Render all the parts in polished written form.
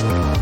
Don't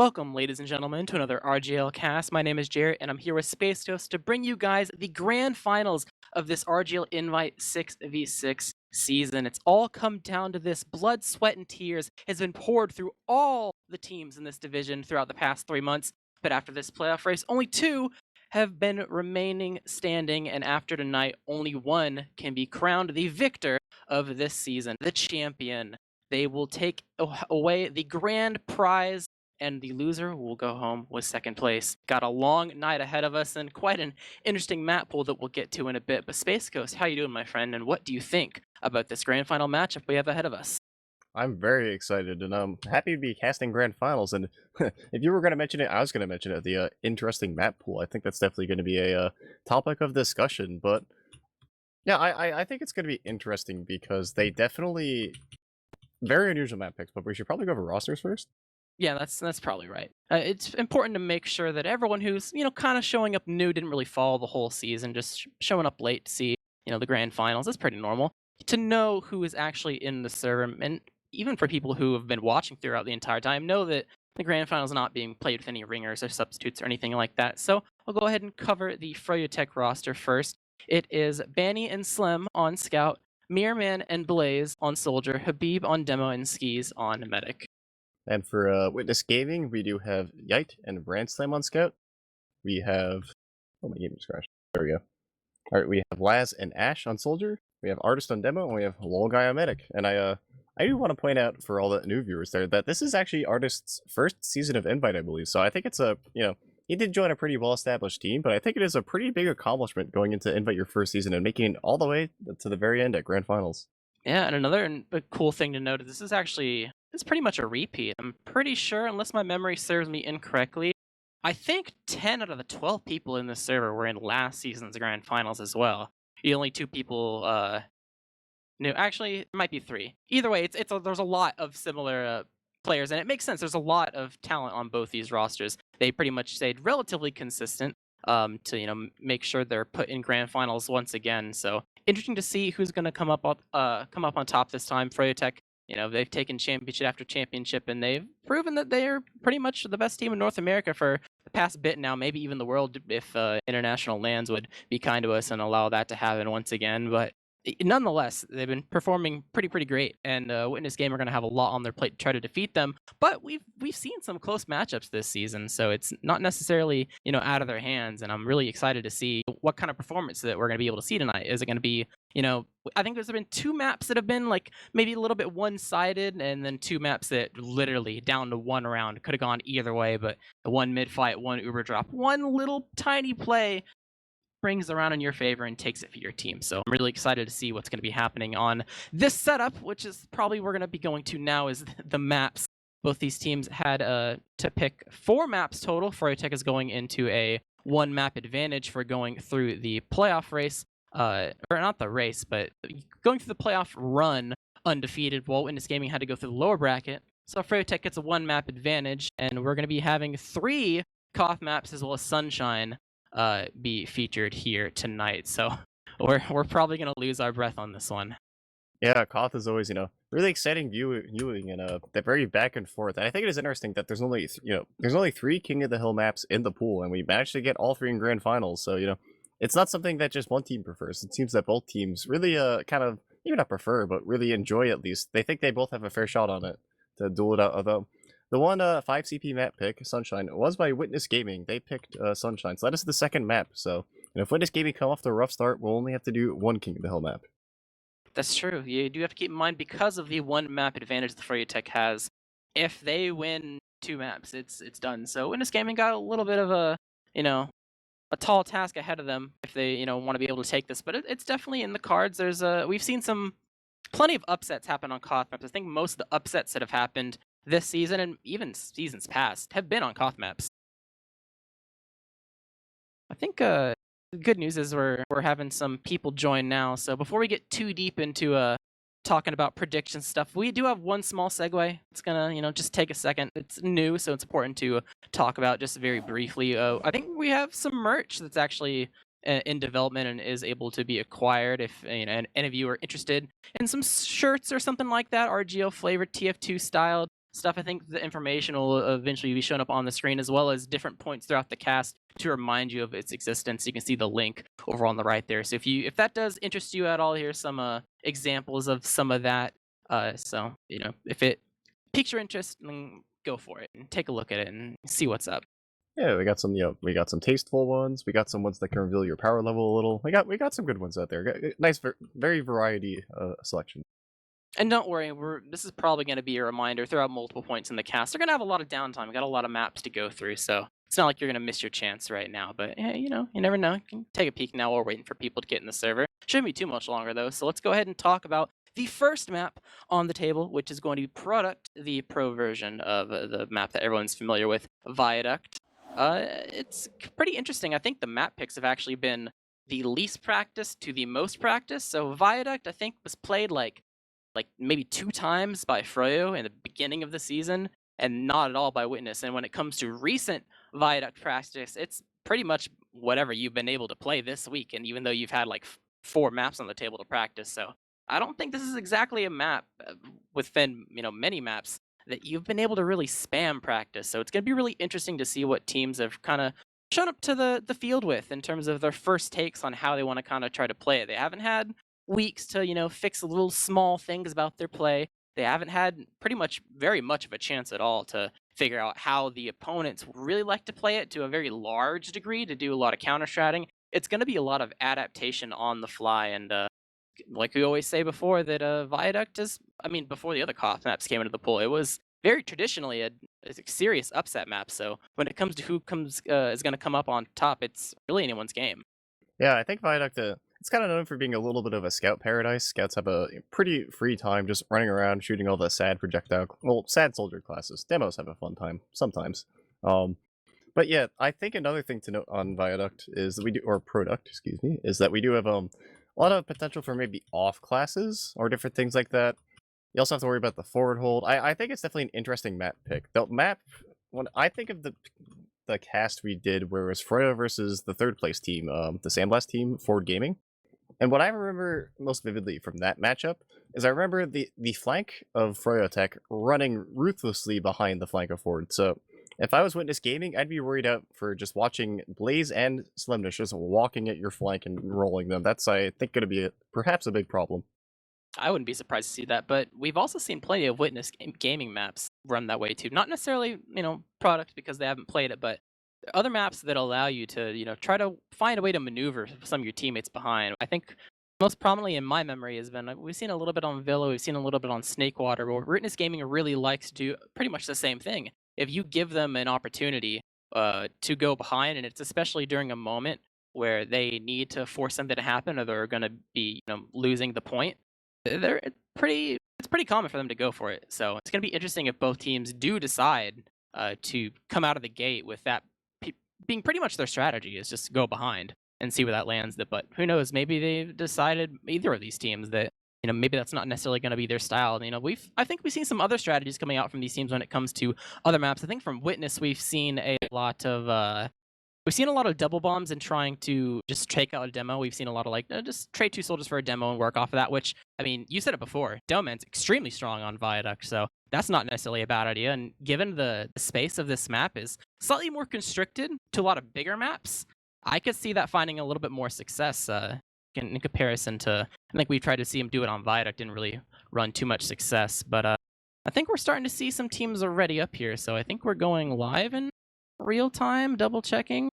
Welcome, ladies and gentlemen, to another RGL cast. My name is Jarrett, and I'm here with Space Toast to bring you guys the grand finals of this RGL Invite 6v6 season. It's all come down to this. Blood, sweat, and tears has been poured through all the teams in this division throughout the past 3 months. But after this playoff race, only two have been remaining standing, and after tonight, only one can be crowned the victor of this season, the champion. They will take away the grand prize, and the loser will go home with second place. Got a long night ahead of us and quite an interesting map pool that we'll get to in a bit. But Space Ghost, how you doing, my friend? And what do you think about this grand final matchup we have ahead of us? I'm very excited, and I'm happy to be casting grand finals. And if you were going to mention it, I was going to mention it. The interesting map pool. I think that's definitely going to be a topic of discussion. But yeah, I think it's going to be interesting because they definitely very unusual map picks. But we should probably go over rosters first. Yeah, that's probably right. It's important to make sure that everyone who's kind of showing up new, didn't really follow the whole season, just showing up late to see the grand finals. That's pretty normal. To know who is actually in the server, and even for people who have been watching throughout the entire time, know that the grand finals is not being played with any ringers or substitutes or anything like that. So I'll go ahead and cover the froyotech roster first. It is Banny and Slim on Scout, Mirman and Blaze on Soldier, Habib on Demo, and Skis on Medic. And for Witness Gaming, we do have Yite and Brandslam on Scout. We have... Oh, my game just crashed. There we go. Alright, we have Laz and Ash on Soldier. We have Artist on Demo, and we have Lol Guy on Medic. And I do want to point out for all the new viewers there that this is actually Artist's first season of Invite, I believe. So I think it's he did join a pretty well-established team, but I think it is a pretty big accomplishment going into Invite your first season and making it all the way to the very end at Grand Finals. Yeah, and another cool thing to note is this is actually... it's pretty much a repeat. I'm pretty sure, unless my memory serves me incorrectly, I think 10 out of the 12 people in this server were in last season's grand finals as well. The only two people knew. Actually, it might be 3. Either way, there's a lot of similar players, and it makes sense. There's a lot of talent on both these rosters. They pretty much stayed relatively consistent to make sure they're put in grand finals once again. So interesting to see who's going to come up on top this time. Froyotech. They've taken championship after championship, and they've proven that they are pretty much the best team in North America for the past bit now, maybe even the world if international lands would be kind to us and allow that to happen once again. But nonetheless, they've been performing pretty great, and Witness Game are going to have a lot on their plate to try to defeat them. But we've seen some close matchups this season, so it's not necessarily out of their hands, and I'm really excited to see what kind of performance that we're going to be able to see tonight. Is it going to be I think there's been 2 maps that have been like maybe a little bit one-sided, and then 2 maps that literally down to 1 round could have gone either way. But the one mid-fight, one uber drop, one little tiny play brings around in your favor and takes it for your team. So I'm really excited to see what's going to be happening on this setup, which is probably we're going to be going to now, is the maps. Both these teams had to pick 4 maps total. Froyotech is going into a 1 map advantage for going through the playoff race. Or not the race, but going through the playoff run undefeated, while Witness Gaming had to go through the lower bracket. So Froyotech gets a 1 map advantage, and we're going to be having 3 Koth maps as well as Sunshine be featured here tonight. So we're probably going to lose our breath on this one. Yeah, Koth is always, really exciting viewing, and they're very back and forth. And I think it is interesting that there's only, there's only 3 King of the Hill maps in the pool, and we managed to get all 3 in grand finals. So, it's not something that just one team prefers. It seems that both teams really kind of, even not prefer, but really enjoy at least. They think they both have a fair shot on it to duel it out. Although the one 5 CP map pick, Sunshine, was by Witness Gaming. They picked Sunshine. So that is the second map. So if Witness Gaming come off to a rough start, we'll only have to do 1 King of the Hill map. That's true. You do have to keep in mind, because of the 1 map advantage the Froyotech has, if they win 2 maps, it's done. So Witness Gaming got a little bit of a tall task ahead of them if they want to be able to take this, but it's definitely in the cards. We've seen plenty of upsets happen on Koth maps. I think most of the upsets that have happened this season and even seasons past have been on Koth maps. I think the good news is we're having some people join now. So before we get too deep into talking about prediction stuff, we do have one small segue. It's gonna just take a second. It's new, so it's important to talk about just very briefly. I think we have some merch that's actually in development and is able to be acquired if any of you are interested in some shirts or something like that, RGL flavored TF2 styled. stuff. I think the information will eventually be shown up on the screen, as well as different points throughout the cast to remind you of its existence. You can see the link over on the right there. So if that does interest you at all, here's some examples of some of that. So if it piques your interest, then go for it and take a look at it and see what's up. Yeah, we got some tasteful ones. We got some ones that can reveal your power level a little. We got some good ones out there. Nice, very variety selection. And don't worry, this is probably going to be a reminder throughout multiple points in the cast. They're going to have a lot of downtime. We got a lot of maps to go through, so it's not like you're going to miss your chance right now. But hey, you never know. You can take a peek now while we're waiting for people to get in the server. Shouldn't be too much longer though. So let's go ahead and talk about the first map on the table, which is going to be Product, the pro version of the map that everyone's familiar with, Viaduct. It's pretty interesting. I think the map picks have actually been the least practiced to the most practiced. So Viaduct, I think, was played like maybe 2 times by Froyo in the beginning of the season, and not at all by Witness. And when it comes to recent Viaduct practice, it's pretty much whatever you've been able to play this week. And even though you've had like 4 maps on the table to practice, so I don't think this is exactly a map within many maps that you've been able to really spam practice. So it's going to be really interesting to see what teams have kind of shown up to the field with in terms of their first takes on how they want to kind of try to play it. They haven't had weeks to fix little small things about their play. They haven't had pretty much very much of a chance at all to figure out how the opponents really like to play it to a very large degree, to do a lot of counter stratting. It's going to be a lot of adaptation on the fly, and like we always say before, that Viaduct is, I mean, before the other Koth maps came into the pool, it was very traditionally a serious upset map. So when it comes to who is going to come up on top, it's really anyone's game. Yeah, I think Viaduct, it's kind of known for being a little bit of a scout paradise. Scouts have a pretty free time just running around shooting all the sad sad soldier classes. Demos have a fun time sometimes. But yeah, I think another thing to note on Viaduct is that or Product, excuse me, is that we do have a lot of potential for maybe off classes or different things like that. You also have to worry about the forward hold. I think it's definitely an interesting map pick. The map, when I think of the cast we did, where it was Froyo versus the 3rd place team, the Sandblast team, Forward Gaming. And what I remember most vividly from that matchup is I remember the flank of froyotech running ruthlessly behind the flank of Forward. So if I was Witness Gaming, I'd be worried out for just watching Blaze and Slimness just walking at your flank and rolling them. That's, I think, going to be perhaps a big problem. I wouldn't be surprised to see that, but we've also seen plenty of Witness gaming maps run that way too. Not necessarily, Product because they haven't played it, but other maps that allow you to, try to find a way to maneuver some of your teammates behind. I think most prominently in my memory has been we've seen a little bit on Villa, we've seen a little bit on Snakewater, where Witness Gaming really likes to do pretty much the same thing. If you give them an opportunity to go behind, and it's especially during a moment where they need to force something to happen, or they're going to be, losing the point, it's pretty common for them to go for it. So it's going to be interesting if both teams do decide to come out of the gate with that being pretty much their strategy, is just go behind and see where that lands. But who knows? Maybe they've decided, either of these teams, that maybe that's not necessarily going to be their style. I think we've seen some other strategies coming out from these teams when it comes to other maps. I think from Witness we've seen a lot of double bombs and trying to just take out a demo. We've seen a lot of just trade 2 soldiers for a demo and work off of that, which, I mean, you said it before, Demoman's extremely strong on Viaduct, so that's not necessarily a bad idea. And given the space of this map is slightly more constricted to a lot of bigger maps, I could see that finding a little bit more success in comparison to, I think we've tried to see him do it on Viaduct, didn't really run too much success. But I think we're starting to see some teams already up here, so I think we're going live in real time, double checking.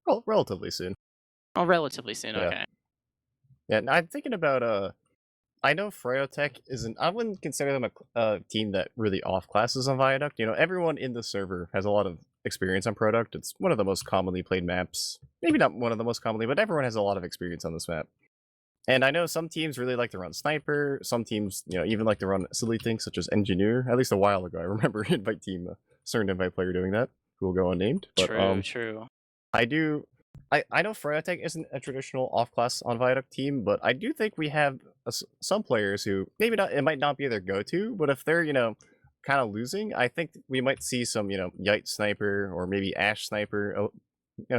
Well, relatively soon. Oh, relatively soon, Yeah. okay. Yeah, and I'm thinking about I know Froyotech isn't. I wouldn't consider them a team that really off classes on Viaduct. Everyone in the server has a lot of experience on Product. It's one of the most commonly played maps. Maybe not one of the most commonly, but everyone has a lot of experience on this map. And I know some teams really like to run Sniper. Some teams, even like to run silly things such as Engineer. At least a while ago, I remember invite team, a certain invite player doing that, who will go unnamed. But, True. I know Froyotech isn't a traditional off-class on Viaduct team, but I do think we have some players who it might not be their go-to, but if they're kind of losing, I think we might see some Yite Sniper or maybe Ash Sniper,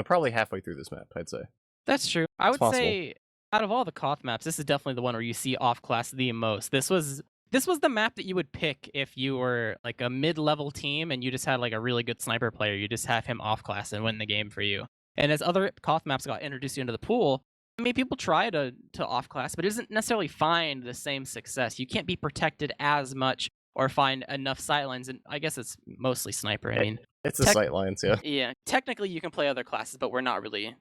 probably halfway through this map, I'd say. That's true. I would possible. say out of all the Koth maps, this is definitely the one where you see off class the most. This This was the map that you would pick if you were like a mid-level team and you just had like a really good sniper player. You just have him off class and win the game for you. And as other Koth maps got introduced into the pool, I mean, people try to off class, but it doesn't necessarily find the same success. You can't be protected as much or find enough sightlines, and I guess it's mostly sniper. I mean, It's the sightlines, yeah. yeah. Technically, you can play other classes, but we're not really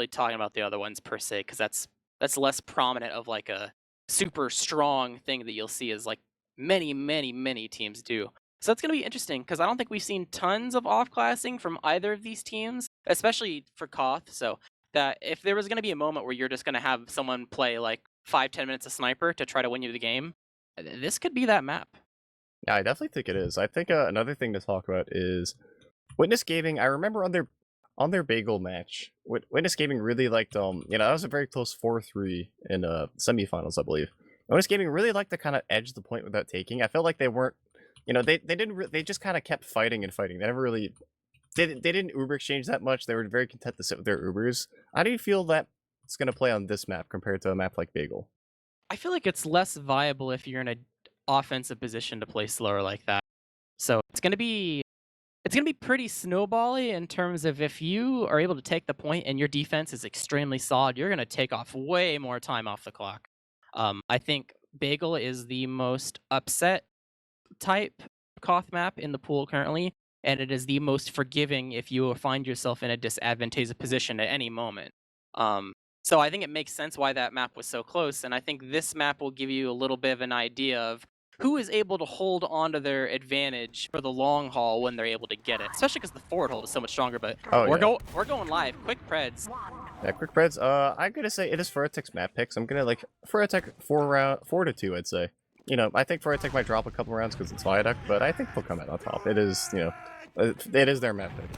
talking about the other ones per se, because that's less prominent of like a super strong thing that you'll see as like many teams do. So that's going to be interesting because I don't think we've seen tons of off-classing from either of these teams, especially for Koth. So that if there was going to be a moment where you're just going to have someone play like 5-10 minutes of sniper to try to win you the game, this could be that map. Yeah, I definitely think it is. I think another thing to talk about is Witness Gaming. I remember on their Bagel match, Witness Gaming really liked that was a very close 4-3 in semifinals, I believe. Witness Gaming really liked to kind of edge the point without taking. I felt like they weren't, they just kind of kept fighting and fighting. They never really they didn't Uber exchange that much. They were very content to sit with their Ubers. How do you feel that it's going to play on this map compared to a map like Bagel? I feel like it's less viable if you're in an offensive position to play slower like that. So it's gonna be pretty snowbally in terms of if you are able to take the point and your defense is extremely solid, you're gonna take off way more time off the clock. I think Bagel is the most upset type Koth map in the pool currently, and it is the most forgiving if you find yourself in a disadvantageous position at any moment. So I think it makes sense why that map was so close, and I think this map will give you a little bit of an idea of who is able to hold onto their advantage for the long haul when they're able to get it, especially because the forward hold is so much stronger. But we're going live. Quick Preds. Yeah, quick Preds. I'm gonna say it is froyotech's map picks. I'm gonna like froyotech 4-2. I'd say. I think froyotech might drop a couple rounds because it's viaduct, but I think they'll come out on top. It is it is their map pick.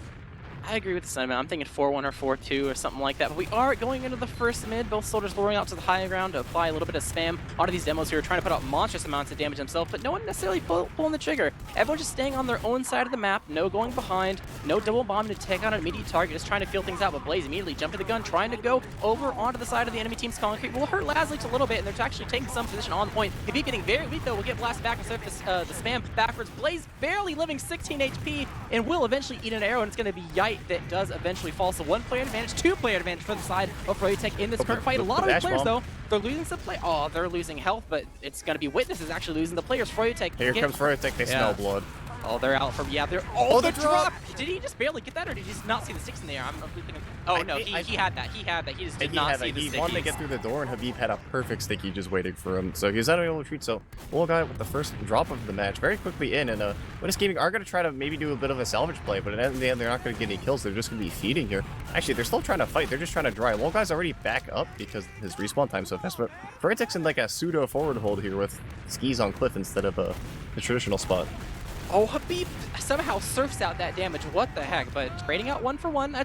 I agree with the sentiment. I'm thinking 4-1 or 4-2 or something like that. But we are going into the first mid. Both soldiers luring out to the high ground to apply a little bit of spam onto these demos who are trying to put out monstrous amounts of damage themselves, but no one necessarily pulling the trigger. Everyone's just staying on their own side of the map, no going behind, no double bombing to take out an immediate target, just trying to feel things out. But Blaze immediately jumping the gun, trying to go over onto the side of the enemy team's concrete. Will hurt Lazleach a little bit, and they're actually taking some position on the point. If he's getting very weak, though, will get blasted back instead of the spam backwards. Blaze barely living 16 HP, and will eventually eat an arrow, and it's going to be Yite that does eventually fall. So 1-player advantage, 2-player advantage for the side of froyotech in this current fight. A lot of players, though, they're losing some play. Oh, they're losing health, but it's going to be Witnesses actually losing the players. froyotech. Here comes froyotech. They smell blood. Oh, they're out from, they're, the drop! Did he just barely get that, or did he just not see the sticks in the air? I'm thinking, no, he had that, he just did not see the sticks. He wanted to get through the door, and Habib had a perfect sticky just waiting for him, so he was unable to retreat. So, Little Guy with the first drop of the match, very quickly in, and Witness Gaming are going to try to maybe do a bit of a salvage play, but at the end, they're not going to get any kills, they're just going to be feeding here. Actually, they're still trying to fight, they're just trying to dry. Little Guy's already back up because his respawn time so fast, but froyotech's in like a pseudo forward hold here with skis on cliff instead of the traditional spot. Oh, Habib somehow surfs out that damage. What the heck? But trading out 1 for 1,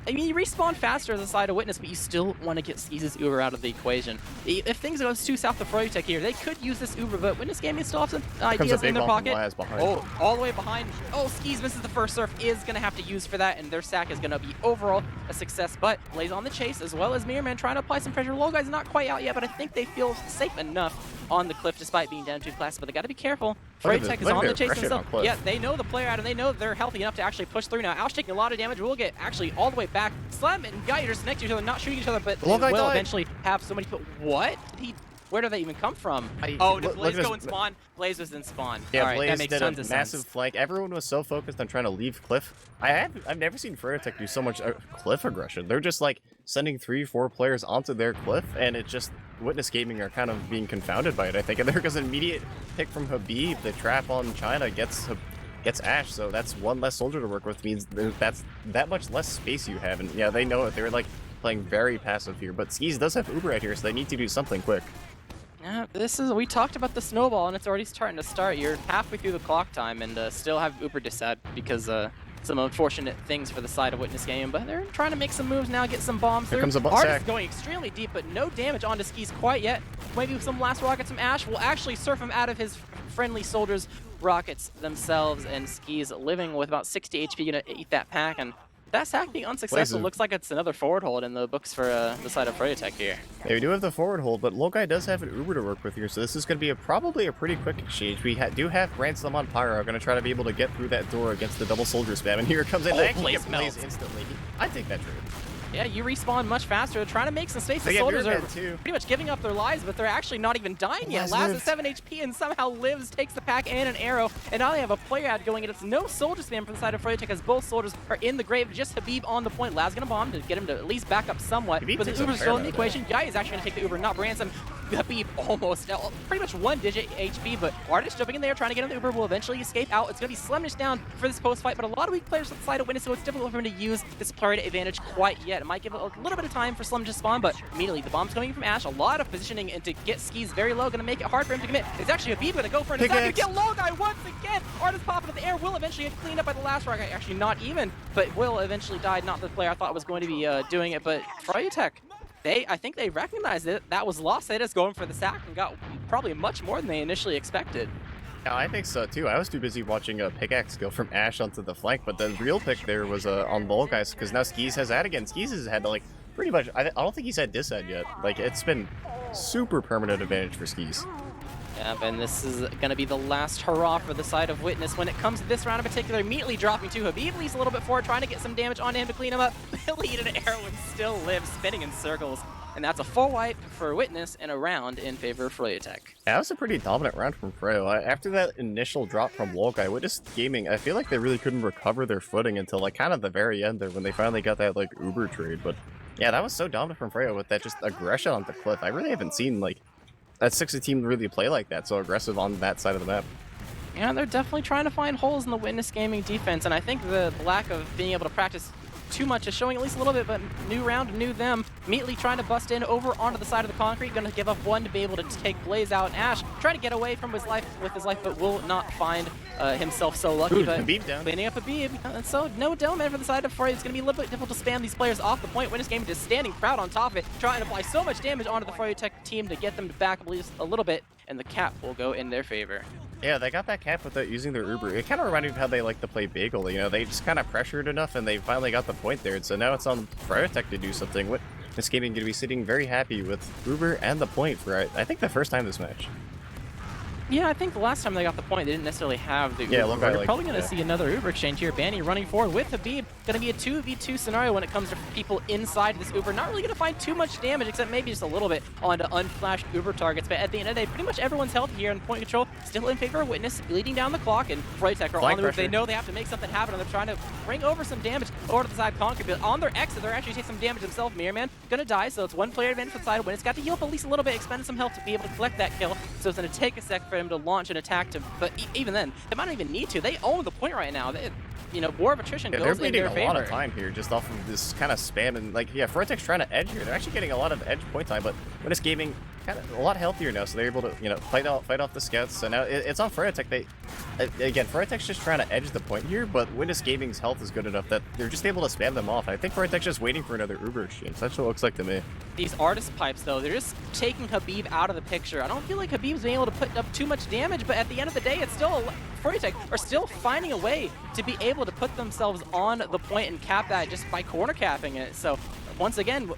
you respawn faster as a side of Witness, but you still want to get Skis' Uber out of the equation. If things go too south of froyotech here, they could use this Uber, but Witness Gaming still have some ideas in their pocket. Oh, all the way behind. Oh, Skis misses the first surf, is going to have to use for that, and their sack is going to be overall a success. But Blaze on the chase, as well as Mirrorman trying to apply some pressure. Low Guy's not quite out yet, but I think they feel safe enough on the cliff despite being down 2 classes, but they got to be careful. froyotech is on the chase themselves. Yeah, they know the player out, and they know they're healthy enough to actually push through. Now, Ouch taking a lot of damage. Will get actually all the way back. Slam and Guy are just next to each other, not shooting each other, but will eventually have so many. What? Where did they even come from? Did Blaze go and spawn? Blaze was in spawn. Yeah, all right, Blaze that makes did tons a of massive sense. flank. Everyone was so focused on trying to leave cliff. I've never seen froyotech do so much cliff aggression. They're just like sending 3-4 players onto their cliff, and it just Witness Gaming are kind of being confounded by it, I think. And there goes an immediate pick from Habib. The trap on China gets Ash, so that's 1 less soldier to work with. Means that's that much less space you have, and yeah, they know it. They're like playing very passive here, but Skis does have Uber out here, so they need to do something quick. Yeah, we talked about the snowball, and it's already starting to start. You're halfway through the clock time, and still have Uber disad because some unfortunate things for the side of Witness Game, but they're trying to make some moves now, get some bombs Here through. comes a Artist is going extremely deep, but no damage onto Skis quite yet. Maybe some last rockets from Ash will actually surf him out of his friendly soldiers' rockets themselves, and Skis living with about 60 HP, gonna eat that pack, and that sack being unsuccessful looks like it's another forward hold in the books for the side of froyotech here. Yeah, we do have the forward hold, but Logai does have an Uber to work with here, so this is going to be probably a pretty quick exchange. We do have Ransom on Pyro, going to try to be able to get through that door against the double soldier spam, and here it comes in. They actually get Blaze instantly. I take that trade. Yeah, you respawn much faster, trying to make some space. The soldiers are pretty much giving up their lives, but they're actually not even dying yet. Laz at 7 HP and somehow lives, takes the pack and an arrow, and now they have a player ad going, and it's no soldier spam from the side of froyotech as both soldiers are in the grave. Just Habib on the point. Laz gonna bomb to get him to at least back up somewhat, but the Uber's still in the equation. Yai is actually gonna take the Uber, not Ransom. Habib almost pretty much 1 digit HP, but Artist jumping in there trying to get him the Uber will eventually escape out. It's going to be Slemnish down for this post fight, but a lot of weak players on the side of Witness, so it's difficult for him to use this player advantage quite yet. It might give it a little bit of time for Slem to spawn, but immediately the bomb's coming from Ash. A lot of positioning and to get skis very low, going to make it hard for him to commit. It's actually Habib going to go for an attack to kill Logai once again. Artist popping up the air will eventually get cleaned up by the last rock. Actually, not even, but will eventually die. Not the player I thought was going to be doing it, but froyotech. I think they recognized it. That was lost. They just going for the sack and got probably much more than they initially expected. Yeah, I think so too. I was too busy watching a pickaxe go from Ash onto the flank, but the real pick there was on Bull guys, because now Skis has that again. Skis has had like pretty much. I don't think he's had this ad yet. Like it's been super permanent advantage for Skis. Yep, and this is going to be the last hurrah for the side of Witness when it comes to this round in particular. Immediately dropping to Habib, at least a little bit forward, trying to get some damage on him to clean him up. Billy in an arrow and still lives, spinning in circles. And that's a full wipe for Witness and a round in favor of froyotech. That was a pretty dominant round from Froyo. After that initial drop from Wolguy, Witness Gaming, I feel like they really couldn't recover their footing until like kind of the very end there when they finally got that like Uber trade. But yeah, that was so dominant from Froyo with that just aggression on the cliff. I really haven't seen like that 60 team really play like that, so aggressive on that side of the map. Yeah, they're definitely trying to find holes in the Witness Gaming defense, and I think the lack of being able to practice too much is showing at least a little bit, but new round, new them. Immediately trying to bust in over onto the side of the concrete, gonna give up one to be able to take Blaze out. Ash trying to get away from his life with his life, but will not find himself so lucky. Ooh, but Habib down. cleaning up Habib. So no dome for the side of Froy. It's gonna be a little bit difficult to spam these players off the point. Witness Gaming just standing proud on top of it, trying to apply so much damage onto the froyotech team to get them to back up at least a little bit, and the cap will go in their favor. Yeah, they got that cap without using their Uber. It kind of reminded me of how they like to play Bagel. You know, they just kind of pressured enough and they finally got the point there. And so now it's on Froyotech to do something. This Gaming going to be sitting very happy with Uber and the point for, I think, the first time this match. Yeah, I think the last time they got the point, they didn't necessarily have the Uber. Yeah, We're probably going to see another Uber exchange here. Banny running forward with Habib. Going to be a 2v2 scenario when it comes to people inside this Uber. Not really going to find too much damage, except maybe just a little bit onto unflashed Uber targets. But at the end of the day, pretty much everyone's healthy here in point control. Still in favor of Witness, bleeding down the clock. And froyotech are on the move. They know they have to make something happen, and they're trying to bring over some damage over to the side of Concrete. But on their exit, they're actually taking some damage themselves. Mirror Man going to die, so it's one player advantage for the side of Witness. Got to heal up at least a little bit, expended some health to be able to collect that kill. So it's going to take a sec for him to launch an attack. But even then, they might not even need to. They own the point right now. You know, war of attrition goes in their favor. They're bleeding a lot of time here just off of this kind of spam. And like, yeah, Froyotech's trying to edge here. They're actually getting a lot of edge point time, but Witness Gaming kind of a lot healthier now, so they're able to, you know, fight off the scouts. So now it's on Froyotech. Again, Froyotech's just trying to edge the point here, but Witness Gaming's health is good enough that they're just able to spam them off. I think Froyotech's just waiting for another Uber exchange. That's what it looks like to me. These artist pipes, though, they're just taking Habib out of the picture. I don't feel like Habib's being able to put up too much damage, but at the end of the day, it's still Froyotech are still finding a way to be able to put themselves on the point and cap that just by corner capping it. So once again,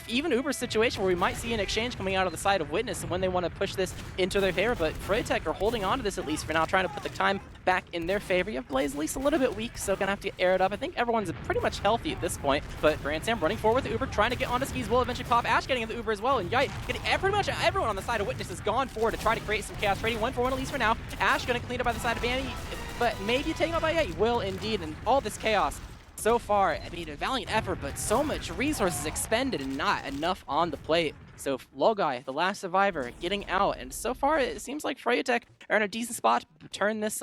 even Uber's situation where we might see an exchange coming out of the side of Witness when they want to push this into their favor, but Froyotech are holding on to this at least for now, trying to put the time back in their favor. You have Blaze at least a little bit weak, so gonna have to air it up. I think everyone's pretty much healthy at this point, but Grand Sam running forward with the Uber, trying to get onto skis, will eventually pop. Ash getting in the Uber as well, and Yite getting pretty much everyone on the side of Witness has gone forward to try to create some chaos, trading 1-for-1 at least for now. Ash gonna clean up by the side of Banny, but maybe taken out by Yite. Will indeed, and all this chaos so far, I mean, a valiant effort, but so much resources expended and not enough on the plate. So Logai, the last survivor, getting out, and so far it seems like Froyotech are in a decent spot to turn this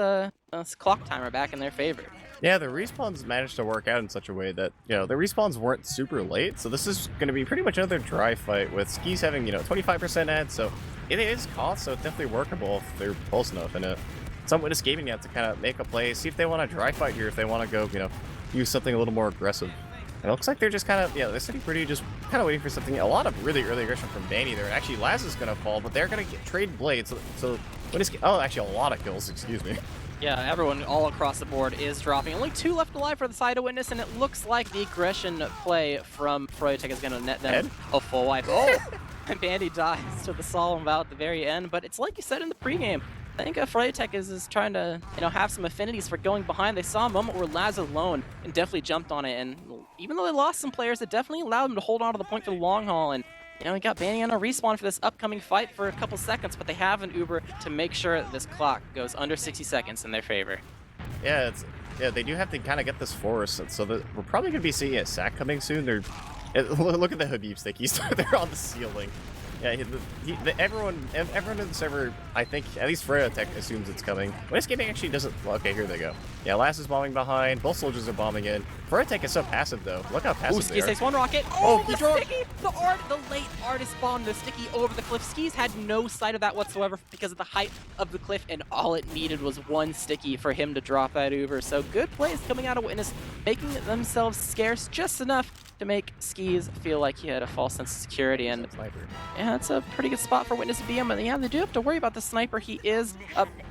clock timer back in their favor. Yeah, the respawns managed to work out in such a way that, you know, the respawns weren't super late, so this is going to be pretty much another dry fight with Skis having, you know, 25% ad, so it is cost, so it's definitely workable if they're close enough, and some Witness Gaming now to kind of make a play, see if they want to dry fight here, if they want to go, you know, use something a little more aggressive. And it looks like they're just kind of, yeah, they're sitting pretty, just kind of waiting for something. A lot of really early aggression from Danny there. Actually, Laz is going to fall, but they're going to trade blades. So Witness, oh, actually a lot of kills, excuse me. Yeah, everyone all across the board is dropping. Only 2 left alive for the side of Witness, and it looks like the aggression play from froyotech is going to net them Ed? a full wipe. Oh! And Bandy dies to the solemn vow at the very end, but it's like you said in the pregame. I think froyotech is trying to, have some affinities for going behind. They saw a moment where Laz was alone and definitely jumped on it, and even though they lost some players, it definitely allowed them to hold on to the point for the long haul, and we got Bandy on a respawn for this upcoming fight for a couple seconds, but they have an Uber to make sure that this clock goes under 60 seconds in their favor. Yeah, they do have to kind of get this force, so that we're probably going to be seeing a sack coming soon. Look at the Habib stickies. They're on the ceiling. Yeah, everyone in the server, I think, at least froyotech assumes it's coming. West Gaming actually doesn't. Well, okay, here they go. Yeah, Lass is bombing behind. Both soldiers are bombing in. froyotech is so passive, though. Look how passive Skis they are. takes one rocket. Oh, the sticky! The late artist bombed the sticky over the cliff. Skis had no sight of that whatsoever because of the height of the cliff, and all it needed was one sticky for him to drop that Uber. So good plays coming out of Witness, making themselves scarce just enough to make Skis feel like he had a false sense of security. And yeah, it's a pretty good spot for Witness to be in, but yeah, they do have to worry about the sniper. He is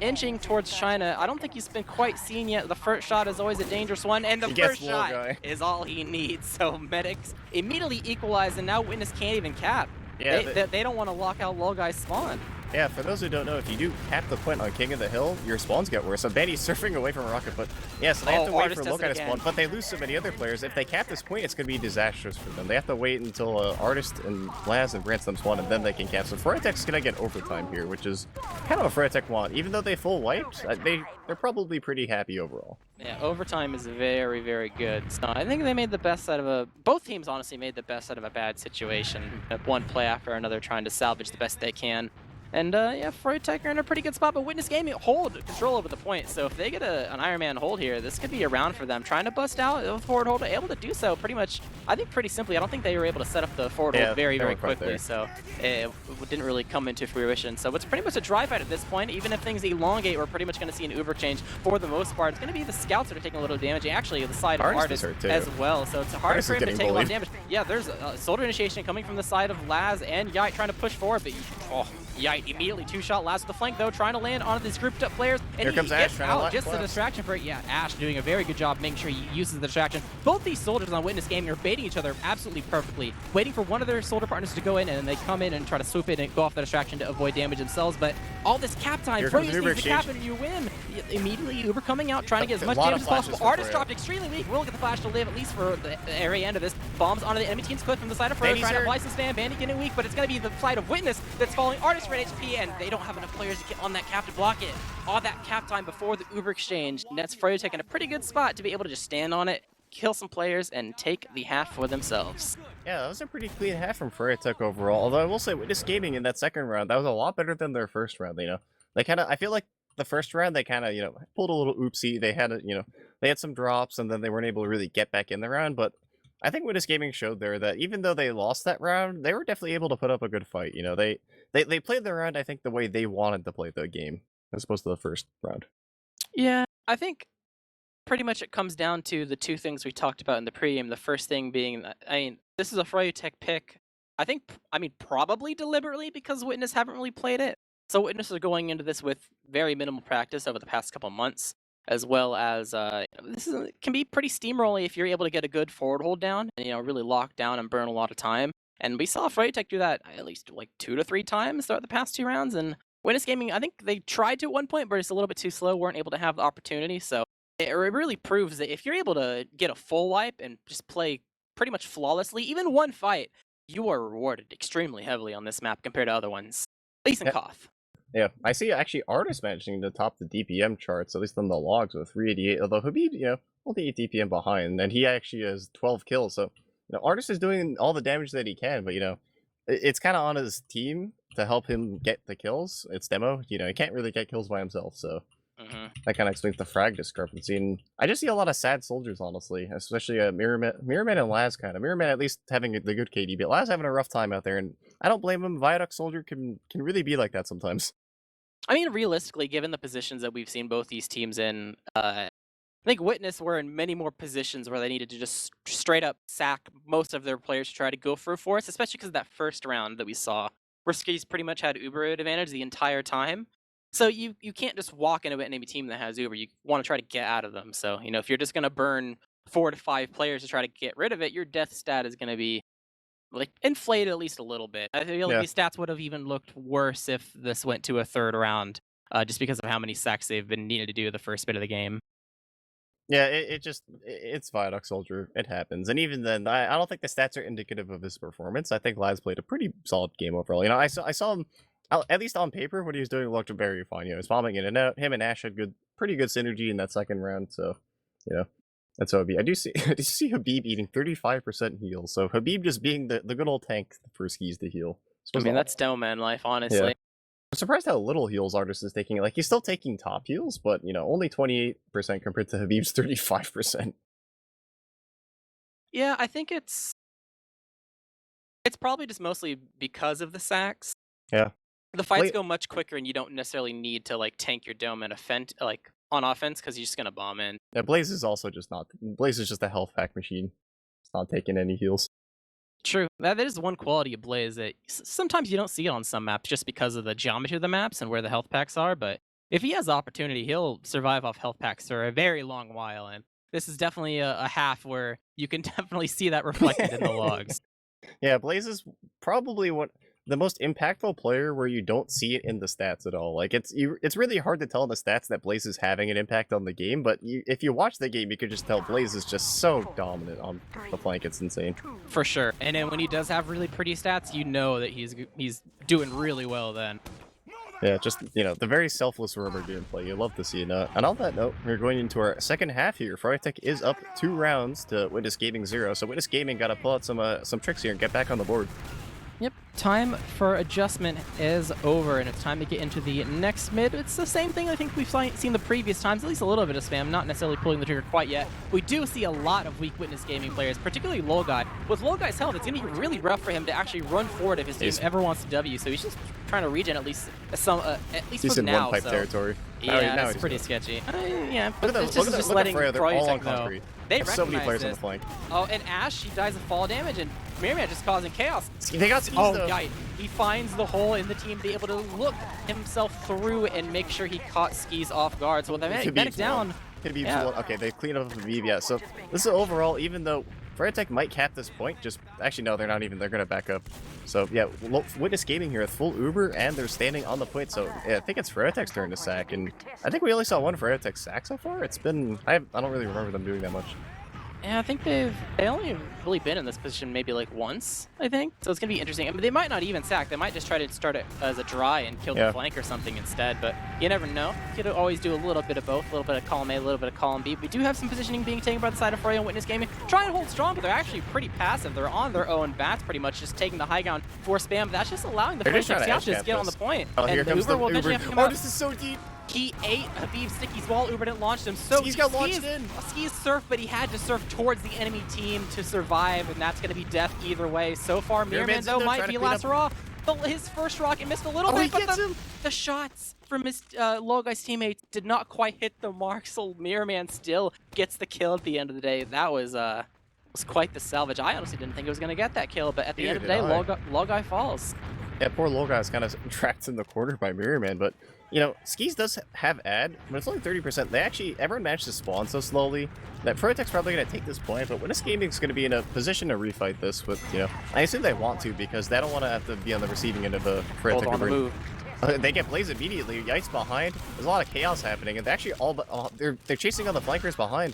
inching towards China. I don't think he's been quite seen yet. The first shot is always a dangerous one, and the first shot is all he needs. So medics immediately equalize, and now Witness can't even cap. Yeah, they don't want to lock out low guys spawn. Yeah, for those who don't know, if you do cap the point on King of the Hill, your spawns get worse. So Bandy's surfing away from a rocket, but yeah, so they have to wait for low guy to spawn. But they lose so many other players. If they cap this point, it's going to be disastrous for them. They have to wait until Artist and Laz and Ransom spawn, and then they can cap. So froyotech's going to get overtime here, which is kind of what froyotech want. Even though they full wiped, they're probably pretty happy overall. Yeah, overtime is very, very good. So I think they made the best out of both teams honestly made the best out of a bad situation. One play after another trying to salvage the best they can. And yeah, froyotech are in a pretty good spot, but Witness Gaming hold control over the point. So if they get an Iron Man hold here, this could be a round for them. Trying to bust out a forward hold, able to do so pretty much, I think pretty simply. I don't think they were able to set up the forward hold very, very quickly. So it didn't really come into fruition. So it's pretty much a dry fight at this point. Even if things elongate, we're pretty much going to see an Uber change for the most part. It's going to be the scouts that are taking a little damage. Actually, the side of Artist as well. So it's hard for him to take a lot of damage. Yeah, there's a soldier initiation coming from the side of Laz and Yite trying to push forward, but Yite immediately two-shot Laz with the flank, though, trying to land onto these grouped up players. And here comes Ash out just the distraction for it. Yeah, Ash doing a very good job making sure he uses the distraction. Both these soldiers on Witness Gaming are baiting each other absolutely perfectly, waiting for one of their soldier partners to go in, and then they come in and try to swoop in and go off the distraction to avoid damage themselves. But all this cap time, Froyos needs to cap it and you win. Immediately, Uber coming out, trying to get as much damage as possible. Artist dropped extremely weak. Will get the flash to live, at least for the very end of this. Bombs onto the enemy team's cliff from the side of Froyo, trying to license stand. Bandy getting weak, but it's going to be the side of Witness that's falling. Artist red HP, and they don't have enough players to get on that cap to block it. All that cap time before the Uber exchange nets froyotech in a pretty good spot to be able to just stand on it, kill some players, and take the half for themselves. Yeah, that was a pretty clean half from froyotech overall. Although I will say, Witness Gaming in that second round, that was a lot better than their first round. They kind of, I feel like the first round they kind of, pulled a little oopsie. They had, they had some drops, and then they weren't able to really get back in the round. But I think Witness Gaming showed there that even though they lost that round, they were definitely able to put up a good fight. They played the round, I think, the way they wanted to play the game, as opposed to the first round. Yeah, I think pretty much it comes down to the two things we talked about in the pregame. The first thing being that, this is a froyotech pick. Probably deliberately because Witness haven't really played it. So Witness are going into this with very minimal practice over the past couple months, as well as can be pretty steamrolly if you're able to get a good forward hold down and really lock down and burn a lot of time. And we saw froyotech do that at least like 2 to 3 times throughout the past 2 rounds. And Witness Gaming, I think they tried to at one point, but it's a little bit too slow, weren't able to have the opportunity. So it really proves that if you're able to get a full wipe and just play pretty much flawlessly, even one fight, you are rewarded extremely heavily on this map compared to other ones. At least in Koth. Yeah, I see actually Artist managing to top the DPM charts, at least on the logs, with 388, although Habib, only 8 DPM behind, and he actually has 12 kills, so, Artist is doing all the damage that he can, but, it's kind of on his team to help him get the kills. It's demo, he can't really get kills by himself, so that kind of explains the frag discrepancy, and I just see a lot of sad soldiers, honestly, especially Mirrorman and Laz, kind of. Mirrorman at least having the good KD, but Laz having a rough time out there, and I don't blame him. Viaduct Soldier can really be like that sometimes. Realistically, given the positions that we've seen both these teams in, I think Witness were in many more positions where they needed to just straight up sack most of their players to try to go for a force, especially because of that first round that we saw, where Skis pretty much had Uber advantage the entire time. So you can't just walk into an enemy team that has Uber. You want to try to get out of them. So, if you're just gonna burn 4 to 5 players to try to get rid of it, your death stat is gonna be like inflated at least a little bit. I feel like Yeah. these stats would have even looked worse if this went to a third round, just because of how many sacks they've been needed to do the first bit of the game. Yeah, it's Viaduct Soldier. It happens, and even then, I don't think the stats are indicative of his performance. I think Laz played a pretty solid game overall. I saw him at least on paper what he was doing looked very fine. He's bombing in and out. Him and Ash had pretty good synergy in that second round. So, you know, that's how Habib. I do see I do see Habib eating 35% heal. So Habib just being the good old tank for skis to heal. I mean, that's demo man life, honestly. Yeah. I'm surprised how little heals Artist is taking. Like, he's still taking top heals, but, only 28% compared to Habib's 35%. Yeah, I think it's probably just mostly because of the sacks. Yeah. The fights Wait. go much quicker, and you don't necessarily need to like tank your dome and on offense because you're just gonna bomb in. Yeah, Blaze is also just not. Blaze is just a health pack machine. It's not taking any heals. True, that is one quality of Blaze that sometimes you don't see it on some maps just because of the geometry of the maps and where the health packs are. But if he has the opportunity, he'll survive off health packs for a very long while. And this is definitely a half where you can definitely see that reflected in the logs. Yeah, Blaze is probably the most impactful player where you don't see it in the stats at all. Like, it's really hard to tell in the stats that Blaze is having an impact on the game, but if you watch the game, you can just tell Blaze is just so dominant on the flank. It's insane. For sure. And then when he does have really pretty stats, you know that he's doing really well then. Yeah, just, the very selfless roamer gameplay. You love to see it. And on that note, we're going into our second half here. froyotech is up 2 rounds to Witness Gaming 0, so Witness Gaming got to pull out some tricks here and get back on the board. Yep, time for adjustment is over, and it's time to get into the next mid. It's the same thing I think we've seen the previous times, at least a little bit of spam, not necessarily pulling the trigger quite yet. We do see a lot of weak Witness Gaming players, particularly Lolguy. With Lolguy's health, it's going to be really rough for him to actually run forward if his team ever wants to W, so he's just trying to regen at least He's for in now. one pipe territory. Yeah, that's pretty sketchy. Yeah, but it's just letting Freya, they're all on froyotech know. concrete. They There's so many recognize players on this. the flank. Oh, and Ash, she dies of fall damage, and Miriam just causing chaos. They got skis, Oh, though. yeah, he finds the hole in the team, be able to look himself through and make sure he caught skis off guard. So with the medic down, Okay, they clean up Habib, yeah. So this is overall, even though froyotech might cap this point, actually no, they're not even. They're gonna back up. So yeah, Witness Gaming here with full Uber, and they're standing on the point. So yeah, I think it's froyotech's turn to sack, and I think we only saw one froyotech sack so far. It's been I don't really remember them doing that much. yeah, I think they only really been in this position maybe like once, I think. So it's gonna be interesting. I mean, they might not even sack. They might just try to start it as a dry and kill the flank or something instead. But you never know. You could always do a little bit of both, a little bit of column A, a little bit of column B. We do have some positioning being taken by the side of Froyo and Witness Gaming. Try and hold strong, but they're actually pretty passive. They're on their own bats pretty much, just taking the high ground for spam. That's just allowing the flank to just get on the point. Oh, here and comes Uber will the eventually Uber. have to come out. This is so deep. He ate Habib Sticky's wall. Uber didn't launch him. So Skis got launched in. Skis surf, but he had to surf towards the enemy team to survive, and that's going to be death either way. So far, Mirman, though, might be last raw. His first rocket missed a little bit, but the shots from his Lolguy's teammates did not quite hit the mark, so Mirman still gets the kill at the end of the day. That was quite the salvage. I honestly didn't think it was going to get that kill, but at the end of the day, Lolguy falls. Yeah, poor Lolguy is kind of trapped in the corner by Mirrorman, but Skis does have ad, but it's only 30%. Everyone managed to spawn so slowly that froyotech's probably going to take this point, but Witness Gaming's going to be in a position to refight this with, I assume they want to because they don't want to have to be on the receiving end of a froyotech on the move. They get Blaze immediately. Yikes behind. There's a lot of chaos happening, and they actually they're chasing on the flankers behind.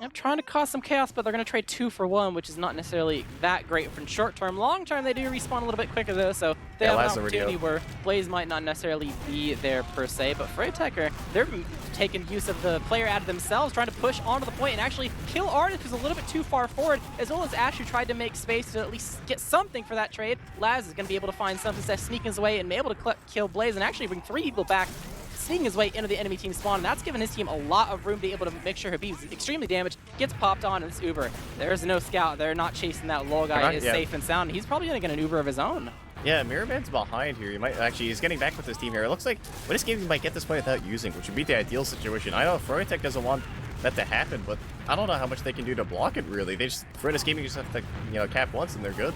I'm trying to cause some chaos, but they're going to trade 2 for 1, which is not necessarily that great from short term. Long term, they do respawn a little bit quicker, though, so they have an opportunity where Blaze might not necessarily be there per se, but froyotech, they're taking use of the player ad themselves, trying to push onto the point and actually kill Artist, who's a little bit too far forward, as well as Ash, who tried to make space to at least get something for that trade. Laz is going to be able to find something to sneak his way and be able to kill Blaze and actually bring 3 people back, sneaking his way into the enemy team spawn, and that's given his team a lot of room to be able to make sure Habib's extremely damaged, gets popped on, and it's Uber. There's no scout. They're not chasing that low guy. Is safe and sound. He's probably going to get an Uber of his own. Yeah, Mirrorman's behind here. He's getting back with his team here. It looks like Witness Gaming might get this point without using, which would be the ideal situation. I know froyotech doesn't want that to happen, but I don't know how much they can do to block it, really. Witness Gaming just have to, cap once, and they're good.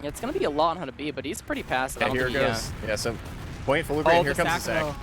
Yeah, it's going to be a lot on how to be, but he's pretty passive. Yeah, here it goes. Yeah, so point for Uber, and here comes the sack.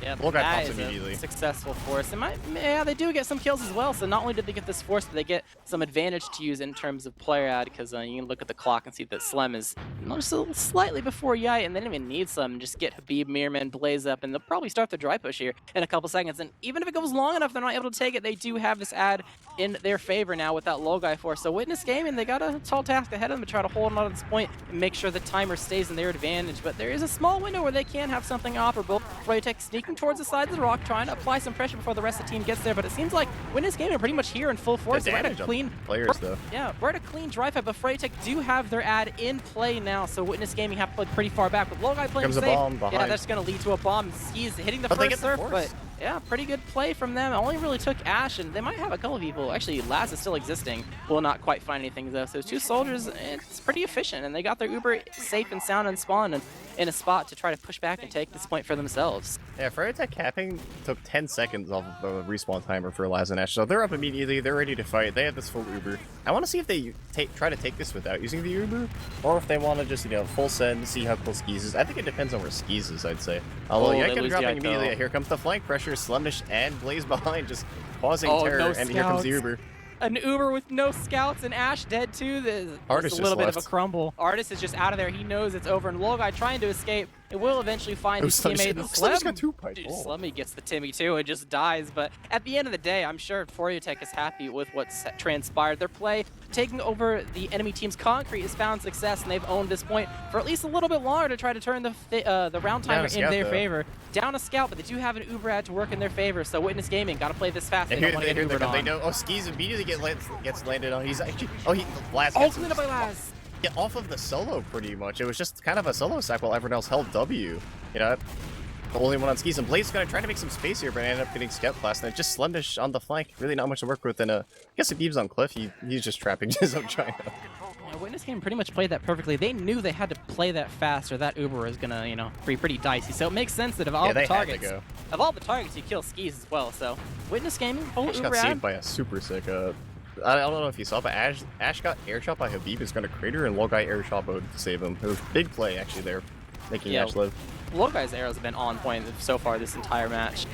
Yeah, Little guy that pops is immediately. a successful force. Yeah, they do get some kills as well. So not only did they get this force, but they get some advantage to use in terms of player ad, because you can look at the clock and see that Slem is just a little slightly before Yite, and they don't even need Slem. Just get Habib, Mirman, Blaze up, and they'll probably start the dry push here in a couple seconds. And even if it goes long enough, they're not able to take it. They do have this ad in their favor now with that low guy force. So Witness Gaming, they got a tall task ahead of them to try to hold on to this point and make sure the timer stays in their advantage. But there is a small window where they can have something operable. froyotech sneaking towards the side of the rock, trying to apply some pressure before the rest of the team gets there, but it seems like Witness Gaming are pretty much here in full force. We're at a clean dry fight, but froyotech do have their ad in play now, so Witness Gaming have to play pretty far back. With low guy playing Comes safe, a bomb behind. yeah, that's going to lead to a bomb. He's hitting the first surf, but yeah, pretty good play from them. It only really took Ash, and they might have a couple of people. Actually, Laz is still existing. Will not quite find anything, though. So 2 soldiers, it's pretty efficient, and they got their Uber safe and sound and spawn and in a spot to try to push back and take this point for themselves. Yeah, froyotech capping took 10 seconds off of the respawn timer for Laz and Ash, so they're up immediately, they're ready to fight, they have this full Uber. I want to see if they try to take this without using the Uber, or if they want to just, full send, see how cool Skis is. I think it depends on where Skis is, I'd say. Although Yike dropping immediately, here comes the flank pressure, Slemish and Blaze behind, just causing terror, no and here comes the Uber. An Uber with no scouts, and Ash dead too. There's a little bit of a crumble. Artist is just out of there. He knows it's over, and Low Guy trying to escape. It will eventually find his teammate. Slemmy gets the Timmy too and just dies. But at the end of the day, I'm sure froyotech is happy with what's transpired. Their play, taking over the enemy team's concrete, has found success, and they've owned this point for at least a little bit longer to try to turn the round timer in their favor. Down a scout, but they do have an Uber ad to work in their favor. So Witness Gaming got to play this fast. They don't want to get Ubered on. They know. Oh, Skis immediately gets landed on. He's actually. Oh, Laz. Ultimate by Laz. Yeah, off of the solo pretty much. It was just kind of a solo sack while everyone else held W. The only one on Skis, and Blaze is gonna try to make some space here, but ended up getting scout blast, and it just Slemish on the flank. Really not much to work with, and I guess if Beeb's on Cliff, he's just trapping his own China. Yeah, Witness Game pretty much played that perfectly. They knew they had to play that fast, or that Uber was gonna, be pretty dicey. So it makes sense that of all the targets, you kill Skis as well. So Witness Gaming, Ash got saved by a super sick. I don't know if you saw, but Ash got airshot by Habib. Is going to crater, and Low Guy airshot mode to save him. It was a big play actually there, making Ash live. Low Guy's arrows have been on point so far this entire match.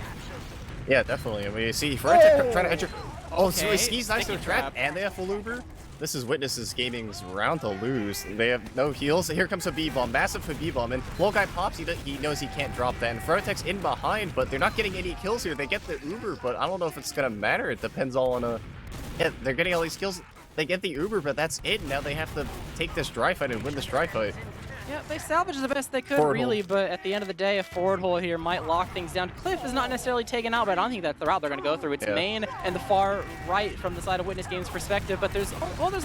Yeah, definitely. I mean, you see, froyotech trying to enter. Oh, so Skis nice to trap, and they have full Uber. This is Witnesses Gaming's round to lose. They have no heals. Here comes a B-bomb, massive B-bomb, and Low Guy pops. He knows he can't drop that, and froyotech's in behind, but they're not getting any kills here. They get the Uber, but I don't know if it's gonna matter. It depends all on Yeah, they're getting all these kills. They get the Uber, but that's it. Now they have to take this dry fight and win this dry fight. Yeah, they salvaged the best they could, really, but at the end of the day, a forward hole here might lock things down. Cliff is not necessarily taken out, but I don't think that's the route they're going to go through. It's main and the far right from the side of Witness Game's perspective, but there's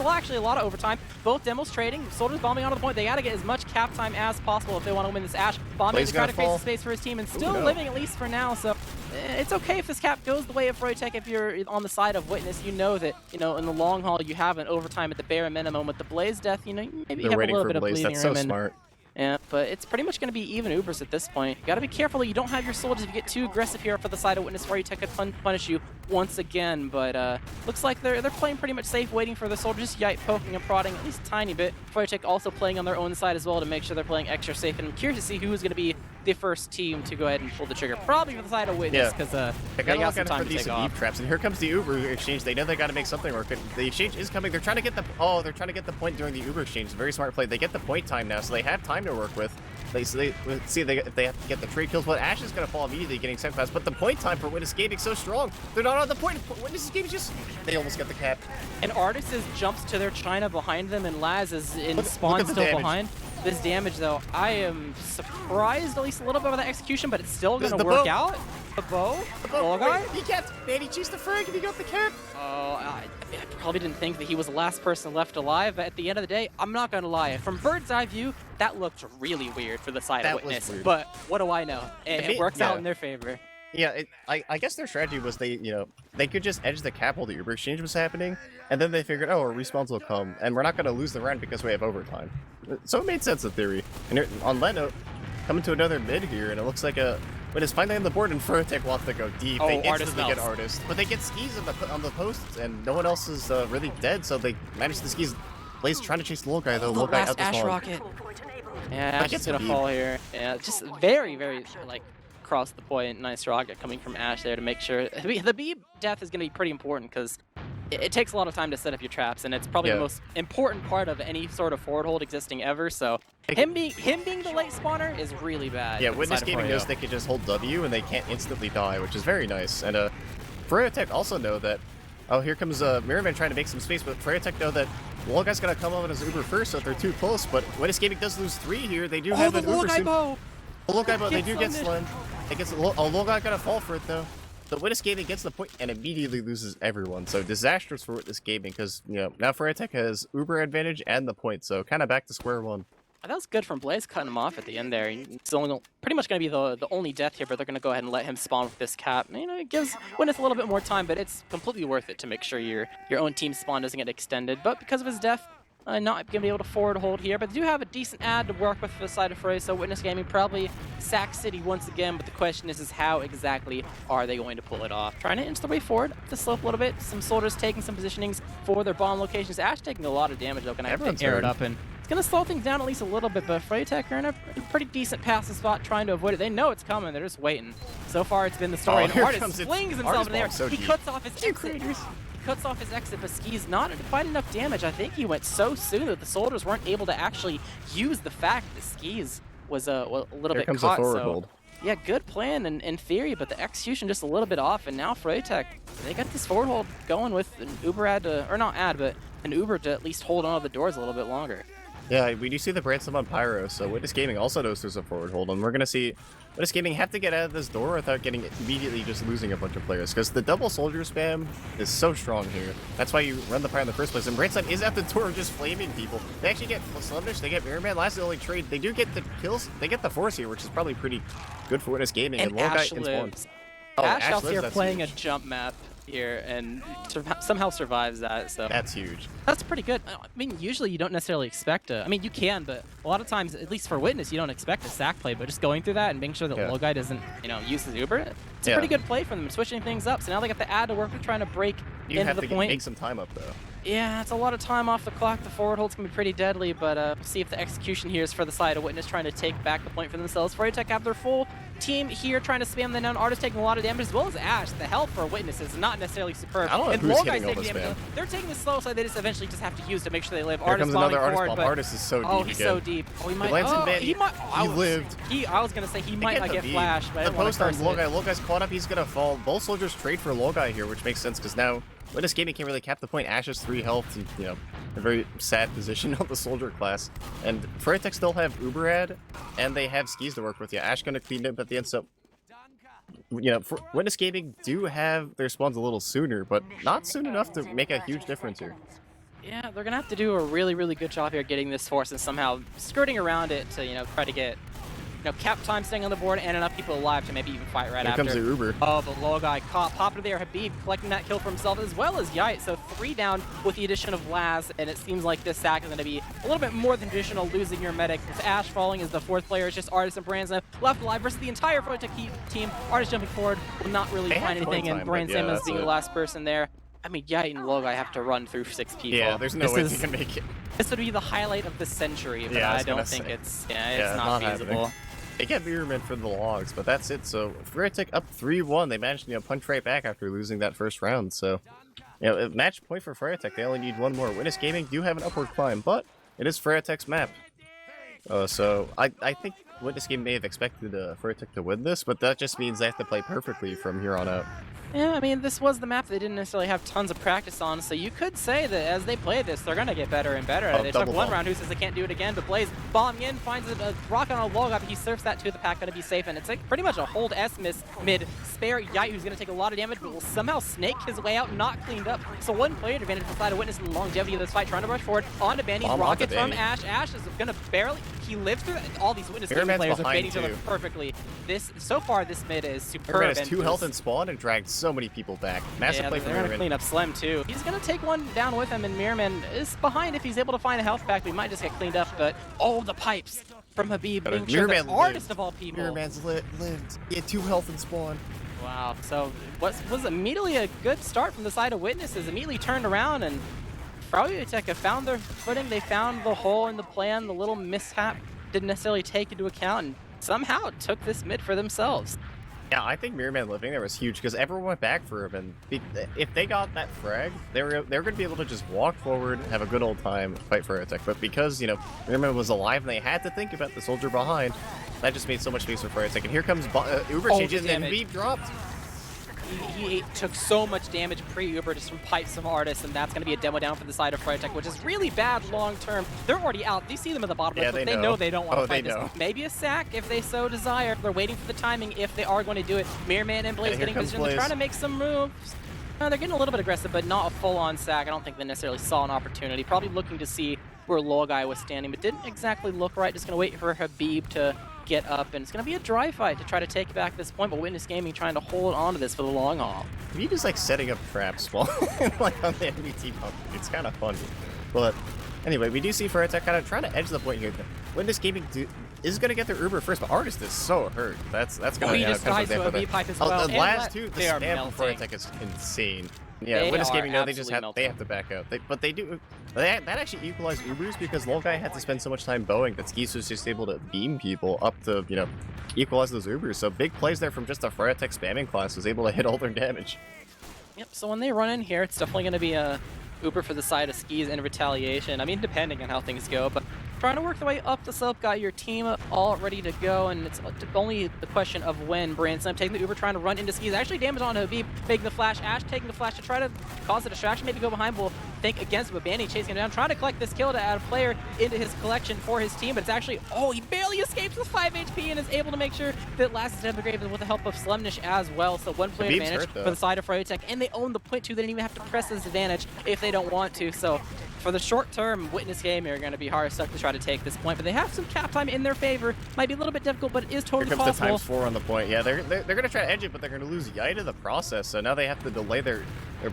actually a lot of overtime. Both demos trading, soldiers bombing onto the point. They got to get as much cap time as possible if they want to win this Ash. Bombing to try to create some space for his team, and still living at least for now, so it's okay if this cap goes the way of froyotech. If you're on the side of Witness, you know that, in the long haul, you have an overtime at the bare minimum. With the Blaze death, maybe you have a little bit of bleeding room. Smart. Yeah, but it's pretty much going to be even Ubers at this point. You got to be careful that you don't have your soldiers. If you get too aggressive here for the side of Witness, froyotech could punish you once again. But looks like they're playing pretty much safe, waiting for the soldiers. Yite poking and prodding at least a tiny bit. froyotech also playing on their own side as well to make sure they're playing extra safe. And I'm curious to see who is going to be the first team to go ahead and pull the trigger. Probably for the side of Witness, because they got some time to take off. Traps, and here comes the Uber exchange. They know they got to make something work. The exchange is coming. They're trying to get the the point during the Uber exchange. Very smart play. They get the point time now, so they have time to work with. If they have to get the trade kills, but Ash is going to fall immediately, getting sent fast. But the point time for Witness Gaming so strong. They're not on the point. Witness Gaming they almost get the cap. And Artist jumps to their China behind them, and Laz is in spawn still behind. This damage, though, I am surprised at least a little bit of the execution, but it's still going to work out. The bow? He kept. Man, he chased the frag and he got the cap. Oh, I probably didn't think that he was the last person left alive, but at the end of the day, I'm not going to lie. From bird's eye view, that looked really weird for the side of Witness. But what do I know? It works out in their favor. Yeah, I guess their strategy was they could just edge the cap while the Uber exchange was happening, and then they figured, oh, our respawns will come, and we're not going to lose the round because we have overtime. So it made sense in theory. And here, on that note, coming to another mid here, and it looks like when it's finally on the board and froyotech wants to go deep, they instantly get Artist. But they get Skis on the posts, and no one else is really dead, so they manage the Skis. Blaze trying to chase Low Guy, though. Low Guy out the spawn. Yeah, Ash is going to fall here. Yeah, just very, very, across the point. Nice rocket coming from Ash there to make sure. The B death is going to be pretty important because it takes a lot of time to set up your traps, and it's probably the most important part of any sort of forward hold existing ever. So him being the late spawner is really bad. Yeah, Witness Gaming knows they can just hold W and they can't instantly die, which is very nice. And froyotech also know that. Oh, here comes Mirrorman trying to make some space, but froyotech know that Logai's gonna come up as Uber first, so they're too close. But Witness Gaming does lose 3 here. They do have an Uber soon. Bow. The Logai bow, they do get slammed. Logai gonna fall for it though. The Witness Gaming gets the point and immediately loses everyone. So disastrous for Witness Gaming because now froyotech has Uber advantage and the point, so kind of back to square one. That was good from Blaze cutting him off at the end there. It's pretty much going to be the only death here, but they're going to go ahead and let him spawn with this cap. It gives Witness a little bit more time, but it's completely worth it to make sure your own team spawn doesn't get extended. But because of his death, not going to be able to forward hold here, but they do have a decent ad to work with for the side of Froy, so Witness Gaming probably sack City once again, but the question is how exactly are they going to pull it off? Trying to inch the way forward, up the slope a little bit, some soldiers taking some positionings for their bomb locations. Ash taking a lot of damage though, going to air it up, and it's going to slow things down at least a little bit, but froyotech are in a pretty decent passive spot trying to avoid it. They know it's coming, they're just waiting. So far it's been the story, and Artist flings himself in there. So he cuts off his exit. Cuts off his exit, but Ski's not quite enough damage. I think he went so soon that the soldiers weren't able to actually use the fact that Skis was a little bit caught. So yeah, good plan in theory, but the execution just a little bit off. And now froyotech, they got this forward hold going with an Uber ad to, or not ad, but an Uber to at least hold on to the doors a little bit longer. Yeah, we do see the Bransom on Pyro, so Witness Gaming also knows there's a forward hold, and we're going to see Witness Gaming have to get out of this door without getting immediately just losing a bunch of players, because the double soldier spam is so strong here. That's why you run the Pyro in the first place, and Bransom is at the door just flaming people. They actually get Slumdish, they get Mirrorman, last the only trade. They do get the kills, they get the force here, which is probably pretty good for Witness Gaming. And Ash lives. Ash out here playing huge. A jump map here and somehow survives that, so that's huge. That's pretty good. I mean, usually you don't necessarily expect I mean, you can, but a lot of times, at least for Witness, you don't expect a sack play, but just going through that and making sure that Logai doesn't, use his Uber, it's a pretty good play for them, switching things up. So now they got the ad to work with, trying to break into the point. Make some time up though. Yeah, it's a lot of time off the clock. The forward hold's gonna be pretty deadly, but we'll see if the execution here is for the side of Witness, trying to take back the point for themselves. froyotech have their full team here trying to spam them down. Artist taking a lot of damage, as well as Ash. The health for Witness is not necessarily superb. I don't know and who's Logai's hitting all taking this, damage. They're taking the slow side. They just eventually just have to use to make sure they live. Here Artist comes another bombing artist forward, bomb. Artist is so deep again. He's so deep. Oh, he might. He lived. I was gonna say he might not get flashed, but I the didn't post on want to curse it. Logai's caught up. He's gonna fall. Both soldiers trade for Logai here, which makes sense because now Witness Gaming can't really cap the point. Ash has 3 health, and, a very sad position of the soldier class. And froyotech still have Uber ad, and they have Skis to work with. Yeah, Ash gonna clean up at the end, so Witness Gaming do have their spawns a little sooner, but not soon enough to make a huge difference here. Yeah, they're gonna have to do a really, really good job here getting this force and somehow skirting around it to, try to get, cap time staying on the board and enough people alive to maybe even fight right after. Here comes the Uber. Oh, but Logai popped there. Habib collecting that kill for himself as well as Yite. So 3 down with the addition of Laz, and it seems like this sack is going to be a little bit more than traditional, losing your medic. With Ash falling as the 4th player, it's just Artist and Branson left alive versus the entire froyotech team. Artist jumping forward will not really find anything, and Branson as being the last person there. I mean, Yite and Logai have to run through 6 people. Yeah, there's no way they can make it. This would be the highlight of the century, but I don't think it's not feasible. They get Mirrorman for the logs, but that's it. So froyotech up 3-1. They managed to punch right back after losing that first round. So, match point for froyotech. They only need 1 more. Witness Gaming do have an upward climb, but it is froyotech's map. So I think Witness Gaming may have expected froyotech to win this, but that just means they have to play perfectly from here on out. Yeah, I mean, this was the map they didn't necessarily have tons of practice on, so you could say that as they play this, they're going to get better and better at it. They took 1 round, who says they can't do it again, but Blaze bombing in, finds a rocket on a Logai, but he surfs that to the pack, going to be safe, and it's like pretty much a hold S miss mid. Spare Yite, who's going to take a lot of damage, but will somehow snake his way out, not cleaned up. So 1 player advantage for the side of Witness in the longevity of this fight, trying to rush forward onto Banny. Rockets from Ash. Ash is going to barely... He lived through all these Witness Gaming players are baiting each other perfectly. So far, this mid is superb. Mirrorman has 2 health and spawn and dragged so many people back. Massive play for Mirrorman. They're going to clean up Slim, too. He's going to take 1 down with him, and Mirrorman is behind if he's able to find a health pack. We might just get cleaned up, but the pipes from Habib being sure the artist of all people. Mirrorman's lived. He had 2 health and spawn. Wow. So what was immediately a good start from the side of Witnesses. Immediately turned around, and froyotech have found their footing. They found the hole in the plan, the little mishap didn't necessarily take into account, and somehow took this mid for themselves. Yeah, I think Mirror Man living there was huge because everyone went back for him, and if they got that frag, they were going to be able to just walk forward, have a good old time, fight for Froyotech. But because Mirror Man was alive and they had to think about the soldier behind, that just made so much space for Froyotech. And here comes Uber changes and Beep dropped. He took so much damage pre-Uber just from pipes from Artis, and that's going to be a demo down for the side of Froyotech, which is really bad long term. They're already out. You see them at the bottom, Yeah, but they know they don't want to fight know. this. Maybe a sack if they so desire. They're waiting for the timing if they are going to do it. Mirror Man and Blaze getting positioned. They're trying to make some moves. They're getting a little bit aggressive, but not a full-on sack. I don't think they necessarily saw an opportunity. Probably looking to see where Logai was standing, but didn't exactly look right. Just going to wait for Habib to get up, and it's going to be a dry fight to try to take back this point, but Witness Gaming trying to hold on to this for the long haul. He just like setting up traps while like on the MBT pump. It's kind of funny. But anyway, we do see Froyotech kind of trying to edge the point here. Witness Gaming is going to get their Uber first, but Artist is so hurt. That's going to he just dies to a V-pipe as well. The last two, the spam spam from Froyotech is insane. Yeah, Witness Gaming, no, they have to back out. But they do. That actually equalized Ubers because Logai had to spend so much time bowing that Skis was just able to beam people up to, equalize those Ubers. So big plays there from just a Froyotech spamming class was able to hit all their damage. Yep, so when they run in here, it's definitely going to be a Uber for the side of Skis in retaliation. I mean, depending on how things go, but trying to work the way up the slope, got your team all ready to go, and it's only the question of when. Branson taking the Uber, trying to run into Skis. Actually damage on Habib, taking the flash. Ash taking the flash to try to cause a distraction, maybe go behind. Will think against it, but Bandy chasing him down, trying to collect this kill to add a player into his collection for his team, but it's actually, he barely escapes with 5 HP and is able to make sure that Last is dead grave with the help of Slemnish as well. So one player advantage for the side of Froyotech, and they own the point too. They didn't even have to press this advantage if they don't want to. So for the short term, Witness Gaming are going to be hard stuck to try to take this point, but they have some cap time in their favor. Might be a little bit difficult, but it is totally Here comes possible. the ×4 on the point. Yeah, they're going to try to edge it, but they're going to lose Yite in the process. So now they have to delay their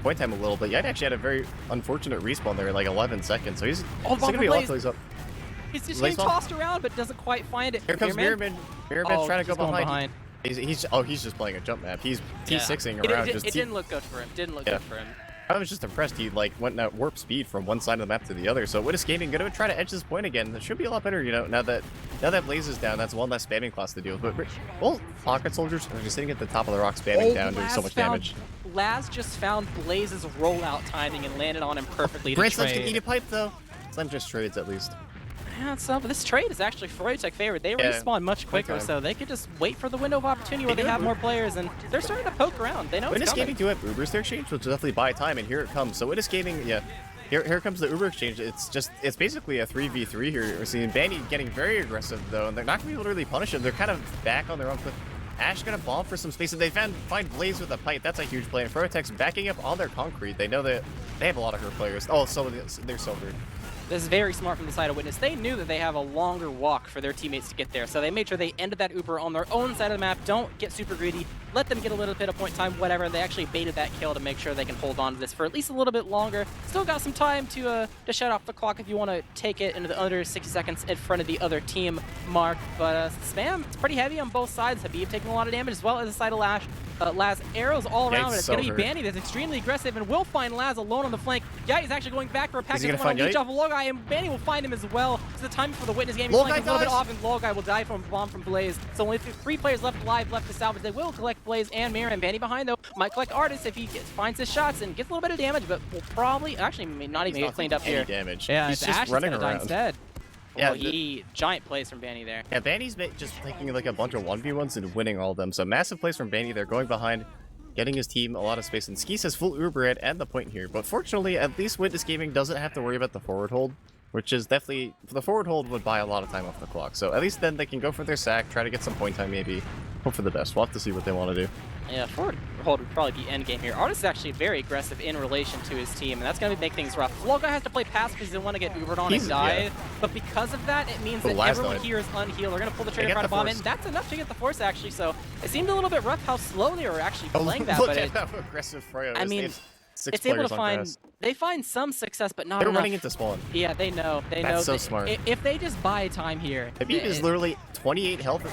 point time a little bit. Yite actually had a very unfortunate respawn there in like 11 seconds. So he's going to be lucky he's up. He's just getting tossed around, but doesn't quite find it. Here comes Mirrorman. Mirrorman's trying to go behind. He's just playing a jump map. He's T6ing around. It didn't look good for him. Good for him. I was just impressed. He went at warp speed from one side of the map to the other. So Witness Gaming going to try to edge this point again. That should be a lot better, now that Blaze is down. That's one less spamming class to deal with. But pocket soldiers are just sitting at the top of the rock, spamming down, doing so much damage. Laz just found Blaze's rollout timing and landed on him perfectly. Branceland's gonna eat a pipe though. Slime just trades at least. Yeah, so but this trade is actually Froyotech favored. They respawn much quicker, so they could just wait for the window of opportunity where they have more players, and they're starting to poke around. They know Witness Gaming do have Ubers their exchange, which will definitely buy time, and here it comes. So Witness Gaming, here comes the Uber exchange. It's basically a 3v3 here. We're seeing Bandy getting very aggressive though, and they're not gonna be able to really punish him. They're kind of back on their own foot. Ash gonna bomb for some space, and they find Blaze with a pipe. That's a huge play. And Froyotech's backing up on their concrete. They know that they have a lot of hurt players. Oh, so they're so hurt. This is very smart from the side of Witness. They knew that they have a longer walk for their teammates to get there, so they made sure they ended that Uber on their own side of the map. Don't get super greedy. Let them get a little bit of point time, whatever. They actually baited that kill to make sure they can hold on to this for at least a little bit longer. Still got some time to shut off the clock if you want to take it into the under 60 seconds in front of the other team mark. But spam, it's pretty heavy on both sides. Habib taking a lot of damage as well as the side of Laz. Arrows all around, but it's going to be Bandy that's extremely aggressive and will find Laz alone on the flank. Yeah, he's actually going back for a pack. He's going to leech off of Logai, and Bandy will find him as well. So the time for the Witness game. He's flanking a little bit off, and Logai will die from a bomb from Blaze. So only 3 players left alive, left to salvage. They will collect Blaze and Mirror, and Bandy behind, though, might collect Artist if he finds his shots and gets a little bit of damage, but will probably, actually, not even get cleaned up here. Damage. Yeah, he's just running around instead. Yeah, giant plays from Bandy there. Yeah, Bandy's just taking like a bunch of 1v1s and winning all of them. So massive plays from Bandy. They're going behind, getting his team a lot of space. And Skis has full Uber at and the point here. But fortunately, at least Witness Gaming doesn't have to worry about the forward hold, which is definitely, the forward hold would buy a lot of time off the clock. So at least then they can go for their sack, try to get some point time maybe. Hope for the best. We'll have to see what they want to do. Yeah, forward hold would probably be endgame here. Artist is actually very aggressive in relation to his team, and that's going to make things rough. Logai has to play pass because he doesn't want to get Ubered on and die, but because of that, it means that everyone here is unhealed. They're going to pull the trigger, try to bomb it, and that's enough to get the force, actually, so it seemed a little bit rough how slow they were actually playing that, but how aggressive Froyo is. I mean, it's able to find, they find some success, but not enough. They're running into spawn. Yeah, they know. That's so smart. If they just buy time here. Habib is literally 28 health.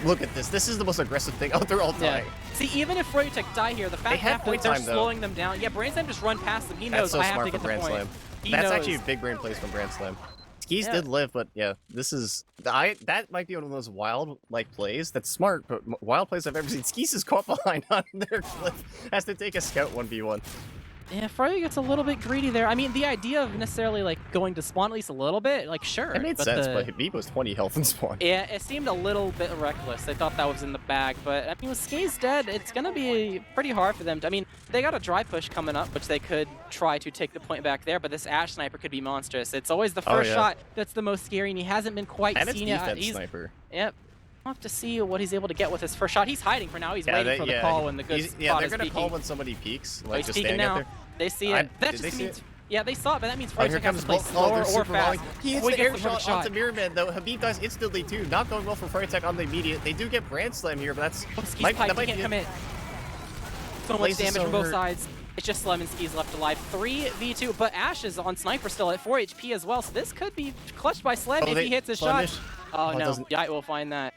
Look at this. This is the most aggressive thing. Oh, they're all dying. Yeah. See, even if Froyotech die here, the fact that they're slowing them down. Yeah, Brainslam just run past them. He knows I have to get the point. That's actually big brain plays from Brandslam. Skis did live, but yeah, that might be one of those wild plays that's smart, but wild plays I've ever seen. Skis is caught behind on their cliff, has to take a scout 1v1. Yeah, Froyo gets a little bit greedy there. I mean, the idea of necessarily going to spawn at least a little bit, sure. It made sense, but Habib was 20 health in spawn. Yeah, it seemed a little bit reckless. They thought that was in the bag, but I mean, with Skis dead, it's gonna be pretty hard for them. I mean, they got a dry push coming up, which they could try to take the point back there, but this Ash sniper could be monstrous. It's always the first shot that's the most scary, and he hasn't been quite seen yet. And it's defense sniper. Yep. We'll have to see what he's able to get with his first shot. He's hiding for now. He's waiting for the call when the good spot they're is gonna peeking. call when somebody peeks, He's just peeking standing out now. there. They see it. That just means... Yeah, they saw it, but that means Froyotech has to play slower or fast. He hits the air shot onto Mirrorman, though. Habib dies instantly, too. Not going well for Froyotech on the immediate. They do get Brand Slam here, but that's... Skis pipe, he can't commit. So much damage from both sides. It's just Slem and Skis left alive. 3v2, but Ash is on Sniper still at 4 HP as well, so this could be clutched by Slem if he hits his shot. Oh, no. Yite will find that.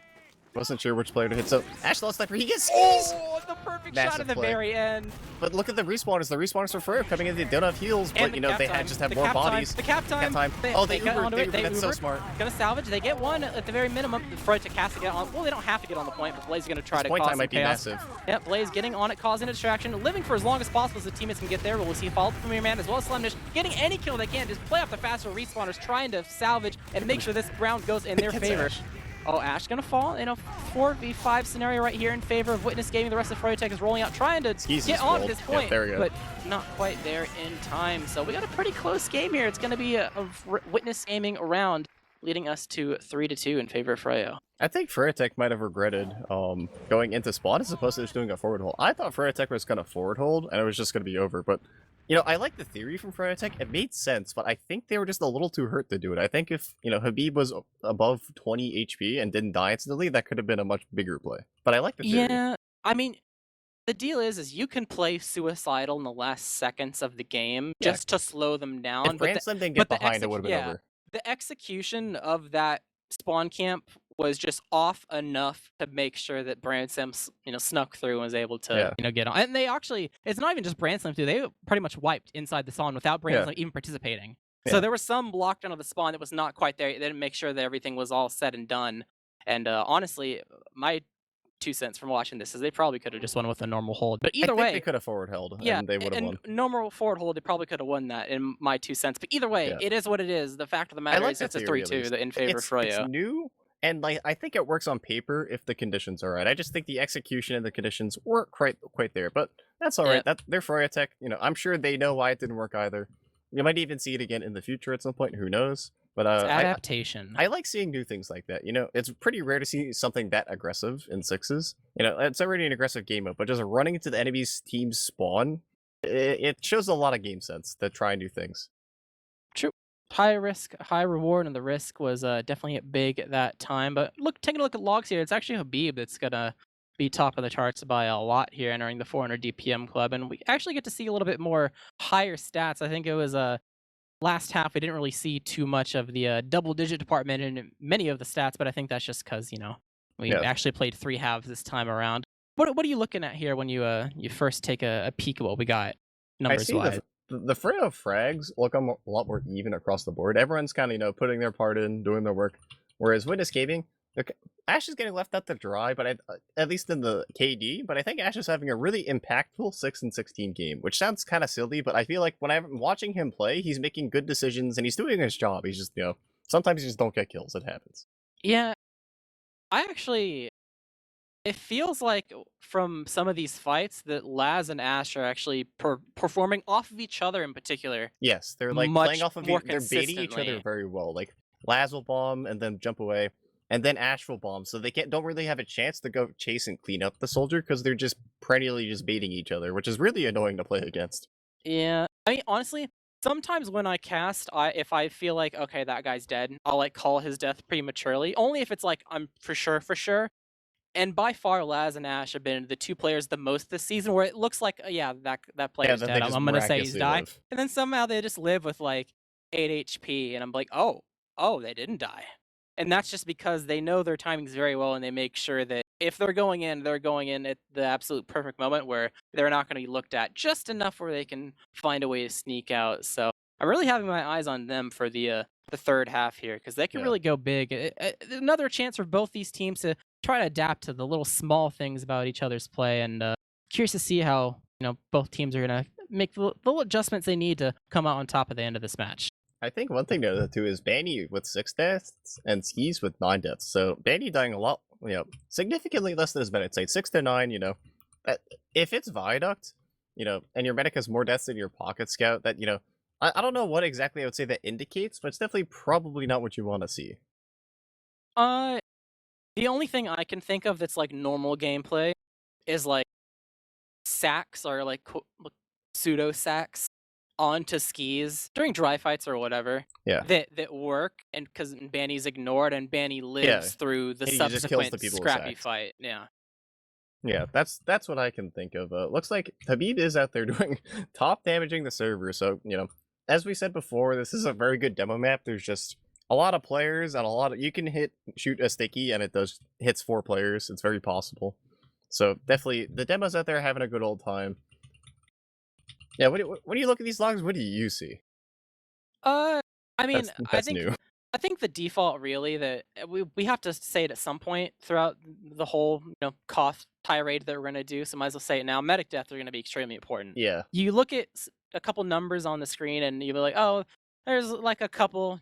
Wasn't sure which player to hit, so Ash lost sniper. He gets Skis! Oh, the perfect shot at the very end. But look at the respawners. The respawners for Froyo coming in. They don't have heals, but you know they just have more bodies. The cap time. They Ubered. That's so smart. Gonna salvage. They get one at the very minimum. Froyotech has to get on. Well, they don't have to get on the point, but Blaze is gonna try to cause some chaos. Yep, Blaze getting on it, causing a distraction, living for as long as possible so the teammates can get there. But we'll see follow-up from your man as well as Slemdish getting any kill they can. Just play off the faster respawners, trying to salvage and make sure this round goes in their favor. Oh, Ash gonna fall in a 4v5 scenario right here in favor of Witness Gaming. The rest of Froyotech is rolling out, trying to get on at this point, but not quite there in time. So we got a pretty close game here. It's gonna be a Witness Gaming round, leading us to 3-2 in favor of Froyo. I think Froyotech might have regretted going into spawn as opposed to just doing a forward hold. I thought Froyotech was gonna forward hold and it was just gonna be over, but you know, I like the theory from Froyotech. It made sense, but I think they were just a little too hurt to do it. I think if, you know, Habib was above 20 HP and didn't die instantly, that could have been a much bigger play. But I like the theory. Yeah, I mean, the deal is you can play suicidal in the last seconds of the game just to slow them down. If Brand Slam didn't get behind, it would have been over. The execution of that spawn camp was just off enough to make sure that Brand Slam, snuck through and was able to, get on. And they actually, it's not even just Brand Slam too. They pretty much wiped inside the spawn without Brand Slam even participating. So there was some lockdown of the spawn that was not quite there. They didn't make sure that everything was all said and done. And honestly, my 2 cents from watching this is they probably could have just won with a normal hold. But either way, they could have forward held. And they would have won. Normal forward hold, they probably could have won that in my 2 cents. But either way, it is what it is. The fact of the matter is it's a 3-2 in favor of Froyo. It's new. And I think it works on paper if the conditions are right. I just think the execution and the conditions weren't quite there, but that's all right. They're Froyotech. I'm sure they know why it didn't work either. You might even see it again in the future at some point. Who knows? But it's adaptation. I like seeing new things like that. It's pretty rare to see something that aggressive in sixes. It's already an aggressive game mode, but just running into the enemy's team's spawn, it shows a lot of game sense to try new things. True. High risk, high reward, and the risk was definitely big at that time. But taking a look at logs here, it's actually Habib that's gonna be top of the charts by a lot here, entering the 400 DPM club, and we actually get to see a little bit more higher stats. I think it was last half we didn't really see too much of the double-digit department in many of the stats, but I think that's just because we actually played 3 halves this time around. What are you looking at here when you first take a peek at what we got numbers wise? The Froyo frags look a lot more even across the board. Everyone's kind of, putting their part in, doing their work. Whereas Witness Gaming, Ash is getting left out to dry, but at least in the KD, but I think Ash is having a really impactful 6-16 game, which sounds kind of silly, but I feel like when I'm watching him play, he's making good decisions and he's doing his job. He's just, sometimes you just don't get kills. It happens. Yeah. It feels like from some of these fights that Laz and Ash are actually performing off of each other in particular. Yes, they're playing off of they're baiting each other very well. Like Laz will bomb and then jump away, and then Ash will bomb, so they don't really have a chance to go chase and clean up the soldier because they're just perennially just baiting each other, which is really annoying to play against. Yeah, I mean honestly, sometimes when I cast, if I feel like okay that guy's dead, I'll call his death prematurely. Only if it's I'm for sure. And by far, Laz and Ash have been the 2 players the most this season where it looks like, that player's dead. I'm going to say he's died. And then somehow they just live with 8 HP. And I'm like, oh, they didn't die. And that's just because they know their timings very well and they make sure that if they're going in at the absolute perfect moment where they're not going to be looked at just enough where they can find a way to sneak out. So I'm really having my eyes on them for the third half here because they can Yeah. really go big. Another chance for both these teams to try to adapt to the little small things about each other's play, and curious to see how both teams are gonna make the little adjustments they need to come out on top at the end of this match. I think one thing to note too is Banny with 6 deaths and Skis with 9 deaths. So Banny dying a lot, significantly less than his medic. Say 6 to 9. If it's Viaduct, and your medic has more deaths than your pocket scout, that I don't know what exactly I would say that indicates, but it's definitely probably not what you want to see. The only thing I can think of that's like normal gameplay is like sacks or like pseudo sacks onto Skis during dry fights or whatever. Yeah. That work, and because Banny's ignored and Banny lives through the He just kills subsequent the people with scrappy sacks. fight. Yeah. Yeah, that's what I can think of. Looks like Habib is out there doing top damaging the server. So as we said before, this is a very good demo map. There's just a lot of players and you can shoot a sticky and it hits 4 players. It's very possible. So definitely the demos out there having a good old time. Yeah, when you look at these logs, what do you see? I mean, That's new. I think the default really that we have to say it at some point throughout the whole cost tirade that we're gonna do. So might as well say it now. Medic deaths are gonna be extremely important. Yeah. You look at a couple numbers on the screen and you'll be like, oh, there's like a couple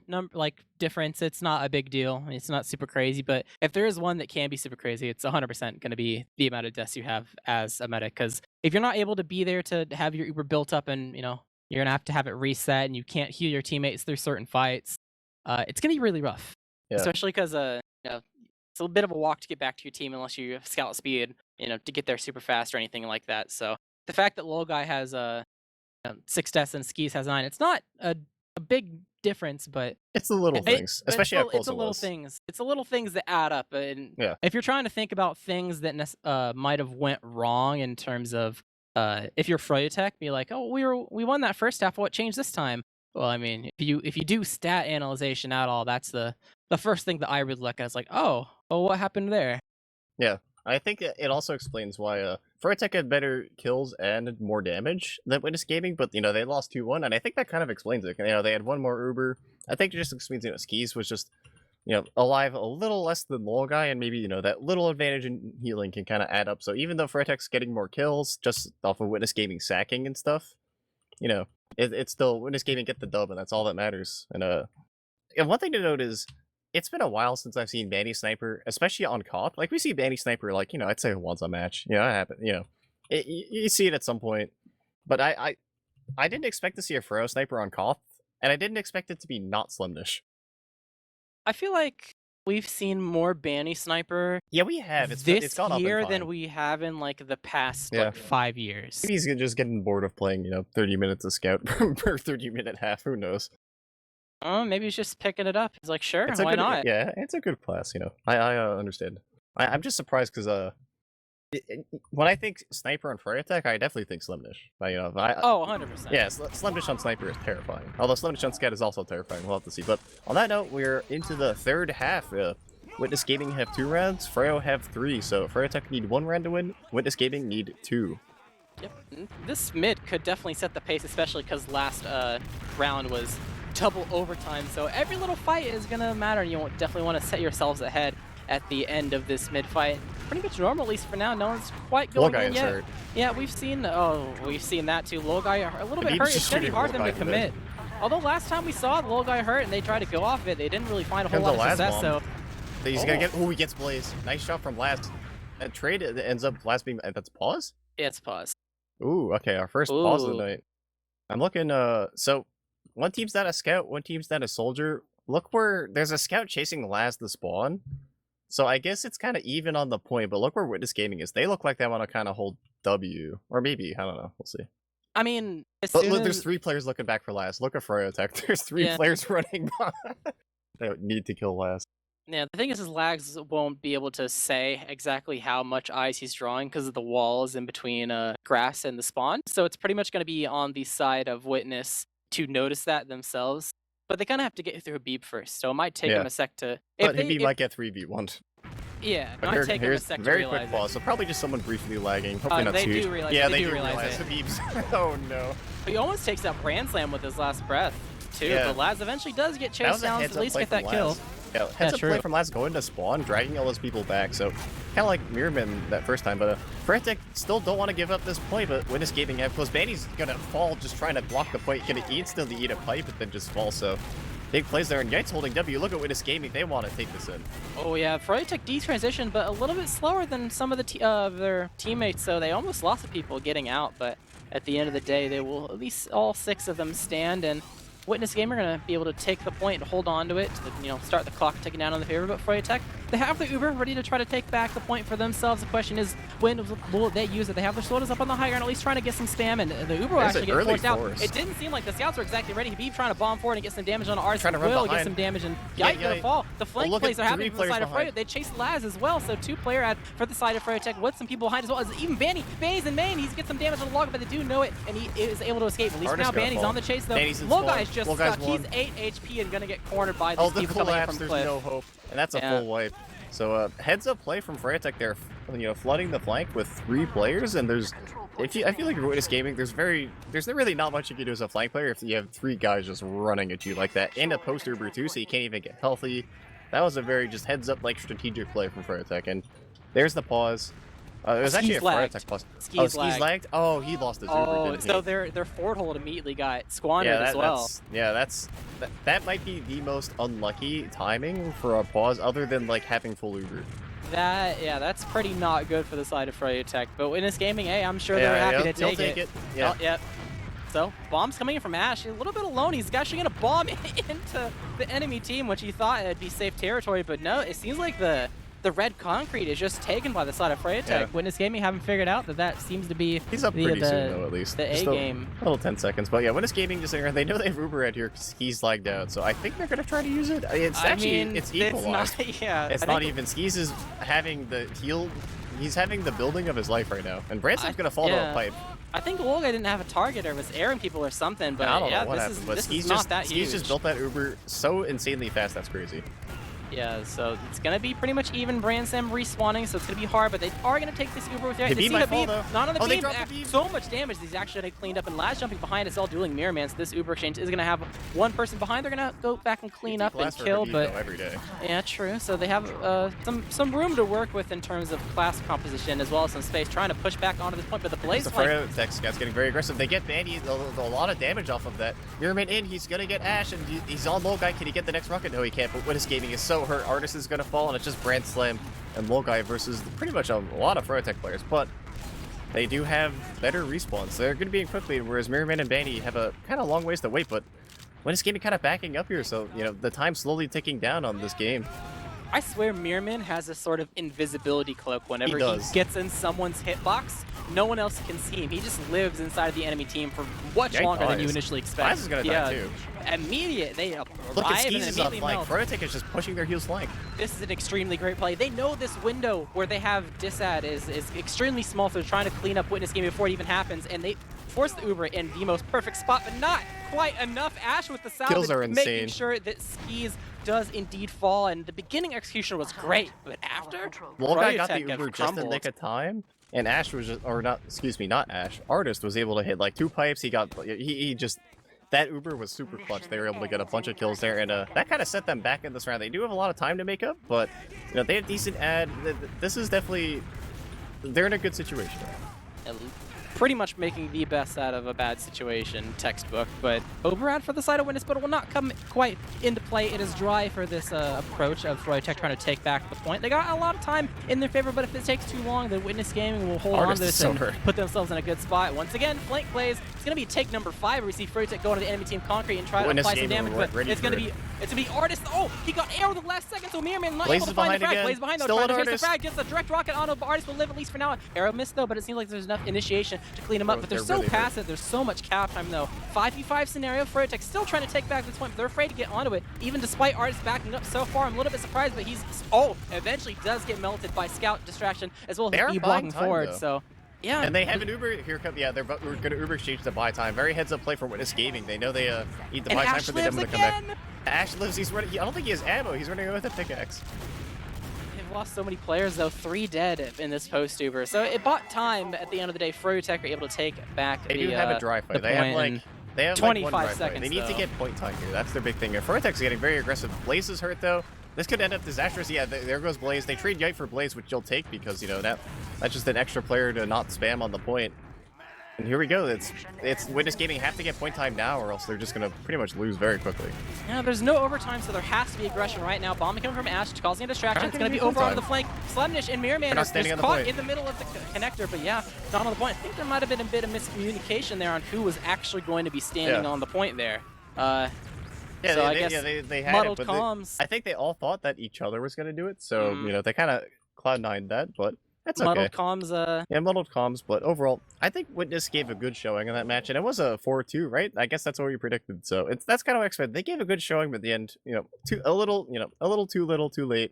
difference. It's not a big deal. It's not super crazy. But if there is one that can be super crazy, it's 100% going to be the amount of deaths you have as a medic. Because if you're not able to be there to have your Uber built up and you're gonna have to have it reset and you can't heal your teammates through certain fights, it's gonna be really rough. Yeah. Especially because it's a bit of a walk to get back to your team unless you have scout speed, to get there super fast or anything like that. So the fact that Low Guy has 6 deaths and Skis has 9, it's not a big difference, but it's the little things, especially how close it's the it little was. things. It's the little things that add up. And if you're trying to think about things that might have went wrong in terms of if you're froyotech, be like, oh, we won that first half. What changed this time? Well, I mean, if you do stat analyzation at all, that's the first thing that I would look at. Is like, oh, what happened there? Yeah. I think it also explains why froyotech had better kills and more damage than Witness Gaming, but they lost 2-1, and I think that kind of explains it. They had one more Uber. I think it just explains Skis was just alive a little less than Lol Guy, and maybe that little advantage in healing can kind of add up. So even though froyotech's getting more kills just off of Witness Gaming sacking and stuff, it's still Witness Gaming get the dub, and that's all that matters. And one thing to note is, it's been a while since I've seen Banny Sniper, especially on COP. Like, we see Banny Sniper, I'd say once a match. It happens, you see it at some point. But I didn't expect to see a Fro Sniper on COP, and I didn't expect it to be not Slimnish. I feel like we've seen more Banny Sniper we have. It's gone up in year time. than we have in, the past, 5 years. Maybe he's just getting bored of playing, 30 minutes of Scout per 30-minute half. Who knows? Maybe he's just picking it up. He's like, sure, It's why not? Yeah, it's a good class, I understand. I'm just surprised because when I think Sniper on froyotech, I definitely think Slimnish. 100%. Yeah, Slimnish on Sniper is terrifying. Although Slimnish on Scout is also terrifying. We'll have to see. But on that note, we're into the third half. Witness Gaming have 2 rounds, Froyo have 3. So froyotech need 1 round to win. Witness Gaming need 2. Yep. This mid could definitely set the pace, especially because last round was double overtime. So every little fight is gonna matter. You definitely want to set yourselves ahead at the end of this mid fight. Pretty much normal, at least for now. No one's quite going in yet. Hurt. Yeah, we've seen that too. Low Guy a little bit hurt. It's gonna be hard for them to commit. Although last time we saw the Low Guy hurt and they tried to go off of it, they didn't really find a whole lot of success. So he's gonna get. Oh, he gets Blaze. Nice shot from Last. That trade ends up Last being. That's pause. Yeah, it's pause. Ooh, okay, our first pause of the night. I'm looking. So one team's not a scout, one team's not a soldier. Look where there's a scout chasing Last the spawn. So I guess it's kind of even on the point, but look where Witness Gaming is. They look like they want to kind of hold W, or maybe I don't know. We'll see. I mean, look, there's 3 players looking back for Last. Look at froyotech. There's 3 players running by. They need to kill Last. Yeah, the thing is Lags won't be able to say exactly how much eyes he's drawing because of the walls in between grass and the spawn. So it's pretty much going to be on the side of Witness to notice that themselves. But they kind of have to get through Habib first, so it might take them a sec to... But Habib might get 3v1. Yeah, But might take him a here's sec to very realize quick it. pause, so probably just someone briefly lagging. Hopefully not They too. do realize Yeah, it. they They do do realize realize. it. Habib's. Oh no. He almost takes out Brand Slam with his last breath, too. Yeah. But Laz eventually does get That chased was a down to heads at up least play get that from kill. Laz. Yeah, heads up true. play from Laz going to spawn, dragging all those people back. So kind of like Mirman that first time, but froyotech still don't want to give up this point. But Witness Gaming have close. Bandy's gonna fall just trying to block the point. Gonna instantly eat a pipe, but then just fall. So big plays there, and Yates holding W. Look at Witness Gaming; they want to take this in. Oh yeah, froyotech detransitioned, but a little bit slower than some of the their teammates, so they almost lost the people getting out. But at the end of the day, they will at least all 6 of them stand, and Witness Gamer are gonna be able to take the point and hold on to it to start the clock ticking down on the favor. But froyotech, they have the Uber ready to try to take back the point for themselves. The question is, when will they use it? They have their sodas up on the high ground, at least trying to get some spam, and the Uber will There's actually an get early forced out. force. It didn't seem like the scouts were exactly ready. Habib trying to bomb forward and get some damage on Ars. Trying to run Will get behind. some damage, and Yeah, Yike gonna fall. The flank look plays at are happening 3 from the side players of behind. Froyo. They chase Laz as well, so 2 player for the side of froyotech with some people behind as well. As even Banny's in main. He's get some damage on the log, but they do know it, and he is able to escape. At least Artist now gonna Banny's fall. on the chase though. Banny's in Low spawn. guy's just Low guy's stuck. won. He's 8 HP and gonna get cornered by Oh, these the people coming in collapse, from there's cliff. no hope. And that's a Yeah. full wipe. So heads up play from froyotech there, flooding the flank with 3 players, and there's I feel like Witness Gaming, there's really not much you can do as a flank player if you have 3 guys just running at you like that, and a post Uber too, so you can't even get healthy. That was a very just heads up like strategic play from froyotech, and there's the pause. It was actually a froyotech pause. Skis Skis lagged? Oh, he lost his Uber, Oh, didn't so he? their forward hold immediately got squandered as well. That might be the most unlucky timing for a pause, other than like having full Uber. That's pretty not good for the side of froyotech. But Witness Gaming, hey, I'm sure they're happy to he'll take it. Yeah. Oh, yep. So bomb's coming in from Ash, a little bit alone. He's actually gonna bomb into the enemy team, which he thought it'd be safe territory, but no, it seems like the red concrete is just taken by the side of froyotech. Yeah. Witness Gaming haven't figured out that seems to be He's up pretty soon though, at least. the Just A game. a little 10 seconds, but yeah, Witness Gaming just they know they have Uber out here because Skis lagged out, so I think they're gonna try to use it. It's equalized. It's not even. Skis is having the heal. He's having the building of his life right now, and Branson's gonna fall to a pipe. I think Olga didn't have a target or was airing people or something, but I don't yeah, know what this happened, but is Skis not that huge. Skis just built that Uber so insanely fast. That's crazy. Yeah, so it's gonna be pretty much even. Brand Sam respawning, so it's gonna be hard, but they are gonna take this Uber with their. The They beam see might the beam, fall, though. not on the Oh, they beam. dropped the beam. So much damage. These actually cleaned up, and Laz jumping behind us, all dueling Mirror Man. So this Uber exchange is gonna have one person behind. They're gonna go back and clean up and kill, but every day. yeah, true. So they have some room to work with in terms of class composition as well as some space, trying to push back onto this point. But the Blaze The flank. froyotech scouts getting very aggressive. They get Bandy a lot of damage off of that. Mirrorman in, he's gonna get Ash, and he's on low guy. Can he get the next rocket? No, he can't. But Witness Gaming is so hurt. Artist is gonna fall, and it's just Brand Slam and low guy versus pretty much a lot of froyotech players. But they do have better respawns. They're gonna be in quickly, whereas Mirrorman and Bandy have a kind of long ways to wait. But Witness Gaming kind of backing up here, so the time's slowly ticking down on this game. I swear Mirman has a sort of invisibility cloak whenever he gets in someone's hitbox. No one else can see him. He just lives inside of the enemy team for much longer than you initially expect. Spice is gonna die too. They Look at arrive and Skis is on immediately flank. melt. Froyotech is just pushing their heels flank. This is an extremely great play. They know this window where they have disad is extremely small, so they're trying to clean up Witness Game before it even happens, and they force the Uber in the most perfect spot, but not quite enough. Ash with the salvage, Kills are insane. making sure that Skis does indeed fall, and the beginning execution was great, but after, Volgai got the Froyotech Uber just in crumbled. nick of time, and Ash was just, or not, excuse me, not Ash. Artist was able to hit like 2 pipes. He just, that Uber was super clutch. They were able to get a bunch of kills there, and that kind of set them back in this round. They do have a lot of time to make up, but they have decent ad. This is definitely, they're in a good situation. Pretty much making the best out of a bad situation, textbook, but overad for the side of Witness, but it will not come quite into play. It is dry for this approach of froyotech trying to take back the point. They got a lot of time in their favor, but if it takes too long, the Witness Gaming will hold on to this and put themselves in a good spot. Once again, flank plays. It's going to be take number 5 where we see froyotech go to the enemy team concrete and try to apply some damage, but it's going to be Artist. Oh, he got arrowed in the last second, so Mirrorman not able to find the frag. Blaze behind though, trying to finish the frag, gets a direct rocket onto Artist, will live at least for now. Arrow missed though, but it seems like there's enough initiation to clean him up, but they're so really passive, there's so much cap time though. 5v5 scenario, froyotech still trying to take back this point, but they're afraid to get onto it, even despite Artist backing up so far. I'm a little bit surprised, but he's, eventually does get melted by scout distraction, as well as E blocking forward, so. Yeah. And they have an Uber, here come, they're going to Uber exchange to buy time. Very heads up play for Witness Gaming. They know they need the buy time for the demo to come back. Ash lives, he's running, I don't think he has ammo, he's running away with a pickaxe. we've lost so many players though. 3 dead in this post-Uber. So it bought time. At the end of the day, froyotech are able to take back They do have a dry the fire. They have point like 25 one dry fire. seconds, They need to though. get point time here. That's their big thing here. Froyotech's getting very aggressive. Blaze is hurt though. This could end up disastrous. Yeah, there goes Blaze. They trade Yite for Blaze, which you'll take because, you know, that's just an extra player to not spam on the point. And here we go. It's Witness Gaming have to get point time now, or else they're just gonna pretty much lose very quickly. Yeah, there's no overtime, so there has to be aggression right now. Bomb coming from Ash, causing a distraction. It's going to be over on the flank. Slumnish and Mirror Man is caught in the middle of the connector, but yeah, not on the point. I think there might have been a bit of miscommunication there on who was actually going to be standing on the point there. Yeah, so I guess they had muddled it, but comms. I think they all thought that each other was gonna do it, so you know they kind of Cloud9 that, but that's okay. Muddled comms. Yeah, muddled comms, but overall, I think Witness gave a good showing in that match, and it was a 4-2, right? I guess that's what we predicted. So that's kind of what I expected. They gave a good showing, but at the end, you know, a little too little, too late.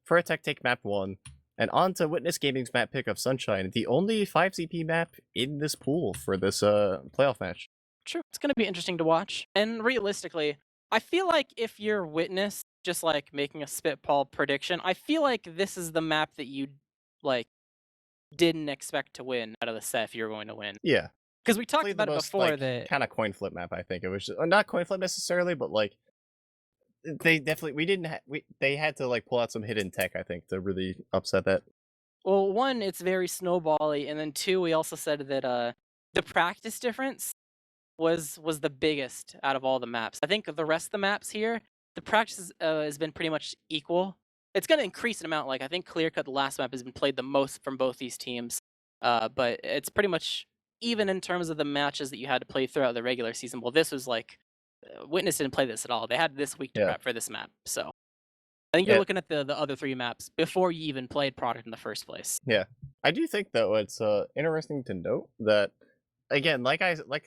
Froyotech take map 1, and on to Witness Gaming's map pick of Sunshine, the only 5 CP map in this pool for this playoff match. True, it's going to be interesting to watch. And realistically, I feel like if you're Witness, just like making a spitball prediction, I feel like this is the map that you like didn't expect to win out of the set if you were going to win. Yeah, because we talked about it before. Like, that kind of coin flip map. I think it was just, not coin flip necessarily, but like they definitely they had to like pull out some hidden tech. I think to really upset that. Well, one, it's very snowbally, and then 2, we also said that the practice difference was the biggest out of all the maps. I think the rest of the maps here, the practice has been pretty much equal. It's going to increase in amount. Like I think Clear Cut, the last map, has been played the most from both these teams. But it's pretty much even in terms of the matches that you had to play throughout the regular season. Well, this was like Witness didn't play this at all. They had this week to prep for this map. So I think you're looking at the other 3 maps before you even played Product in the first place. Yeah, I do think though it's interesting to note that. Again, like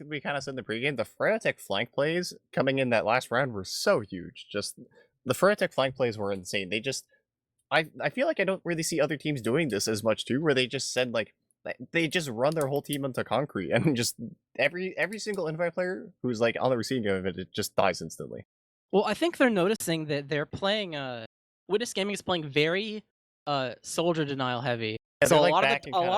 we kind of said in the pregame, the Froyotech flank plays coming in that last round were so huge. Just the Froyotech flank plays were insane. They just, I feel like I don't really see other teams doing this as much too, where they just said like they just run their whole team into concrete and just every single invite player who's like on the receiving end of it just dies instantly. Well, I think they're noticing that they're playing. Witness Gaming is playing very soldier denial heavy. Yeah, so a like lot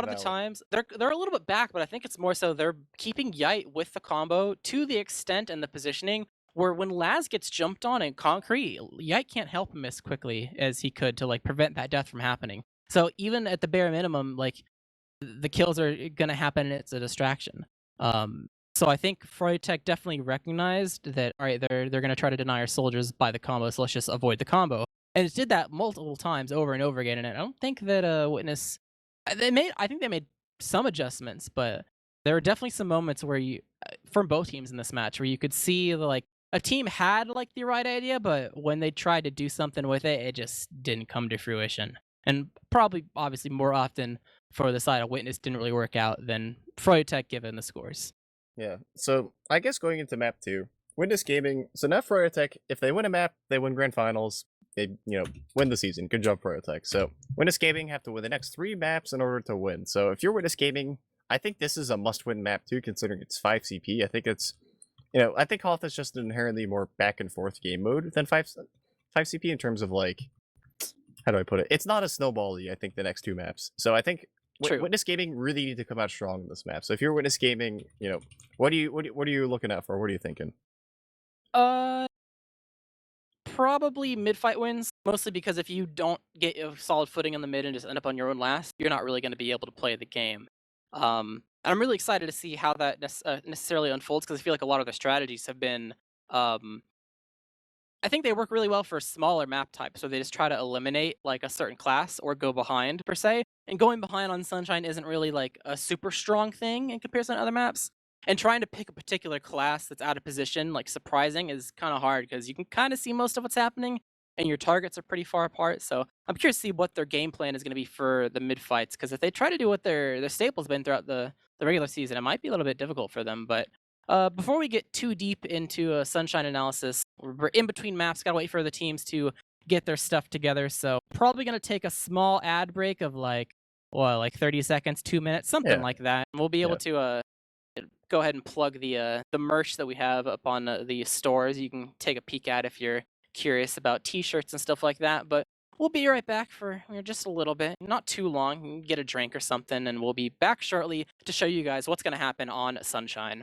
of the times they're a little bit back, but I think it's more so they're keeping Yite with the combo to the extent and the positioning where when Laz gets jumped on in concrete, Yite can't help him as quickly as he could to like prevent that death from happening. So even at the bare minimum, like the kills are gonna happen and it's a distraction. So I think Froyotech definitely recognized that all right, they're gonna try to deny our soldiers by the combo, so let's just avoid the combo. And it did that multiple times over and over again, and I don't think that Witness I think they made some adjustments, but there were definitely some moments where you, from both teams in this match, where you could see like a team had like the right idea, but when they tried to do something with it, it just didn't come to fruition. And probably, obviously, more often for the side of Witness didn't really work out than Froyotech given the scores. Yeah, so I guess going into map 2, Witness Gaming. So now Froyotech, if they win a map, they win grand finals. They, win the season. Good job, Froyotech. So, Witness Gaming have to win the next 3 maps in order to win. So, if you're Witness Gaming, I think this is a must-win map too, considering it's 5 CP. I think it's, I think Hoth is just an inherently more back-and-forth game mode than 5 CP in terms of, like, how do I put it? It's not as snowball-y, I think, the next 2 maps. So, I think Witness Gaming really need to come out strong in this map. So, if you're Witness Gaming, what are you looking at for? What are you thinking? Probably mid-fight wins, mostly because if you don't get a solid footing in the mid and just end up on your own last, you're not really going to be able to play the game. And I'm really excited to see how that necessarily unfolds, because I feel like a lot of the strategies have been... I think they work really well for smaller map types, so they just try to eliminate like a certain class or go behind, per se. And going behind on Sunshine isn't really like a super strong thing in comparison to other maps. And trying to pick a particular class that's out of position, like surprising, is kind of hard because you can kind of see most of what's happening and your targets are pretty far apart. So I'm curious to see what their game plan is going to be for the mid fights, because if they try to do what their staple's been throughout the regular season, it might be a little bit difficult for them. But before we get too deep into a Sunshine analysis, we're in between maps, gotta wait for the teams to get their stuff together. So probably going to take a small ad break of like 30 seconds, 2 minutes, something like that. And we'll be able to go ahead and plug the merch that we have up on the stores. You can take a peek at if you're curious about t-shirts and stuff like that. But We'll be right back for just a little bit, not too long. Get a drink or something, and we'll be back shortly to show you guys what's going to happen on Sunshine.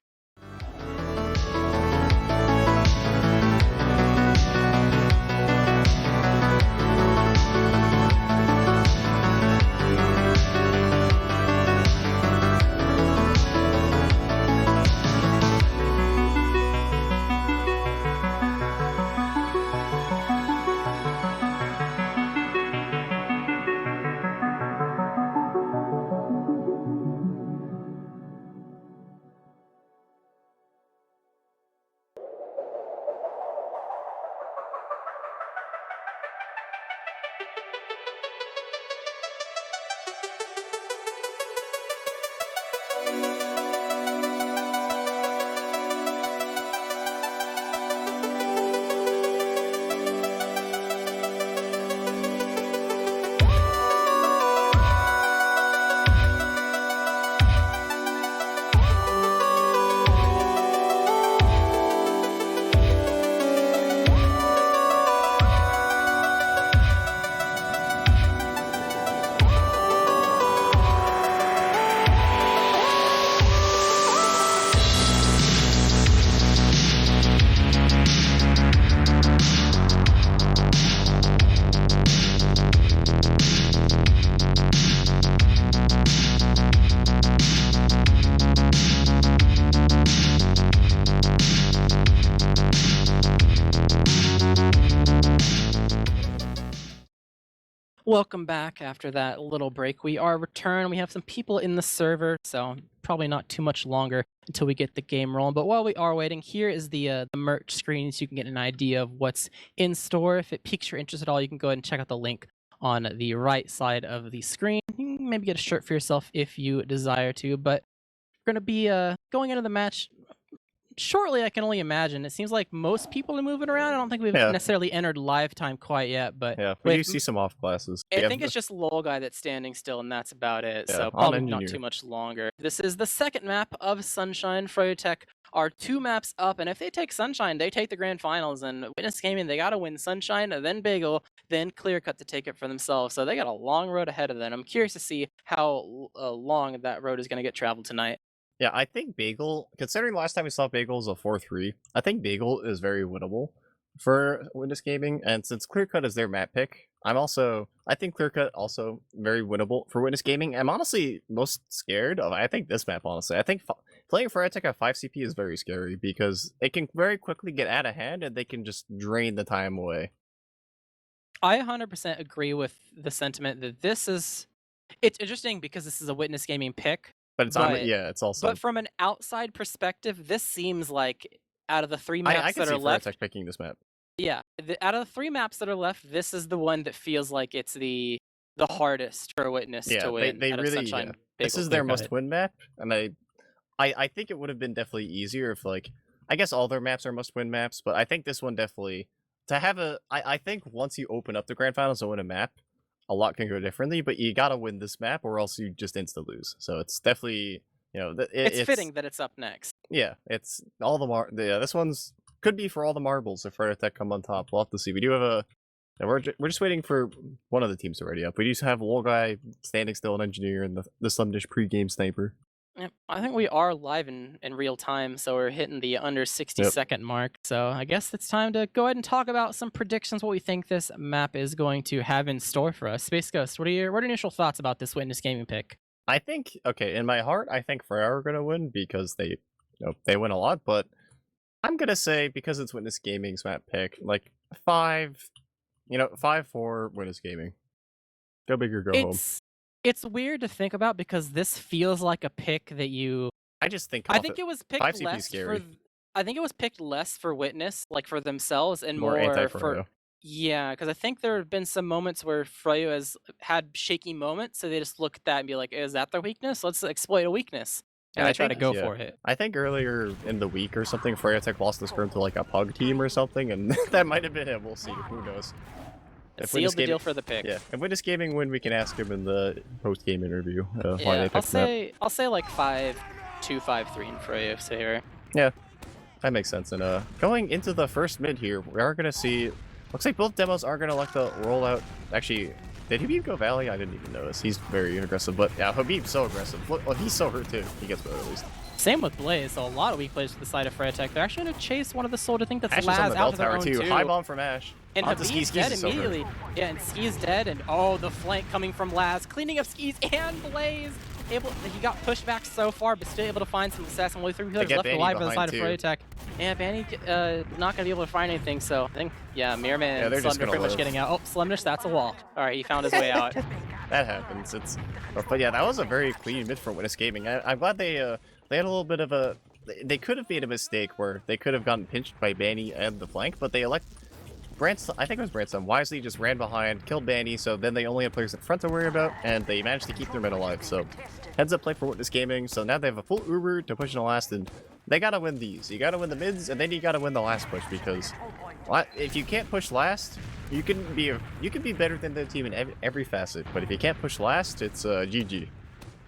Welcome back after that little break. We are returned. We have some people in the server, so probably not too much longer until we get the game rolling. But while we are waiting, here is the merch screen so you can get an idea of what's in store. If it piques your interest at all, you can go ahead and check out the link on the right side of the screen. You can maybe get a shirt for yourself if you desire to. But we're going to be going into the match shortly, I can only imagine. It seems like most people are moving around. I don't think we've necessarily entered live time quite yet, but yeah, we do see some off classes. I think it's just Lol Guy that's standing still, and that's about it. So probably not too much longer. This is the second map of Sunshine. froyotech are 2 maps up, and if they take Sunshine, they take the grand finals. And Witness Gaming, they got to win Sunshine, then Bagel, then Clear Cut to take it for themselves. So they got a long road ahead of them. I'm curious to see how long that road is going to get traveled tonight. Yeah, I think Bagel, considering last time we saw Bagel as a 4-3, I think Bagel is very winnable for Witness Gaming, and since Clear Cut is their map pick, I think Clear Cut also very winnable for Witness Gaming. I'm honestly most scared of, I think, this map, honestly. I think playing froyotech at 5 CP is very scary, because it can very quickly get out of hand, and they can just drain the time away. I 100% agree with the sentiment that it's interesting because this is a Witness Gaming pick. But it's also. But from an outside perspective, this seems like out of the 3 maps that are left, froyotech picking this map. Yeah, out of the 3 maps that are left, this is the one that feels like it's the hardest for Witness to win. They really. This is their must-win map, and I think it would have been definitely easier if, like, I guess all their maps are must-win maps, but I think this one definitely to have I think once you open up the grand finals and win a map, a lot can go differently, but you gotta win this map or else you just insta lose. So it's definitely, it's fitting that it's up next. Yeah, it's all the this one's could be for all the marbles if froyotech come on top. We'll have to see. We do have we're just waiting for one of the teams to ready up. We do have Lol Guy standing still, an engineer, and the Slumdish pre-game sniper. Yep. I think we are live in real time, so we're hitting the under 60-second mark. So I guess it's time to go ahead and talk about some predictions, what we think this map is going to have in store for us. Space Ghost, what are your initial thoughts about this Witness Gaming pick? I think, in my heart, I think Frey are going to win because they win a lot, but I'm going to say, because it's Witness Gaming's map pick, like 5-4 Witness Gaming. Go big or go home. It's weird to think about because this feels like a pick that you. I think it was picked less for. I think it was picked less for Witness, like for themselves, and more for. Yeah, because I think there have been some moments where Froyo has had shaky moments, so they just look at that and be like, "Is that their weakness? Let's exploit a weakness." And I try to go for it. I think earlier in the week or something, froyotech lost the scrim to like a pug team or something, and that might have been it. We'll see. Who knows? Sealed the deal for the pick. Yeah, if Witness Gaming win, we can ask him in the post-game interview why they picked I'll say like 5-2, 5-3 in Froyo. So here. Yeah, that makes sense. And going into the first mid here, we are gonna see Looks like both demos are gonna let the rollout. Actually, did Habib go Valley? I didn't even notice. He's very aggressive, but yeah, Habib's so aggressive. Look, well, he's so hurt too. He gets better at least. Same with Blaze, so a lot of weak plays to the side of froyotech. They're actually going to chase one of the soldiers. I think that's Ash is Laz on the out bell to their tower own too. too. High bomb from Ash. And Onto Habib's Skis dead is so hurt. immediately. Yeah, and Ski's dead, and oh, the flank coming from Laz, cleaning up Skis and Blaze. He got pushed back so far, but still able to find some success. Only 3 players left Banny alive on the side behind of froyotech. And Banny not going to be able to find anything, so I think, yeah, Mirman and Slumber pretty much getting out. Oh, Slumnish, that's a wall. All right, he found his way out. That happens. But yeah, that was a very clean mid for Witness Gaming. I'm glad they had a little bit of a. They could have made a mistake where they could have gotten pinched by Banny and the flank, but they elect Branson. I think it was Branson. Wisely just ran behind, killed Banny, so then they only had players in front to worry about, and they managed to keep their mid alive. So heads up play for Witness Gaming. So now they have a full Uber to push in the last, and they gotta win these. You gotta win the mids, and then you gotta win the last push because if you can't push last, you can be better than the team in every facet. But if you can't push last, it's GG.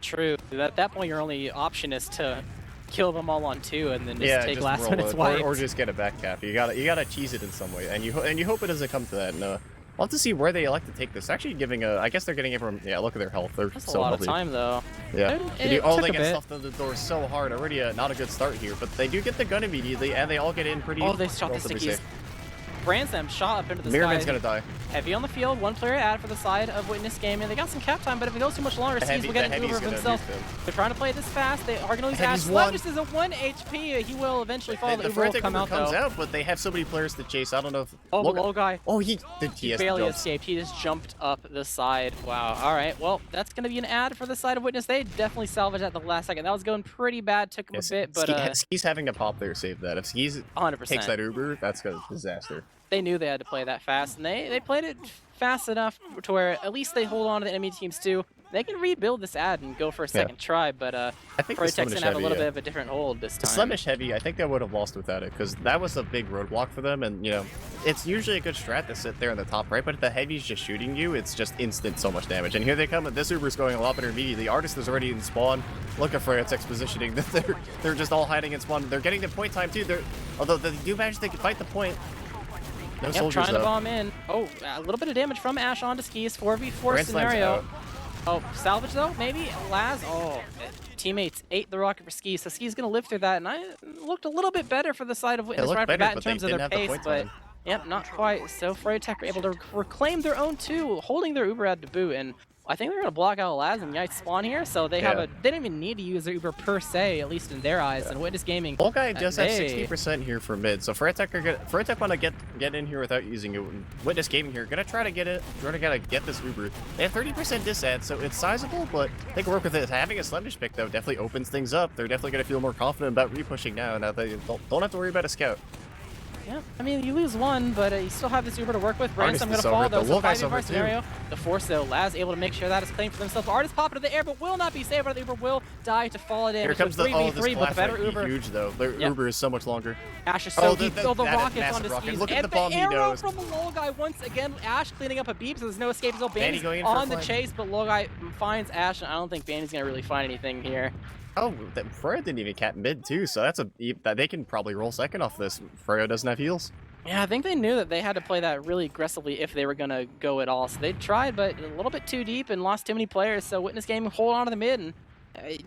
True. At that point, your only option is to kill them all on 2 and then just take last roll minute's it, wipe. or just get a back cap. You gotta cheese it in some way, and you hope it doesn't come to that. And we'll have to see where they elect to take this. Actually, giving I guess they're getting it from. Yeah, look at their health. They're That's so a lot healthy. of time though. Yeah. It They took a get bit. stuffed through the door so hard already. Not a good start here, but they do get the gun immediately, and they all get in pretty. Oh, they shot the relatively stickies. safe. Bransam shot up into the Mirman's sky. gonna die. Heavy on the field, 1 player ad for the side of Witness Gaming. They got some cap time, but if it goes too much longer, Seas will get an Uber of himself. They're trying to play this fast. They are going to lose Ash. Sluggish is a 1 HP. He will eventually fall. The Uber will come out, comes though. out, but they have so many players to chase. I don't know if. Oh, the low guy. Oh, he barely escaped. He just jumped up the side. Wow. All right. Well, that's going to be an ad for the side of Witness. They definitely salvaged at the last second. That was going pretty bad. Took him a bit, but Skis having to pop there save that. If Skis 100%. takes that Uber, that's a disaster. They knew they had to play that fast, and they played it fast enough to where at least they hold on to the enemy teams too. They can rebuild this ad and go for a second try, but I think froyotech's gonna have a little bit of a different hold this The time. Slemish heavy, I think they would have lost without it, because that was a big roadblock for them, and, you know, it's usually a good strat to sit there in the top right, but if the heavy's just shooting you, it's just instant so much damage. And here they come, and this Uber's going a lot better immediately. Artist is already in spawn. Look at froyotech's positioning. They're just all hiding in spawn. They're getting the point time, too. Although they do manage to fight the point. No soldiers, trying to though. bomb in. Oh, a little bit of damage from Ash onto Skis. 4v4 Grand Slam's scenario. out. Oh, salvage though, maybe? Laz, teammates ate the rocket for Skis, so Skis gonna live through that, and I looked a little bit better for the side of Witness right off the bat in terms of their pace, but yep, not quite. So froyotech were able to reclaim their own 2, holding their Uber ad to boot, and I think they're gonna block out Laz and Yite spawn here, so they have they didn't even need to use their Uber per se, at least in their eyes, and Witness Gaming. Old guy does have 60% here for mid, so froyotech want to get in here without using it. Witness Gaming here, gonna try to get it, get this Uber. They have 30% disad, so it's sizable, but they can work with it. Having a Slemish pick though definitely opens things up. They're definitely gonna feel more confident about repushing now they don't have to worry about a scout. Yeah, I mean, you lose 1, but you still have this Uber to work with. Ransom going to fall, though. So 5v5 scenario. The Force, though, Laz able to make sure that is claimed for themselves. Artist pop into the air, but will not be saved. The Uber will die to fall it in. Here comes the 3v3, but the better Uber. Huge, though. Their Uber is so much longer. Ash is so deep. The rockets onto rocket. Skis. Look at And the bomb arrow he knows. from the low guy once again. Ash cleaning up a beep, so there's no escape. So Banny's on the chase, but low guy finds Ash, and I don't think Banny's going to really find anything here. Oh, Froyo didn't even cap mid, too, so they can probably roll second off this. Froyo doesn't have heals. Yeah, I think they knew that they had to play that really aggressively if they were going to go at all. So they tried, but a little bit too deep and lost too many players. So Witness Gaming hold on to the mid and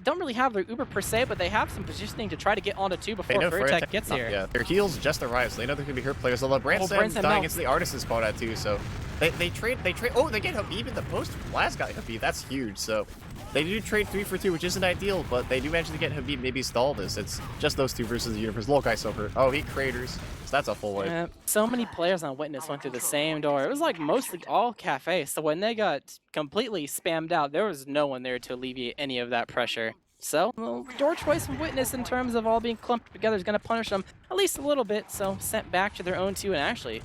don't really have their Uber per se, but they have some positioning to try to get onto 2 before froyotech gets here. Yeah, their heals just arrived, so they know there can be hurt players. Although Branson dying against the Artist's spot at 2, so they trade. Oh, they get Habib in the post. Last got Habib. That's huge. So they do trade 3 for 2, which isn't ideal, but they do manage to get Habib. Maybe stall this. It's just those 2 versus the universe. Little guy so hurt. Oh, he craters. So that's a full wipe. So many players on Witness went through the same door. It was like mostly all cafe. So when they got completely spammed out, there was no one there to alleviate any of that pressure. So, door choice from Witness in terms of all being clumped together is going to punish them at least a little bit. So, sent back to their own 2 and actually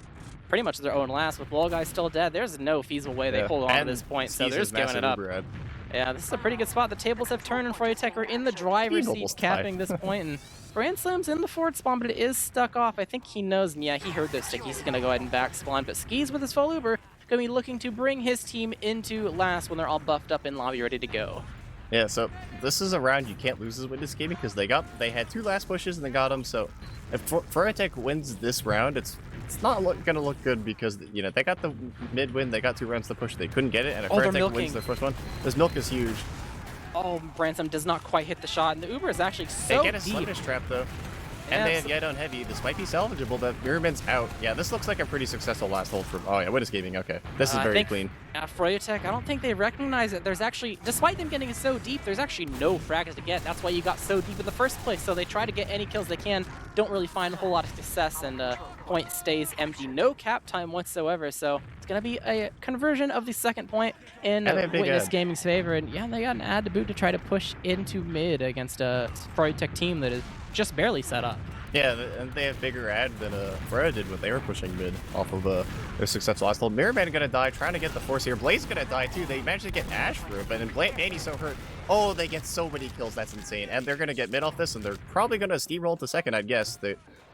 pretty much their own last. With Lol Guy still dead, there's no feasible way they hold on to this point. So, they're just giving it up. Yeah, this is a pretty good spot. The tables have turned and froyotech are in the driver's seat capping this point. And Branslam's in the forward spawn, but it is stuck off. I think he knows, and yeah, he heard those stick. He's going to go ahead and back spawn. But Skis with his full Uber going to be looking to bring his team into last when they're all buffed up in lobby ready to go. Yeah, so this is a round you can't lose with this gaming because they had 2 last pushes and they got them. So if froyotech wins this round, it's it's not gonna look good because, you know, they got the mid win, they got 2 rounds to push, they couldn't get it, and if Oh, they're froyotech milking. wins their first one, this milk is huge. Oh, Bransom does not quite hit the shot, and the Uber is actually so They get a deep. sluggish trap though. Yeah, And they it's- have Yite on heavy. This might be salvageable, but Mirrorman's out. Yeah, this looks like a pretty successful last hold from... Oh yeah, Witness Gaming, okay. This is I very think- clean. Froyotech, I don't think they recognize it. There's actually, despite them getting so deep, there's actually no frags to get. That's why you got so deep in the first place. So they try to get any kills they can, don't really find a whole lot of success, and point stays empty. No cap time whatsoever, so it's going to be a conversion of the second point in And a big Witness ad. Gaming's favor. And yeah, they got an ad to boot to try to push into mid against a Froyotech team that is just barely set up. Yeah, and they have bigger ad than Freya did when they were pushing mid off of their successful last hold. Mirrorman gonna die, trying to get the force here. Blaze gonna die too. They managed to get Ash for it, but then Danny's so hurt. Oh, they get so many kills. That's insane. And they're gonna get mid off this, and they're probably gonna steamroll to second, I'd guess.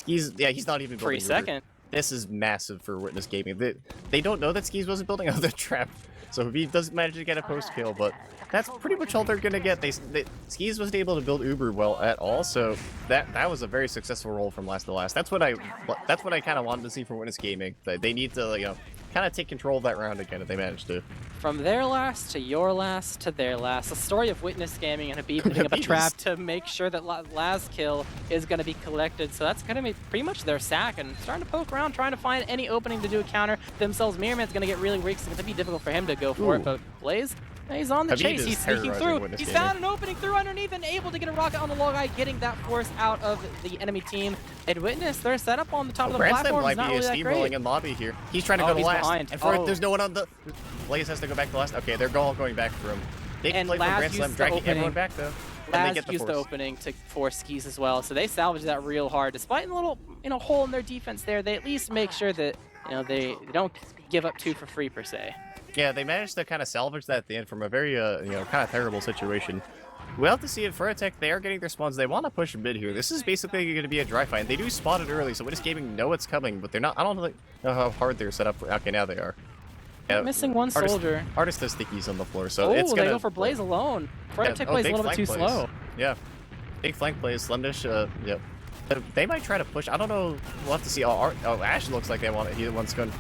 He's not even Free building Uber. second. This is massive for Witness Gaming. They don't know that Skis wasn't building out the trap, so if he doesn't manage to get a post kill, but that's pretty much all they're gonna get. Skis wasn't able to build Uber well at all, so that was a very successful roll from last to last. That's what I kind of wanted to see from Witness Gaming. That they need to, you know, kind of take control of that round again if they manage to. From their last to your last to their last, the story of Witness Gaming and Habib putting up a Habib trap is- to make sure that last kill is going to be collected. So that's going to be pretty much their sack, and starting to poke around, trying to find any opening to do a counter themselves. Mirrorman's going to get really weak, so it's going to be difficult for him to go for it. Ooh. But Blaze, he's on the Habib chase. is He's sneaking terrorizing through. Witness He's Gaming. found an opening through underneath and able to get a rocket on the low guy, getting that force out of the enemy team. And Witness, they're set up on the top of the Branson platform. might It's not be really that steamrolling great. in lobby here. He's trying to Oh, go to he's last, behind. and for Oh. there's no one on the... Blaze has to go back to last. Okay, they're all going back for him. Big And play from Laz Grand Slam, used the dragging opening. everyone back though. And they Laz get the used the force. opening to force Skis as well, so they salvaged that real hard. Despite a little, hole in their defense there, they at least make sure that, they don't give up 2 for free per se. Yeah, they managed to kind of salvage that at the end from a very, kind of terrible situation. We'll have to see it. froyotech, they are getting their spawns. They want to push mid here. This is basically going to be a dry fight. And they do spot it early, so Witness Gaming know it's coming, but they're not. I don't know how hard they're set up for. Okay, now they are. Yeah, Missing one soldier. Artist has stickies on the floor, so Oh, it's they gonna go for Blaze alone. Froyotech plays a big little bit flank too plays. slow. Yeah, big flank plays. Slemdish, yeah. They might try to push. I don't know. We'll have to see. Oh, Ash looks like they want it. He wants going.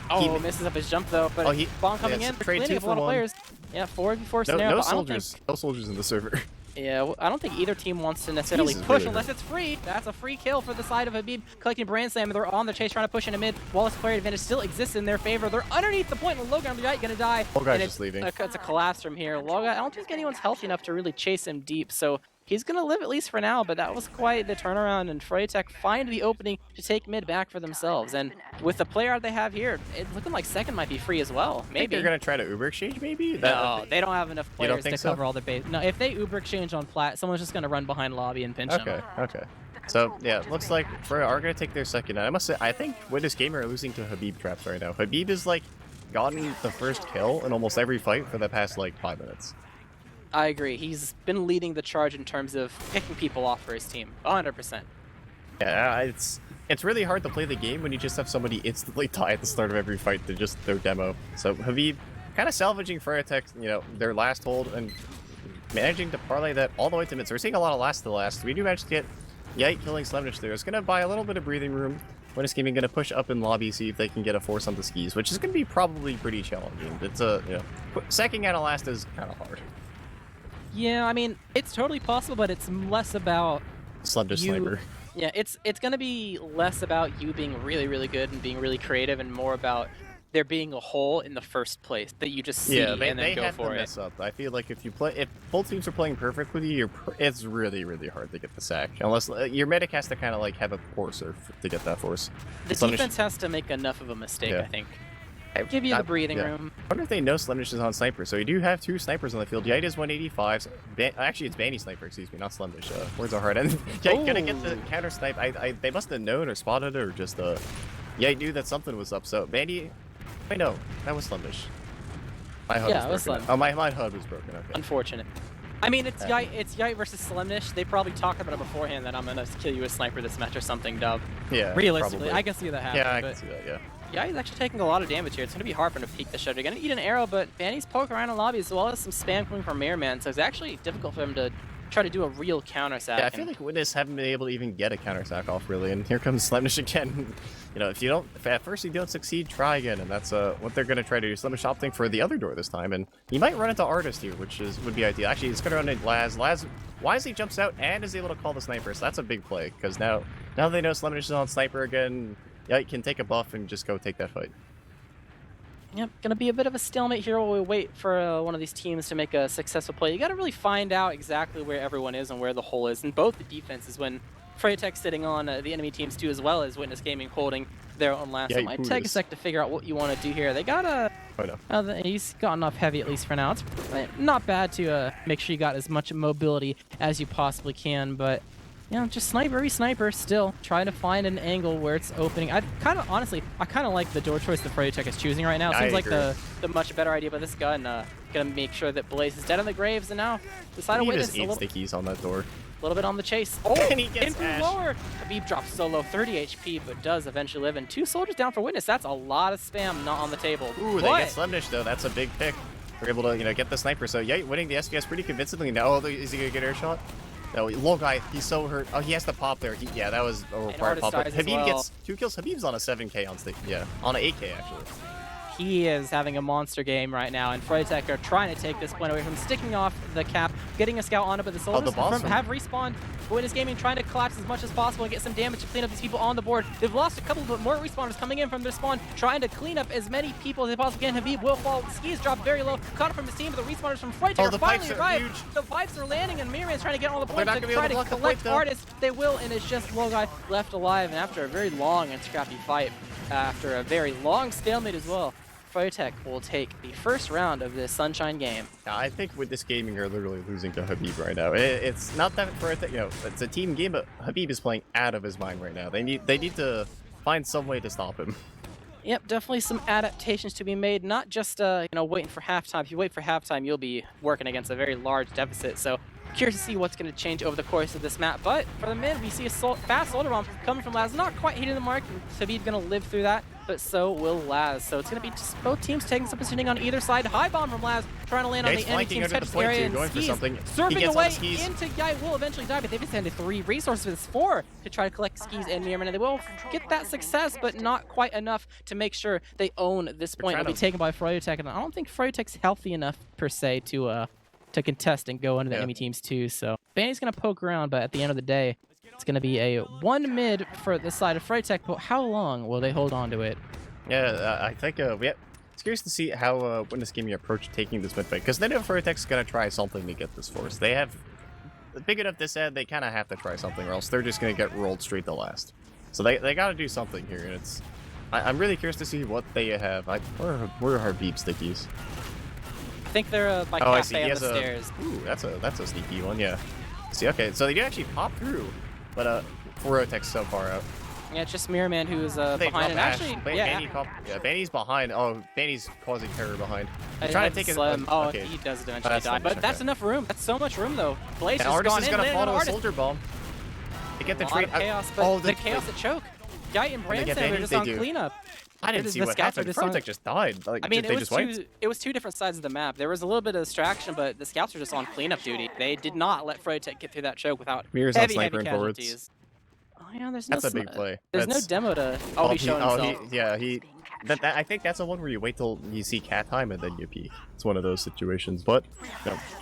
Oh, misses up his jump though, but Oh, bomb coming yeah, in. it's a trade Cleaning 2 up a lot for of 1. players. Yeah, 4v4 No, scenario. no but I don't think soldiers. No soldiers in the server. Yeah, well, I don't think either team wants to necessarily Jesus, push really unless hurt. it's free. That's a free kill for the side of Habib collecting Brand Slam. They're on the chase trying to push into mid. Wallace player advantage still exists in their favor. They're underneath the point and Logan Yite gonna die. Logai's And just leaving. It's a collapse from here. Logai, I don't think anyone's healthy enough to really chase him deep, so he's gonna live at least for now, but that was quite the turnaround, and froyotech find the opening to take mid back for themselves. And with the player they have here, it's looking like second might be free as well. I think Maybe. they're gonna try to Uber exchange, maybe. No, they don't have enough You don't players think to so? cover all their base. No, if they Uber exchange on plat, someone's just gonna run behind lobby and pinch Okay, them. okay. So yeah, it looks like Freya are gonna take their second. And I must say, I think Witness Gamer are losing to Habib traps right now. Habib is like gotten the first kill in almost every fight for the past like 5 minutes. I agree. He's been leading the charge in terms of picking people off for his team. 100%. Yeah, it's really hard to play the game when you just have somebody instantly die at the start of every fight to just their demo. So Habib kind of salvaging froyotech, their last hold and managing to parlay that all the way to mid. So we're seeing a lot of last to last. We do manage to get Yite killing Slemdish there. It's going to buy a little bit of breathing room. Witness Gaming going to push up in lobby, see if they can get a force on the skis, which is going to be probably pretty challenging. It's second out of last is kind of hard. Yeah, I mean, it's totally possible, but it's less about Slemdish you- sniper. Yeah, it's going to be less about you being really, really good and being really creative, and more about there being a hole in the first place that you just see Yeah, and they then go have to for it. mess up. I feel like if both teams are playing perfect with you, it's really, really hard to get the sack. Unless your medic has to kind of like have a forcer to get that force. The Slemdish- defense has to make enough of a mistake, Yeah. I think. Give you the breathing yeah. room. I wonder if they know Slemdish is on sniper. So you do have 2 snipers on the field. Yite is 185. Actually, it's Banny sniper, excuse me, not Slemdish. Words are hard. And Yite gonna get the counter snipe. They must have known or spotted it, or just Yite knew that something was up. So Banny, wait, no, that was Slemdish. My HUD Yeah, it was was broken. Slem. Oh, my HUD was broken. Okay. Unfortunate. I mean, it's Yite versus Slemdish. They probably talked about it beforehand that I'm gonna kill you with sniper this match or something, dub. Yeah. Realistically, probably. I can see that happening. Yeah, I but can see that. Yeah. Yeah, he's actually taking a lot of damage here. It's going to be hard for him to peek the shot. They're going to eat an arrow, but Banny's poking around in lobby as well as some spam coming from Mirrorman, so it's actually difficult for him to try to do a real counter sack. Yeah, I feel like Witness haven't been able to even get a counter sack off really, and here comes Slemish again. You know, if at first you don't succeed, try again, and that's what they're gonna try to do. Slemish opting for the other door this time, and he might run into Artist here, which would be ideal. Actually, he's gonna run into Laz. Laz wisely jumps out and is able to call the sniper, so that's a big play, because now they know Slemish is on sniper again. Yeah, he can take a buff and just go take that fight. Yep, gonna be a bit of a stalemate here while we wait for one of these teams to make a successful play. You gotta really find out exactly where everyone is and where the hole is in both the defenses when froyotech sitting on the enemy teams too, as well as Witness Gaming holding their own last. So it might take a sec to figure out what you want to do here. They got a... Oh, no. He's gotten off heavy at least for now. It's not bad to make sure you got as much mobility as you possibly can, but... Yeah, just sniper still. Trying to find an angle where it's opening. Honestly, I kind of like the door choice that froyotech is choosing right now. It seems like the much better idea, but this gun gonna make sure that Blaze is dead on the graves, and now decide to Witness a little... stickies on that door. A little bit on the chase. Oh, and he gets lower. Habib drops so low, 30 HP, but does eventually live. And 2 soldiers down for Witness. That's a lot of spam not on the table. Ooh, they get Slemnish though. That's a big pick. They're able to, get the sniper. So yeah, winning the SPS pretty convincingly. Now, is he gonna get air shot? No, low guy, he's so hurt. Oh, he has to pop there. Yeah, that was a required pop. But Habib gets 2 kills. Habib's on a 7k on stick. Yeah, on an 8k actually. He is having a monster game right now, and froyotech are trying to take this point away from sticking off the cap, getting a scout on it, but the soldiers have respawned. Witness Gaming trying to collapse as much as possible and get some damage to clean up these people on the board. They've lost a couple, but more respawners coming in from their spawn, trying to clean up as many people as they possibly can. Habib will fall. Skis drop very low, caught from his team, but the respawners from froyotech are finally arrived. The pipes are landing, and Mirman's trying to get on the board to try to collect artists. They will, and it's just low guy left alive, and after a very long and scrappy fight, after a very long stalemate as well, froyotech will take the first round of this Sunshine game. I think with this gaming are literally losing to Habib right now. It's not that froyotech, it's a team game, but Habib is playing out of his mind right now. They need to find some way to stop him. Yep, definitely some adaptations to be made. Not just waiting for halftime. If you wait for halftime, you'll be working against a very large deficit. So curious to see what's going to change over the course of this map. But for the mid, we see a fast soldier bomb coming from Laz. Not quite hitting the mark. Habib's going to live through that, but so will Laz. So it's going to be just both teams taking some positioning on either side. High bomb from Laz, trying to land on the enemy team's head area, and Skis surfing away into Guy will eventually die, but they've extended 3 resources with 4 to try to collect Skis and Mirman, and they will get that success, but not quite enough to make sure they own this point. It'll be taken by froyotech, and I don't think froyotech's healthy enough per se to contest and go into the enemy teams too. So Banny's gonna poke around, but at the end of the day, it's gonna be a 1 mid for the side of froyotech. But how long will they hold on to it? Yeah, I think it's curious to see how Witness Gaming approach taking this mid fight, because they know froyotech's gonna try something to get this force. They have a big enough disad, they kind of have to try something, or else they're just gonna get rolled straight to last. So they got to do something here, and I'm really curious to see what they have. Where are Beep stickies? I think they're by cafe on the stairs. Ooh, that's a sneaky one, yeah. See, okay, so they do actually pop through, but froyotech's so far out. Yeah, it's just Mirman who's behind, and actually, Banny's behind. Oh, Banny's causing terror behind. He's trying to take his... okay. He does eventually die, but that's enough room. That's so much room, though. Blaze has gone in, gonna follow a soldier bomb. They get the trade. Chaos, but the chaos at choke. Guy and Branson are just on cleanup. I didn't see what happened. froyotech just died. Like, I mean, it was 2 different sides of the map. There was a little bit of distraction, but the scouts were just on cleanup duty. They did not let froyotech get through that choke without heavy casualties. Oh yeah, that's a big play. There's no demo to be shown himself. I think that's the one where you wait till you see cat time and then you peek. It's one of those situations, but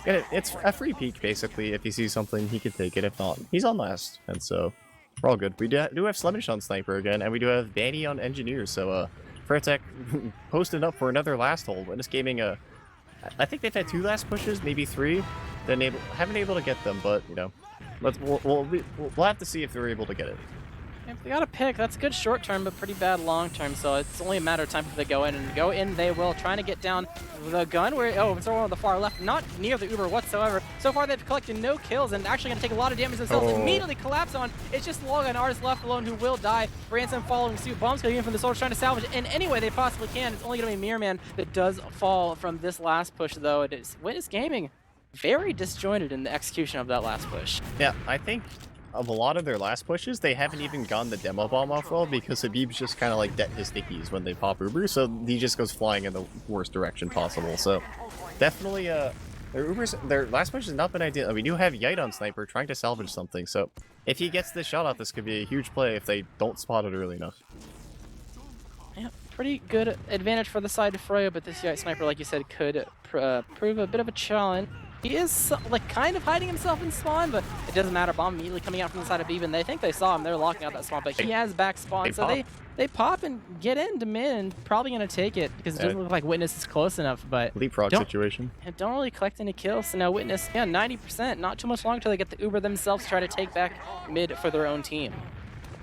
it's a free peek basically. If he sees something, he can take it. If not, he's on last, and so we're all good. We do have Slemish on sniper again, and we do have Banny on engineer. So froyotech posted up for another last hold. Witness Gaming, I think they've had 2 last pushes, maybe 3. Haven't been able to get them, but we'll have to see if they're able to get it. If they got a pick, that's good short term, but pretty bad long term. So it's only a matter of time before they go in, and go in they will. Trying to get down the gun where it's over on the far left, not near the Uber whatsoever. So far they've collected no kills and actually going to take a lot of damage themselves. Immediately collapse on. It's just Log and Artist left alone who will die. Branson following suit. Bombs coming in from the soldiers trying to salvage it in any way they possibly can. It's only going to be Mirman that does fall from this last push, though. It is Witness Gaming very disjointed in the execution of that last push. Yeah, I think of a lot of their last pushes, they haven't even gotten the demo bomb off well, because Habib's just kind of like dead his stickies when they pop Uber, so he just goes flying in the worst direction possible. So definitely their last push has not been ideal. We do have Yite on sniper trying to salvage something, so if he gets this shot off, this could be a huge play if they don't spot it early enough. Yeah, pretty good advantage for the side of Froyo, but this Yite sniper, like you said, could prove a bit of a challenge. He is like kind of hiding himself in spawn, but it doesn't matter. Bomb immediately coming out from the side of Beeben. They think they saw him. They're locking out that spawn, but he has back spawn, so they pop and get into mid and probably gonna take it because it doesn't look like Witness is close enough. But leapfrog situation. Don't really collect any kills. So now Witness, yeah, 90%. Not too much longer till they get the Uber themselves. Try to take back mid for their own team.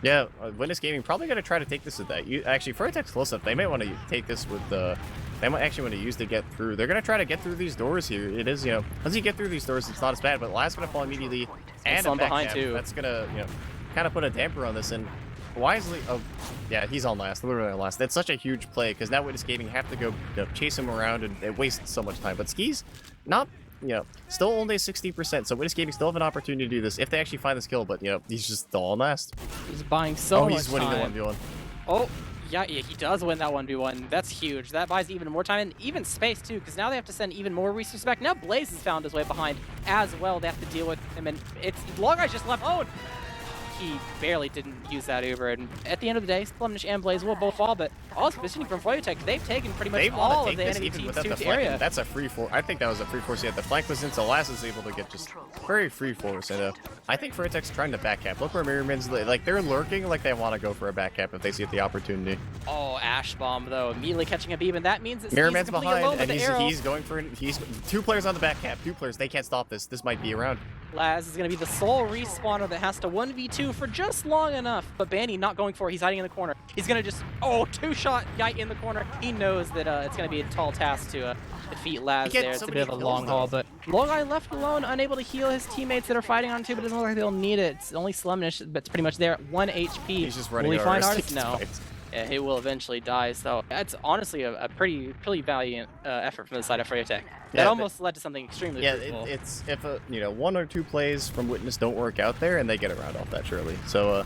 Yeah, Witness Gaming probably gonna try to take this with that. Actually, froyotech's close enough. They might want to take this with the. They might actually want to use to get through. They're gonna try to get through these doors here. It is, once you get through these doors, it's not as bad. But Last gonna fall immediately, and a behind back too. That's gonna, kind of put a damper on this. And wisely, oh, yeah, he's on last, literally on last. That's such a huge play because now Witness Gaming have to go chase him around, and it wastes so much time. But Ski's not. Still only 60%, so Witness Gaming still have an opportunity to do this if they actually find this kill, but, he's just still on last. He's buying so much time. He's winning the 1v1. Oh, yeah, he does win that 1v1. That's huge. That buys even more time and even space, too, because now they have to send even more resources back. Now Blaze has found his way behind as well. They have to deal with him, and Logai's just left. Oh, he barely didn't use that Uber, and at the end of the day, Slumnish and Blaze will both fall, but all this positioning from froyotech, they've taken pretty much all of the enemy team's to area. That's a free force. I think that was a free force. Yeah, the flank was in, so Last is able to get just very free force, and I think froyotech's trying to back cap. Look where Mirrorman's, like, they're lurking like they want to go for a back cap if they see the opportunity. Oh, Ash Bomb, though, immediately catching a beam, and that means that Mirrorman's behind, and he's going for, he's 2 players on the back cap, 2 players, they can't stop this. This might be a round. Laz is going to be the sole respawner that has to 1v2 for just long enough, but Banny not going for it. He's hiding in the corner. He's going to just, 2-shot Yite in the corner. He knows that it's going to be a tall task to defeat Laz there. It's a bit of a long haul, but Logai left alone, unable to heal his teammates that are fighting on too, but it doesn't look like they'll need it. It's only Slumnish, but it's pretty much there at 1 HP. He's just running. Will he find Artist? No. Yeah, he will eventually die, so that's honestly a pretty valiant effort from the side of froyotech. That almost led to something extremely fruitful. It's if 1 or 2 plays from Witness don't work out there, and they get around off that surely. So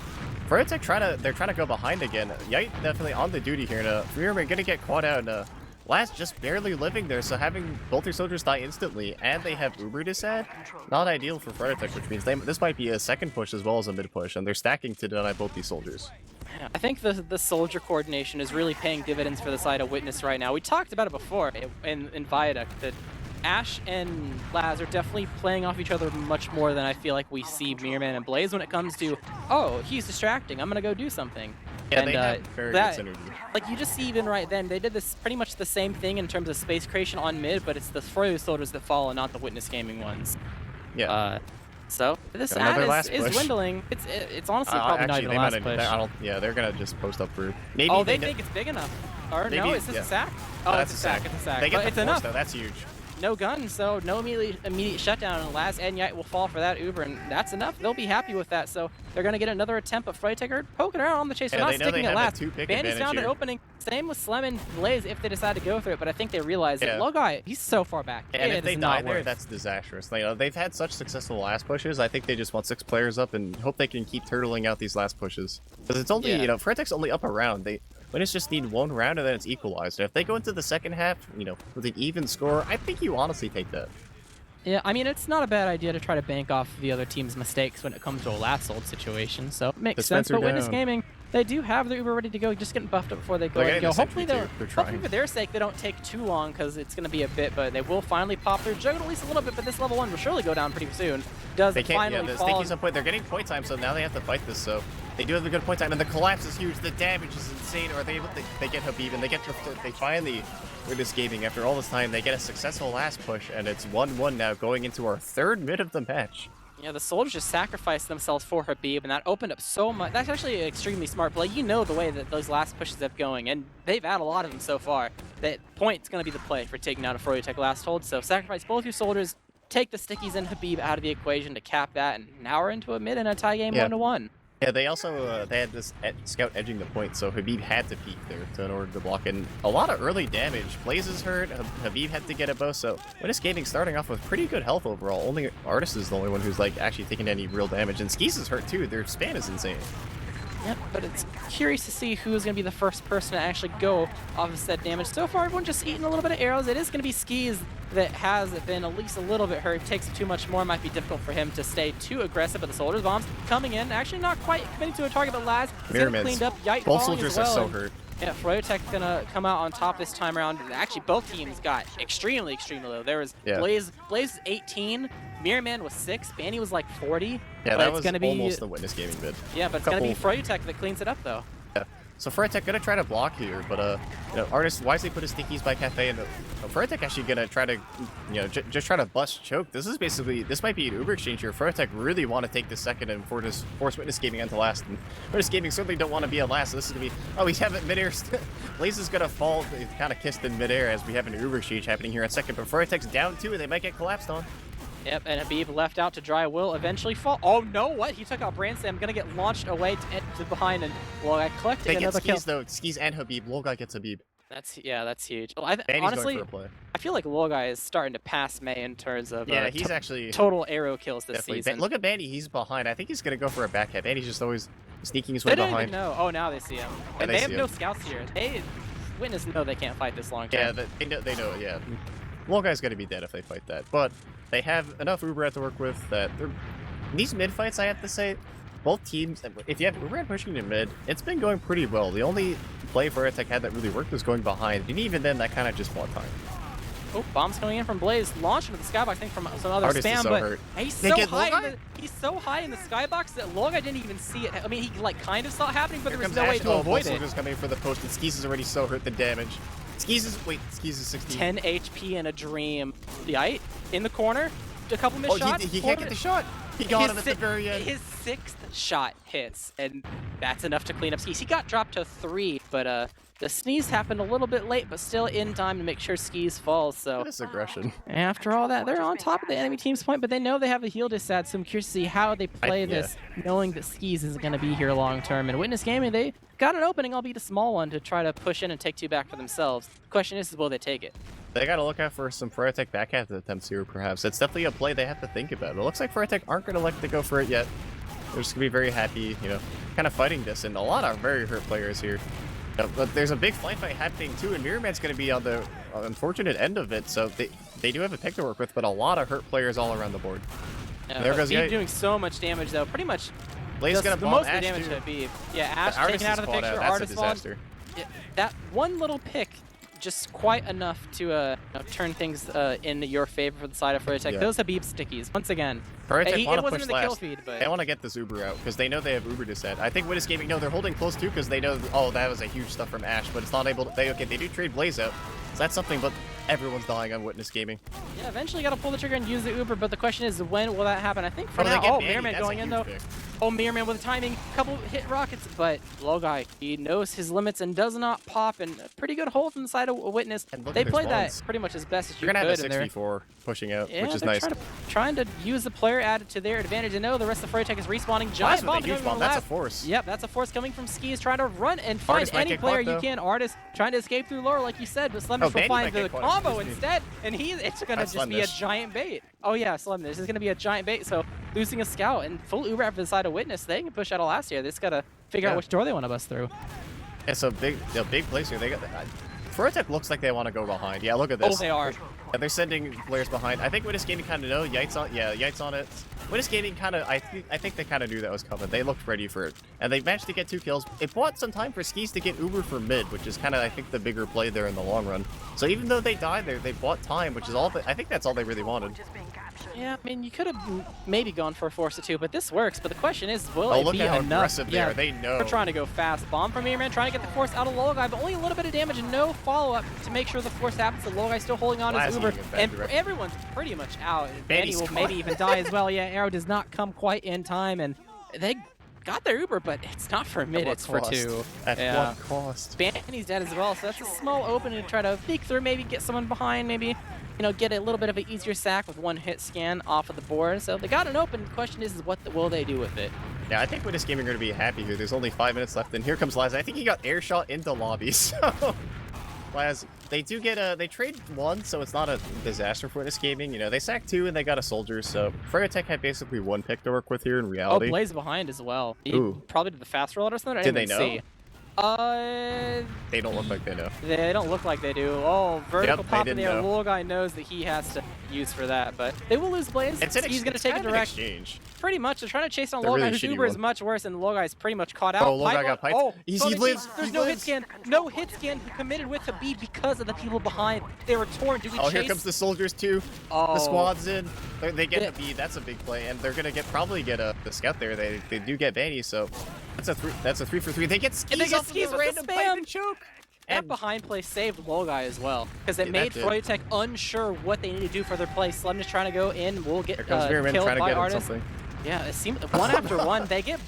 froyotech they're trying to go behind again. Yite definitely on the duty here, and Freeman gonna get caught out. And Last just barely living there, so having both their soldiers die instantly, and they have Uber to sad, not ideal for froyotech, which means this might be a second push as well as a mid push, and they're stacking to deny both these soldiers. I think the soldier coordination is really paying dividends for the side of Witness right now. We talked about it before in Viaduct, that Ash and Laz are definitely playing off each other much more than I feel like we see Mirrorman and Blaze when it comes to, oh, he's distracting, I'm gonna go do something. Yeah, and they have very good synergy. Like, you just see even right then, they did this pretty much the same thing in terms of space creation on mid, but it's the Froyo soldiers that fall and not the Witness Gaming ones. Yeah. So this ad is dwindling. It's honestly probably not even a last push. Yeah, they're gonna just post up through. Maybe they think it's big enough. Or no, is this a sack? Oh, that's it's a sack. It's a sack. They get but the it's enough. Though. That's huge. No gun, so no immediate shutdown, and Laz and Yite will fall for that Uber, and that's enough. They'll be happy with that, so they're going to get another attempt, but froyotech are poking around on the chase. They're not sticking at last. Bandy's found an opening. Same with Slem and Blaze if they decide to go through it, but I think they realize that Logai, he's so far back. And if they die there, that's disastrous. They've had such successful last pushes. I think they just want 6 players up and hope they can keep turtling out these last pushes. Because it's only, froyotech's only up a round. Witness just need 1 round and then it's equalized. And if they go into the second half, with an even score, I think you honestly take that. Yeah, I mean, it's not a bad idea to try to bank off the other team's mistakes when it comes to a last hold situation, so it makes sense. But Witness Gaming, they do have their Uber ready to go, just getting buffed up before they go. Hopefully for their sake, they don't take too long, because it's going to be a bit, but they will finally pop their juggle at least a little bit, but this level 1 will surely go down pretty soon. They can't, the stickies on point. They're getting point time, so now they have to fight this, so they do have a good point time, and the collapse is huge, the damage is insane. Are they able to, they get Habib, and they finally, Witness Gaming, after all this time, they get a successful last push, and it's 1-1 now, going into our 3rd mid of the match. Yeah, the soldiers just sacrificed themselves for Habib, and that opened up so much. That's actually an extremely smart play. You know the way that those last pushes have going, and they've had a lot of them so far. That point's going to be the play for taking out a froyotech last hold, so sacrifice both your soldiers, take the stickies and Habib out of the equation to cap that, and now we're into a mid and a tie game 1-1. Yeah, they also they had this scout edging the point, so Habib had to peek there in order to block, and a lot of early damage. Blaze is hurt, Habib had to get a bow, so Witness Gaming starting off with pretty good health overall. Only Artist is the only one who's actually taking any real damage, and Skis is hurt too. Their span is insane. Yep, but it's curious to see who's going to be the first person to actually go off of said damage. So far, everyone just eating a little bit of arrows. It is going to be Skis that has been at least a little bit hurt. Takes too much more. Might be difficult for him to stay too aggressive, but the Soldier's Bombs coming in. Actually not quite committing to a target, but Laz is cleaned up. Yite both falling soldiers as well. are so hurt. Yeah, froyotech gonna come out on top this time around. Actually, both teams got extremely low. There was Blaze 18, Mirror Man was 6, Banny was like 40. Yeah, that was gonna be almost the Witness Gaming bid. Yeah, but it's gonna be froyotech that cleans it up though. Yeah. So froyotech gonna try to block here, but you know, Artist wisely put his stickies by Cafe, and froyotech actually gonna try to, you know, just try to bust choke. This might be an Uber exchange here. froyotech really want to take the second and force Witness Gaming onto last, and Witness Gaming certainly don't want to be at last. So this is gonna be, oh, we have it midair. Blaze is gonna fall, kind of kissed in midair as we have an Uber exchange happening here at second, but froyotech's down 2 and they might get collapsed on. Yep, and Habib left out to dry will eventually fall. Oh no, what? He took out Brand Slam, gonna get launched away to behind, and well, I collected another kill. Skis though, Skis and Habib. Lolgai gets Habib. That's huge. Well, honestly, I feel like Lolgai is starting to pass May in terms of he's actually total arrow kills this season. Look at Bandy, he's behind. I think he's gonna go for a back head. Bandy's just always sneaking his way behind. They don't even know. Oh, now they see him. Yeah, and they have no scouts here. Witness know they can't fight this long term. Yeah, they know. Yeah, Lolgai's gonna be dead if they fight that, but they have enough Uber to work with that. These mid fights, I have to say, both teams, if you have Uber pushing in mid, it's been going pretty well. The only play froyotech had that really worked was going behind, and even then, that kind of just bought time. Oh, bombs coming in from Blaze, launched into the skybox, I think from some other Artist spam, is so but hurt. he's so high in the skybox that Lolgai didn't even see it. I mean, he like kind of saw it happening, but there was no way to avoid it. Soldiers coming for the post, and Skis is already so hurt the damage. Skis is 16. 10 HP in a dream. Yite in the corner, a couple missed shots. He can't get the shot. He got him at the very end. His 6th shot hits, and that's enough to clean up Skis. He got dropped to 3, but the sneeze happened a little bit late, but still in time to make sure Skis falls. So this aggression. After all that, they're on top of the enemy team's point, but they know they have the heal disad, so I'm curious to see how they play this, knowing that Skis isn't going to be here long term. And Witness Gaming, they got an opening, albeit a small one, to try to push in and take 2 back for themselves. The question is will they take it? They got to look out for some froyotech backhand attempts here, perhaps. It's definitely a play they have to think about. It looks like froyotech aren't going to like to go for it yet. They're just going to be very happy, you know, kind of fighting this, and a lot of very hurt players here. But there's a big flank fight happening too, and Mirror Man's going to be on the unfortunate end of it, so they do have a pick to work with, but a lot of hurt players all around the board. There goes Yite. Doing so much damage, though. Pretty much Blaze gonna the most of Ash the damage too. to Habib. Yeah, Ash taken out of the picture. That's Artist a disaster. That one little pick, just quite enough to turn things in your favor for the side of froyotech. Yeah. Those Habib stickies, once again. froyotech want to push in the kill feed, but they want to get this Uber out because they know they have Uber descent. I think Witness Gaming, no, they're holding close too because they know, oh, that was a huge stuff from Ash, but it's not able to. They do trade Blaze out, so that's something. But everyone's dying on Witness Gaming. Yeah, eventually got to pull the trigger and use the Uber, but the question is when will that happen? I think for now, Mirror Man going in though. Pick. Oh, Mirror Man with the timing, couple hit rockets, but Lolgai, he knows his limits and does not pop, and a pretty good hold from the side of Witness. They played that pretty much as best as you could. You're gonna have a 6v4 pushing out, which is nice. Trying to use the player added to their advantage, and know the rest of froyotech is respawning. Giant bomb coming from That's a force. Yep, that's a force coming from Skis, trying to run and find any player you can. Artist trying to escape through lore, like you said, but Slemmish will find the combo instead, and it's gonna just be a giant bait. Oh yeah, Slemmish is gonna be a giant bait, so losing a scout and full Uber after the side of Witness, they can push out a last year. They just gotta figure out which door they want to bust through. It's a big place here. They got froyotech looks like they want to go behind. Yeah, look at this. Oh, they are. Yeah, they're sending players behind. I think Witness Gaming kind of know. Yite's on. Yeah, Yite's on it. Witness Gaming kind of. I think they kind of knew that was coming. They looked ready for it, and they managed to get 2 kills. It bought some time for Skis to get Uber for mid, which is kind of I think the bigger play there in the long run. So even though they died there, they bought time, which is all. I think that's all they really wanted. Yeah, I mean, you could have maybe gone for a force or 2, but this works. But the question is, will it be look at how enough? Aggressive they are. They know. They're trying to go fast. Bomb from Mirror Man, trying to get the force out of Lolgai, but only a little bit of damage and no follow-up to make sure the force happens. So Lolgai still holding on his Uber, and everyone's pretty much out. Benny will maybe even die as well. Yeah, arrow does not come quite in time, and they got their Uber, but it's not for mid, it's for 2. At what cost? Banny's dead as well, so that's a small opening to try to peek through, maybe get someone behind, maybe get a little bit of an easier sack with 1 hit scan off of the board. So they got an open. The question is what will they do with it? Yeah, I think Witness Gaming are going to be happy here. There's only 5 minutes left, and here comes Liza. I think he got air shot into lobby, so... Laz, they do get they trade 1, so it's not a disaster for this gaming. You know, they sack 2 and they got a soldier, so froyotech had basically 1 pick to work with here in Oh, reality. Blaze behind as well. He Ooh. probably did the fast roll or something. I Did didn't they even know? see. They don't look like they know. They don't look like they do. Oh, vertical Yep, pop they in didn't there. know. Little guy knows that he has to use for that, but they will lose Blaze. He's going to take a direct. exchange. Pretty much. They're trying to chase down They're Low Guy, really whose shitty Uber is one. much worse, and Low Guy's pretty much caught out. Oh, Low Guy got piped. Oh, He Sonic lives. There's He no hit lives. scan. No hit scan. He committed with the B because of the people behind. They were torn. Do we Oh, chase? here comes the soldiers too. Oh. The squad's in. They get Yeah. the B. That's a big play, and they're gonna probably get the scout there. They do get Vanny, so that's a 3 for 3. They get skis. And they get off of skis the with the random spam. pipe and choke. That And behind play saved Low Guy as well, because it Yeah, made that did. froyotech unsure what they need to do for their play. Slim is trying to go in. We'll get here comes Mirman killed trying to by get him Artist. something. Yeah, it seemed one after one. They get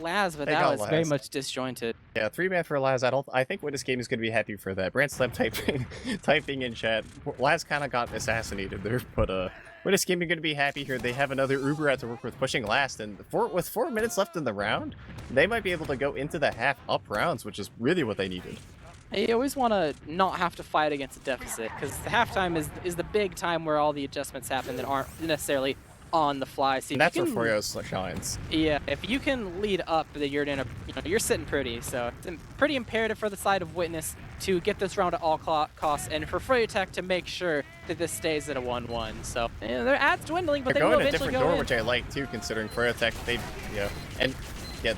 Laz, but They that got was very Laz. much disjointed. Yeah, 3-man for Laz. I think Witness Game is gonna be happy for that. Brand Slam typing in chat. Laz kind of got assassinated there, but Witness Game is gonna be happy here. They have another Uber out to work with, pushing last, and with 4 minutes left in the round, they might be able to go into the half up rounds, which is really what they needed. You always want to not have to fight against a deficit, because the halftime is the big time where all the adjustments happen that aren't necessarily on the fly. So And that's where Froyo shines. Yeah, if you can lead up, then you're sitting pretty. So it's pretty imperative for the side of Witness to get this round at all costs, and for froyotech to make sure that this stays at a 1-1. So their ads dwindling, but They're they will going a eventually different go door, in. which I like too, considering Froyotech.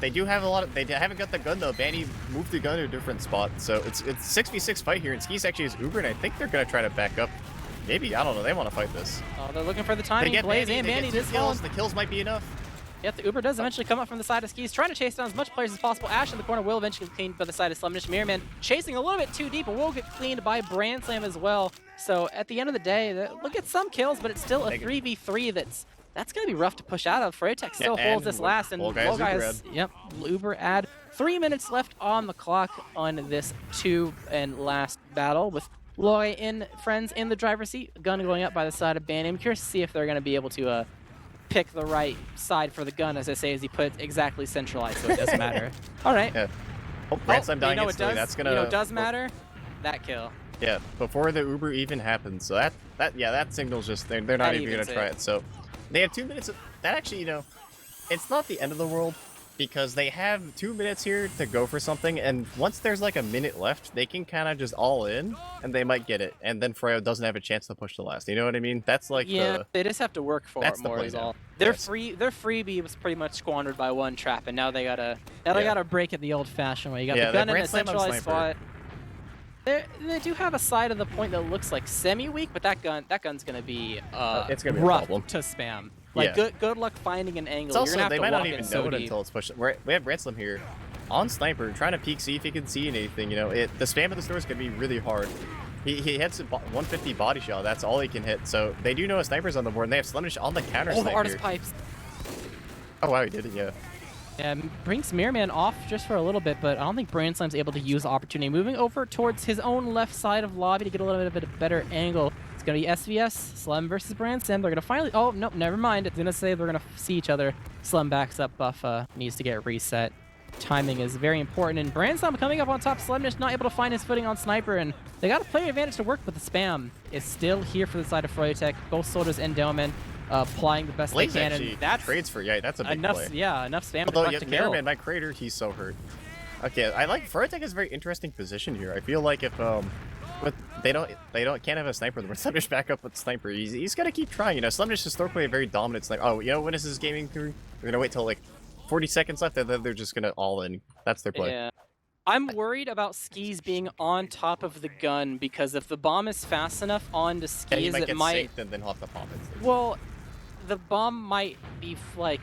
They do have a lot of. They haven't got the gun though. Banny moved the gun to a different spot, so it's 6v6 fight here. And Skis actually is Uber, and I think they're gonna try to back up. Maybe, I don't know. They want to fight this. Oh, they're looking for the They timing. get Blaze Banny, and they Manny get 2 this kills. one. The kills might be enough. Yep, the Uber does eventually come up from the side of Skis, trying to chase down as much players as possible. Ash in the corner will eventually get cleaned by the side of Slimnish. Mirrorman chasing a little bit too deep, but will get cleaned by Brand Slam as well. So at the end of the day, they'll get some kills, but it's still a 3v3 that's going to be rough to push out of. Froyotech still Yeah, holds and this last, and Low Guy Low is Guy Uber is, yep, Uber ad. 3 minutes left on the clock on this 2 and last battle with Loy in friends in the driver's seat. Gun going up by the side of Banny. I'm curious to see if they're going to be able to pick the right side for the gun, as I say, as he put exactly centralized, so it doesn't matter. All right. Yeah. Oh, Brand Slam dying you know it instantly. does. That's gonna. You know it does matter. That kill. Yeah, before the Uber even happens. So that signal's just they're not That even gonna evens try it. it. So they have 2 minutes. That actually, it's not the end of the world, because they have 2 minutes here to go for something, and once there's like a minute left, they can kind of just all in, and they might get it, and then Froyo doesn't have a chance to push the last. You know what I mean? That's like They just have to work for that's it the more play is now. all. Their Yes. freebie was pretty much squandered by one trap, and now they gotta break it the old-fashioned way. You got Yeah, the they gun in a Brand Slam on centralized Sniper. spot. They do have a side of the point that looks like semi-weak, but that gun's gonna be It's gonna be a rough problem. to spam. Like Yeah. good luck finding an angle. It's You're also gonna have they to might walk not in even so know it deep. until it's pushed. We have Ransom here on Sniper trying to peek, see if he can see anything. The spam of the stores can be really hard. He hits a 150 body shot. That's all he can hit. So they do know a Sniper's on the board, and they have Slimnish on the counter Oh, the snipe artist here. pipes. Oh wow, he did it. Yeah. And brings Mirrorman off just for a little bit, but I don't think Brand Slam's able to use the opportunity. Moving over towards his own left side of lobby to get a little bit of a better angle. It's going to be SVS, Slum versus Brand Slam. They're going to finally... Oh, nope, never mind. It's going to say they're going to see each other. Slum backs up. Buff needs to get reset. Timing is very important, and Brand Slam coming up on top. Slumnish not able to find his footing on Sniper, and they got a player advantage to work, but the spam is still here for the side of Froyotech. Both soldiers and Delman applying the best Blaze they can, actually and that's trades for that's a big enough. play. Yeah, enough spam Although to kill. Mirrorman, my crater, he's so hurt. Okay, I like Froyotech has a very interesting position here. I feel like if but they can't have a sniper. The Slimnish back up with sniper. He's got to keep trying. Slimnish historically a very dominant sniper. Oh, when is this gaming through? They're gonna wait till like 40 seconds left, and then they're just gonna all in. That's their play. Yeah. I'm worried about Skis being on top of the gun, because if the bomb is fast enough onto Yeah, Skis, he might it get might... synced and then have to pop it. Well, the bomb might be like...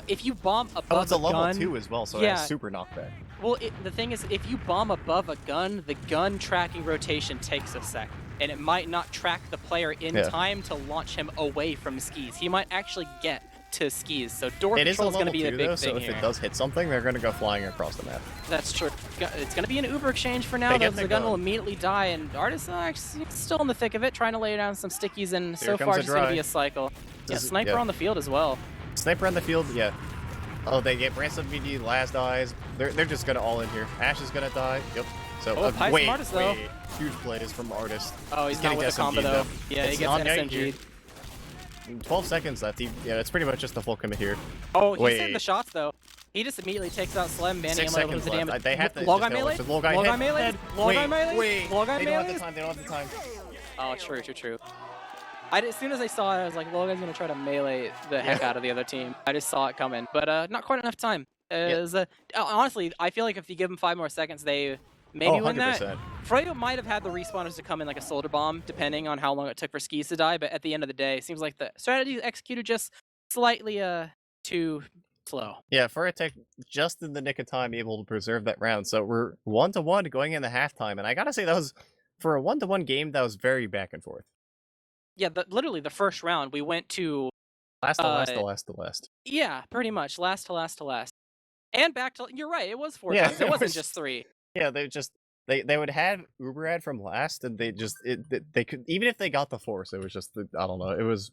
If you bomb above Oh, it's a level gun, 2 as well, so yeah. that's super knockback. Well, the thing is, if you bomb above a gun, the gun tracking rotation takes a sec, and it might not track the player in time to launch him away from Skis. He might actually get to Skis, so door It is a control is going to level be 2 the big though, thing so if here. it does hit something, they're gonna go flying across the map. That's true. It's going to be an Uber exchange for now. They Though, get the the gun will gun. immediately die, and Artist actually still in the thick of it, trying to lay down some stickies, and Here so comes far a just going to dry. be a cycle. Yeah, This is- Sniper yeah. on the field as well. Sniper on the field, yeah. Oh, they get Branson VD, last dies. They're just gonna all in here. Ash is gonna die. Yep. So Pies from Artist, though. huge plays from Artist. Oh, he's not with the combo, though. Yeah, he gets SMG'd. 12 seconds left. Yeah, it's pretty much just the full commit here. Oh, he's hitting the shots, though. He just immediately takes out Slem, banning him with the damage. They have to Log guy melee? Log guy melee? Wait. Log guy They melee? don't have the time. Oh, true. As soon as I saw it, I was like, Log guy's gonna try to melee the heck out of the other team. I just saw it coming, but not quite enough time. Honestly, I feel like if you give them 5 more seconds, they maybe win that. Froyo might have had the respawners to come in like a soldier bomb, depending on how long it took for skis to die, but at the end of the day, it seems like the strategy executed just slightly too slow. Yeah, froyotech just in the nick of time able to preserve that round. So we're 1-1 going into halftime, and I gotta say that was, for a 1-1 game, that was very back and forth. Yeah, literally the first round, we went to... Last to last. Yeah, pretty much. Last to last. And back to... You're right, it was 4 times. It wasn't just 3. Yeah, they would have Uberad from last, and they could, even if they got the force, it was just, I don't know, it was,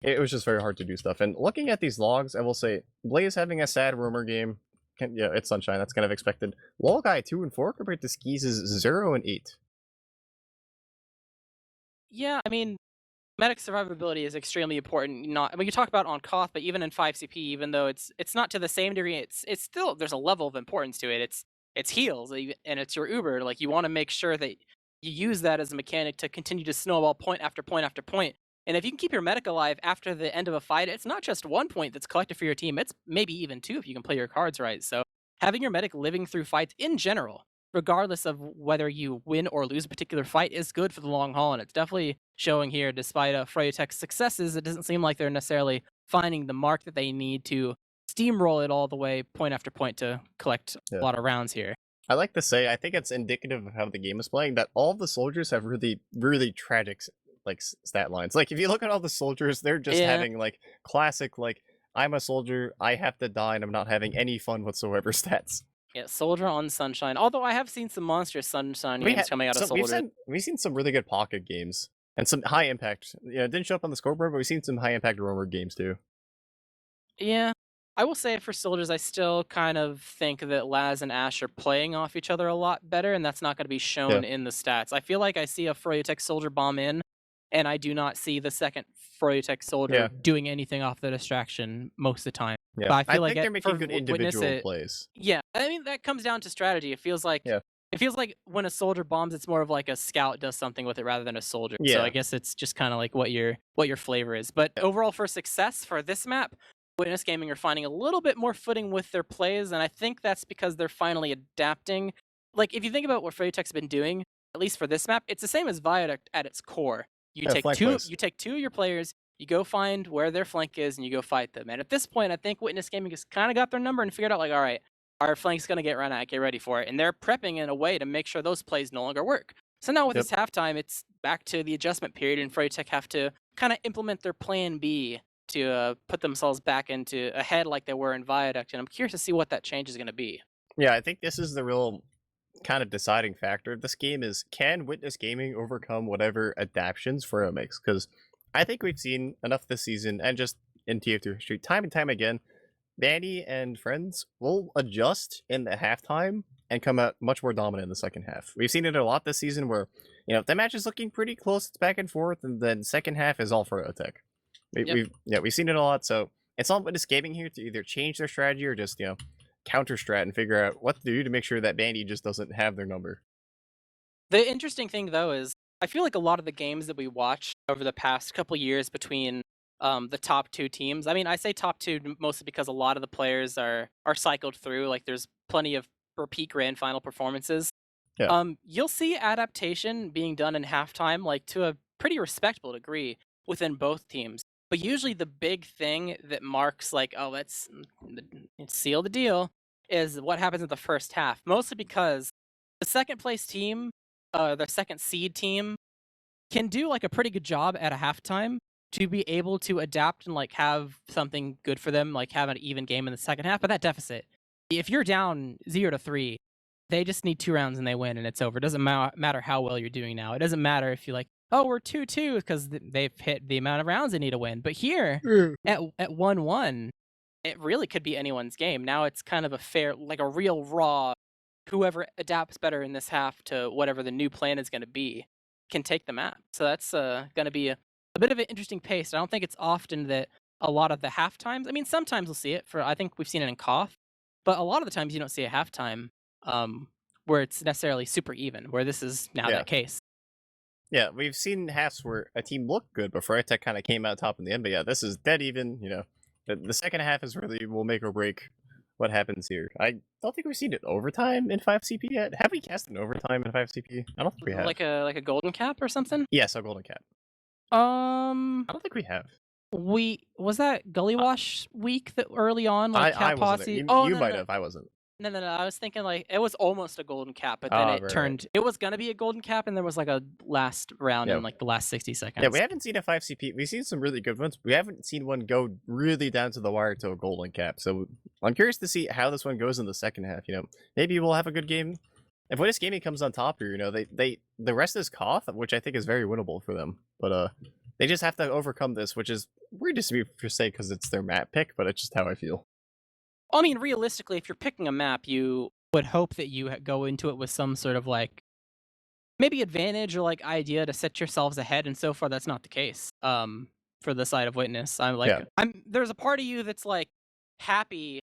it was just very hard to do stuff. And looking at these logs, I will say, Blaze having a sad rumor game, it's Sunshine, that's kind of expected. Wall Guy 2 and 4 compared to Skis is 0 and 8. Yeah, I mean, medic survivability is extremely important. You talk about on Koth, but even in 5CP, even though it's not to the same degree, it's still, there's a level of importance to it. It's heals, and it's your Uber. Like, you want to make sure that you use that as a mechanic to continue to snowball point after point after point. And if you can keep your medic alive after the end of a fight, it's not just 1 point that's collected for your team. It's maybe even 2 if you can play your cards right. So having your medic living through fights in general, regardless of whether you win or lose a particular fight, is good for the long haul. And it's definitely showing here, despite froyotech's successes, it doesn't seem like they're necessarily finding the mark that they need to steamroll it all the way point after point to collect a lot of rounds here. I like to say, I think it's indicative of how the game is playing, that all the soldiers have really, really tragic stat lines. Like, if you look at all the soldiers, they're just having classic, I'm a soldier, I have to die, and I'm not having any fun whatsoever stats. Yeah, Soldier on Sunshine. Although I have seen some monstrous Sunshine games coming out of Soldier. We've seen some really good pocket games and some high impact. It didn't show up on the scoreboard, but we've seen some high impact roamer games too. Yeah, I will say for Soldiers, I still kind of think that Laz and Ash are playing off each other a lot better, and that's not going to be shown in the stats. I feel like I see a froyotech Soldier bomb in, and I do not see the second froyotech Soldier doing anything off the distraction most of the time. Yeah, but I feel like they're making good individual plays. Yeah, I mean, that comes down to strategy. It feels like when a soldier bombs, it's more of like a scout does something with it rather than a soldier. Yeah. So I guess it's just kind of like what your flavor is. But overall, for success for this map, Witness Gaming are finding a little bit more footing with their plays, and I think that's because they're finally adapting. Like, if you think about what froyotech's been doing, at least for this map, it's the same as Viaduct at its core. You take two of your players, you go find where their flank is, and you go fight them. And at this point, I think Witness Gaming has kind of got their number and figured out, like, all right, our flank's going to get run at, get ready for it. And they're prepping in a way to make sure those plays no longer work. So now with this halftime, it's back to the adjustment period, and froyotech have to kind of implement their plan B to put themselves back into ahead like they were in Viaduct. And I'm curious to see what that change is going to be. Yeah, I think this is the real kind of deciding factor of this game is, can Witness Gaming overcome whatever adaptions Froyo makes? Because I think we've seen enough this season, and just in TF2 history, time and time again, Danny and friends will adjust in the halftime and come out much more dominant in the second half. We've seen it a lot this season where, if the match is looking pretty close, it's back and forth, and then second half is all froyotech. We've seen it a lot, so it's all Witness Gaming here to either change their strategy or just, counter strat and figure out what to do to make sure that Bandy just doesn't have their number. The interesting thing, though, is I feel like a lot of the games that we watched over the past couple years between the top two teams, I mean, I say top two mostly because a lot of the players are cycled through. Like, there's plenty of repeat grand final performances. Yeah. You'll see adaptation being done in halftime, like, to a pretty respectable degree within both teams. But usually the big thing that marks, like, oh, let's seal the deal, is what happens in the first half. Mostly because the second place team, the second seed team, can do, like, a pretty good job at a halftime to be able to adapt and, like, have something good for them, like have an even game in the second half. But that deficit, if you're down 0-3, they just need 2 rounds and they win and it's over. It doesn't matter how well you're doing now. It doesn't matter if you like, oh, we're 2-2 because they've hit the amount of rounds they need to win. But here, at 1-1, it really could be anyone's game. Now it's kind of a fair, like a real raw whoever adapts better in this half to whatever the new plan is going to be can take the map. So that's going to be a bit of an interesting pace. I don't think it's often that a lot of the half times. I mean, sometimes we'll see it. I think we've seen it in Koth, but a lot of the times you don't see a halftime where it's necessarily super even. Where this is now that case. Yeah, we've seen halves where a team looked good, but froyotech kind of came out top in the end. But yeah, this is dead even. You know, the second half is really will make or break what happens here. I don't think we've seen it overtime in 5CP yet. Have we cast an overtime in 5CP? I don't think we have. Like a golden cap or something? Yes, a golden cap. I don't think we have. Was that Gully Wash week that early on, like I Cap wasn't Posse? there. You might have. I wasn't. No. I was thinking like it was almost a golden cap, but then it turned. Right. It was gonna be a golden cap, and there was like a last round in like the last 60 seconds. Yeah, we haven't seen a 5CP. We've seen some really good ones. We haven't seen one go really down to the wire to a golden cap. So I'm curious to see how this one goes in the second half. You know, maybe we'll have a good game. If Winners Gaming comes on top here, you know, the rest is Koth, which I think is very winnable for them. But they just have to overcome this, which is weird to me per se because it's their map pick, but it's just how I feel. I mean, realistically, if you're picking a map, you would hope that you go into it with some sort of like maybe advantage or like idea to set yourselves ahead, and so far that's not the case. For the side of Witness, I'm like, there's a part of you that's like happy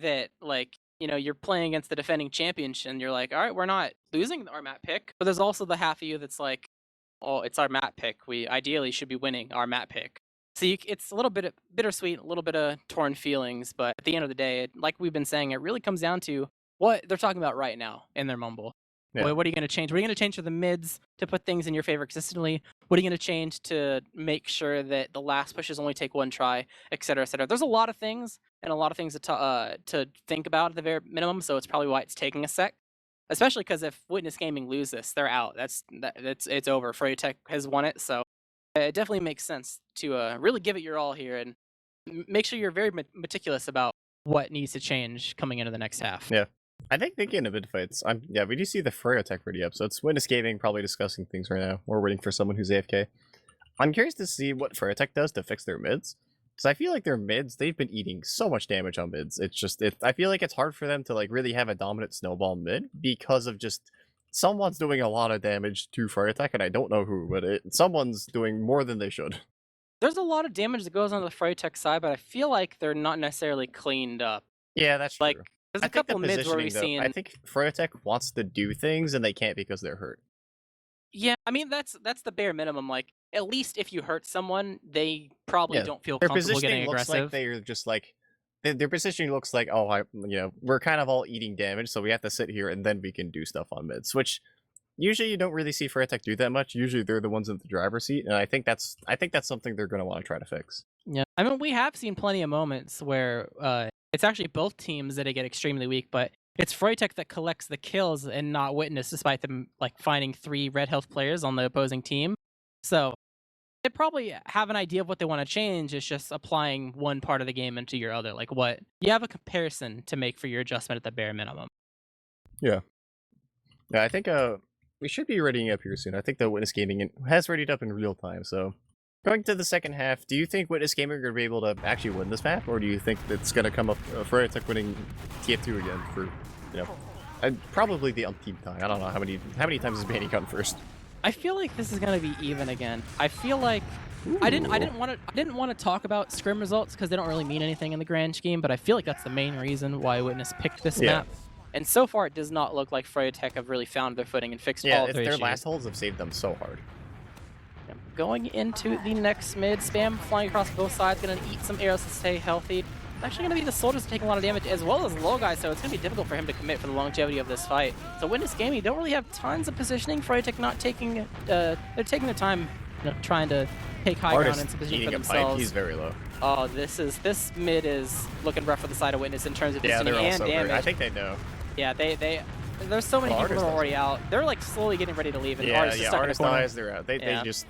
that like you're playing against the defending champions, and you're like, all right, we're not losing our map pick, but there's also the half of you that's like, oh, it's our map pick. We ideally should be winning our map pick. So it's a little bit bittersweet, a little bit of torn feelings, but at the end of the day, like we've been saying, it really comes down to what they're talking about right now in their mumble. Yeah. What are you going to change? What are you going to change for the mids to put things in your favor consistently? What are you going to change to make sure that the last pushes only take one try, et cetera, et cetera? There's a lot of things and a lot of things to think about at the very minimum, so it's probably why it's taking a sec. Especially because if Witness Gaming lose this, they're out. It's over. froyotech has won it, so it definitely makes sense to really give it your all here and make sure you're very meticulous about what needs to change coming into the next half. Yeah. I think thinking of infights, we do see the froyotech ready up, so it's Witness Gaming probably discussing things right now. We're waiting for someone who's AFK. I'm curious to see what froyotech does to fix their mids. Because I feel like their mids, they've been eating so much damage on mids. It's just, I feel like it's hard for them to like really have a dominant snowball mid because of just someone's doing a lot of damage to froyotech, and I don't know who, but someone's doing more than they should. There's a lot of damage that goes on the froyotech side, but I feel like they're not necessarily cleaned up. Yeah, that's true. Like, there's a couple mids where we've seen. I think froyotech wants to do things and they can't because they're hurt. Yeah, I mean that's the bare minimum. Like, at least if you hurt someone, they probably don't feel comfortable getting aggressive. Looks like they're just like their positioning looks like, oh, we're kind of all eating damage, so we have to sit here and then we can do stuff on mids, which usually you don't really see froyotech do that much. Usually they're the ones in the driver's seat, and I think that's something they're going to want to try to fix. Yeah, I mean, we have seen plenty of moments where it's actually both teams that get extremely weak, but it's froyotech that collects the kills and not Witness, despite them like finding 3 red health players on the opposing team. So they probably have an idea of what they want to change. It's just applying one part of the game into your other. Like, what you have a comparison to make for your adjustment at the bare minimum. Yeah, I think we should be readying up here soon. I think the Witness Gaming has readied up in real time. So going to the second half, do you think Witness Gaming are going to be able to actually win this map, or do you think it's going to come up froyotech winning TF2 again for probably the umpteenth time? I don't know how many times is Banny gone first. I feel like this is going to be even again. I feel like I didn't want to talk about scrim results because they don't really mean anything in the grand scheme, but I feel like that's the main reason why Witness picked this map. And so far, it does not look like froyotech have really found their footing and fixed all of their issues. Their last holds have saved them so hard. Going into the next mid, Spam flying across both sides, going to eat some arrows to stay healthy. It's actually going to be the soldiers taking a lot of damage, as well as low guy, so it's going to be difficult for him to commit for the longevity of this fight. So Witness Gaming don't really have tons of positioning. froyotech not taking, they're taking their time, trying to take high ground and some positioning for themselves. He's very low. Oh, this mid is looking rough for the side of Witness in terms of positioning and damage. I think they know. Yeah, there's so many people that are already out. They're like slowly getting ready to leave, and Artist is stuck in the corner. They're out. They just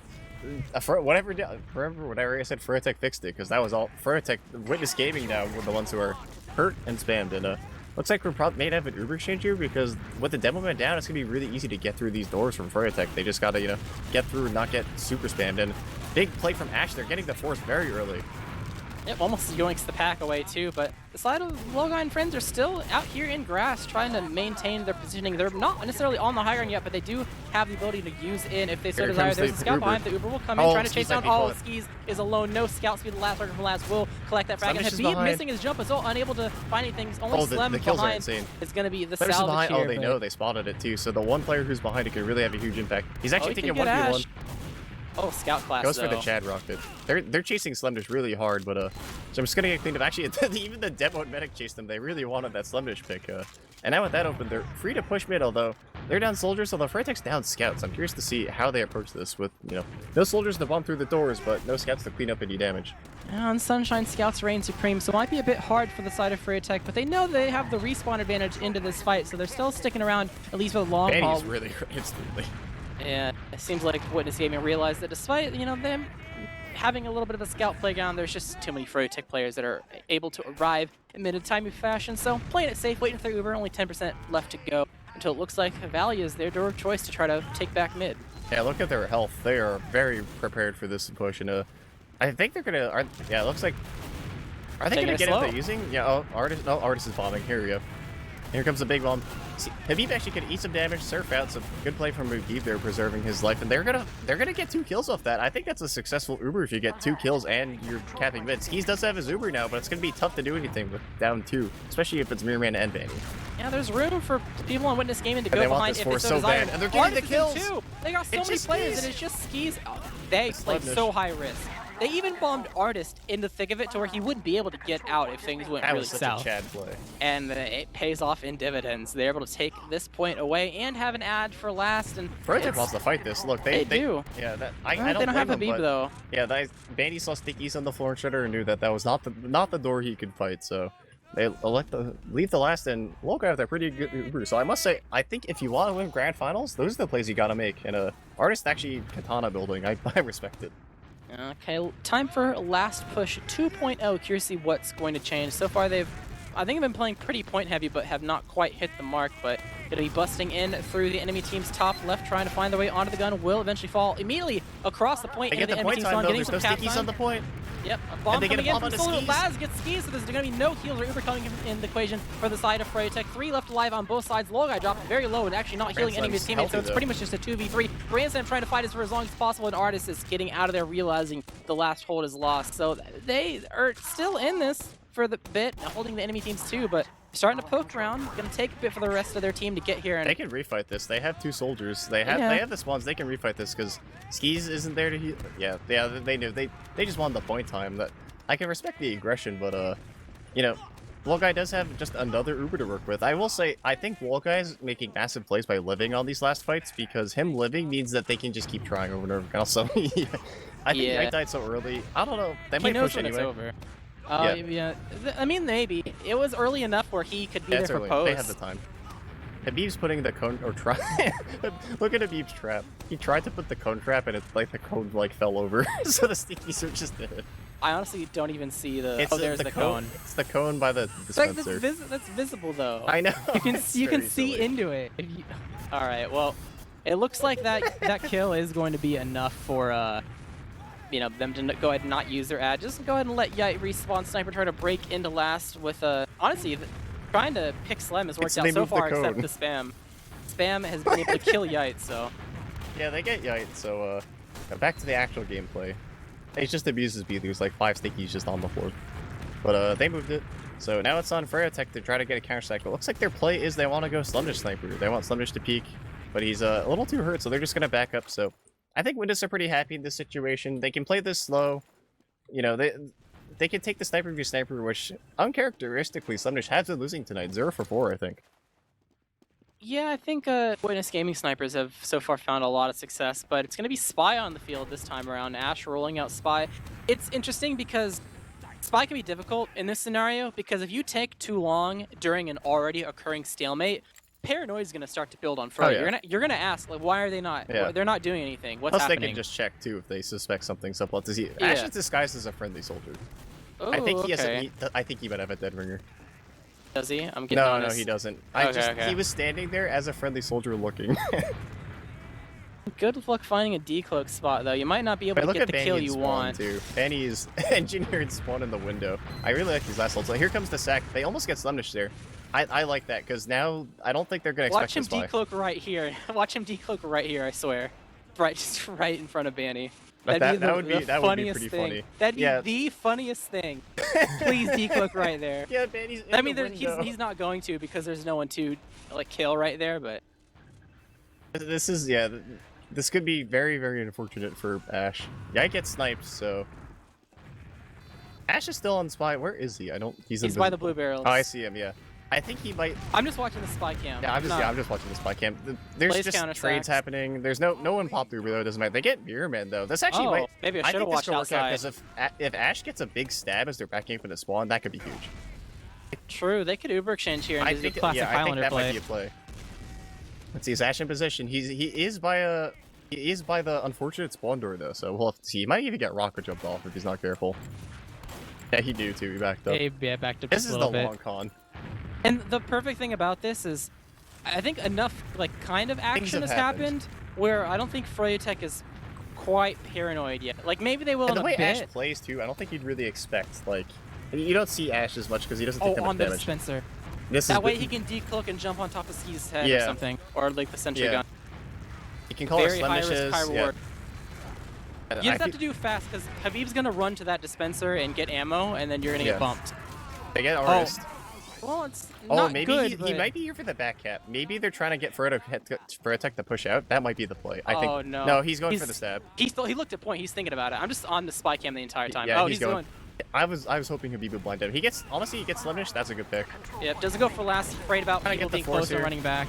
whatever I said, froyotech fixed it, because that was all froyotech. Witness Gaming now were the ones who are hurt and spammed, and looks like we're probably made to have an Uber exchange here, because with the demo man down, it's gonna be really easy to get through these doors from froyotech. They just gotta get through and not get super spammed. And big play from Ash. They're getting the force very early. Yep, almost yoinks the pack away too, but the side of Logai and friends are still out here in grass trying to maintain their positioning. They're not necessarily on the high ground yet, but they do have the ability to use in if they so Here desire. comes There's a the scout Uber. behind. The Uber will come in, Oh, trying to chase Skis might down be all. caught. Skis is alone, no scout speed. The last lurker from last will collect that frag. And Stundish is Habib behind. missing his jump as well, unable to find anything. Only Oh, Slem the kills are behind insane. is going to be the Players salvage behind, here. oh, they know, they spotted it too. So the one player who's behind it could really have a huge impact. He's actually he taking could a get 1v1. Ash. Oh, scout class Goes though. for the Chad rocket. They're chasing Slendish really hard, but so I'm just gonna get cleaned up. Actually, even the demo and medic chased them. They really wanted that Slendish pick. And now with that open, they're free to push mid. Although they're down soldiers, although froyotech's down scouts. I'm curious to see how they approach this with no soldiers to bomb through the doors, but no scouts to clean up any damage. And Sunshine Scouts reign supreme, so it might be a bit hard for the side of froyotech, but they know they have the respawn advantage into this fight, so they're still sticking around at least for the long haul. Banny's really hurt instantly. And it seems like Witness Gaming realized that despite, them having a little bit of a scout playground, there's just too many froyotech players that are able to arrive in a timely fashion. So playing it safe, waiting for their Uber, only 10% left to go until it looks like Valley is their door of choice to try to take back mid. Yeah, look at their health. They are very prepared for this push, and I think they're gonna. Yeah, it looks like. Are they Taking gonna it get slow. it? They're using? Yeah. Oh, Artist. No, Artist is bombing. Here we go. Here comes the big bomb. See, Habib actually could eat some damage, surf out. So good play from Habib there, preserving his life, and they're gonna get 2 kills off that. I think that's a successful Uber if you get 2 kills and you're capping mid. Skis does have his Uber now, but it's gonna be tough to do anything with down 2, especially if it's Mirror Man and Banny. Yeah, there's room for people on Witness Gaming to And go they want behind this if for they so so desire. bad, and they're getting the Artist is in kills. too. They got so It's many just players, Skis. and it's just Skis. They played Sluggish. so high risk. They even bombed Artist in the thick of it to where he wouldn't be able to get out if things went That really was such south. a Chad play. And it pays off in dividends. They're able to take this point away and have an ad for last. And Froyotech wants to fight this. Look, They do. Yeah, I they don't don't have blame Habib them, but- though. Yeah, Bandy saw stickies on the floor and Shredder and knew that was not the door he could fight. So they leave the last, and Lokai have that pretty good Uber. So I must say, I think if you want to win grand finals, those are the plays you gotta make. And Artist actually katana building, I respect it. Okay, time for last push 2.0. Curious to see what's going to change. So far, I think, been playing pretty point heavy, but have not quite hit the mark. But it'll be busting in through the enemy team's top left, trying to find their way onto the gun. Will eventually fall immediately across the point They into get the the enemy point team's time spawn, though. getting There's some no cap stickies time. on the point. Yep, a bomb they get coming a in bomb from on the Solo. skis. Laz gets skis, so there's going to be no heals or Uber coming in the equation for the side of froyotech. 3 left alive on both sides. Logai dropped very low and actually not healing any of his teammates, so it's pretty much just a 2v3. Ransom trying to fight us for as long as possible, and Artist is getting out of there, realizing the last hold is lost. So they are still in this for the bit, holding the enemy teams too, but starting to poke around. Going to take a bit for the rest of their team to get here. And They can refight this. They have 2 soldiers. They have the spawns. They can refight this because Skis isn't there to heal. Yeah, they knew. They just wanted the point time. That I can respect the aggression, but Wallguy does have just another Uber to work with. I will say, I think Wallguy is making massive plays by living on these last fights because him living means that they can just keep trying over and over. And also, I think I died so early. I don't know. They he might knows push when anyway. it's over. Yeah. I mean, maybe. It was early enough where he could be Yeah, there it's for early. post. They have the time. Habib's putting the cone or try. Look at Habib's trap. He tried to put the cone trap, and it's like the cone fell over, so the stickies are just dead. I honestly don't even see the. It's there's the cone. It's the cone by the Like, dispenser. that's visible though. I know. You can It's you can very see silly. into it. All right. Well, it looks like that kill is going to be enough for them to go ahead and not use their ad. Just go ahead and let Yite respawn. Sniper try to break into last with honestly trying to pick Slem has worked out they so moved the far except cone. the spam. Spam has been able to kill Yite. So Yeah, they get Yite. So back to the actual gameplay. He just abuses B. There's like 5 stickies just on the floor. But they moved it. So now it's on froyotech to try to get a counter cycle. Looks like their play is they want to go Slumdish Sniper. They want Slumdish to peek, but he's a little too hurt, so they're just going to back up. So I think Windows are pretty happy in this situation. They can play this slow. They can take the Sniper view Sniper, which uncharacteristically Slumdish has been losing tonight. 0 for 4, I think. yeah, I think Witness Gaming Snipers have so far found a lot of success, but it's going to be Spy on the field this time around. Ash rolling out Spy. It's interesting because Spy can be difficult in this scenario because if you take too long during an already occurring stalemate, paranoia is going to start to build on Fro. Oh, yeah. You're gonna ask, like, why are they not? Yeah. They're not doing anything. What's Plus happening? they can just check too if they suspect something. So Ash Yeah. is disguised as a friendly soldier. Oh, I think he okay. has. I think he might have a dead ringer. Does he? I'm getting No, honest. he doesn't. Okay, okay. He was standing there as a friendly soldier looking. Good luck finding a decloak spot, though. You might not be able But to look get at the Benny kill and you Spawn want. too. Benny's engineered Spawn in the window. I really like these last ults. Like, here comes the sack. They almost get Slumnish there. I like that because now I don't think they're gonna expect Watch him this buy. decloak right here. Watch him decloak right here, I swear. Right, just right in front of Banny. But That'd be that would be the funniest pretty thing. funny. That'd be Yeah. the funniest thing. Please decloak right there. Yeah, Benny's in I mean, the window. he's not going to because there's no one to like kill right there, but This is this could be very, very unfortunate for Ash. Yeah, I get sniped, so Ash is still on spy. Where is he? He's he's by the blue barrels. Oh, I see him. Yeah, I think he might. I'm just watching the spy cam. Yeah, I'm just watching the spy cam. There's Blaze just counter trades stacks. happening. There's no one popped through, though. It doesn't matter. They get Mirror Man though. This actually Oh, might. maybe I I should have think this watched could work out outside. because if Ash gets a big stab as they're backing up into spawn, that could be huge. True, they could Uber exchange here and I do think the classic I think Highlander that play. might be a play. Let's see, is Ash in position? He is by the unfortunate spawn door though, so we'll have to see. He might even get rocket jumped off if he's not careful. Yeah, he do too. He backed up. Yeah, backed up This just is a the little bit. long con. And the perfect thing about this is, I think enough like kind of action have has happened where I don't think froyotech is quite paranoid yet. Like maybe they will And in the a way bit. Ash plays too, I don't think you'd really expect like. You don't see Ash as much because he doesn't take that on much the damage. dispenser. This That is way the, he can decloak and jump on top of Ski's head or Yeah. something, or like the sentry Yeah. gun. he can call Very her high Slemmishes. risk, high reward. Yeah. You just have to do fast because Habib's gonna run to that dispenser and get ammo, and then you're gonna Yeah. get bumped. They get artist. Well, it's Oh, not maybe good. he but... might be here for the back cap. Maybe they're trying to get froyotech to push out. That might be the play. I think. Oh, no. No, he's going for the stab. He looked at point. He's thinking about it. I'm just on the spy cam the entire time. Yeah, oh, he's going. I was hoping Habib would blind him. He gets honestly he gets Slumnish. That's a good pick. Yep, doesn't go for last. He's afraid about Trying to people get the being force close and here. running back.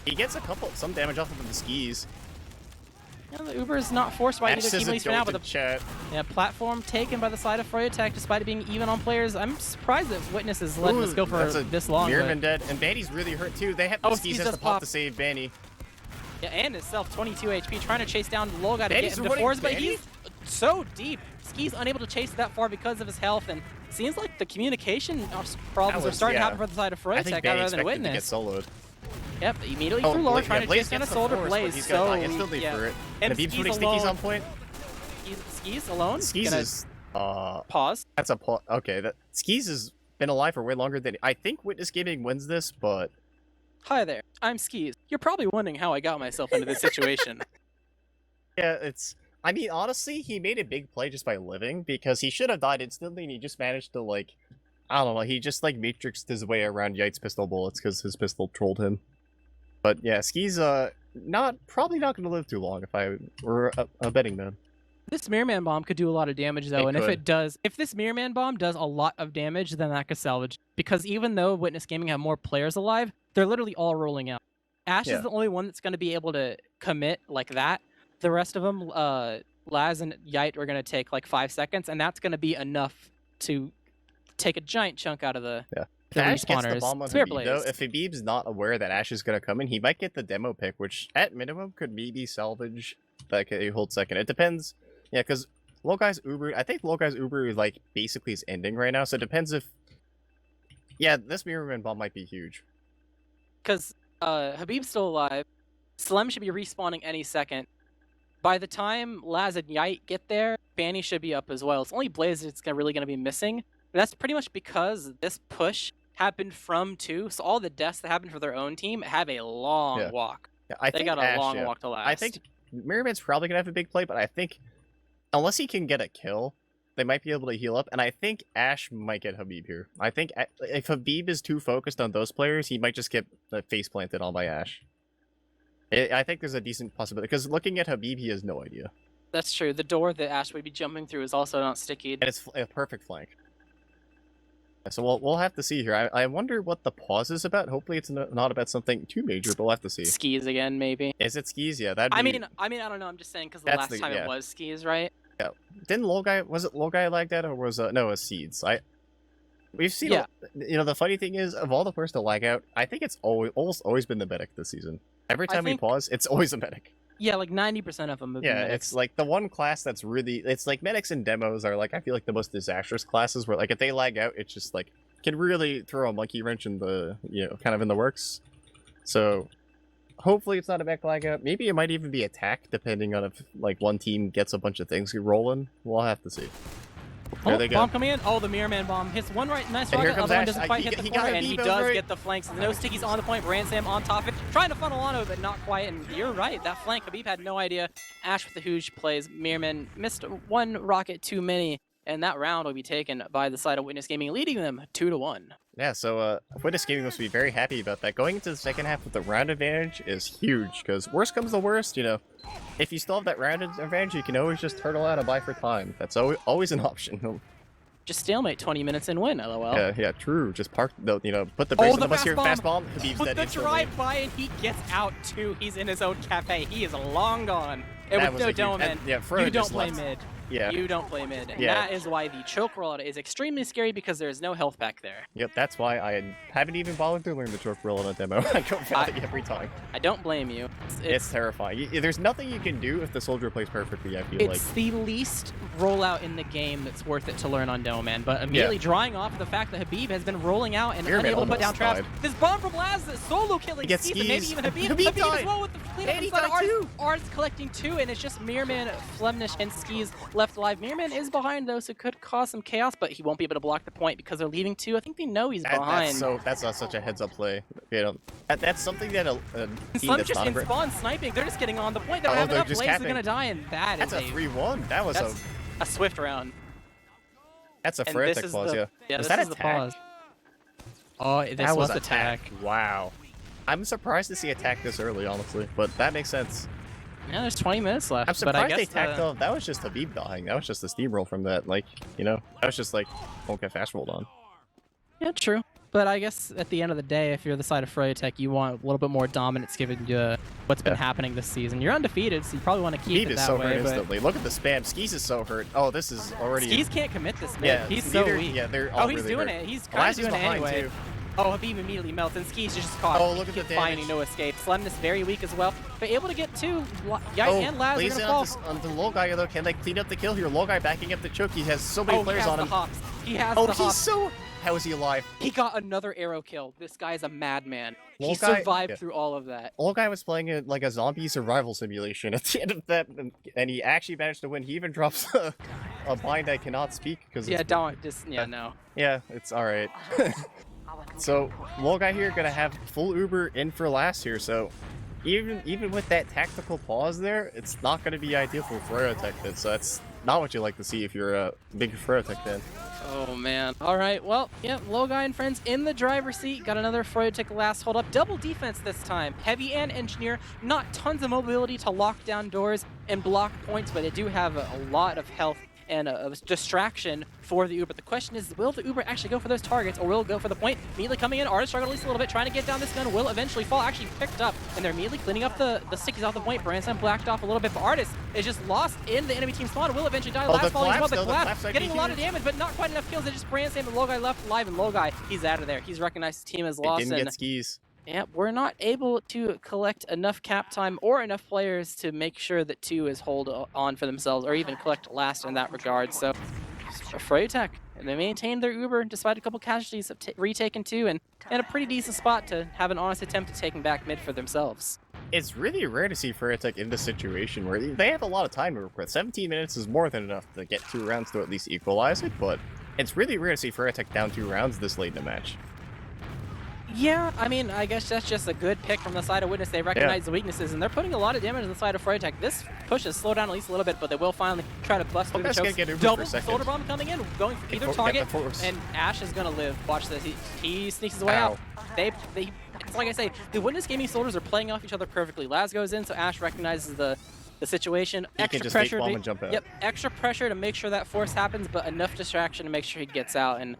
He gets some damage off of the skis. Yeah, the Uber is not forced by Ash either team says at it's least for now, going but to the chat. platform taken by the side of froyotech despite it being even on players. I'm surprised that Witness is letting us go for That's this long. Mirman But... dead, and Banny's really hurt too. They have Oh, skis Skis has to does pop pop. to save Banny. Yeah, and himself 22 HP, trying to chase down the low guy to Banny's get him to running force, but Banny? he's so deep. Ski's unable to chase that far because of his health, and seems like the communication problems are starting to happen for the side of I froyotech think Banny rather than expected to get Witness. soloed. Yep, immediately Oh, through lower, Blaze- trying yeah, to Blaze chase down a gets the soldier. force, but Blaze he's so gonna die weak. instantly Yeah. for it. And Habib's Skis putting stickies alone. on point. Skis alone. Skis Gonna is pause. that's a okay. That Skis has been alive for way longer than I think. Witness Gaming wins this, but Hi there, I'm Skis. You're probably wondering how I got myself into this situation. yeah, it's. I mean, honestly, he made a big play just by living because he should have died instantly, and he just managed to like, I don't know, he just like matrixed his way around Yate's pistol bullets because his pistol trolled him. But yeah, Skis probably not going to live too long if I were a betting man. This Mirrorman bomb could do a lot of damage though, and could. if this Mirrorman bomb does a lot of damage, then that could salvage. Because even though Witness Gaming have more players alive, they're literally all rolling out. Ash Yeah. is the only one that's going to be able to commit like that. The rest of them, Laz and Yite, are going to take like 5 seconds, and that's going to be enough to take a giant chunk out of the If the Ash gets the respawners. bomb on Spare Habib, though, Blaze. if Habib's not aware that Ash is going to come in, he might get the demo pick, which at minimum could maybe salvage like a hold second. It depends. Yeah, because Low Guy's Uber, I think Low Guy's Uber is like basically is ending right now, so it depends if. Yeah, this Mirrorman bomb might be huge. Because Habib's still alive. Slem should be respawning any second. By the time Laz and Yite get there, Banny should be up as well. It's only Blaze that's really going to be missing. But that's pretty much because this push happened from 2, so all the deaths that happened for their own team have a long walk. Yeah, I They think got a Ash, long walk to last. I think Mirrorman's probably going to have a big play, but I think unless he can get a kill, they might be able to heal up, and I think Ash might get Habib here. I think if Habib is too focused on those players, he might just get face planted on by Ash. I think there's a decent possibility, because looking at Habib, he has no idea. That's true. The door that Ash would be jumping through is also not sticky. And it's a perfect flank. So we'll have to see here. I wonder what the pause is about. Hopefully it's not about something too major, but we'll have to see. Skis again, maybe. Is it skis? Yeah, that'd be... I mean, I don't know. I'm just saying because the That's last time yeah. it was skis, right? Didn't was it Low Guy lagged out, or was no, it was Seeds? We've seen, Yeah. You know, the funny thing is, of all the players to lag out, I think it's almost always been the medic this season. Every time we think- pause, it's always a medic. Yeah, like 90% of them have been Yeah, medics. it's like the one class that's really, it's like medics and demos are like, I feel like the most disastrous classes where like if they lag out, it's just like, can really throw a monkey wrench in the, kind of in the works. So, hopefully it's not a mech blackout. Maybe it might even be attack, depending on if like one team gets a bunch of things rolling. We'll have to see. There they go. Bomb coming in. Oh, the Mirror Man bomb hits one right. Nice And here rocket. comes Other one Ash. doesn't quite hit the corner, and he does get the flanks. No stickies on the point. Bransam on top of it, trying to funnel onto it, but not quite. And you're right, that flank, Habib had no idea. Ash with the huge plays. Mirror Man missed one rocket too many, and that round will be taken by the side of Witness Gaming, leading them 2-1. Yeah, so Witness Gaming must be very happy about that. Going into the second half with the round advantage is huge, because worst comes to worst, you know, if you still have that round advantage, you can always just turtle out and buy for time. That's always an option. Just stalemate 20 minutes and win, lol. Yeah, true. Just park, you know, put the brakes on the bus here, fast bomb. Habib's Put dead the instantly. drive-by, and he gets out too. He's in his own cafe. He is long gone. And That with was no a huge- dome in, and- yeah, Froyo you don't just play left. mid. Yeah. You don't play mid. And Yeah. that is why the choke rollout is extremely scary, because there's no health back there. Yep, that's why I haven't even bothered to learn the choke roll in a demo. I go valley every time. I don't blame you. It's terrifying. There's nothing you can do if the soldier plays perfectly, I feel like. It's the least rollout in the game that's worth it to learn on Doman, but immediately drawing off the fact that Habib has been rolling out and Mirror Man unable to put down almost traps. died. This bomb from Laz is solo killing He gets Skis, and maybe skis. even Habib. Habib Habib as died. well with the cleanup And he inside. died too. Ars collecting 2, and it's just Mirror Man, Flemnish, and Skis left alive. Mirror Man is behind though, so could cause some chaos, but he won't be able to block the point because they're leaving 2. I think they know he's behind. That's not such a heads-up play. You know, that's something that a team Slim that's just not in spawn sniping. They're just getting on the point. They don't Oh, have they're enough. just Blaze is capping. gonna die, and That's a 3-1. That was that's a swift round. that's a And froyotech this is pause, the, yeah. this that is the attack? pause. Oh, this That was was attack. Wow. I'm surprised to see attack this early, honestly, but that makes sense. Yeah, there's 20 minutes left. I'm but I surprised they guess tacked off. That was just Habib dying. That was just a steamroll from that. Like, you know, that was just like, won't get fast rolled on. Yeah, true. But I guess at the end of the day, if you're the side of froyotech, you want a little bit more dominance given to what's been happening this season. You're undefeated, so you probably want to keep Habib it is that so way. hurt But instantly. Look at the spam. Skis is so hurt. Oh, this is already. Skis can't commit this mid. Yeah, He's so neither- weak. yeah, they're all oh, he's really doing hurt. it. He's kind Laz of is doing it behind, anyway. too. Oh, Habib immediately melts, and Skis just caught. Oh, look at the finding damage. no escape. Slemness very weak as well, but able to get 2. Yite Oh, and Laz are plays gonna in fall. on the low guy though. Can they clean up the kill here? Low guy backing up the choke. He has so many Oh, he players has on the him. hops. He has Oh, the he's hops. so. How is he alive? He got another arrow kill. This guy is a madman. He Low guy- survived yeah. through all of that. Old guy was playing like a zombie survival simulation at the end of that, and he actually managed to win. He even drops a bind I cannot speak because Yeah, don't just no. yeah, it's all right. So low guy here gonna have full Uber in for last here. So even with that tactical pause there, it's not gonna be ideal for froyotech. So that's not what you like to see if you're a big froyotech fan. Oh man. All right. Well, yeah, low guy and friends in the driver's seat. Got another froyotech last hold up. Double defense this time. Heavy and engineer. Not tons of mobility to lock down doors and block points, but they do have a lot of health and a distraction for the Uber. The question is, will the Uber actually go for those targets, or will it go for the point? Immediately coming in, Artist struggled at least a little bit, trying to get down this gun, will eventually fall, actually picked up, and they're immediately cleaning up the stickies off the point. Branson blacked off a little bit, but Artist is just lost in the enemy team spawn, will eventually die. Oh, Last the falling as well, collapse, the though, the collapse, collapse might getting be a lot of huge. damage, but not quite enough kills. They just Branson, the low guy left alive, and low guy, he's out of there. He's recognized his team as It lost, didn't and get skis. yeah, we're not able to collect enough cap time or enough players to make sure that 2 is hold on for themselves, or even collect last in that regard. So, froyotech, they maintained their Uber despite a couple casualties, of retaken 2, and in a pretty decent spot to have an honest attempt at taking back mid for themselves. It's really rare to see froyotech in this situation where they have a lot of time to work with. 17 minutes is more than enough to get 2 rounds to at least equalize it, but it's really rare to see froyotech down 2 rounds this late in the match. Yeah, I mean, I guess that's just a good pick from the side of Witness. They recognize the weaknesses, and they're putting a lot of damage on the side of froyotech. This push has slowed down at least a little bit, but they will finally try to bust through the Guy's gonna chokes. get Uber for Double a second. shoulder bomb coming in, going for either Get target, the force. and Ash is gonna live. Watch this. He sneaks his way Ow. out. They it's like I say, the Witness Gaming soldiers are playing off each other perfectly. Laz goes in, so Ash recognizes the situation. He Extra can just pressure. fake bomb and jump out. Yep, extra pressure to make sure that force happens, but enough distraction to make sure he gets out. And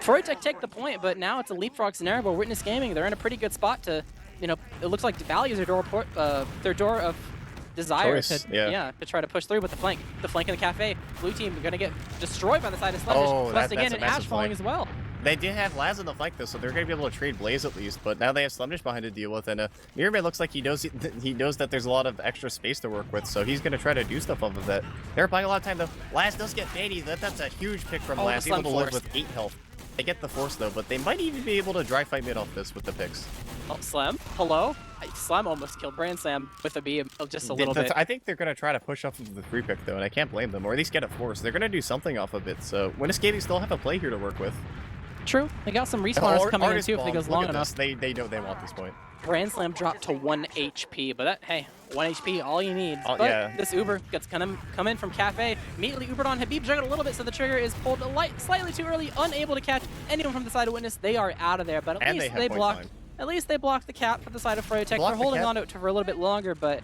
froyotech take the point, but now it's a leapfrog scenario where Witness Gaming, they're in a pretty good spot to, you know, it looks like Valley is their door of desire Choice, to try to push through with the flank in the cafe. Blue team are gonna get destroyed by the side of Sludge. Oh, Plus that's again, a and Ash massive falling flank. as well. They did have Laz in the flank though, so they're gonna be able to trade Blaze at least. But now they have Slumdish behind to deal with, and Mirrorman looks like he knows that there's a lot of extra space to work with, so he's gonna try to do stuff off of that. They're playing a lot of time though. Laz does get Fady. That's a huge pick from Oh, Laz. the He's able to Slum live Force. with 8 health. They get the force though, but they might even be able to dry fight mid off this with the picks. Oh, Slam. Hello? Slam almost killed Brand Slam with a beam just a little bit. I think they're going to try to push off of the 3-pick, though, and I can't blame them, or at least get it forced. They're going to do something off of it, so Win Escaping still have a play here to work with. True. They got some respawners coming in, too, if it goes long enough. They know they want this point. Brand Slam dropped to 1 HP, but that, hey, 1 HP, all you need. Oh, but yeah. this Uber gets come in from Cafe, immediately Ubered on Habib, juggled a little bit, so the trigger is pulled slightly too early, unable to catch anyone from the side of Witness. They are out of there, but at least they blocked. At least they blocked the cap for the side of froyotech. They're holding on to it for a little bit longer, but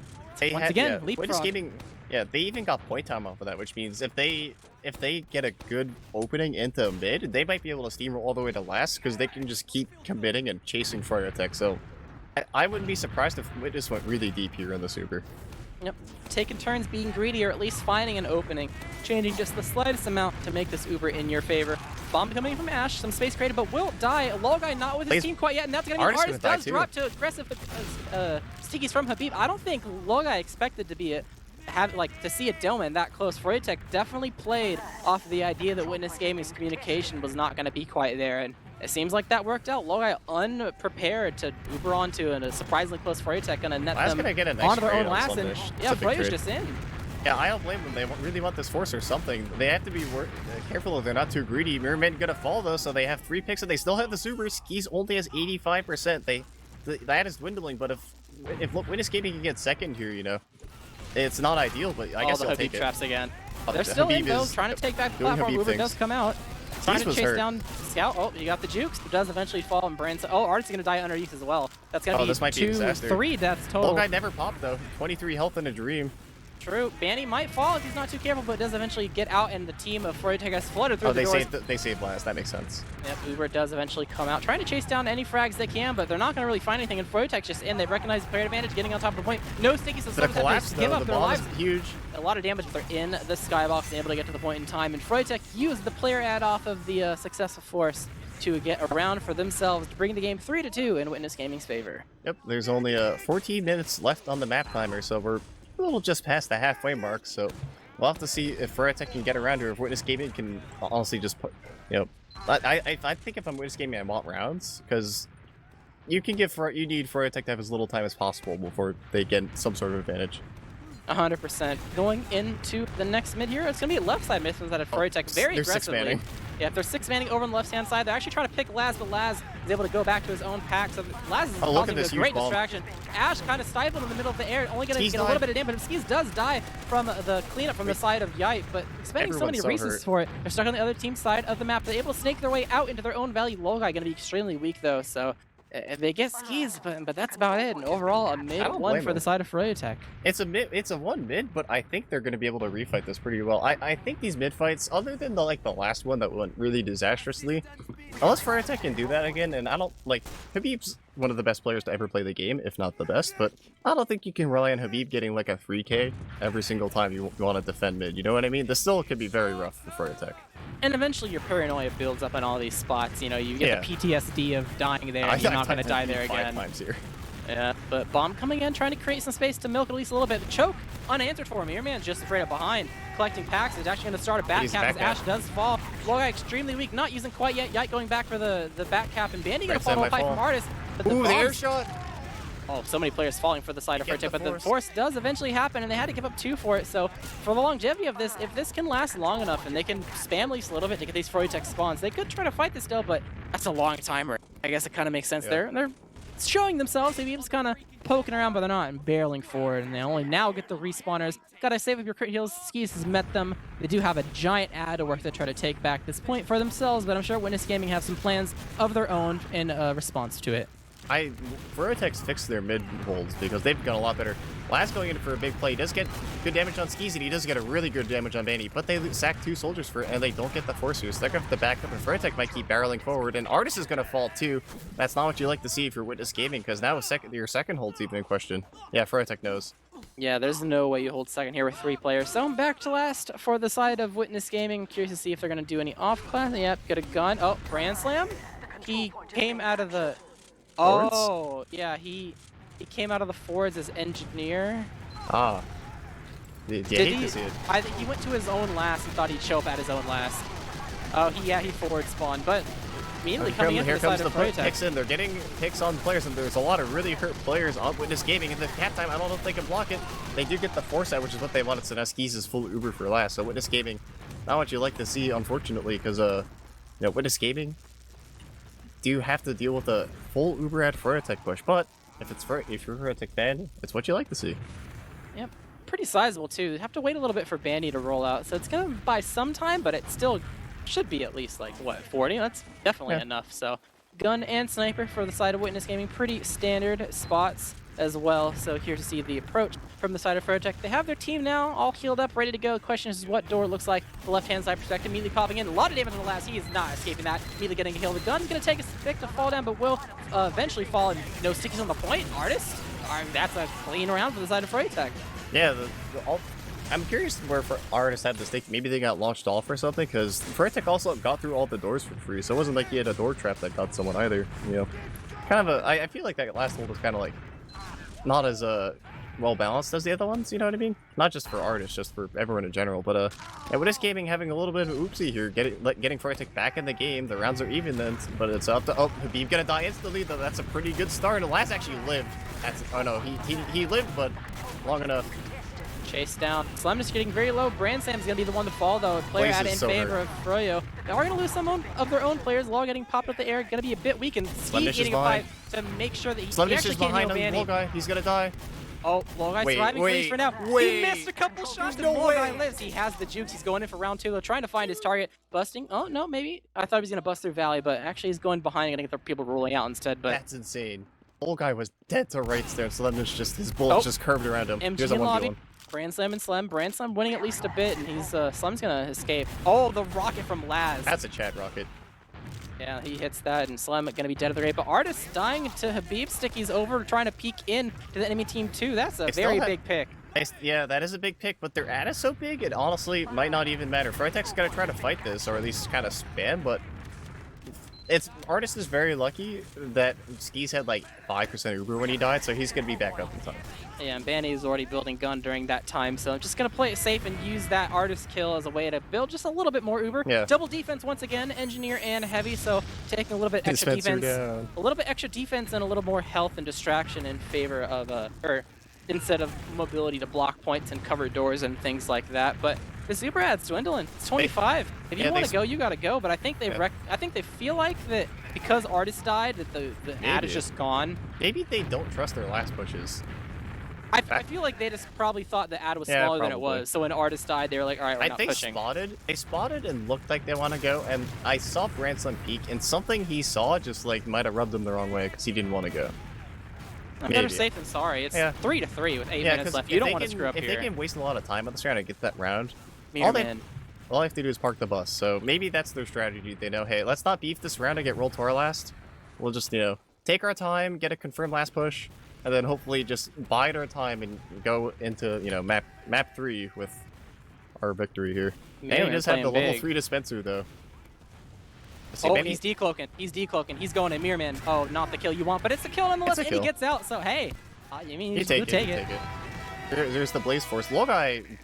once again, leapfrog. Yeah, they even got point time off of that, which means if they get a good opening into mid, they might be able to steamroll all the way to last because they can just keep committing and chasing froyotech. So I wouldn't be surprised if Witness went really deep here in the Super. Yep, taking turns being greedy or at least finding an opening, changing just the slightest amount to make this Uber in your favor. Bomb coming from Ash, some space created, but will die. Logai not with his team quite yet, and that's going to be Artist does drop to aggressive stickies from Habib. I don't think Logai expected to be to see a Doman that close. froyotech definitely played off of the idea that Witness Gaming's communication was not going to be quite there, and it seems like that worked out. Logai unprepared to Uber onto a surprisingly close froyotech, going to net them onto their own last, and yeah, Froyo's just in. Yeah, I don't blame them. They really want this force or something. They have to be careful if they're not too greedy. Merman gonna fall though, so they have 3 picks and they still have the Super. Skis only has 85%. That is dwindling, but if Witness Gaming can get second here, you know, it's not ideal, but I guess they'll take it. Traps again. They're still in though, trying to take back the platform. Uber does come out. Trying to chase down Scout. Oh, you got the jukes. It does eventually fall and Brand. Oh, Artist is going to die underneath as well. That's going to be this might be 3 deaths total. Old guy never popped though. 23 health in a dream. True. Banny might fall if he's not too careful, but does eventually get out, and the team of froyotech has flooded through the doors. They save last. That makes sense. Yep, Uber does eventually come out, trying to chase down any frags they can, but they're not going to really find anything, and froyotech's just in. They've recognized player advantage, getting on top of the point. No sticky, so the collapse, give up their lives. Huge. A lot of damage, but they're in the skybox and able to get to the point in time, and froyotech used the player ad off of the successful force to get around for themselves to bring the game 3-2 in Witness Gaming's favor. Yep, there's only 14 minutes left on the map timer, so we're a little just past the halfway mark, so we'll have to see if froyotech can get around, or if Witness Gaming can honestly just put, you know, I think if I'm Witness Gaming, I want rounds, because you need froyotech to have as little time as possible before they get some sort of advantage. 100%. Going into the next mid here, it's going to be left side mid that at froyotech very aggressively. Yeah, if they're 6-manning over on the left-hand side, they're actually trying to pick Laz, but Laz is able to go back to his own pack. So Laz is causing a great distraction. Ash kind of stifled in the middle of the air, only going to get a little bit of damage. But Skis does die from the cleanup from the side of Yipe, but spending so many reasons for it. They're stuck on the other team's side of the map. They're able to snake their way out into their own valley. Logai going to be extremely weak, though, so they get Skis, but that's about it. And overall, a mid one for the side of froyotech. It's a 1 mid, but I think they're going to be able to refight this pretty well. I think these mid fights, other than the last one that went really disastrously, unless froyotech can do that again, and I don't Habib's one of the best players to ever play the game, if not the best, but I don't think you can rely on Habib getting like a 3K every single time you want to defend mid. You know what I mean? This still could be very rough for froyotech. And eventually your paranoia builds up in all these spots. You know, you get the PTSD of dying there, and you're not going to die there again. 5 times here. Yeah, but Bomb coming in, trying to create some space to milk at least a little bit. The choke unanswered for him. Earman's just straight up behind, collecting packs. It's actually going to start a back cap as Ash does fall. Logai extremely weak, not using quite yet. Yike going back for the back cap, and Bandy going to fall on a fight from Artist. But the air shot. Oh, so many players falling for the side of froyotech, but the force does eventually happen, and they had to give up 2 for it. So for the longevity of this, if this can last long enough and they can spam lease a little bit to get these froyotech spawns, they could try to fight this still, but that's a long timer. I guess it kind of makes sense there. They're showing themselves, they're just kind of poking around, but they're not, and barreling forward, and they only now get the respawners. Gotta save up your crit heals. Skis has met them. They do have a giant ad to work to try to take back this point for themselves, but I'm sure Witness Gaming have some plans of their own in response to it. Froyotech's fixed their mid holds because they've got a lot better. Laz going in for a big play. He does get good damage on Skis, and he does get a really good damage on Banny, but they sack 2 soldiers for it, and they don't get the force boost. They're going to have to back up, and Froyotech might keep barreling forward, and Artist is going to fall too. That's not what you like to see if you're Witness Gaming, because now your second hold's even in question. Yeah, Froyotech knows. Yeah, there's no way you hold second here with 3 players. So I'm back to last for the side of Witness Gaming. Curious to see if they're going to do any off-class. Yep, get a gun. Oh, Brand Slam. He came out of the... Oh, yeah, he came out of the Fords as engineer. Ah. Yeah, hate to see it. He went to his own last and thought he'd show up at his own last. Oh, he forward spawned, but immediately coming in Here from the comes side the of put froyotech. picks in. They're getting picks on players, and there's a lot of really hurt players on Witness Gaming. In the cap time, I don't know if they can block it. They do get the force out, which is what they wanted, so now Skis is full Uber for last. So Witness Gaming, not what you like to see, unfortunately, because, you know, Witness Gaming do have to deal with a full Uber at froyotech push, but if you're a froyotech fan, it's what you like to see. Yep, pretty sizable too. You have to wait a little bit for Bandy to roll out, so it's gonna buy some time, but it still should be at least like what 40. That's definitely enough. So gun and sniper for the side of Witness Gaming, pretty standard spots as well. So here to see the approach from the side of froyotech. They have their team now all healed up, ready to go. The question is what door looks like. The left-hand side perspective immediately popping in. A lot of damage on the last. He is not escaping that. Immediately getting a kill. The gun's going to take a stick to fall down, but will eventually fall. And no stickies on the point. Artist? That's a clean round for the side of froyotech. Yeah, I'm curious where Artist had the stake. Maybe they got launched off or something, because froyotech also got through all the doors for free, so it wasn't like he had a door trap that got someone either, you know. Kind of I feel like that last hold was kind of like not as well balanced as the other ones, you know what I mean? Not just for Artists, just for everyone in general. But yeah, Witness Gaming having a little bit of an oopsie here, getting froyotech back in the game. The rounds are even then, but it's up to Habib gonna die instantly. Though that's a pretty good start. And Laz actually lived. Oh no, he lived, but long enough. Chase down. Slim just getting very low. Brandsam's going to be the one to fall, though. Player Blaze added is in so favor hurt. of Froyo. They are going to lose some of their own players. Law getting popped up the air. Going to be a bit weak. And Ski Slemdish is eating a behind. fight to make sure that he Slemdish actually is can't behind heal on the Wall Bandy. guy. He's gonna die. Oh, Law Guy Wait, surviving wait, for now. wait. He missed a couple shots no and Law Guy way. lives. He has the jukes. He's going in for round 2, though, trying to find his target. Busting. Oh, no, maybe. I thought he was going to bust through Valley, but actually he's going behind and going to get the people rolling out instead. But That's insane. Wall guy was dead to rights there, so then his bullets just curved around him. MG Here's a in lobby. 1v1. Brandslam and Slem. Brandslam winning at least a bit, and he's Slem's gonna escape. Oh, the rocket from Laz. That's a Chad rocket. Yeah, he hits that, and Slem gonna be dead at the rate. But Artist dying to Habib. Sticky's over, trying to peek in to the enemy team too. That's a very big pick. Yeah, that is a big pick, but their ad is so big, it honestly might not even matter. froyotech's gonna try to fight this, or at least kind of spam, but Artist is very lucky that Skis had like 5% Uber when he died, so he's gonna be back up in time. Yeah, and Bandy is already building gun during that time, so I'm just gonna play it safe and use that Artist kill as a way to build just a little bit more Uber. Yeah. Double defense once again, Engineer and Heavy, so taking a little bit extra Dispenser defense. down. A little bit extra defense and a little more health and distraction in favor of instead of mobility to block points and cover doors and things like that. But the super ad's dwindling. It's 25. If you want to go, you got to go. But I think I think they feel like that because Artist died, that the ad is just gone. Maybe they don't trust their last pushes. I feel like they just probably thought the ad was Yeah, smaller than it probably. was. So when Artist died, they were like, all right, we're not pushing. They spotted and looked like they want to go, and I saw Branson peek, and something he saw just like might have rubbed him the wrong way because he didn't want to go. Better safe than sorry. It's 3-3 with 8 minutes left. You don't want to screw up if here. they can waste a lot of time on this round and get that round, Meter man. all they have to do is park the bus. So maybe that's their strategy. They know, hey, let's not beef this round and get rolled to our last. We'll just, take our time, get a confirmed last push, and then hopefully just bide our time and go into, map 3 with our victory here. And he does have the level 3 dispenser, though. He's decloaking. He's decloaking. He's going in Mirror Man. Oh, not the kill you want, but it's the kill nonetheless, and he gets out. So, hey, you take it. There's the Blaze Force. Logai,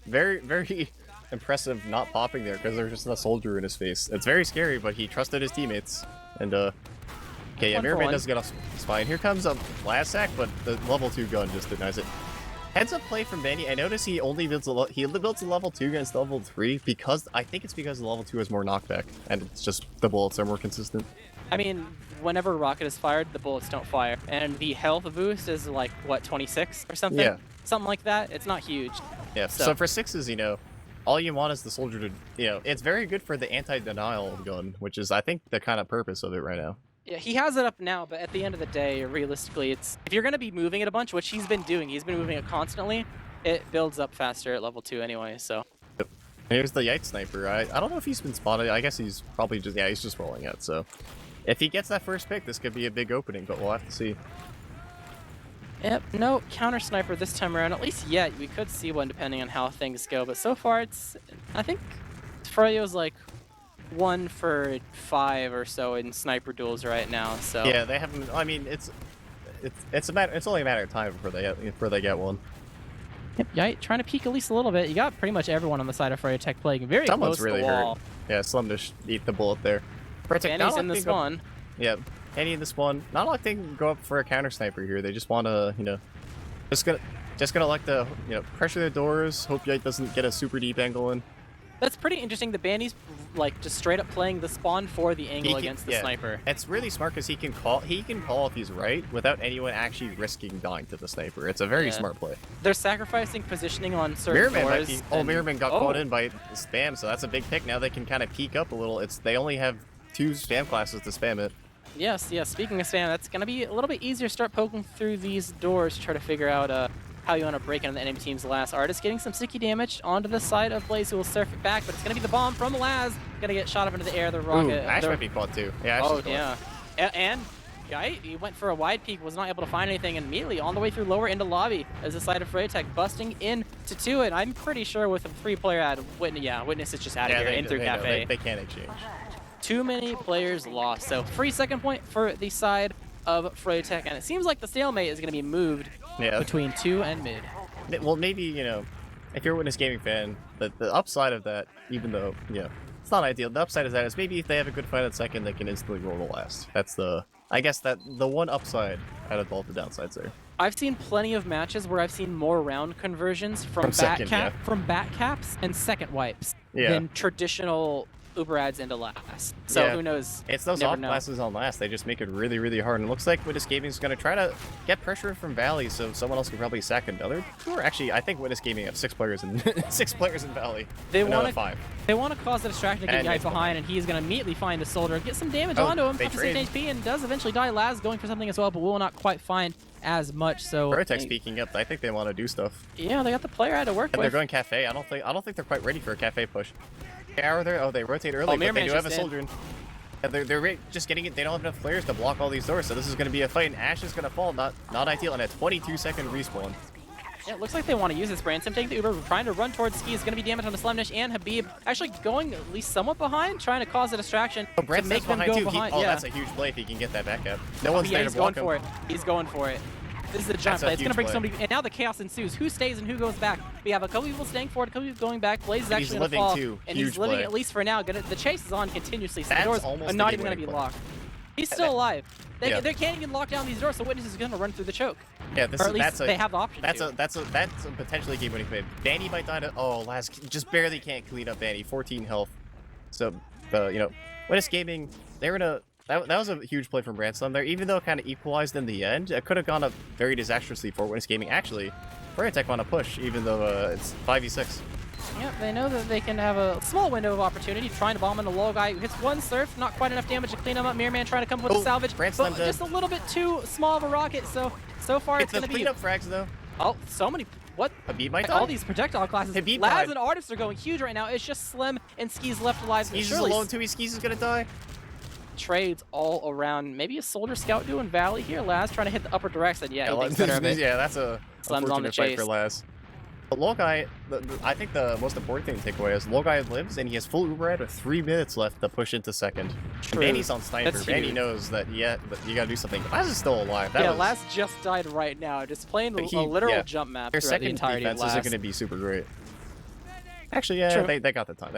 very, very impressive not popping there because there's just a soldier in his face. It's very scary, but he trusted his teammates. And, okay, yeah, Mirror Man does get off spine. Here comes a last sack, but the level 2 gun just denies it. Heads up play from Benny. I notice he only builds a level 2 against level 3 because I think it's because the level 2 has more knockback and it's just the bullets are more consistent. I mean, whenever rocket is fired, the bullets don't fire, and the health boost is like what 26 or something. Yeah, something like that. It's not huge. Yeah. So for 6s, all you want is the soldier to, it's very good for the anti-denial gun, which is I think the kind of purpose of it right now. Yeah, he has it up now, but at the end of the day, realistically, if you're going to be moving it a bunch, which he's been doing, he's been moving it constantly, it builds up faster at level 2 anyway, so. Yep. Here's the Yite Sniper. I don't know if he's been spotted. I guess he's probably just, he's just rolling it, so. If he gets that first pick, this could be a big opening, but we'll have to see. Yep, no counter sniper this time around, at least yet. We could see one depending on how things go, but so far I think Froyo's like 1 for 5 or so in sniper duels right now. So yeah, they haven't. I mean, it's only a matter of time before they get one. Yep, yeah, trying to peek at least a little bit. You got pretty much everyone on the side of froyotech playing very close to the wall. Hurt. Yeah, Slum just eat the bullet there. Froyotech, Banny's in the spawn. Yeah, Banny in the spawn. Not a lot they can go up for a counter sniper here. They just want to, you know, just gonna like to, you know, pressure their doors. Hope Yite doesn't get a super deep angle in. That's pretty interesting. The Banny's like just straight up playing the spawn for the angle against the sniper. It's really smart because he can call if he's right without anyone actually risking dying to the sniper. It's a very smart play. They're sacrificing positioning on certain floors. Mirrorman got caught in by spam, so that's a big pick. Now they can kind of peek up a little. They only have 2 spam classes to spam it. Yes. Speaking of spam, that's gonna be a little bit easier to start poking through these doors to try to figure out how you want to break into the enemy team's last. Artist getting some sticky damage onto the side of Blaze, who will surf it back, but it's going to be the bomb from Laz. Going to get shot up into the air. The rocket. Ash might be caught too. Yeah, Ash is yeah. And Yite, he went for a wide peek, was not able to find anything, and immediately on the way through lower into lobby as the side of froyotech busting into 2. And I'm pretty sure with a 3-player ad, Witness is just out of here in through Cafe. They can't exchange. Too many players lost. So free second point for the side of froyotech, and it seems like the stalemate is going to be moved between 2 and mid. Well, maybe, you know, if you're a Witness Gaming fan, the upside of that, even though, you know, it's not ideal, the upside of that is maybe if they have a good fight at second, they can instantly roll the last. That's I guess the one upside out of all the downsides there. I've seen plenty of matches where I've seen more round conversions from back caps and second wipes than traditional Uber ads into last. So who knows? It's those off classes on last. They just make it really, really hard. And it looks like Witness Gaming is going to try to get pressure from Valley, so someone else can probably sack another. Or actually, I think Witness Gaming have 6 players in 6 players in Valley. They want 5. They want to cause a distraction to get Yite behind, and he's going to immediately find a soldier, get some damage onto him, up to 6 HP, and does eventually die. Laz going for something as well, but will not quite find as much. So froyotech speaking up, I think they want to do stuff. Yeah, they got the player ad to work with. They're going Cafe. I don't think they're quite ready for a Cafe push. They rotate early, but they do have a soldier in. They're just getting it. They don't have enough players to block all these doors, so this is going to be a fight, and Ash is going to fall. Not ideal, and a 22-second respawn. Yeah, it looks like they want to use this. Branson taking the Uber, trying to run towards Ski. Is going to be damage on the Slemnish, and Habib actually going at least somewhat behind, trying to cause a distraction to make them go behind. That's a huge play if he can get that back up. No one's there to block him. He's going for it. This is a giant play. It's going to bring somebody, and now the chaos ensues. Who stays and who goes back? We have a couple people staying forward, a couple people going back. Blaze is actually going to fall, and he's living at least for now. The chase is on continuously, so the doors are not even going to be locked. He's still alive. They can't even lock down these doors, so Witness is going to run through the choke. Yeah, they have the option. That's a potentially game-winning play. Banny might die to. Laz just barely can't clean up Banny. 14 health. So you know, Witness Gaming, they're in a. That was a huge play from Branson there. Even though it kind of equalized in the end, it could have gone up very disastrously for Witness Gaming. Actually, froyotech want to push, even though it's 5v6. Yep, they know that they can have a small window of opportunity, trying to bomb in the low guy who hits one surf, not quite enough damage to clean him up. Mirrorman trying to come with a salvage, but just a little bit too small of a rocket, so far it's going to be... cleanup frags, though. Oh, so many... What? Habib might die? All these projectile classes. Laz and Artists are going huge right now. It's just Slim and Skis left alive. Skis is alone too. Skis is going to die. Trades all around. Maybe a soldier scout doing Valley here. Laz trying to hit the upper direction. Yeah, he thinks better of it. Yeah, that's a Slim's on the fight for Laz. But Logai, I think the most important thing to take away is Logai lives and he has full Uber with 3 minutes left to push into second. Banny's on sniper. Banny knows that you gotta do something. Laz is still alive. Laz just died right now, just playing a literal jump map throughout the entirety of Laz. Their second defense isn't gonna be super great. Actually, yeah, they got the time.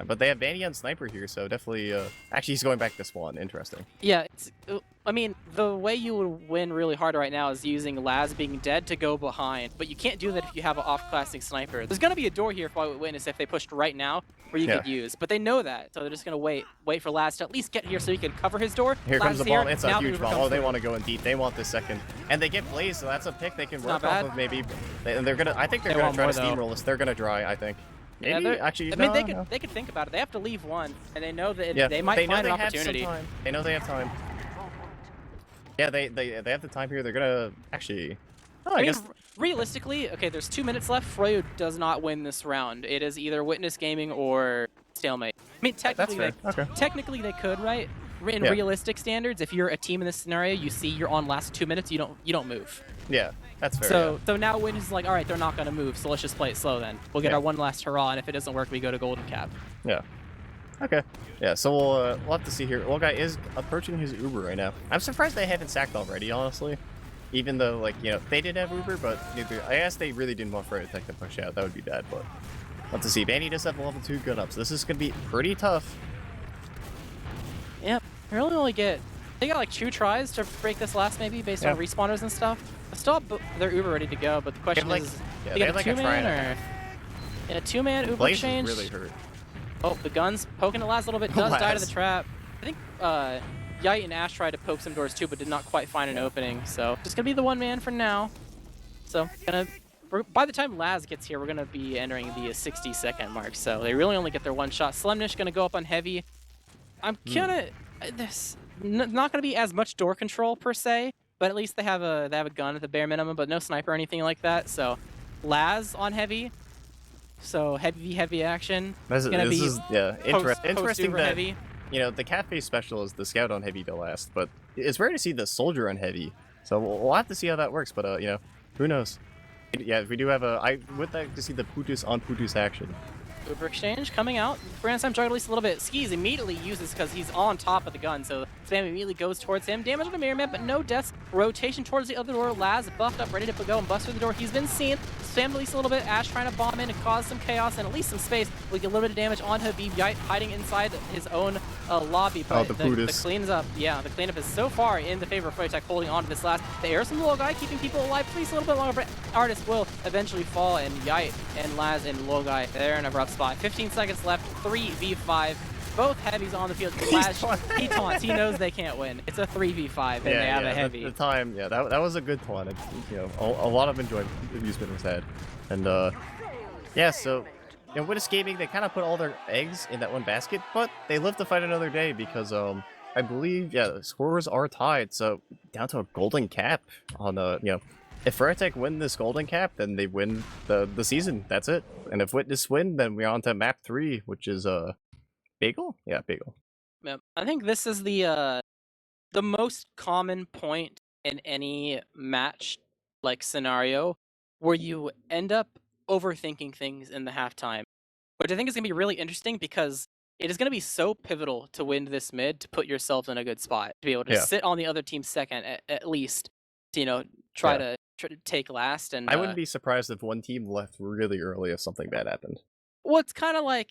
But they have Banny on sniper here, so definitely. Actually, he's going back to spawn. Interesting. Yeah, I mean, the way you would win really hard right now is using Laz being dead to go behind, but you can't do that if you have an off-classing sniper. There's going to be a door here for Witness if they pushed right now where you could use, but they know that, so they're just going to wait for Laz to at least get here so he can cover his door. Here comes the bomb. It's a huge bomb. They want to go in deep. They want this second, and they get Blaze, so that's a pick they can work off of maybe. And they're gonna. I think they're gonna try to steamroll this. They're gonna dry. I think. Maybe, actually, I mean, they could think about it. They have to leave one, and they know that they might find an opportunity. They know they have time. Yeah, they have the time here. They're gonna actually. I guess realistically, okay, there's 2 minutes left. Froyo does not win this round. It is either Witness Gaming or stalemate. I mean, technically they could, right? In realistic standards, if you're a team in this scenario, you see you're on last 2 minutes, you don't move. Yeah, that's fair. So now Witness is like, all right, they're not gonna move, so let's just play it slow then. We'll get our one last hurrah, and if it doesn't work, we go to golden cap. Yeah. Okay. Yeah. So we'll have to see here. Well, guy is approaching his Uber right now. I'm surprised they haven't sacked already, honestly. Even though, like, you know, they did have Uber, but I guess they really didn't want froyotech to push out. That would be bad, but we'll have to see. Banny does have level 2 gun up, so this is gonna be pretty tough. Yep. really only get... They got like 2 tries to break this last maybe based on respawners and stuff. They still have their Uber ready to go, but the question is, they got a 2-man or... Yeah, 2-man Uber Blaze exchange. is really hurt. Oh, the gun's poking the last little bit, does die to the trap. I think Yite and Ash tried to poke some doors too, but did not quite find an opening. So just gonna be the 1-man for now. So by the time Laz gets here, we're gonna be entering the 60-second mark. So they really only get their 1 shot. Slemnish gonna go up on heavy. I'm gonna this not gonna be as much door control per se, but at least they have a gun at the bare minimum, but no sniper or anything like that. So Laz on heavy. So heavy action. This is interesting that heavy. You know, the cafe special is the scout on heavy to last, but it's rare to see the soldier on heavy. So we'll have to see how that works, but you know, who knows? Yeah, we do have I would like to see the Putus on Putus action. Uber exchange coming out. Grand Sam jugged at least a little bit. Skis immediately uses because he's on top of the gun, so Spam immediately goes towards him. Damage on the mirror man, but no deaths. Rotation towards the other door. Laz buffed up, ready to go and bust through the door. He's been seen. Spam at least a little bit. Ash trying to bomb in and cause some chaos and at least some space. We get a little bit of damage on Habib. Yite hiding inside his own lobby. But the cleanup, the cleanup is so far in the favor of froyotech, holding on to this last. The air some little guy keeping people alive. Please a little bit longer, but Artist will eventually fall, and Yite and Laz and little guy, they're in a rough spot. 15 seconds left, 3v5. Both heavies on the field. He taunts. He knows they can't win. It's a 3v5, and they have a heavy. The time, that was a good taunt. You know, a lot of amusement was had, and yeah. So, you know, when escaping, they kind of put all their eggs in that one basket, but they live to fight another day because I believe the scores are tied. So down to a golden cap on you know. If froyotech win this golden cap, then they win the season. That's it. And if Witness win, then we're on to map 3, which is Bagel? Yeah, Bagel. Yep. I think this is the most common point in any match like scenario where you end up overthinking things in the halftime, which I think is gonna be really interesting because it is gonna be so pivotal to win this mid to put yourself in a good spot to be able to sit on the other team's second at least to, you know, try to take last. And I wouldn't be surprised if one team left really early if something bad happened. Well, it's kind of like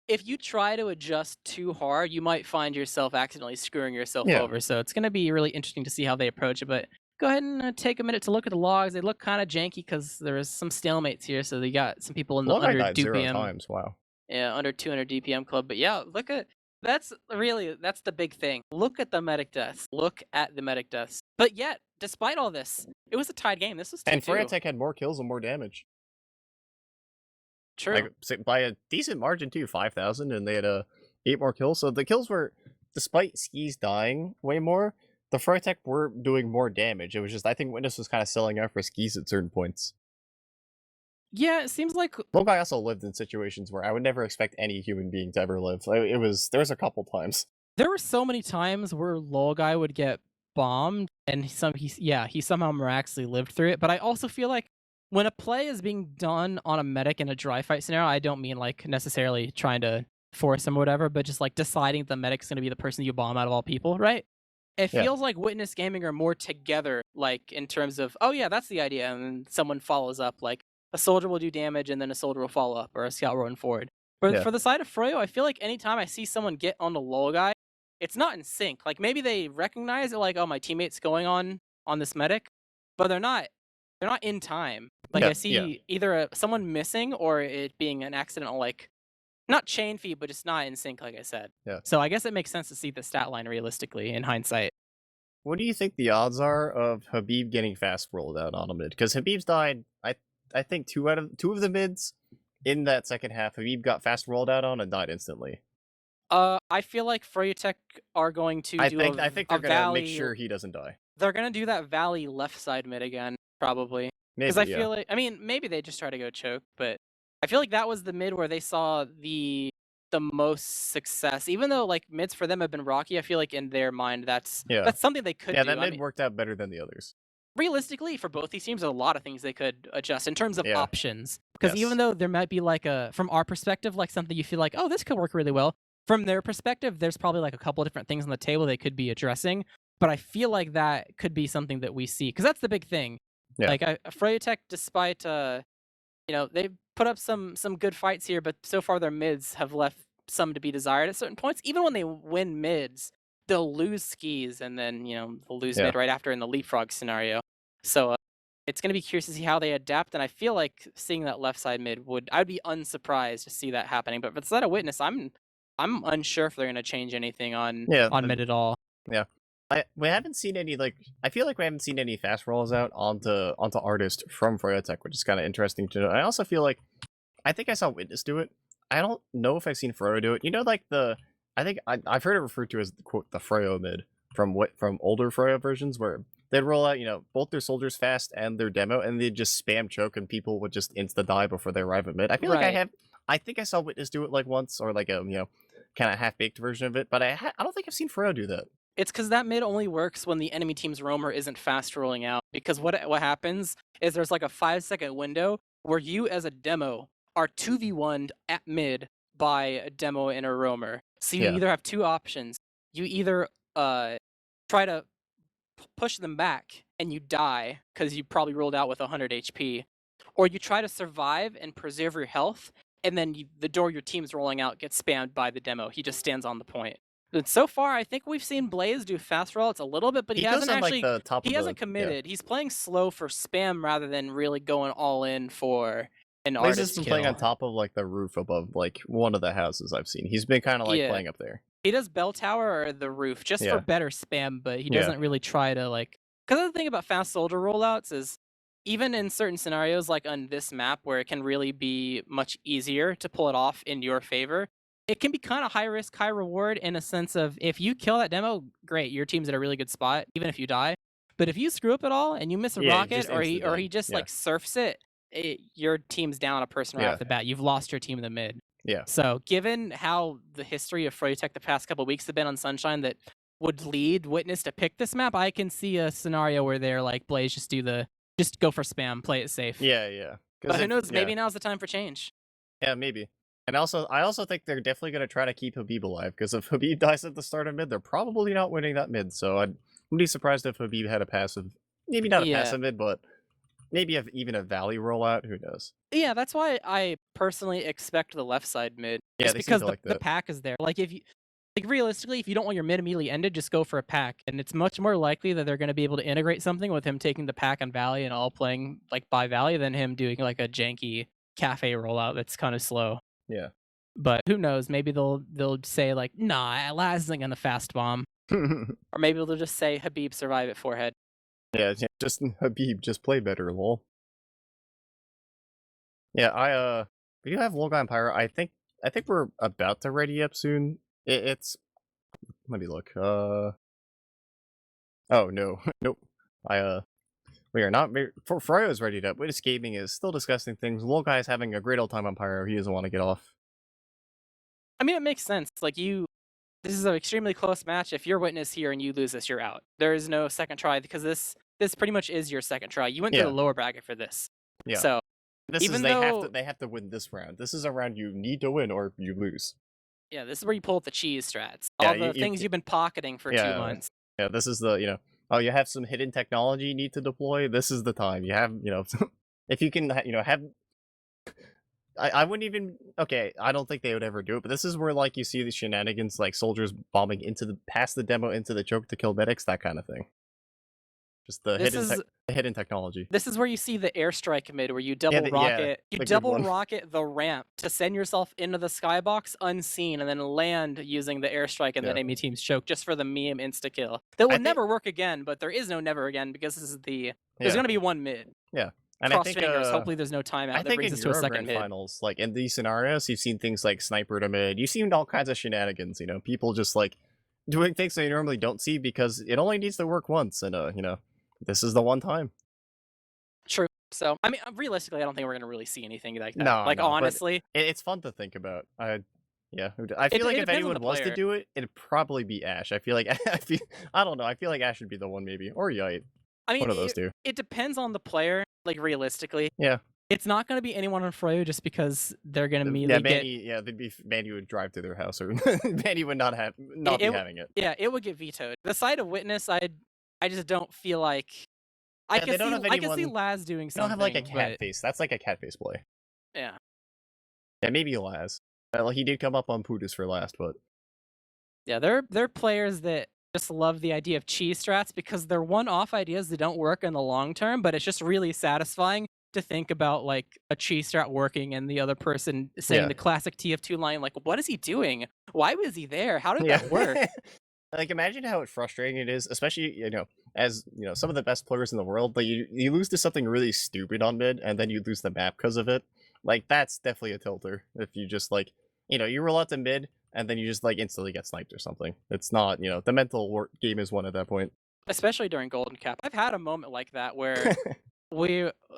if you try to adjust too hard, you might find yourself accidentally screwing yourself over. So it's going to be really interesting to see how they approach it. But go ahead and take a minute to look at the logs. They look kind of janky because there's some stalemates here. So they got some people in the under DPM. Times. Wow. Yeah, under 200 DPM club. But yeah, look at that's the big thing. Look at the medic deaths. Look at the medic deaths. But yet, despite all this, it was a tied game. This was 2-2. And froyotech had more kills and more damage. True. Like, by a decent margin too, 5,000, and they had 8 more kills. So the kills were, despite Skis dying way more, the froyotech were doing more damage. It was just, I think Witness was kind of selling out for Skis at certain points. Yeah, it seems like Logai also lived in situations where I would never expect any human being to ever live. There was a couple times. There were so many times where Logai would get bombed, and he somehow miraculously lived through it. But I also feel like when a play is being done on a medic in a dry fight scenario, I don't mean like necessarily trying to force him or whatever, but just like deciding the medic's going to be the person you bomb out of all people, right? It feels like Witness Gaming are more together, like in terms of, oh yeah, that's the idea, and then someone follows up, like a soldier will do damage and then a soldier will follow up, or a scout will run forward. But for the side of Froyo, I feel like anytime I see someone get on the low guy, it's not in sync. Like maybe they recognize it, like, oh, my teammate's going on this medic, but they're not in time. Like I see either someone missing or it being an accidental, like, not chain feed, but just not in sync, like I said. Yeah. So I guess it makes sense to see the stat line realistically in hindsight. What do you think the odds are of Habib getting fast rolled out on a mid? Because Habib's died, I think two of the mids in that second half, Habib got fast rolled out on and died instantly. I feel like froyotech are going to I think they're gonna make sure he doesn't die. They're gonna do that Valley left side mid again, probably. Because I feel like, I mean, maybe they just try to go choke, but I feel like that was the mid where they saw the most success. Even though like mids for them have been rocky, I feel like in their mind that's something they could do. Yeah, that mid worked out better than the others. Realistically, for both these teams, there are a lot of things they could adjust in terms of options. Because even though there might be like from our perspective, like something you feel like, oh, this could work really well. From their perspective, there's probably like a couple of different things on the table they could be addressing. But I feel like that could be something that we see. Because that's the big thing. Yeah. Like froyotech, despite they put up some good fights here, but so far their mids have left some to be desired at certain points. Even when they win mids, they'll lose skis and then, they'll lose Yeah. mid right after in the leapfrog scenario. So it's going to be curious to see how they adapt, and I feel like seeing that left side mid I'd be unsurprised to see that happening. But for the side of Witness, I'm unsure if they're going to change anything on mid at all. Yeah. We haven't seen any, like, I feel like we haven't seen any fast rolls out onto Artist from froyotech, which is kind of interesting to know. I also feel like, I think I saw Witness do it. I don't know if I've seen Froyo do it. You know, like I think I've heard it referred to as, quote, the Froyo mid from older Froyo versions, where they'd roll out, both their soldiers fast and their demo, and they'd just spam choke, and people would just insta-die before they arrive at mid. I feel like I think I saw Witness do it, like, once, or like a, kind of half-baked version of it, but I don't think I've seen Froyo do that. It's because that mid only works when the enemy team's roamer isn't fast rolling out, because what happens is there's like a 5-second window where you as a demo are 2v1'd at mid by a demo and a roamer. So you either have two options. You either try to push them back and you die because you probably rolled out with 100 HP, or you try to survive and preserve your health, and then the door your team's rolling out gets spammed by the demo. He just stands on the point. And so far, I think we've seen Blaze do fast rollouts a little bit, but he hasn't actually. Like he hasn't committed. He's playing slow for spam rather than really going all in for an Blaze artist has been kill. playing on top of like the roof above like one of the houses I've seen. He's been kind of like playing up there. He does bell tower or the roof just for better spam, but he doesn't really try to like. Because the thing about fast soldier rollouts is, even in certain scenarios like on this map where it can really be much easier to pull it off in your favor, it can be kind of high risk, high reward in a sense of if you kill that demo, great, your team's at a really good spot, even if you die. But if you screw up at all and you miss a rocket or he just like surfs it, your team's down a person right off the bat. You've lost your team in the mid. Yeah. So given how the history of froyotech the past couple of weeks have been on Sunshine that would lead Witness to pick this map, I can see a scenario where they're like, Blaze, just go for spam, play it safe. Yeah. But who knows? Maybe now's the time for change. Yeah, maybe. And I also think they're definitely going to try to keep Habib alive, because if Habib dies at the start of mid, they're probably not winning that mid. So I'd be surprised if Habib had a passive, maybe not a passive mid, but maybe even a Valley rollout. Who knows? Yeah, that's why I personally expect the left side mid. Yeah, just because the pack is there. Like realistically, if you don't want your mid immediately ended, just go for a pack, and it's much more likely that they're going to be able to integrate something with him taking the pack on Valley and all playing like by Valley than him doing like a janky cafe rollout that's kind of slow. Yeah. But who knows? Maybe they'll say like, nah, Laz isn't gonna fast bomb. Or maybe they'll just say Habib survive at forehead. Yeah, just Habib, just play better, lol. Yeah, we do have Logai and Pyro. I think we're about to ready up soon. It's let me look. Oh no. Nope. We are not. Froyo is readied up. Witness Gaming is still discussing things. Logai is having a great old time on Pyro. He doesn't want to get off. I mean, it makes sense. Like this is an extremely close match. If you're Witness here and you lose this, you're out. There is no second try because this pretty much is your second try. You went to the lower bracket for this. Yeah. So they have to win this round. This is a round you need to win or you lose. Yeah, this is where you pull up the cheese strats. All the things you've been pocketing for 2 months. Yeah, this is the you have some hidden technology you need to deploy. This is the time. You have if you can have. I wouldn't even. Okay, I don't think they would ever do it, but this is where like you see the shenanigans, like soldiers bombing past the demo into the choke to kill medics, that kind of thing. Just the hidden technology. This is where you see the airstrike mid, where you double rocket the ramp to send yourself into the skybox unseen, and then land using the airstrike and the enemy team's choke just for the meme insta kill. That will never work again, but there is no never again because this is there's gonna be one mid. Yeah. And Cross fingers. Hopefully, there's no timeout that brings us to a second mid. Finals, like in these scenarios, you've seen things like sniper to mid. You've seen all kinds of shenanigans. People just like doing things they normally don't see because it only needs to work once, and this is the one time. True. So I mean, realistically, I don't think we're gonna really see anything like that. No, honestly, it's fun to think about. I feel like if anyone was to do it, it'd probably be Ash. I feel like I don't know. I feel like Ash would be the one, maybe, or Yite. I mean, one of those two. It depends on the player. Like realistically, yeah, it's not going to be anyone on Froyo just because they're going to immediately Manny would drive to their house, or Manny would not be having it. Yeah, it would get vetoed. The side of Witness, I just don't feel like I can see Laz doing something. They don't have like a cat face. That's like a cat face play. Yeah. Yeah, maybe Laz. Well, he did come up on Putus for last, but yeah, they're players that Just love the idea of cheese strats because they're one-off ideas that don't work in the long term, but it's just really satisfying to think about like a cheese strat working and the other person saying Yeah. the classic TF2 line, like, what is he doing? Why was he there? How did Yeah. that work? Like, imagine how frustrating it is, especially, as, some of the best players in the world, like, you lose to something really stupid on mid, and then you lose the map because of it. Like, that's definitely a tilter, if you just, like, you roll out to mid, and then you just, like, instantly get sniped or something. It's not, the mental game is won at that point. Especially during Golden Cap. I've had a moment like that where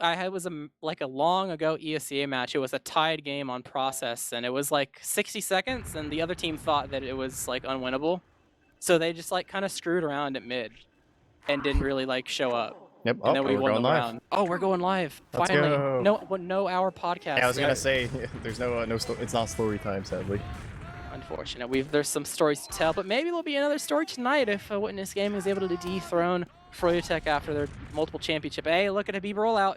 I had was like a long ago ESCA match. It was a tied game on process, and it was like 60 seconds, and the other team thought that it was like unwinnable. So they just like kind of screwed around at mid and didn't really like show up. Yep, And then we we're won going the live. round. Oh, we're going live. Let's Finally. go. No hour podcast. Yeah, I was gonna say, there's it's not story time, sadly. Unfortunate. There's some stories to tell, but maybe there'll be another story tonight if Witness Gaming is able to dethrone froyotech after their multiple championship. Hey, look at Habib rollout.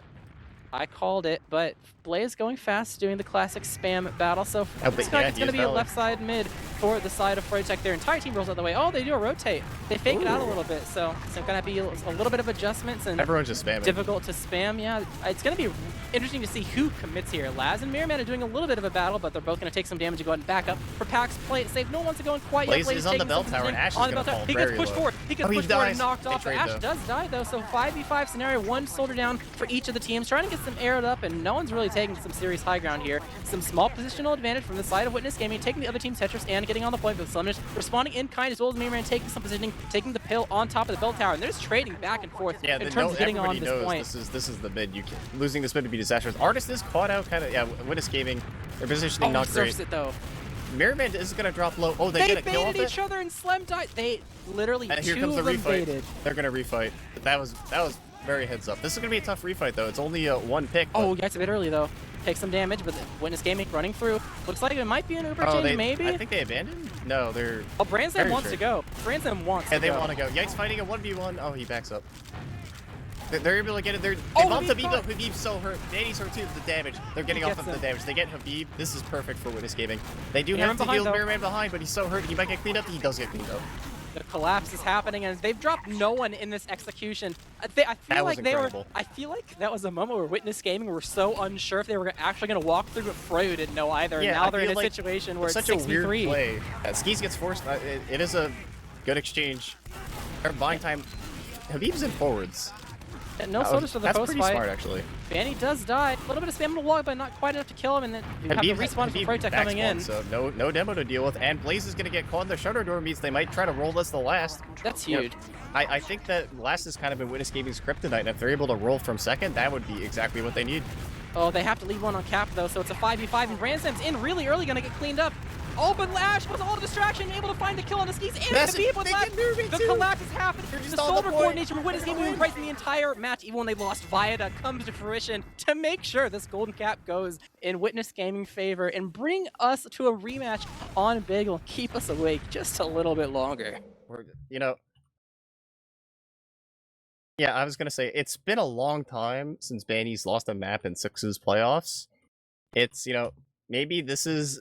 I called it, but Blaze going fast, doing the classic spam battle. So it's going to be a left side mid for the side of froyotech. Their entire team rolls out the way. Oh, they do a rotate. They fake it out a little bit, so it's going to be a little bit of adjustments and everyone's just spamming. Difficult to spam. Yeah, it's going to be interesting to see who commits here. Laz and Mirrorman are doing a little bit of a battle, but they're both going to take some damage and go ahead and back up. For Pax, play it safe. No one wants to go in quite yet. Blaze is on the bell tower, and Ash is going to fall He gets pushed forward. He gets pushed forward and knocked off. Ash does die, though, so 5v5 scenario. One soldier down for each of the teams, trying to get some arrowed up, and no one's really taking some serious high ground here. Some small positional advantage from the side of Witness Gaming, taking the other team's Tetris and getting on the point, but Summoners responding in kind as well as Mirrorman taking some positioning, taking the pill on top of the bell tower, and they're just trading back and forth in terms of getting on this point. This is the mid. Losing this mid would be disastrous. Artist is caught out, kind of. Yeah, Witness Gaming. Their positioning not great. It though. Mirrorman is gonna drop low. Oh, they get a kill off it. They baited each other and Slem died. They literally and here two comes the of them refight. baited. They're gonna refight. That was very heads up. This is gonna be a tough refight though. It's only one pick. Oh, yeah, it's a bit early though. Take some damage, but Witness Gaming running through. Looks like it might be an Uber change, maybe. I think they abandoned. No, they're. Oh, Branson wants to go. Branson wants. Yeah, they want to go. Yikes, fighting a 1v1. Oh, he backs up. They're able to get it. They bumped Habib up. Habib's so hurt. Danny's hurt too. The damage. They're getting off of the damage. They get Habib. This is perfect for Witness Gaming. They do have to deal with Mirrorman behind, but he's so hurt. He might get cleaned up. He does get cleaned up. The collapse is happening, and they've dropped no one in this execution. I feel like that was a moment where Witness Gaming were so unsure if they were actually going to walk through, but Froyo didn't know either. Yeah, and now they're in a situation where it's such 6v3. a weird play. Skis gets forced. It is a good exchange. Their buying time. Habib's in forwards. No soldiers for the post fight. That's pretty smart, actually. Banny does die. A little bit of spam on the wall, but not quite enough to kill him. And then you have the respawn from froyotech coming in. So no demo to deal with. And Blaze is going to get caught in the shutter door. Means they might try to roll this the last. That's huge. I think that last has kind of been Witness Gaming's kryptonite. And if they're able to roll from second, that would be exactly what they need. Oh, they have to leave one on cap, though. So it's a 5v5. And Branson's in really early, going to get cleaned up. Oh, but Lash was all distraction, able to find the kill on the skis, and Habib with Lash. The collapse is happening. The shoulder coordination from Witness Gaming pricing the entire match, even when they lost Viada, comes to fruition to make sure this golden cap goes in Witness Gaming favor and bring us to a rematch on Bagel. Keep us awake just a little bit longer. Yeah, I was gonna say it's been a long time since Banny's lost a map in Sixes playoffs. It's maybe this is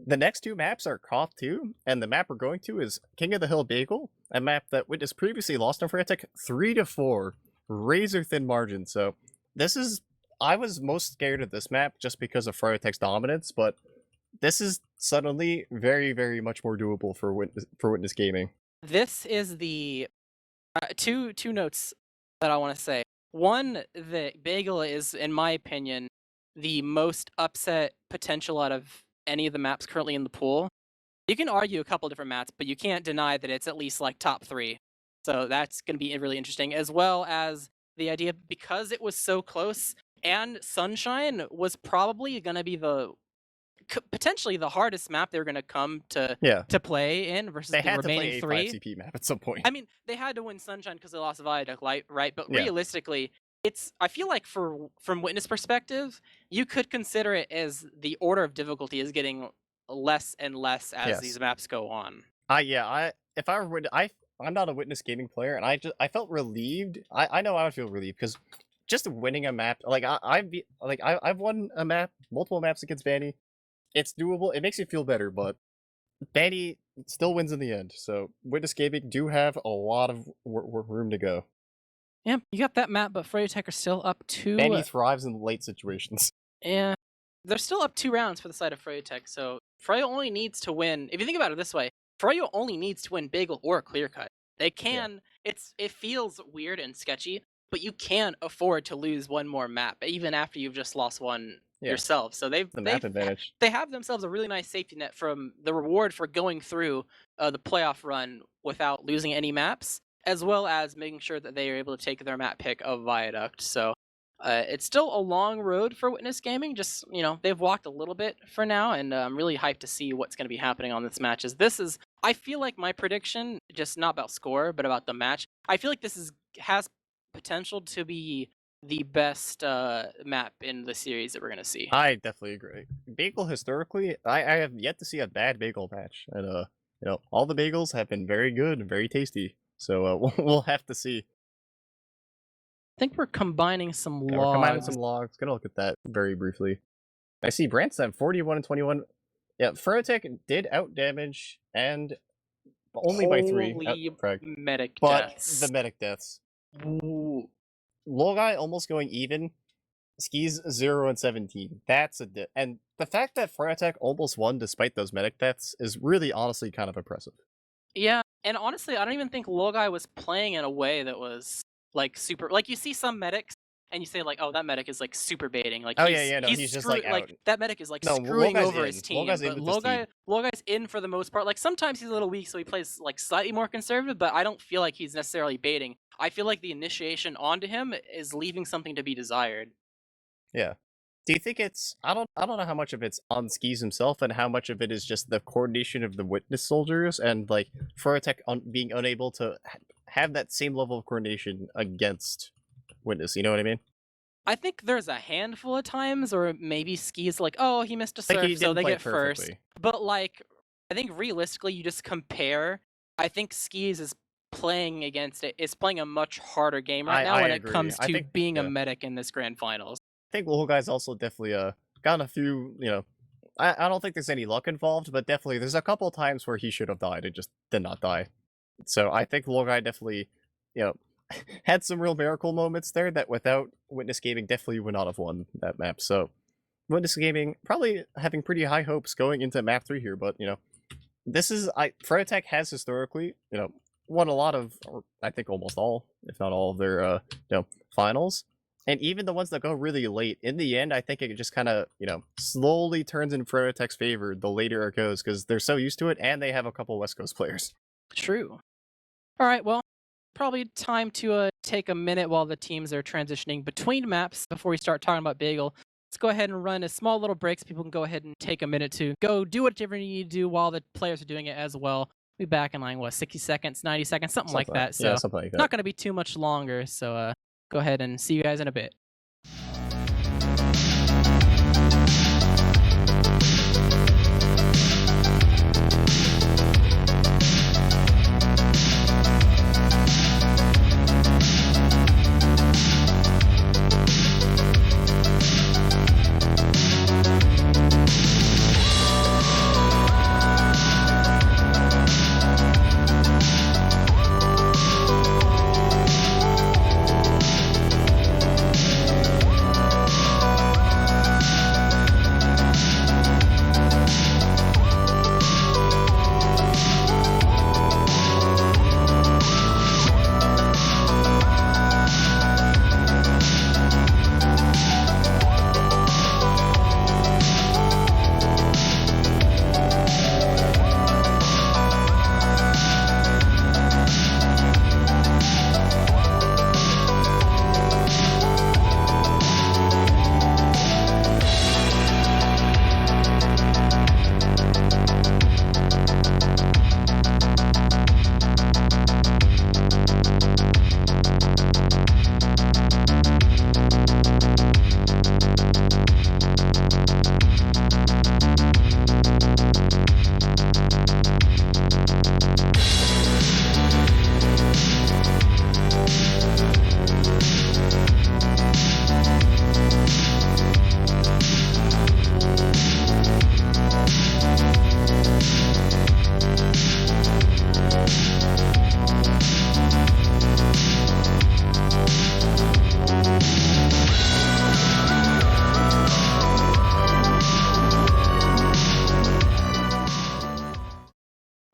the next two maps are Koth 2, and the map we're going to is King of the Hill Bagel, a map that Witness previously lost on froyotech 3-4, razor thin margin. So I was most scared of this map just because of froyotech's dominance, but this is suddenly very, very much more doable for Witness Gaming. This is the two notes that I want to say. One, that Bagel is, in my opinion, the most upset potential out of any of the maps currently in the pool. You can argue a couple different maps, but you can't deny that it's at least like top 3. So that's going to be really interesting, as well as the idea because it was so close, and Sunshine was probably going to be potentially the hardest map they were going to come to play in versus the remaining 3. They had to play a 5 CP map at some point. I mean, they had to win Sunshine because they lost Viaduct Light, right? But realistically, I feel like from Witness perspective, you could consider it as the order of difficulty is getting less and less as these maps go on. If I were I'm not a Witness Gaming player, and I felt relieved. I know I would feel relieved because just winning a map, like I've won a map, multiple maps against Banny. It's doable. It makes you feel better, but Banny, still wins in the end. So Witness Gaming do have a lot of room to go. Yeah, you got that map, but froyotech are still up 2. And he thrives in late situations. Yeah, they're still up 2 rounds for the side of froyotech, so Froyo only needs to win. If you think about it this way, Froyo only needs to win Bagel or Clear Cut. They can. Yeah. It feels weird and sketchy, but you can afford to lose one more map, even after you've just lost one yourself. So they've map advantage. They have themselves a really nice safety net from the reward for going through the playoff run without losing any maps, as well as making sure that they are able to take their map pick of Viaduct. So it's still a long road for Witness Gaming. Just, they've walked a little bit for now, and I'm really hyped to see what's going to be happening on this match. I feel like my prediction, just not about score, but about the match, I feel like this has potential to be the best map in the series that we're going to see. I definitely agree. Bagel, historically, I have yet to see a bad Bagel match. And, all the Bagels have been very good and very tasty. So we'll have to see. I think we're combining some logs. We're combining some logs. Gonna look at that very briefly. I see Branson 41 and 21. Yeah, froyotech did outdamage and only by 3. Medic deaths. The medic deaths. Ooh. Logai almost going even. Skis 0 and 17. That's and the fact that froyotech almost won despite those medic deaths is really honestly kind of impressive. Yeah, and honestly, I don't even think Logai was playing in a way that was like super. Like you see some medics, and you say like, "Oh, that medic is like super baiting." Like, he's just like out. That medic is like screwing over his team. But Logai's in for the most part. Like sometimes he's a little weak, so he plays like slightly more conservative. But I don't feel like he's necessarily baiting. I feel like the initiation onto him is leaving something to be desired. Yeah. Do you think it's? I don't know how much of it's on Skis himself and how much of it is just the coordination of the Witness soldiers and like froyotech being unable to have that same level of coordination against Witness. You know what I mean? I think there's a handful of times, or maybe Skis like, oh, he missed a surf, so they get first. But like, I think realistically, you just compare. I think Skis is playing against it. Is playing a much harder game right now when it comes to being a medic in this grand finals. I think Logai's also definitely gotten a few, I don't think there's any luck involved, but definitely there's a couple times where he should have died and just did not die. So I think Logai definitely, had some real miracle moments there that without Witness Gaming definitely would not have won that map. So Witness Gaming probably having pretty high hopes going into map 3 here, but this is froyotech has historically, won a lot of, or I think almost all, if not all of their finals. And even the ones that go really late, in the end, I think it just kind of, slowly turns in froyotech's favor the later it goes, because they're so used to it, and they have a couple West Coast players. True. All right, well, probably time to take a minute while the teams are transitioning between maps before we start talking about Bagel. Let's go ahead and run a small little break so people can go ahead and take a minute to go do whatever you need to do while the players are doing it as well. We'll be back in like, 60 seconds, 90 seconds, something like that. So something like that. It's not going to be too much longer, so go ahead and see you guys in a bit.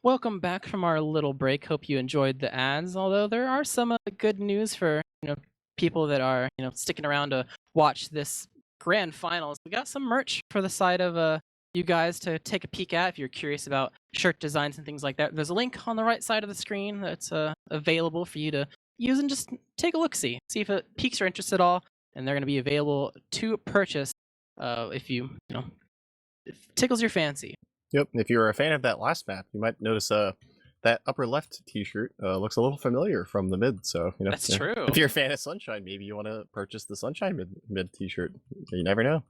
Welcome back from our little break. Hope you enjoyed the ads. Although there are some good news for people that are sticking around to watch this grand finals. We got some merch for the side of you guys to take a peek at if you're curious about shirt designs and things like that. There's a link on the right side of the screen that's available for you to use and just take a look, see if it piques your interest at all. And they're going to be available to purchase if if it tickles your fancy. Yep. If you're a fan of that last map, you might notice that upper left T-shirt looks a little familiar from the mid. So That's true. If you're a fan of Sunshine, maybe you want to purchase the Sunshine mid T-shirt. You never know. All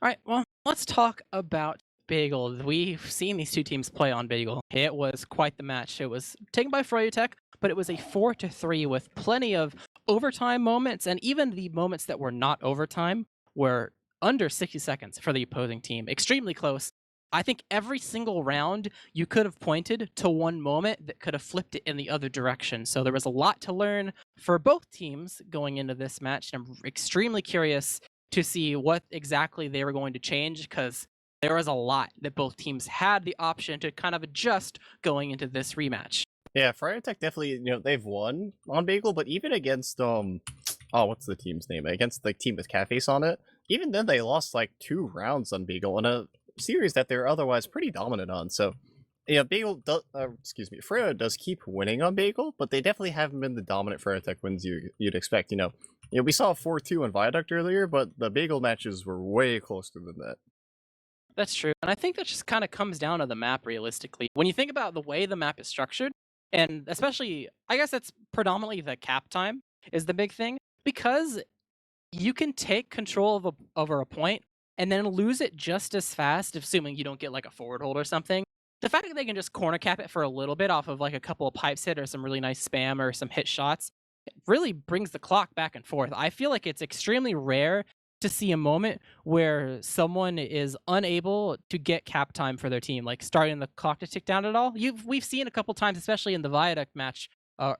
right, well, let's talk about Bagel. We've seen these two teams play on Bagel. It was quite the match. It was taken by froyotech, but it was a 4-3 with plenty of overtime moments, and even the moments that were not overtime were under 60 seconds for the opposing team. Extremely close. I think every single round you could have pointed to one moment that could have flipped it in the other direction. So there was a lot to learn for both teams going into this match. And I'm extremely curious to see what exactly they were going to change, because there was a lot that both teams had the option to kind of adjust going into this rematch. Yeah, froyotech definitely, they've won on Bagel, but even against what's the team's name? Against the team with Catface on it, even then they lost like 2 rounds on Bagel in a series that they're otherwise pretty dominant on. So Bagel does Freo does keep winning on Bagel, but they definitely haven't been the dominant froyotech wins you'd expect. We saw 4-2 on Viaduct earlier, but the Bagel matches were way closer than that. That's true. And I think that just kind of comes down to the map realistically. When you think about the way the map is structured, and especially, I guess it's predominantly the cap time is the big thing, because you can take control over a point and then lose it just as fast, assuming you don't get like a forward hold or something. The fact that they can just corner cap it for a little bit off of like a couple of pipes hit or some really nice spam or some hit shots, it really brings the clock back and forth. I feel like it's extremely rare to see a moment where someone is unable to get cap time for their team, like starting the clock to tick down at all. We've seen a couple times, especially in the Viaduct match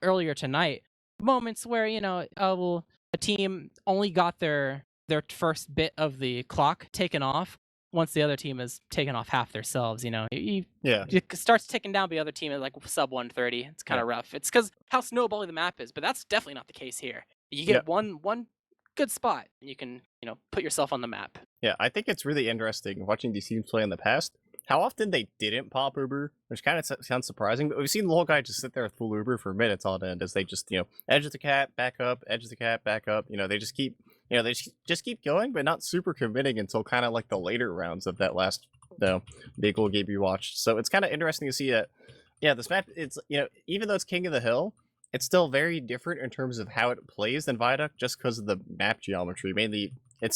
earlier tonight, moments where a team only got their first bit of the clock taken off once the other team has taken off half themselves. It starts ticking down, but the other team is like sub 130. It's kind of rough. It's because how snowbally the map is, but that's definitely not the case here. You get one good spot, and you can put yourself on the map. Yeah, I think it's really interesting watching these teams play in the past, how often they didn't pop Uber, which kind of sounds surprising, but we've seen the whole guy just sit there with full Uber for minutes on end as they just, edge of the cap, back up, edge of the cap, back up. They just keep, they just keep going, but not super committing until kind of like the later rounds of that last Bagel game you watched. So it's kind of interesting to see that, this map, it's, even though it's King of the Hill, it's still very different in terms of how it plays than Viaduct, just because of the map geometry. Mainly, I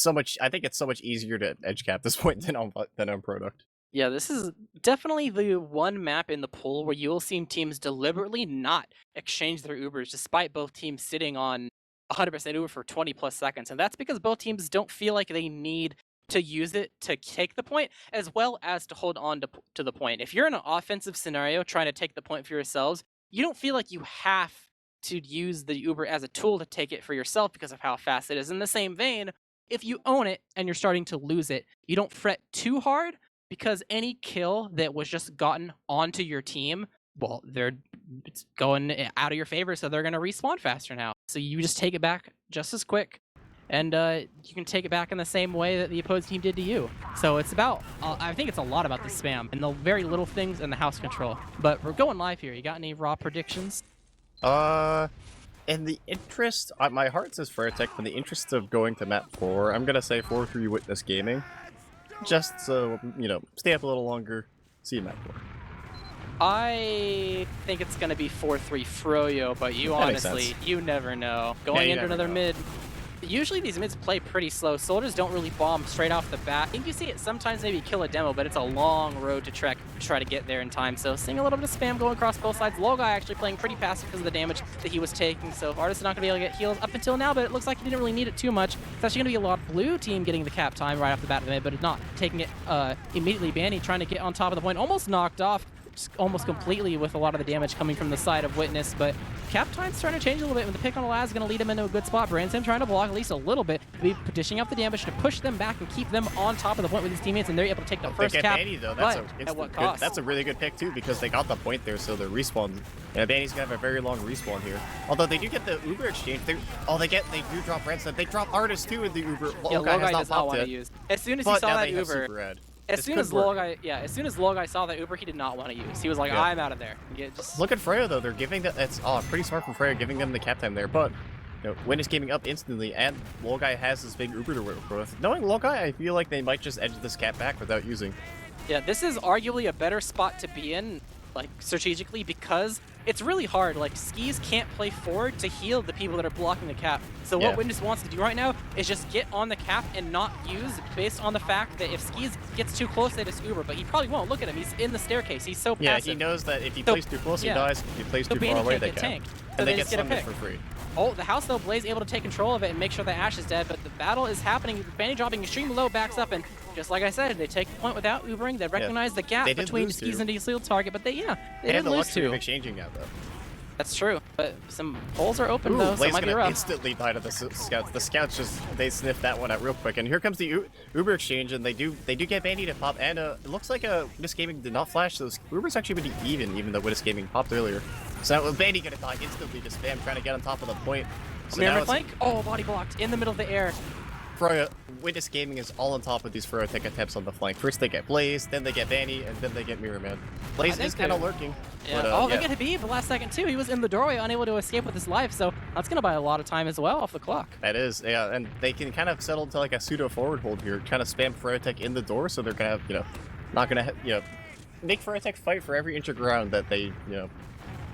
think it's so much easier to edge cap this point than on Product. Yeah, this is definitely the one map in the pool where you'll see teams deliberately not exchange their Ubers, despite both teams sitting on 100% Uber for 20 plus seconds. And that's because both teams don't feel like they need to use it to take the point, as well as to hold on to the point. If you're in an offensive scenario trying to take the point for yourselves, you don't feel like you have to use the Uber as a tool to take it for yourself because of how fast it is. In the same vein, if you own it and you're starting to lose it, you don't fret too hard, because any kill that was just gotten onto your team, well, it's going out of your favor, so they're going to respawn faster now. So you just take it back just as quick, and you can take it back in the same way that the opposing team did to you. So it's about, I think it's a lot about the spam and the very little things and the house control. But we're going live here. You got any raw predictions? In the interest, my heart says froyotech, but in the interest of going to map 4, I'm going to say 4-3 Witness Gaming. Just so, stay up a little longer, see you map 4. I think it's going to be 4-3 Froyo, but you never know. Going into another mid, usually these mids play pretty slow. Soldiers don't really bomb straight off the bat. I think you see it sometimes maybe kill a demo, but it's a long road to trek to try to get there in time. So seeing a little bit of spam going across both sides. Low guy actually playing pretty passive because of the damage that he was taking. So Artis is not going to be able to get heals up until now, but it looks like he didn't really need it too much. It's actually going to be a lot of blue team getting the cap time right off the bat of the mid, but it's not taking it immediately. Banny trying to get on top of the point, almost knocked off. almost completely with a lot of the damage coming from the side of Witness, but cap time's starting to change a little bit. When the pick on the Laz is going to lead him into a good spot. Branson trying to block at least a little bit, be dishing out the damage to push them back and keep them on top of the point with his teammates, and they're able to take the first cap. Banny, though. At what cost? That's a really good pick too, because they got the point there, so the respawn. Yeah, Banny's gonna have a very long respawn here. Although they do get the Uber exchange. They do drop Branson. They drop Artist too in the Uber. Yeah, Logai does not want to use. As soon as he saw that Uber. As soon as Logai saw that Uber, he did not want to use. He was like, I'm out of there. Look at Freya though. They're giving that. It's pretty smart from Freya, giving them the cap time there. But Witness gaming up instantly, and Logai has this big Uber to work with. Knowing Logai, I feel like they might just edge this cap back without using. Yeah, this is arguably a better spot to be in, like strategically, because it's really hard. Like Skis can't play forward to heal the people that are blocking the cap. So what Witness wants to do right now is just get on the cap and not use, based on the fact that if Skis gets too close, they just Uber. But he probably won't. Look at him. He's in the staircase. He's so passive. Yeah, he knows that if he plays too close, he dies. If he plays too far away, they can. And they get summoned for free. Oh, the house though, Blaze able to take control of it and make sure that Ash is dead, but the battle is happening. Banny dropping extremely low, backs up, and just like I said, they take the point without Ubering. They recognize the gap between Skis and D-Sealed target, but they didn't the lose luxury of to. exchanging now, though. That's true, but some holes are open though, so it might be rough. Instantly die to the scouts. The scouts they sniffed that one out real quick, and here comes the Uber exchange, and they do get Banny to pop, and it looks like Witness Gaming did not flash, so Uber's actually pretty even though Witness Gaming popped earlier. So now Banny gonna die instantly to spam, trying to get on top of the point. So Mirror flank? Oh, body blocked in the middle of the air. Witness Gaming is all on top of these froyotech attempts on the flank. First they get Blaze, then they get Banny, and then they get Mirror Man. Blaze is kind of lurking. Yeah. But, they get Habib the last second too. He was in the doorway, unable to escape with his life, so that's going to buy a lot of time as well off the clock. That is, yeah, and they can kind of settle into like a pseudo forward hold here, kind of spam froyotech in the door, so they're going to, not going to, make froyotech fight for every inch of ground that they,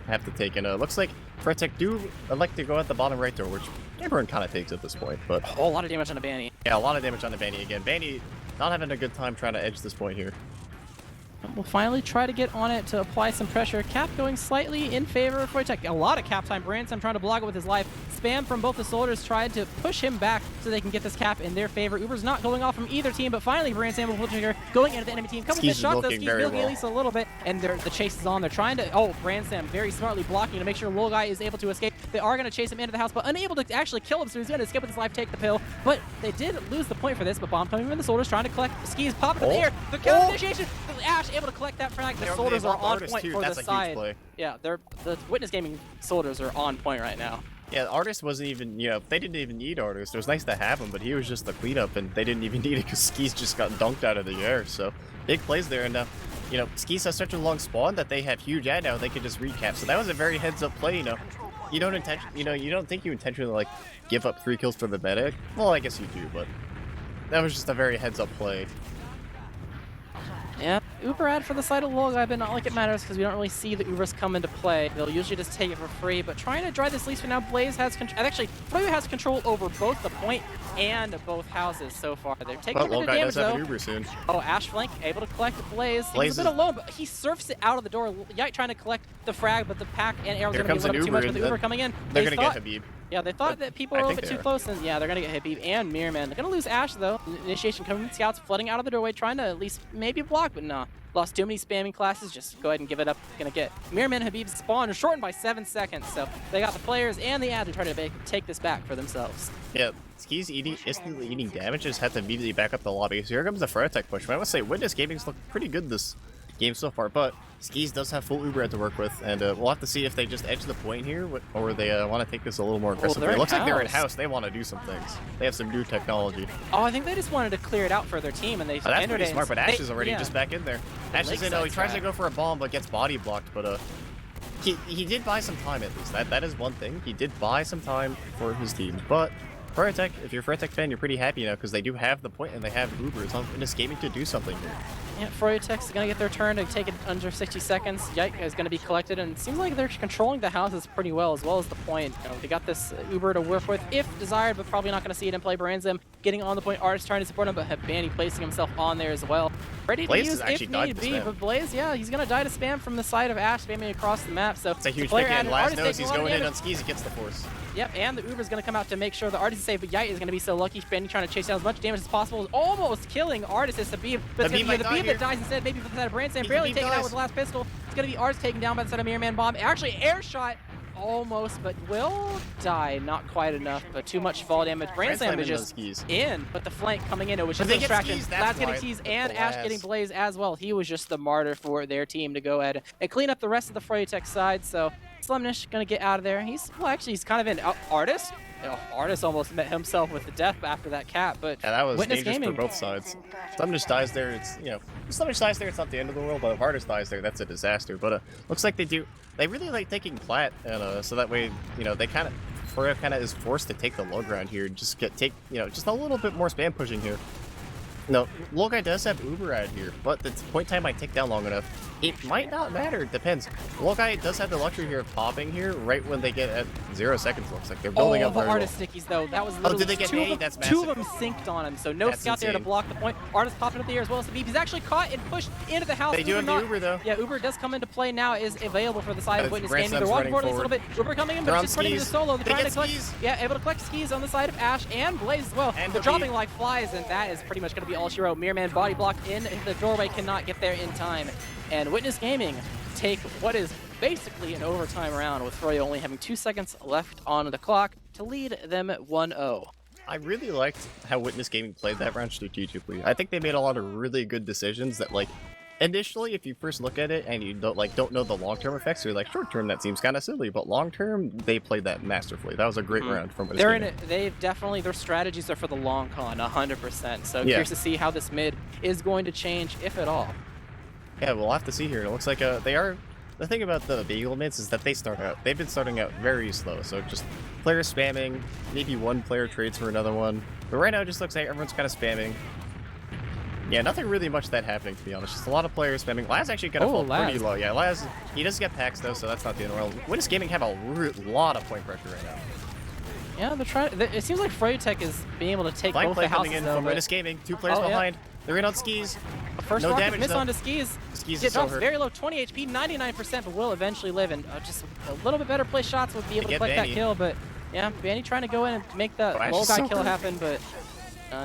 have to take. And it looks like froyotech do elect to go at the bottom right door, which everyone kind of takes at this point, but... Oh, a lot of damage on the Banny. Yeah, a lot of damage on the Banny again. Banny not having a good time trying to edge this point here. We'll finally try to get on it to apply some pressure. Cap going slightly in favor of Froyotech. A lot of cap time. Branson trying to block it with his life. Spam from both the soldiers tried to push him back so they can get this cap in their favor. Uber's not going off from either team, but finally Branson will pull trigger going into the enemy team. Couple of shots though. Skis milking at least a little bit, and the chase is on. They're trying to... Oh, Branson very smartly blocking to make sure Logai is able to escape. They are going to chase him into the house, but unable to actually kill him, so he's going to escape with his life, take the pill. But they did lose the point for this, but bomb coming from the soldiers trying to collect. Skis popping in the air. The counter initiation. Ash able to collect that frag. The soldiers are on point for the side. Yeah, the Witness Gaming soldiers are on point right now. Yeah, Artist wasn't even, they didn't even need Artist. It was nice to have him, but he was just the cleanup, and they didn't even need it because Skis just got dunked out of the air. So big plays there, and Skis has such a long spawn that they have huge ad now. They can just recap. So that was a very heads-up play. You don't think you intentionally like give up 3 kills for the medic. Well, I guess you do, but that was just a very heads-up play. Yeah, Uber ad for the side of Logai, but not like it matters because we don't really see the Ubers come into play. They'll usually just take it for free, but trying to drive this lease for now. Blaze has control. Actually, Froyo has control over both the point and both houses so far. They're taking a bit of damage though. An Uber soon. Oh, Ash flank able to collect Blaze. He's a bit alone, but he surfs it out of the door. Yike trying to collect the frag, but the pack and arrows are going to be a little too much with the Uber coming in. They're going to get Habib. Yeah, they thought that people were a little bit too close, and yeah, they're gonna get Habib and Mirror Man. They're gonna lose Ash though. Initiation coming from scouts, flooding out of the doorway, trying to at least maybe block, but nah. Lost too many spamming classes, just go ahead and give it up. Gonna get Mirror Man Habib's spawn shortened by 7 seconds, so they got the players and the ad to try to take this back for themselves. Yeah, Skis instantly eating damage, just had to immediately back up the lobby. So here comes the froyotech push. I must say, Witness Gaming's looked pretty good this game so far, but Skis does have full Uber to work with, and we'll have to see if they just edge the point here, or they want to take this a little more aggressively. It looks like they're in house. They want to do some things. They have some new technology. Oh, I think they just wanted to clear it out for their team, and they that's pretty smart, but Ash is already just back in there. Ash is in, he tries to go for a bomb, but gets body blocked, but he did buy some time at least. That is one thing. He did buy some time for his team, but Froyotech, if you're a Froyotech fan, you're pretty happy now because they do have the point and they have Uber. It's on Witness Gaming to do something here. Yeah, Froyotech's gonna get their turn to take it under 60 seconds. Yike is gonna be collected, and it seems like they're controlling the houses pretty well as the point. They got this Uber to work with if desired, but probably not gonna see it in play. Branzim getting on the point, Artist trying to support him, but Habani placing himself on there as well. Ready to use if need be, but Blaze, yeah, he's gonna die to spam from the side of Ash, spamming across the map. So it's a huge pick, and Laz knows he's going in on Skis, he gets the force. Yep, and the Uber's gonna come out to make sure the Artist is safe, but Yite is gonna be so lucky. Benny trying to chase down as much damage as possible, almost killing Artist as Habib, but it's gonna be Habib that dies instead, maybe for the side of Branson, barely taking out with the last pistol. going to be ours taken down by the side of Mirror Man Bomb. Actually, air shot almost, but will die. Not quite enough, but too much fall damage. Brand Slam is just in, but the flank coming in, it was just a distraction. Blast getting skis and Ash getting Blaze as well. He was just the martyr for their team to go ahead and clean up the rest of the froyotech side. So Slumnish going to get out of there. He's, well, actually, he's kind of an artist. Artist almost met himself with the death after that cap, but yeah, that was Witness dangerous Gaming for both sides. Slumnish dies there, it's, you know, if Slumnish dies there, it's not the end of the world, but if Artist dies there, that's a disaster. But looks like they really like taking plat, and so that way, you know, they kind of, Froyo kind of is forced to take the low ground here, and just you know, just a little bit more spam pushing here. No, low guy does have Uber out here, but the point time might take down long enough. It might not matter, it depends. Low guy does have the luxury here of popping here right when they get at 0 seconds, looks like they're building up the very Artist well. stickies though, that was literally did they get two, That's two massive. of them synced on him, so no That's scout there to insane. block the point. Artist popped up the air as well, so he's actually caught and pushed into the house. They do have the Uber though. Yeah, Uber does come into play now, is available for the side of Witness Brand Gaming. They're Slam's walking running forward a little bit. Uber coming in, but They're on just putting the skis. solo. They're They trying get to collect, skis. yeah, able to collect skis on the side of Ash and Blaze as well. And They're Habib. dropping like flies, and that is pretty much going to be all she wrote. Mirror Man body blocked in the doorway, cannot get there in time. And Witness Gaming take what is basically an overtime round, with Froyo only having 2 seconds left on the clock to lead them 1-0. I really liked how Witness Gaming played that round strategically. I think they made a lot of really good decisions that, like, initially, if you first look at it and you don't know the long-term effects, you're like, short-term, that seems kind of silly, but long-term, they played that masterfully. That was a great round from Witness They're in Gaming. it. They've definitely, their strategies are for the long con, 100%. So Yeah. curious to see how this mid is going to change, if at all. Yeah, we'll have to see here. It looks like they are... The thing about the Beagle mids is that they've been starting out very slow, so just players spamming, maybe one player trades for another one. But right now it just looks like everyone's kind of spamming. Yeah, nothing really much that happening, to be honest. Just a lot of players spamming. Laz actually kind of fell pretty low. Yeah, Laz, he does get packs though, so that's not the end of the world. Witness Gaming have a lot of point pressure right now. Yeah, they're trying. It seems like Froyotech is being able to take Flank both play the houses. coming in though, from but Witness Gaming. 2 players Oh, yeah. behind. They're in on skis. First No rocket damage, miss though. onto skis. Skis It is so drops hurt. very low, 20 HP, 99%, but will eventually live. And just a little bit better play shots would be able to get collect that Vanny. kill. But yeah, Vanny trying to go in and make the Ash low is guy so kill hurt. happen, but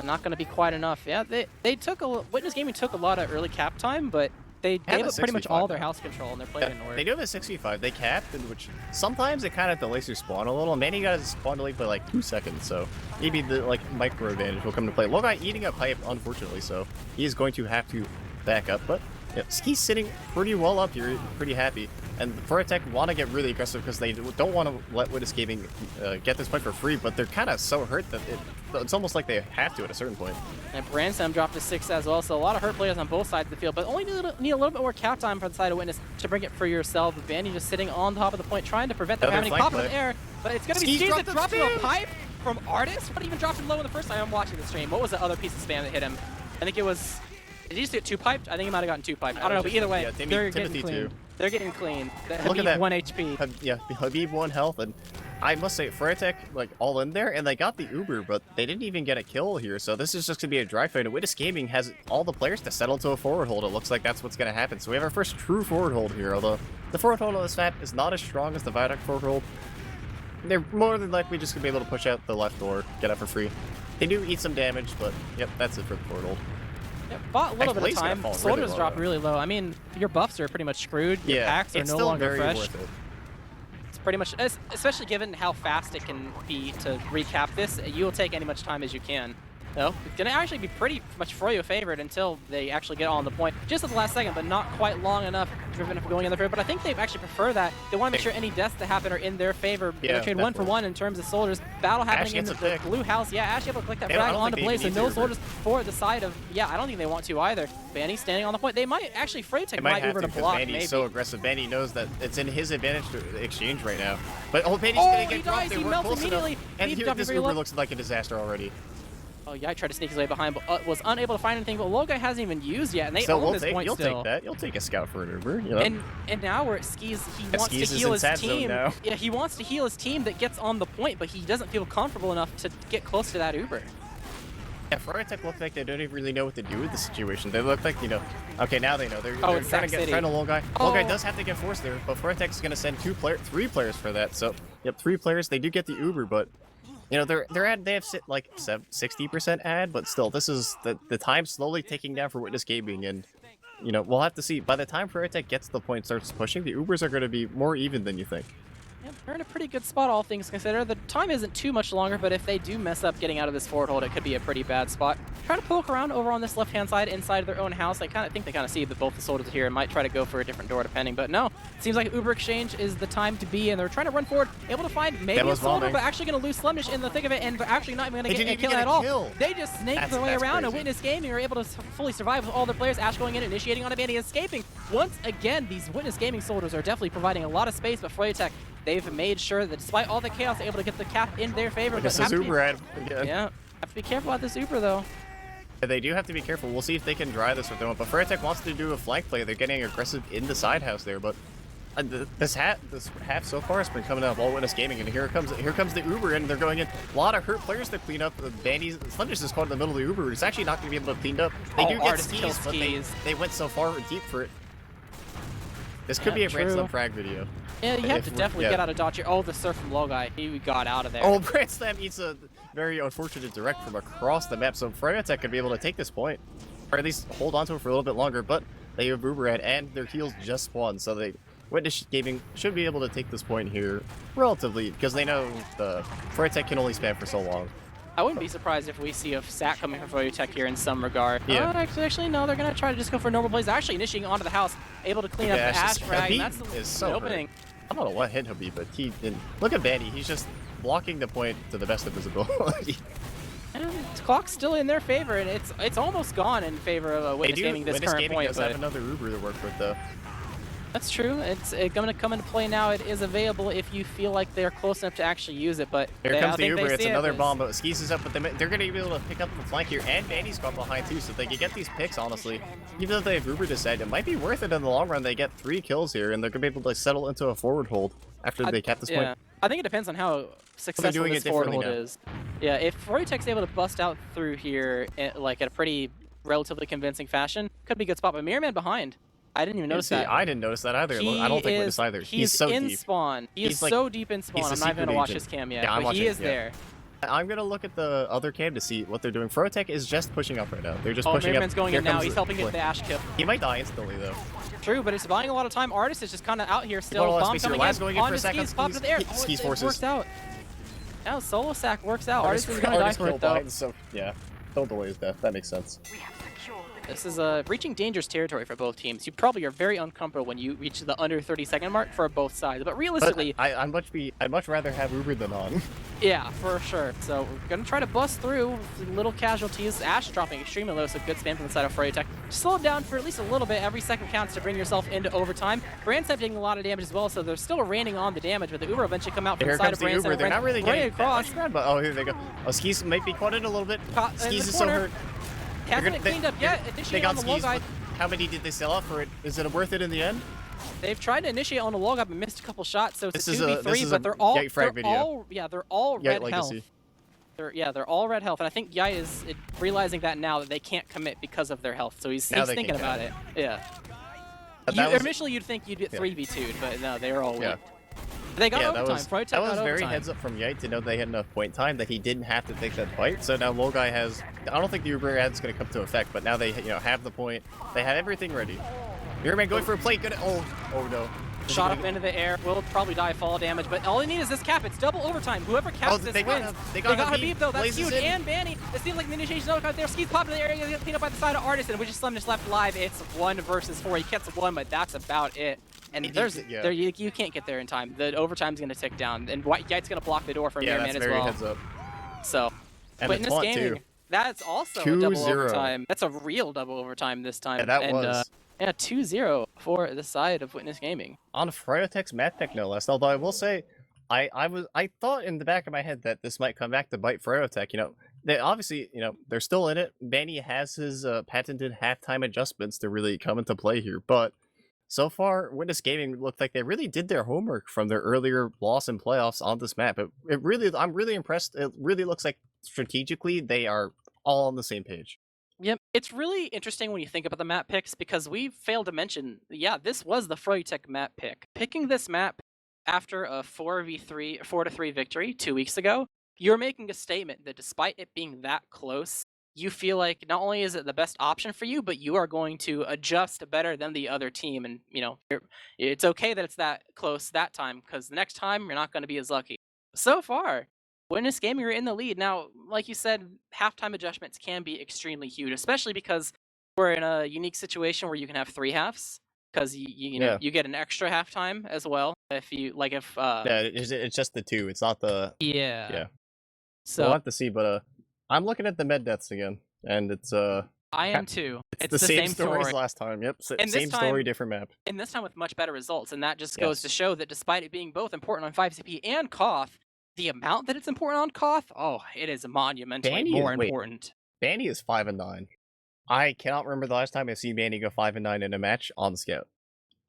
not going to be quite enough. Yeah, they took Witness Gaming took a lot of early cap time, but they Have gave a up pretty much 65 all their now. house control, and their play didn't work. They do have a 65. They capped, in which sometimes it kind of delays your spawn a little. Manny got his spawn delayed by like 2 seconds, so maybe the micro advantage will come to play. Low guy eating a pipe, unfortunately, so he is going to have to back up. But yeah, Ski's sitting pretty well up here, pretty happy. And Froyotech want to get really aggressive because they don't want to let Witness Gaming get this point for free, but they're kind of so hurt that it's almost like they have to at a certain point. And Bransam dropped to 6 as well, so a lot of hurt players on both sides of the field, but only need a little bit more cap time for the side of Witness to bring it for yourself. Vanny just sitting on top of the point, trying to prevent them Another having to flank pop in the play. air, but it's going to be Skis Skis that dropped dropped him to a pipe from Artist, but even dropped him low in the first time I'm watching the stream. What was the other piece of spam that hit him? I think it was... Did he just get 2-piped? I think he might have gotten 2-piped. I don't know, but either way, Yeah, they're Timothy getting clean. too. They're getting clean. Look at that. 1 HP. Yeah, Habib 1 health, and I must say, Froyotech, like, all in there, and they got the Uber, but they didn't even get a kill here, so this is just going to be a dry fight. And Witness Gaming has all the players to settle to a forward hold. It looks like that's what's going to happen. So we have our first true forward hold here, although the forward hold on this map is not as strong as the Viaduct forward hold. They're more than likely just going to be able to push out the left door, get out for free. They do eat some damage, but yep, that's it for the forward hold. Yeah, bought a little bit Blaze of gonna time. fall really Soldiers low, drop though. really low. I mean, your buffs are pretty much screwed. Your Yeah, packs are it's no still longer very fresh. worth it. It's pretty much, especially given how fast it can be to recap this, you'll take any much time as you can. So it's going to actually be pretty much Froyo favored until they actually get on the point. Just at the last second, but not quite long enough to prevent it from going in the favor. But I think they actually prefer that. They want to make sure any deaths that happen are in their favor. They're Yeah, trade 1 for definitely. 1 in terms of soldiers. Battle happening in gets the a pick. blue house. Yeah, Ash able to click that They don't- I frag don't onto think they Blaze, so even no need to soldiers for the side of, yeah, I don't think they want to either. Vanny standing on the point. They might, actually, Froyotech They might might have Uber to to because block, Vanny's maybe. so aggressive. Vanny knows that it's in his advantage to exchange right now. But Vanny's Oh, gonna he get dropped. dies, They he weren't melts close enough. immediately. And He here, dropped this very Uber low. looks like a disaster already. Oh yeah, I tried to sneak his way behind, but was unable to find anything. But Logai hasn't even used yet, and they So own we'll this take, point you'll still. take that. You'll take a scout for an Uber, you know. And now we're at Skis. He wants Skis to is heal in his sad zone team. now. Yeah, he wants to heal his team that gets on the point, but he doesn't feel comfortable enough to get close to that Uber. Yeah, Froyotech look like they don't even really know what to do with the situation. They look like, you know, okay, now they know. They're it's trying Sac City. to low guy. Oh. Low guy does have to get forced there, but Froyotech is going to send 3 players for that. So, yep, 3 players. They do get the Uber, but you know, they have like 60% ad, but still, this is the time slowly ticking down for Witness Gaming, and we'll have to see. By the time froyotech gets to the point starts pushing, the Ubers are going to be more even than you think. Yep, they're in a pretty good spot, all things considered. The time isn't too much longer, but if they do mess up getting out of this forward hold, it could be a pretty bad spot. Trying to poke around over on this left-hand side inside of their own house. I think they kind of see that both the soldiers are here and might try to go for a different door depending, but no. It seems like Uber Exchange is the time to be, and they're trying to run forward, able to find maybe a soldier, but actually going to lose Slumdish in the thick of it, and they're actually not even going to get a kill at all. They just snaked their way around, and Witness Gaming are able to fully survive with all their players. Ash going in, initiating on a Bandy, escaping. Once again, these Witness Gaming soldiers are definitely providing a lot of space, but froyotech, they've made sure that despite all the chaos, they're able to get the cap in their favor. This is Uber again. Yeah, have to be careful about this Uber though. Yeah, they do have to be careful. We'll see if they can dry this with them. But froyotech wants to do a flank play. They're getting aggressive in the side house there, but this half so far has been coming out of all Witness Gaming, and here comes the Uber, and they're going in. A lot of hurt players to clean up. The Bandies, Slumdish is caught in the middle of the Uber. It's actually not going to be able to clean up. They do get skis, but they went so far deep for it. This could be a Brandslam frag video. Yeah, you have to definitely get out of dodge here. Oh, the surf from low guy. He got out of there. Oh, Brandslam eats a very unfortunate direct from across the map, so froyotech could be able to take this point. Or at least hold on to it for a little bit longer, but they have Uber at, and their heals just spawned, so they Witness Gaming should be able to take this point here relatively, because they know the froyotech can only spam for so long. I wouldn't be surprised if we see a sack coming from froyotech here in some regard. Yeah. Actually, no, they're going to try to just go for normal plays. They're actually initiating onto the house, able to clean up the Ash frag. And that's the opening. I don't know what hit Habib, but he didn't. Look at Bandy, he's just blocking the point to the best of his ability. And the clock's still in their favor, and it's almost gone in favor of Witness Gaming this current point. Does have another Uber to work with, though. That's true. It's going to come into play now. It is available if you feel like they're close enough to actually use it, but here comes the Uber. It's another bomb, but Skis is up, but they're going to be able to pick up the flank here, and Bandy's got behind too, so if they can get these picks, honestly, even though they have Uber to set, it might be worth it in the long run. They get 3 kills here, and they're going to be able to settle into a forward hold after they cap this point. I think it depends on how successful this forward hold is. Yeah, if froyotech's able to bust out through here, like at a pretty relatively convincing fashion, could be a good spot, but Mirror Man behind. I didn't even notice that. I didn't notice that either. I don't think Witness either. He's so in deep. Spawn. He's so deep in spawn. I'm not even going to watch his cam yet, but he is there. I'm going to look at the other cam to see what they're doing. froyotech is just pushing up right now. They're just pushing up. Man's going in now. He's helping get the Ash kill. He might die instantly, though. True, but it's buying a lot of time. Artist is just kind of out here still. Bomb coming in. On Skis, pop to the air. Skis forces. Works out. Now solo sack works out. Artist is going to die for it, though. So, yeah, don't delay his death. That makes sense. This is reaching dangerous territory for both teams. You probably are very uncomfortable when you reach the under 30-second mark for both sides. But realistically, I'd much rather have Uber than on. Yeah, for sure. So we're gonna try to bust through with little casualties. Ash dropping extremely low, so good spam from the side of froyotech. Slow it down for at least a little bit. Every second counts to bring yourself into overtime. Brandslam taking a lot of damage as well, so they're still raining on the damage. But the Uber eventually come out from the side of Brandslam. They're not really getting across. Oh, here they go. Oh, Skis might be caught in a little bit. Skis is so hurt. Hasn't cleaned up yet. They got Skis. How many did they sell off for it? Is it worth it in the end? They've tried to initiate on the log up and missed a couple shots, so it's a 2v3, but they're all red health. They're all red health, and I think Yai is realizing that now that they can't commit because of their health, so he's thinking about it. Yeah. Initially, you'd think you'd get 3v2'd, but no, they were all weak. They got overtime. That was very heads up from Yite to know they had enough point time that he didn't have to take that fight. So now low guy has. I don't think the Uber ad's going to come to effect, but now they have the point. They have everything ready. Mirror Man going for a plate. Good. Oh no. Shot up into the air. Will probably die fall damage, but all they need is this cap. It's double overtime. Whoever caps this wins. They got Habib though. That's huge. And Banny. It seems like the initiation out there. Skis pop in the area. Gonna get cleaned up by the side of Artist, and we just Slumdish left alive. It's 1 versus 4. He gets 1, but that's about it. And you can't get there in time. The overtime's going to tick down, and Yite's going to block the door for Mirror Man as well. Heads up. So, Witness Gaming, that's also a double overtime. That's a real double overtime this time. Yeah, that was. Yeah, 2-0 for the side of Witness Gaming. On froyotech's map pick, no less. Although I will say, I thought in the back of my head that this might come back to bite froyotech. They obviously, they're still in it. Banny has his patented halftime adjustments to really come into play here, but. So far, Witness Gaming looked like they really did their homework from their earlier loss in playoffs on this map. I'm really impressed. It really looks like strategically they are all on the same page. Yep, it's really interesting when you think about the map picks because we failed to mention, this was the froyotech map pick. Picking this map after a 4-3 victory 2 weeks ago, you're making a statement that despite it being that close, you feel like not only is it the best option for you, but you are going to adjust better than the other team. And, it's okay that it's that close that time because the next time you're not going to be as lucky. So far, Witness Gaming are in the lead. Now, like you said, halftime adjustments can be extremely huge, especially because we're in a unique situation where you can have 3 halves because Yeah. you get an extra halftime as well if you like if Yeah, it's just the 2. It's not the yeah. yeah. So We'll have to see, but I'm looking at the med deaths again, and it's I am too. it's It's the same story as story. last time. Yep, And this same story, time- different map. And this time with much better results, and that just goes to Yes. show that despite it being both important on 5CP and Koth, the amount that it's important on Koth, it is monumentally more important. Banny is 5 and 9. I cannot remember the last time I've seen Banny go 5 and 9 in a match on Scout.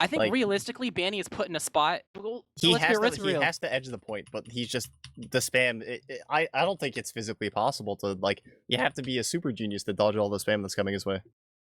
I think like- realistically, Banny is put in a spot. Well, He let's be he real. has to edge the point, but he's just the spam. I don't think it's physically possible to You have to be a super genius to dodge all the spam that's coming his way.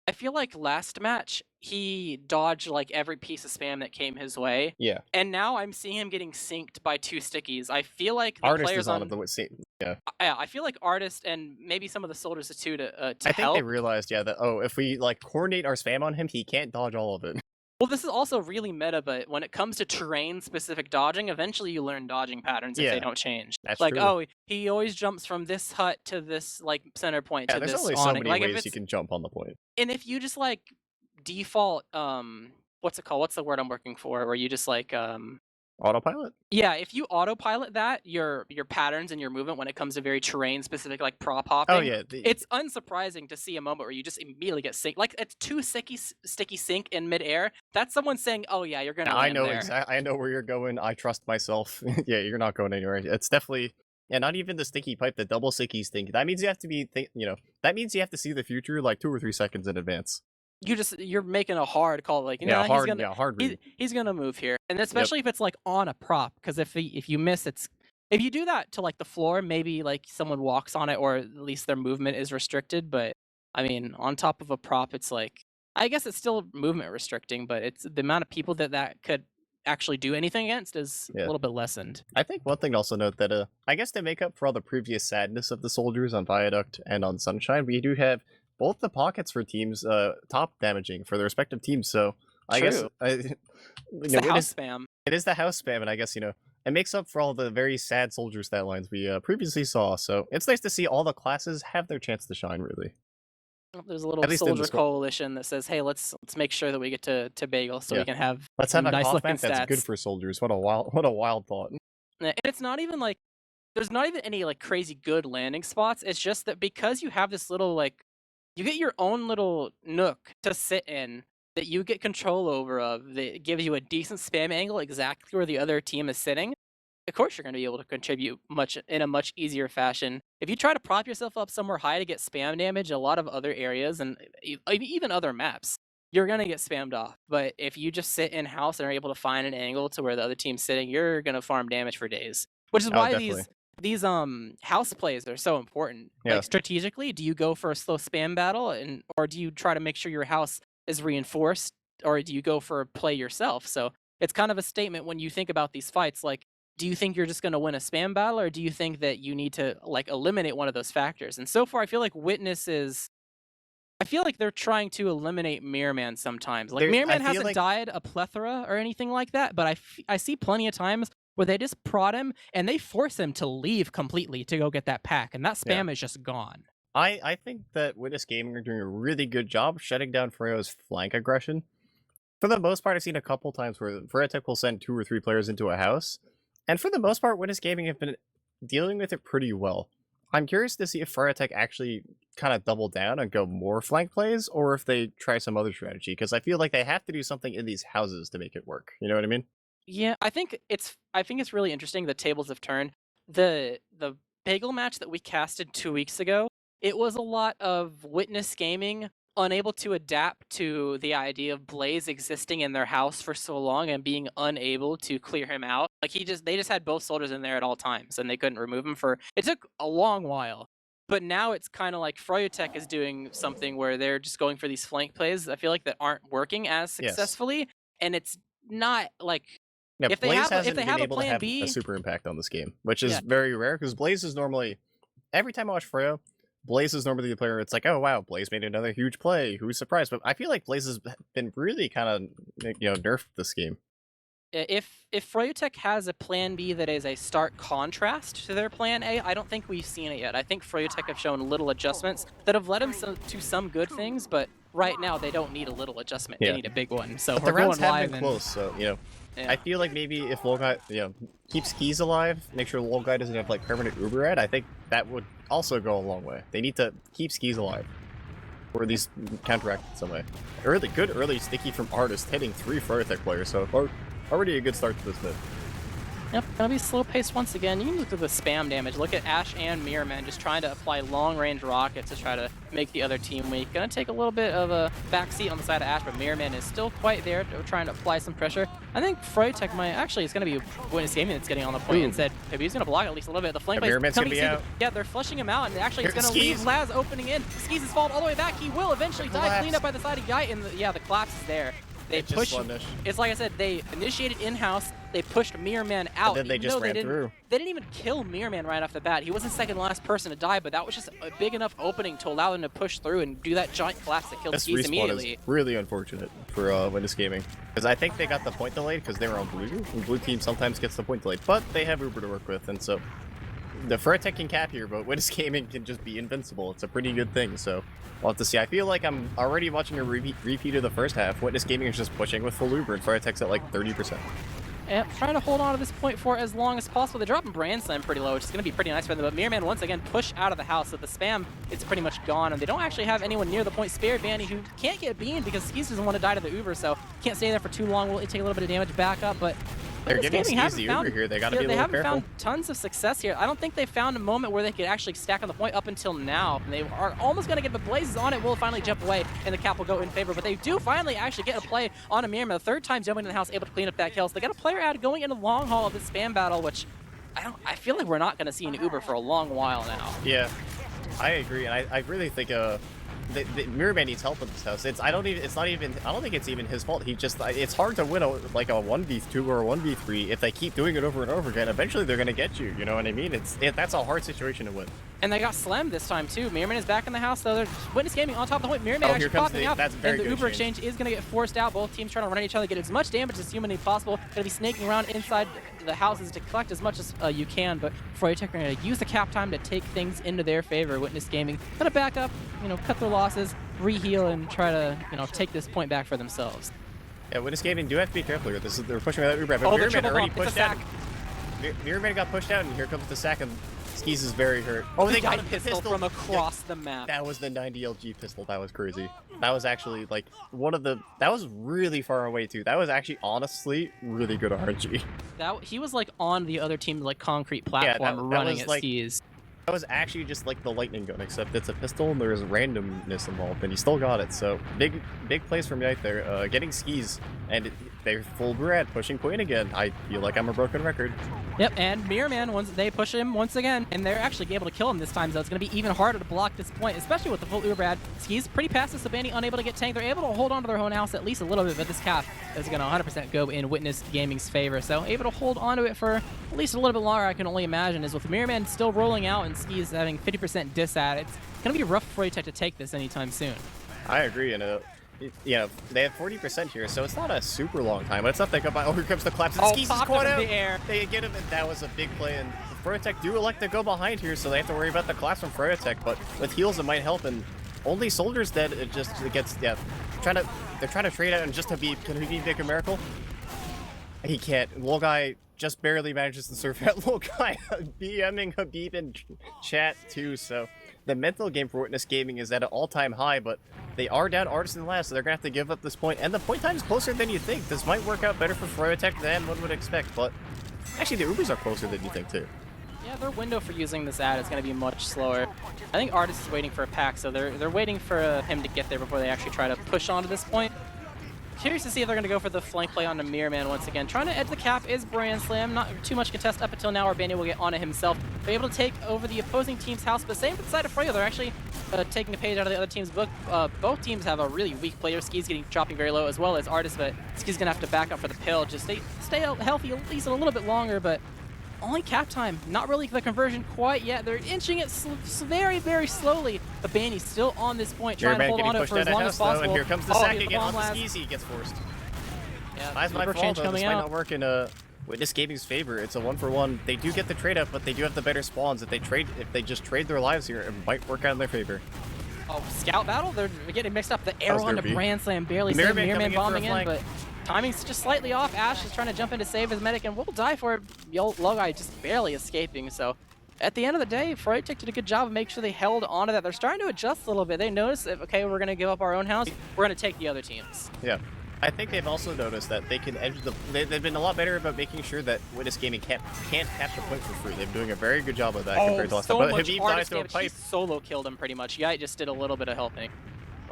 I feel like last match he dodged like every piece of spam that came his way, Yeah, and now I'm seeing him getting synced by 2 stickies. I feel like the Artist players is on it the same. Yeah, I feel like Artist and maybe some of the soldiers too to I think help. they realized that if we coordinate our spam on him, he can't dodge all of it. Well, this is also really meta, but when it comes to terrain-specific dodging, eventually you learn dodging patterns if Yeah, they don't change. that's like, true. oh, he always jumps from this hut to this like center point Yeah, to there's this only so awning. many Like if ways it's you can jump on the point. and if you just like default what's it called? What's the word I'm looking for? Where you just like Autopilot. yeah, if you autopilot that, your patterns and your movement when it comes to very terrain specific like prop hopping. Oh yeah, It's unsurprising to see a moment where you just immediately get synced. Like it's 2 sticky sync in midair. That's someone saying, "Oh yeah, you're gonna." I land know there. exactly. I know where you're going. I trust myself. Yeah, you're not going anywhere. It's definitely not even the sticky pipe. The double stickies thing. That means you have to be. That means you have to see the future like 2 or 3 seconds in advance. You're making a hard call. Like Hard. he's gonna Hard read. he's gonna move here, and especially if it's like on a prop, because if you miss, if you do that to like the floor, maybe like someone walks on it, or at least their movement is restricted. But I mean, on top of a prop, it's like I guess it's still movement restricting, but it's the amount of people that could actually do anything against is a little bit lessened. I think one thing to also note that I guess to make up for all the previous sadness of the soldiers on Viaduct and on Sunshine, we do have both the pockets for teams top damaging for their respective teams. So I guess It's the house spam. it is the house spam, and I guess it makes up for all the very sad soldier stat lines we previously saw. So it's nice to see all the classes have their chance to shine. Really, There's a little At least in the soldier coalition that says, "Hey, let's make sure that we get to Bagel so we can have let's have a nice Koth looking map that's good stats." for soldiers. What a wild thought. And it's not even like there's not even any like crazy good landing spots. It's just that because you have this little like you get your own little nook to sit in that you get control over that gives you a decent spam angle exactly where the other team is sitting. Of course, you're going to be able to contribute in a much easier fashion. If you try to prop yourself up somewhere high to get spam damage, a lot of other areas and even other maps, you're going to get spammed off. But if you just sit in house and are able to find an angle to where the other team's sitting, you're going to farm damage for days. Which is why definitely. these house plays are so important. Yeah. Like strategically, do you go for a slow spam battle or do you try to make sure your house is reinforced, or do you go for a play yourself? So it's kind of a statement when you think about these fights, like, do you think you're just going to win a spam battle, or do you think that you need to like eliminate one of those factors? And so far, I feel like I feel like they're trying to eliminate Mirror Man sometimes. Like Mirror Man hasn't died a plethora or anything like that, but I see plenty of times where they just prod him and they force him to leave completely to go get that pack, and that spam is just gone. I think that Witness Gaming are doing a really good job shutting down Freyo's flank aggression. For the most part, I've seen a couple times where froyotech will send 2 or 3 players into a house, and for the most part, Witness Gaming have been dealing with it pretty well. I'm curious to see if froyotech actually kind of double down and go more flank plays, or if they try some other strategy, because I feel like they have to do something in these houses to make it work. You know what I mean? Yeah, I think it's really interesting. The tables have turned. The Bagel match that we casted 2 weeks ago, it was a lot of Witness Gaming unable to adapt to the idea of Blaze existing in their house for so long and being unable to clear him out. Like they just had both soldiers in there at all times and they couldn't remove him it took a long while. But now it's kind of like froyotech is doing something where they're just going for these flank plays, I feel like, that aren't working as successfully. And it's not like if they Blaze have a able plan to have B, a super impact on this game, which is very rare, because Blaze is normally, every time I watch Froyo, Blaze is normally the player. It's like, oh wow, Blaze made another huge play. Who's surprised? But I feel like Blaze has been really kind of nerfed this game. If froyotech has a plan B that is a stark contrast to their plan A, I don't think we've seen it yet. I think froyotech have shown little adjustments that have led them to some good things, but right now they don't need a little adjustment. Yeah. They need a big one. So But we're the rounds going have live been and close, so yeah. I feel like maybe if Lolguy, keeps Skis alive, make sure Lolguy doesn't have like permanent Uber red, I think that would also go a long way. They need to keep Skis alive, or at least counteract in some way. Good early sticky from Artist, hitting 3 froyotech players, so already a good start to this mid. Yep, gonna be slow paced once again. You can look at the spam damage. Look at Ash and Mirrorman just trying to apply long range rockets to try to make the other team weak. Gonna take a little bit of a backseat on the side of Ash, but Mirrorman is still quite there, trying to apply some pressure. I think froyotech might actually, it's gonna be Witness Gaming that's getting on the point and said maybe he's gonna block at least a little bit. The flank plays Mirrorman's gonna be out. Yeah, they're flushing him out, and actually it's Here, gonna Skis. leave Laz opening in. Skis is falling all the way back. He will eventually die, Collapse. cleaned up by the side of Yite, and the collapse is there. They It's just pushed. sluggish. It's like I said, they initiated in-house. They pushed Mirrorman out. then they even just though ran didn't, through. They didn't even kill Mirrorman right off the bat. He wasn't second last person to die, but that was just a big enough opening to allow them to push through and do that giant collapse that killed This Skis respawn immediately. is really unfortunate for Witness Gaming, because I think they got the point delayed because they were on blue, and blue team sometimes gets the point delayed, but they have Uber to work with, and so the froyotech can cap here, but Witness Gaming can just be invincible. It's a pretty good thing, so we'll have to see. I feel like I'm already watching a repeat of the first half. Witness Gaming is just pushing with full Uber, and froyotech's at like 30%. And trying to hold on to this point for as long as possible. They're dropping Brand Slam pretty low, which is going to be pretty nice for them. But Mirrorman once again push out of the house, so the spam is pretty much gone, and they don't actually have anyone near the point. Spare Banny, who can't get beamed because Skis doesn't want to die to the Uber, so can't stay there for too long. Will take a little bit of damage back up, but They're Witness giving Gaming Skis the haven't Uber here. They gotta be a little They careful. haven't found tons of success here. I don't think they found a moment where they could actually stack on the point up until now. And they are almost going to get the Blazes on it. Will finally jump away, and the cap will go in favor. But they do finally actually get a play on a Mirrorman. The third time jumping in the house, able to clean up that kill. So they got a player ad going into the long haul of this spam battle, which I feel like we're not going to see an Uber for a long while now. Yeah, I agree, and I really think the Mirrorman needs help in this house. I don't think it's even his fault. It's hard to win a 1v2 or a 1v3 if they keep doing it over and over again. Eventually they're gonna get you, you know what I mean? That's a hard situation to win. And they got slammed this time too. Mirrorman is back in the house though. There's Witness Gaming on top of the point. Mirrorman Oh, actually here comes popping out. that's a very and the good Uber exchange. exchange is going to get forced out. Both teams trying to run at each other, get as much damage as humanly possible. Going to be snaking around inside the houses to collect as much as you can. But froyotech are going to use the cap time to take things into their favor. Witness Gaming going to back up, cut their losses, reheal, and try to take this point back for themselves. Yeah, Witness Gaming do have to be careful here. They're pushing without Uber, but Oh, the Mirrorman triple already bump. It's a pushed out. sack. Mirrorman got pushed out, and here comes the sack, and Skis is very hurt. Oh, they got Giant a pistol from across the map. That was the 90 LG pistol. That was crazy. That was actually like that was really far away too. That was actually honestly really good RNG. He was like on the other team's concrete that platform running was, at like, Skis. That was actually just like the lightning gun, except it's a pistol and there's randomness involved, and he still got it. So big plays from Yite there, getting Skis, and they're full grad pushing point again. I feel like I'm a broken record. Yep, and Mirrorman, they push him once again, and they're actually able to kill him this time, so it's going to be even harder to block this point, especially with the full Uberad. Skis pretty passive, so Banny unable to get tanked. They're able to hold on to their own house at least a little bit, but this cap is going to 100% go in Witness Gaming's favor. So able to hold on to it for at least a little bit longer, I can only imagine, is with Mirrorman still rolling out and Skis having 50% dis at it. It's going to be rough for froyotech to take this anytime soon. I agree, and they have 40% here, so it's not a super long time, but it's not that goodbye. Oh, here comes the collapse. Oh, Skis is popped caught him out. in the air. They get him, and that was a big play. And froyotech do elect to go behind here, so they have to worry about the collapse from froyotech. But with heals, it might help. And only Soldier's dead. It gets they're trying to trade out, and just to be can he make a miracle? He can't. Lolguy just barely manages to surf out. Lolguy BMing Habib in chat too. So the mental game for Witness Gaming is at an all-time high, but they are down Artisan last, so they're gonna have to give up this point. And the point time is closer than you think. This might work out better for froyotech than one would expect, but actually the Ubers are closer than you think too. Yeah, their window for using this ad is going to be much slower. I think Artist is waiting for a pack, so they're waiting for him to get there before they actually try to push onto this point. Curious to see if they're going to go for the flank play on the Mirrorman once again. Trying to edge the cap is Brand Slam. Not too much contest up until now, or Bandy will get on it himself. They're able to take over the opposing team's house, but same for the side of Froyo. They're actually taking a page out of the other team's book. Both teams have a really weak player. Skis dropping very low, as well as Artist, but Skis going to have to back up for the pill. Just stay healthy at least a little bit longer, but only cap time, not really the conversion quite yet. They're inching it very, very slowly. But Banny's still on this point, trying to hold on to it for as long as possible. And here comes the Oh, sack here's again on the blast. skeezy. He gets forced. Yeah, That's my Uber fault, change though. This coming might out. not work in Witness Gaming's favor. It's a 1-for-1. They do get the trade up, but they do have the better spawns. If they just trade their lives here, it might work out in their favor. Oh, scout battle? They're getting mixed up. The arrow onto Brand Slam barely saved. Mirrorman bombing in, but timing's just slightly off. Ash is trying to jump in to save his medic and will die for it. Logai just barely escaping. So at the end of the day, froyotech did a good job of making sure they held onto that. They're starting to adjust a little bit. They notice that, okay, we're going to give up our own house. We're going to take the other teams. Yeah. I think they've also noticed that they can edge the. They've been a lot better about making sure that Witness Gaming can't capture points for free. They're doing a very good job of that compared to last time. But Habib dies to a pipe. He solo killed him pretty much. Yite just did a little bit of helping.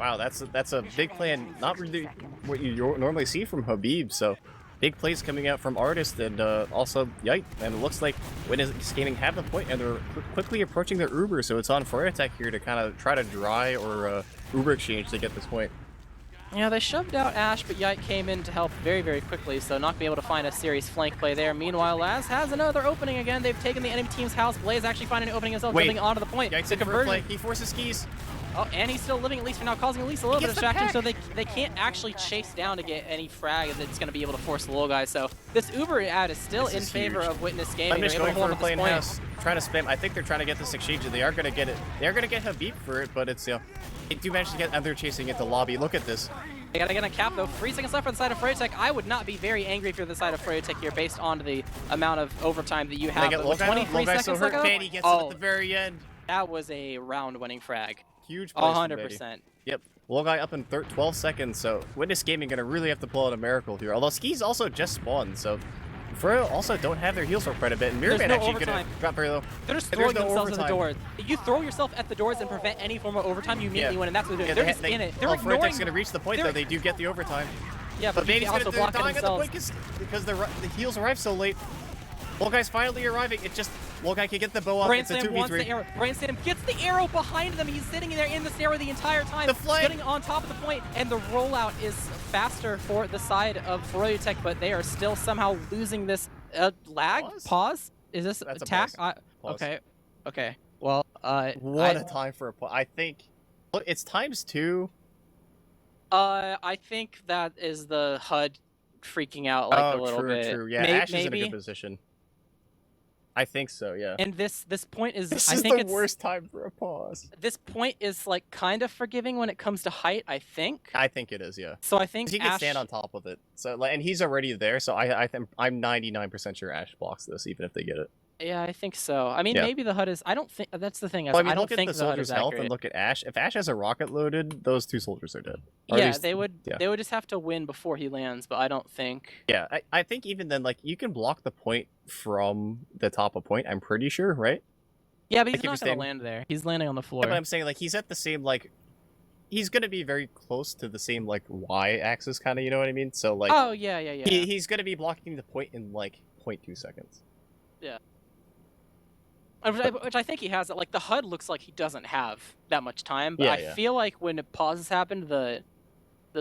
Wow, that's a big plan. Not really what you normally see from Habib. So big plays coming out from Artist and also Yite. And it looks like Witness Gaming have the point and they're quickly approaching their Uber. So it's on froyotech here to kind of try to dry or Uber exchange to get this point. Yeah, they shoved out Ash, but Yite came in to help very, very quickly, so not be able to find a serious flank play there. Meanwhile, Laz has another opening again. They've taken the enemy team's house. Blaze actually finding an opening himself, jumping onto the point. Yite's the in for a play. He forces skis. Oh, and he's still living, at least for now, causing at least a little bit of distraction, so they can't actually chase down to get any frag as it's going to be able to force the little guy. So this Uber ad is still in favor of Witness Gaming. I'm just going for a plain house, trying to spam. I think they're trying to get this exchange, and they are going to get it. They are going to get Habib for it, but it's, they do manage to get, and they're chasing it to lobby. Look at this. They gotta get a cap though. 3 seconds left on the side of froyotech. I would not be very angry if you're the side of froyotech here based on the amount of overtime that you have. But 23 seconds so hurt. He gets it at the very end. That was a round-winning frag. Huge play. 100%. Yep. Guy up in 12 seconds, so Witness Gaming gonna really have to pull out a miracle here. Although skis also just spawned, so Froyo also don't have their heals for quite a bit, and Mirrorman actually gonna drop very low. They're just throwing themselves at the doors. If you throw yourself at the doors and prevent any form of overtime, you immediately win, and that's what they're doing. They're just in it. They're ignoring. Froyotech's gonna reach the point though. They do get the overtime. Yeah, but Baby's also blocking themselves because the heals arrive so late. Guy's finally arriving. It just Guy can get the bow up. It's a 2v3. Brand Slam gets the arrow behind them. He's sitting there in this arrow the entire time, getting on top of the point, and the rollout is faster for the side of froyotech, but they are still somehow losing this lag. Pause? Is this attack? Okay. Well, what a time for a pause. I think it's times2. I think that is the HUD freaking out like a little bit. True. Yeah, Ash is in a good position. I think so, yeah. And this point is, I think it's the worst time for a pause. This point is like kind of forgiving when it comes to height, I think. I think it is, yeah. So I think he can stand on top of it. So and he's already there, so I think I'm 99% sure Ash blocks this, even if they get it. Yeah, I think so. I mean, maybe the HUD is. I don't think that's the thing. Well, I mean, I don't look think at the soldier's health and look at Ash. If Ash has a rocket loaded, those two soldiers are dead. Or yeah, they would. Yeah. They would just have to win before he lands, but I don't think. Yeah, I think even then, like you can block the point from the top of point. I'm pretty sure, right? Yeah, but he's not gonna land there. He's landing on the floor. Yeah, but I'm saying like he's at the same like. He's gonna be very close to the same like y-axis, kind of. You know what I mean? So like. Oh yeah. He's gonna be blocking the point in like 0.2 seconds. Yeah. Which I think he has. Like the HUD looks like he doesn't have that much time, but I feel like when pauses happen, the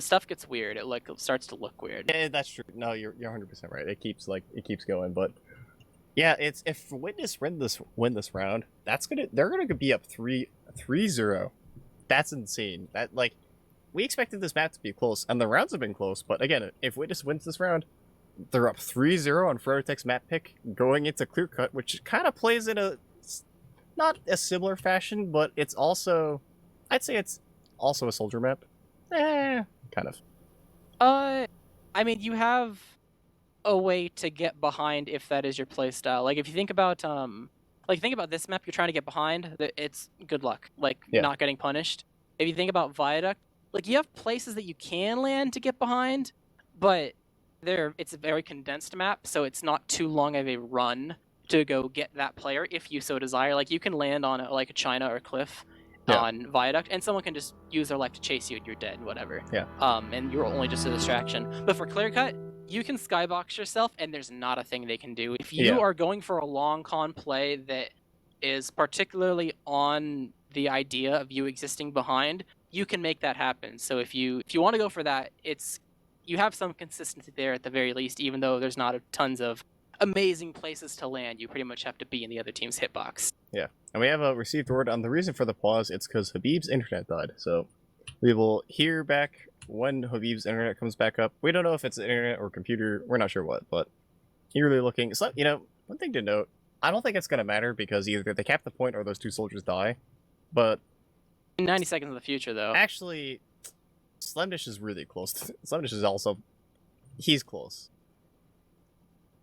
stuff gets weird. It like starts to look weird. Yeah, that's true. No, you're 100% right. It keeps going, but yeah, it's if Witness win this round, they're gonna be up 3-0. That's insane. That like we expected this map to be close, and the rounds have been close. But again, if Witness wins this round, they're up 3-0 on froyotech's map pick, going into clear cut, which kind of plays in a not a similar fashion, but it's also, I'd say it's also a soldier map. Kind of. I mean, you have a way to get behind if that is your playstyle. Like, if you think about, this map, you're trying to get behind, it's good luck. Like, not getting punished. If you think about Viaduct, like, you have places that you can land to get behind, but it's a very condensed map, so it's not too long of a run to go get that player if you so desire. Like you can land on a China or Cliff on Viaduct, and someone can just use their life to chase you and you're dead, whatever. Yeah. And you're only just a distraction. But for clear cut, you can skybox yourself, and there's not a thing they can do. If you are going for a long con play that is particularly on the idea of you existing behind, you can make that happen. So if you want to go for that, you have some consistency there at the very least, even though there's not tons of amazing places to land. You pretty much have to be in the other team's hitbox. Yeah, and we have received word on the reason for the pause. It's because Habib's internet died, so we will hear back when Habib's internet comes back up. We don't know if it's internet or computer. We're not sure what, but eagerly looking. So, one thing to note, I don't think it's going to matter because either they cap the point or those 2 soldiers die, but... In 90 seconds in the future, though. Actually, Slemdish is really close. Slemdish is also... He's close.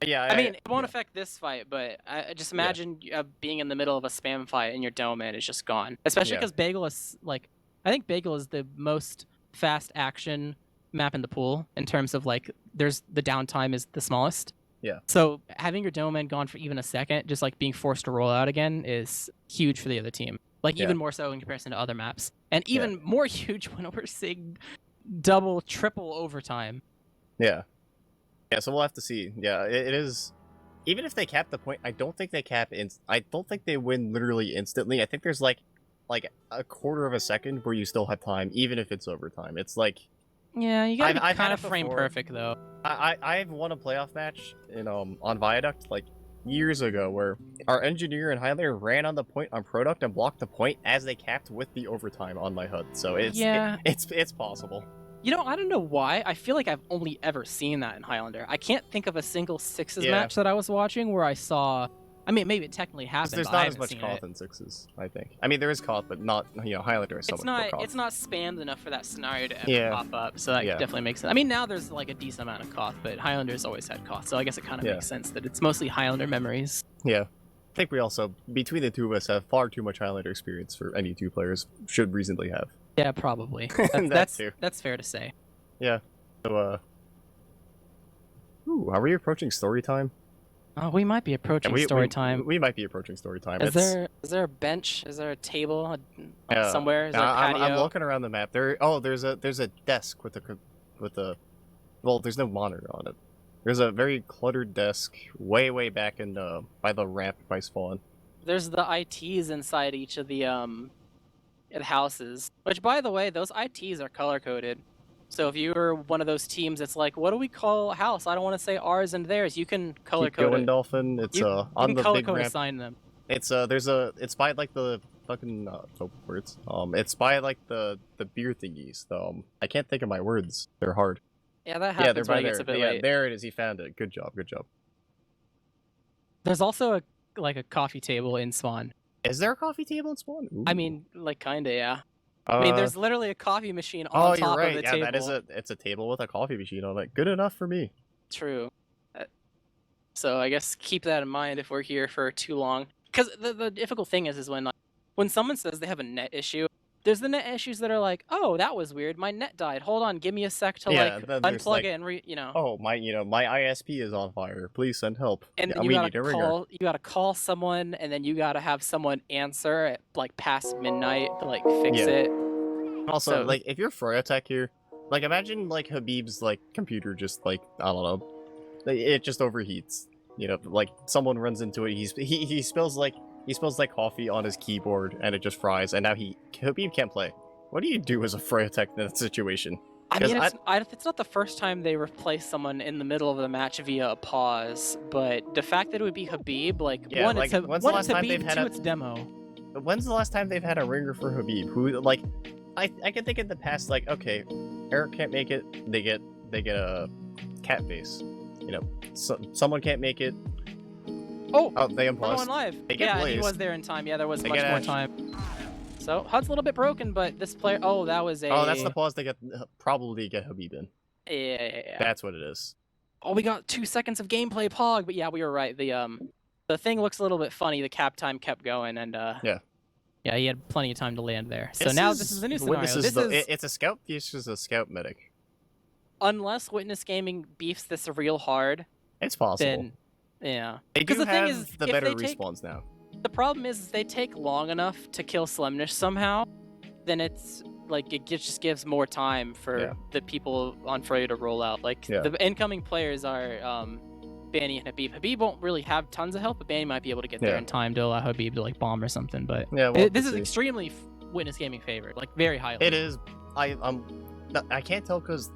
Yeah, I mean, it won't affect this fight, but I just imagine being in the middle of a spam fight and your domain is just gone. Especially because Bagel is, like... I think Bagel is the most fast action map in the pool in terms of, like, there's the downtime is the smallest. Yeah. So having your domain gone for even a second, just, like, being forced to roll out again is huge for the other team. Like, even more so in comparison to other maps. And even more huge when we're seeing double, triple overtime. Yeah. Yeah, so we'll have to see. Yeah, it is... Even if they cap the point, I don't think they cap... I don't think they win literally instantly. I think there's, like a quarter of a second where you still have time, even if it's overtime. It's like... Yeah, you gotta I've be kind had of it frame before. perfect, though. I've won a playoff match in on Viaduct, like, years ago, where our engineer and Highlander ran on the point on Product and blocked the point as they capped with the overtime on my HUD. So it's possible. I don't know why. I feel like I've only ever seen that in Highlander. I can't think of a single sixes match that I was watching where I saw... I mean, maybe it technically happened, There's but not I as haven't much seen Koth it. in sixes, I think. I mean, there is Koth, but not, Highlander is so much more Koth. It's not spammed enough for that scenario to ever Yeah. pop up, so that definitely makes sense. I mean, now there's like a decent amount of Koth, but Highlander's always had Koth, so I guess it kind of makes sense that it's mostly Highlander memories. Yeah. I think we also, between the two of us, have far too much Highlander experience for any 2 players should reasonably have. Yeah, probably. That too. That's fair to say. Yeah. So, Ooh, are we approaching story time? Oh, we might be approaching story time. We might be approaching story time. Is there a bench? Is there a table somewhere? Is there a patio? I'm looking around the map. There's a desk with well, there's no monitor on it. There's a very cluttered desk way back in by the ramp by spawn. There's the ITs inside each of the houses. Which, by the way, those ITs are color coded. So if you're one of those teams that's like, what do we call a house? I don't want to say ours and theirs. You can color Keep code going, it. Dolphin. It's on you can the color big code ramp. assign them. It's it's by like the fucking words. It's by like the beer thingies. I can't think of my words. They're hard. Yeah, that happens when it gets a bit late. There it is. He found it. Good job. There's also a coffee table in Spawn. Is there a coffee table in Spawn? Ooh. I mean, like kinda, yeah. I mean, there's literally a coffee machine on top you're right. of the table. That is it's a table with a coffee machine on it. Good enough for me. True. So I guess keep that in mind if we're here for too long. Because the difficult thing is when someone says they have a net issue, there's the net issues that are like, oh, that was weird. My net died. Hold on, give me a sec to unplug it and Oh, my ISP is on fire. Please send help. And then you gotta call someone, and then you gotta have someone answer at like past midnight to like fix it. Also, like, if you're froyotech here, like, imagine like Habib's like computer just like, I don't know, it just overheats. Like someone runs into it. He spills like coffee on his keyboard, and it just fries. And now Habib can't play. What do you do as a froyotech in that situation? I mean, it's not the first time they replace someone in the middle of the match via a pause, but the fact that it would be Habib, like, one, it's Habib, two, it's demo. When's the last time they've had a ringer for Habib? Who, like, I can think in the past, like, okay, Eric can't make it, they get a cat face. Someone can't make it. Oh, they unpaused. Another one live. Yeah, he was there in time. Yeah, there was much more time. So HUD's a little bit broken, but this player. Oh, that was a. Oh, that's the pause they probably get Habib in. Yeah. That's what it is. Oh, we got 2 seconds of gameplay, Pog. But yeah, we were right. The thing looks a little bit funny. The cap time kept going, and yeah, he had plenty of time to land there. So now this is the new scenario. It's a scout. This is a scout medic. Unless Witness Gaming beefs this real hard, it's possible. Then, yeah. Because the thing is, the better respawns now. The problem is they take long enough to kill Slemnish somehow, then it's like it just gives more time for the people on Froyo to roll out. Like the incoming players are Banny and Habib. Habib won't really have tons of help, but Banny might be able to get there in time to allow Habib to like bomb or something. But this is extremely Witness Gaming favored, like very highly. It is. I can't tell because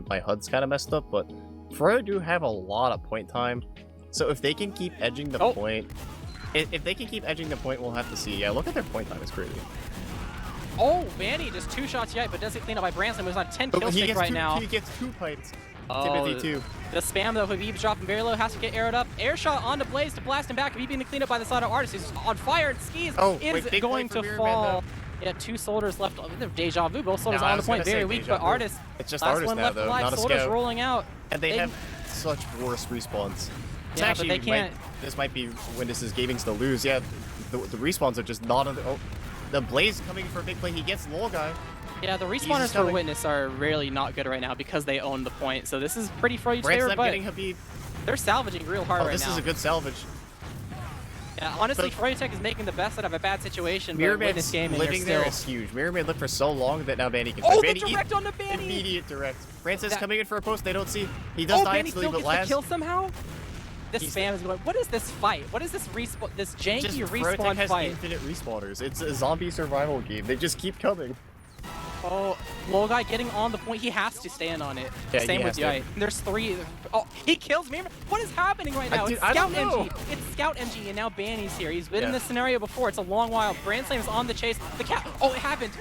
my HUD's kind of messed up, but Froyo do have a lot of point time. So if they can keep edging the point, if they can keep edging the point, we'll have to see. Yeah, look at their point time. It's crazy. Oh, Vanny just 2 shots yet, but does it clean up by Branson, who's on 10 kill streak right now. He gets 2 pipes. Oh, Timothy 2. The spam though, Habib's dropping very low, has to get arrowed up. Air shot onto Blaze to blast him back. Habib being cleaned up by the side of Artist, who's on fire, and Skis is going to fall. Yeah, 2 soldiers left. Deja vu, both soldiers on the point, very weak, but Artist. It's just last Artist one now, left though, alive, not a soldiers scout. rolling out. And they have such worse respawns. It's Yeah, actually, but they can't. This might be when this is gaming's to lose. Yeah, the respawns are just not on the. Oh, the Blaze coming for a big play. He gets Lol guy. Yeah, the respawners for Witness are really not good right now because they own the point. So this is pretty Froyotech's favor, but getting Habib. They're salvaging real hard right now. This is a good salvage. Yeah, honestly, Froyotech is making the best out of a bad situation, but Witness Gaming living are there still... is huge. Mirror Man lived for so long that now Banny can. Oh, the direct on the Banny! Immediate direct. Francis coming in for a post. They don't see. He does die instantly, but last. Kill somehow. This spam is going. What is this fight? What is this respawn? This janky respawn has fight? Infinite respawners. It's a zombie survival game. They just keep coming. Oh, Lol guy getting on the point. He has to stand on it. Yeah, Same with Yite. There's 3. Oh, he kills me. What is happening right now? It's Scout MG. It's Scout MG, and now Banny's here. He's been in this scenario before. It's a long while. Brandslam is on the chase. The cat. Oh, it happened.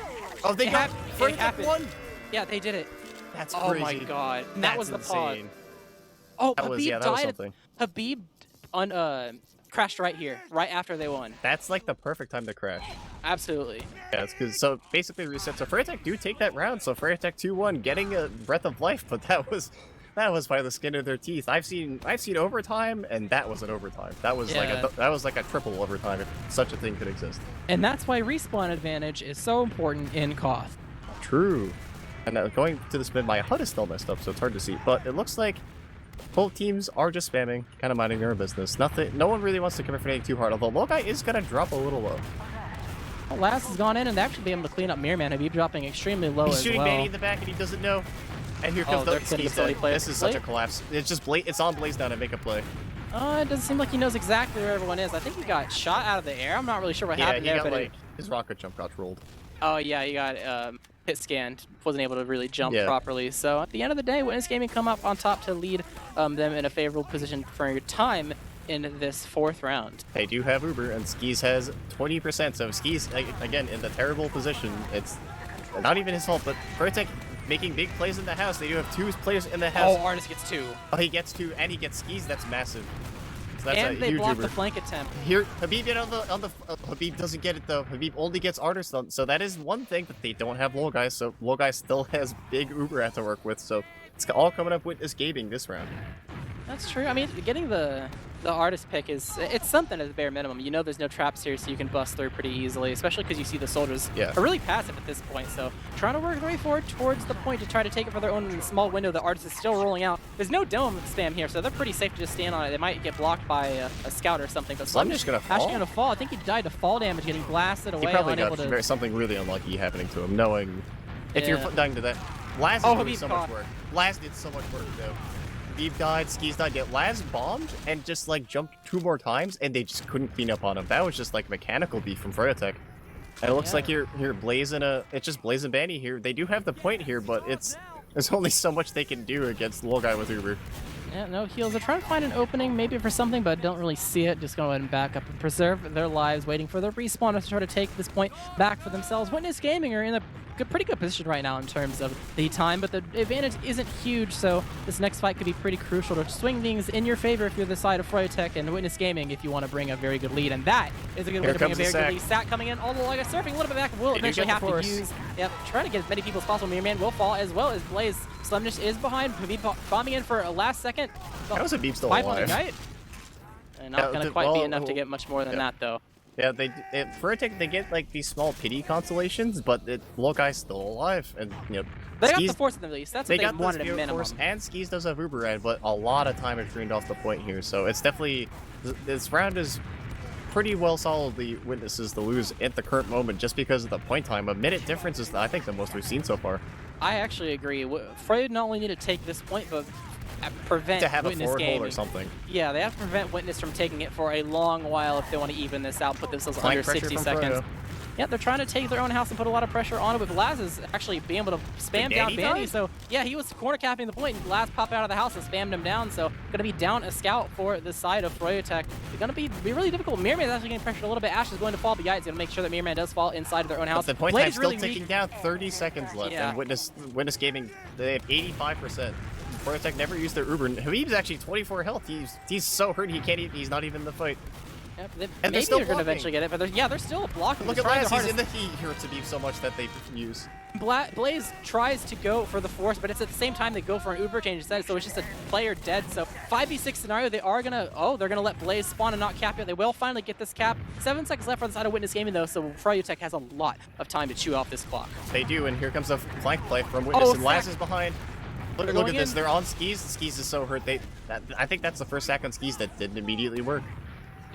Oh, they got it happened. Won. Yeah, they did it. That's crazy. Oh my god. And that was the pause. Oh, Habib died. Habib crashed right here, right after they won. That's like the perfect time to crash. Absolutely. Yeah, it's because so basically reset. So Froyotech do take that round. So Froyotech 2-1, getting a breath of life, but that was by the skin of their teeth. I've seen overtime, and that was an overtime. That was like a triple overtime if such a thing could exist. And that's why respawn advantage is so important in Koth. True. And going to the spin, my HUD is still messed up, so it's hard to see. But it looks like both teams are just spamming, kind of minding their own business. No one really wants to commit for anything too hard, although Low Guy is going to drop a little low. Well, Last has gone in and actually be able to clean up Mirror Man. Habib dropping extremely low as well. He's shooting Manny in the back and he doesn't know. And here comes the Skis. This is such a collapse. It's just it's on Blaze now to make a play. It doesn't seem like he knows exactly where everyone is. I think he got shot out of the air. I'm not really sure what happened there. But his rocket jump got trolled. Oh yeah, he got hit scanned. Wasn't able to really jump properly. So at the end of the day, Witness Gaming come up on top to lead them in a favorable position for your time in this 4th round. They do have Uber, and Skis has 20%. So Skis, again, in the terrible position. It's not even his fault, but Froyotech making big plays in the house. They do have 2 players in the house. Oh, Artist gets 2. Oh, he gets 2, and he gets Skis. That's massive. So that's and a they huge block Uber. the flank attempt. Here, Habib get on the Habib doesn't get it though. Habib only gets Artist, so that is one thing that they don't have Low Guys. So Low Guy still has big Uber to work with. So it's all coming up with this gaming this round. That's true. I mean, getting the Artist pick it's something at the bare minimum. You know there's no traps here, so you can bust through pretty easily, especially because you see the soldiers are really passive at this point. So trying to work their way forward towards the point to try to take it for their own small window. The Artist is still rolling out. There's no dome spam here, so they're pretty safe to just stand on it. They might get blocked by a scout or something, but I'm just actually gonna fall. I think he died to fall damage, getting blasted away. He probably got something really unlucky happening to him, knowing if you're dying to that. Laz is doing so much work. Laz did so much work though. Habib died, Skis died, yet Laz bombed and just like jumped 2 more times and they just couldn't clean up on him. That was just like mechanical beef from Froyotech. And it looks like you're blazing it's just blazing Banny here. They do have the point here, but there's only so much they can do against Low Guy with Uber. Yeah, no heals. They're trying to find an opening maybe for something, but don't really see it. Just go ahead and back up and preserve their lives, waiting for the respawn to try to take this point back for themselves. Witness Gaming are in a pretty good position right now in terms of the time, but the advantage isn't huge, so this next fight could be pretty crucial to swing things in your favor if you're the side of Froyotech, and Witness Gaming if you want to bring a very good lead, and that is a good way to bring a very good lead. Sack coming in all the way, surfing a little bit back, will eventually have to use, try to get as many people as possible. Mirror Man will fall as well as Blaze. Slimness is behind, Habib bombing in for a last second. How is Habib still alive? And not going to quite be enough to get much more than that, though. Yeah, Froyotech, they get like these small pity consolations, but Low Guy's still alive, and they got the force at the least. That's what they wanted at minimum. And Skis does have Uber Ride, but a lot of time is drained off the point here, so it's definitely this round is pretty well solidly Witnesses to lose at the current moment just because of the point time. A minute difference is I think the most we've seen so far. I actually agree. Freud not only need to take this point, but prevent to have Witness a forward gaming. hold or something. Yeah, they have to prevent Witness from taking it for a long while if they want to even this out, put themselves under 60 seconds. Yeah, they're trying to take their own house and put a lot of pressure on it, but Laz is actually being able to spam down Bandy. So yeah, he was corner capping the point, and Laz popped out of the house and spammed him down. So gonna be down a scout for the side of froyotech. It's gonna be really difficult. Mirror is actually getting pressured a little bit. Ash is going to fall, but yeah, it's gonna make sure that Mirror fall inside of their own house. But the point Blade time's is still really ticking down. 30 seconds left, Yeah. and Witness Gaming, they have 85%. Froyotech never used their Uber. Habib's actually 24 health. He's so hurt he can't even. He's not even in the fight. Yep, And maybe still they're going to blocking. eventually get it, but they're still blocking. Look They're at trying Laz. their He's in hardest. the heat. He hurts Habib so much that they use. Blaze tries to go for the force, but it's at the same time they go for an Uber change instead, so it's just a player dead. So 5v6 scenario, they're gonna let Blaze spawn and not cap it. They will finally get this cap. 7 seconds left on the side of Witness Gaming though, so froyotech has a lot of time to chew off this clock. They do, and here comes a flank play from Witness, and Laz is behind. Look at going this. in. They're on skis. Skis is so hurt. I think that's the first sack on skis that didn't immediately work.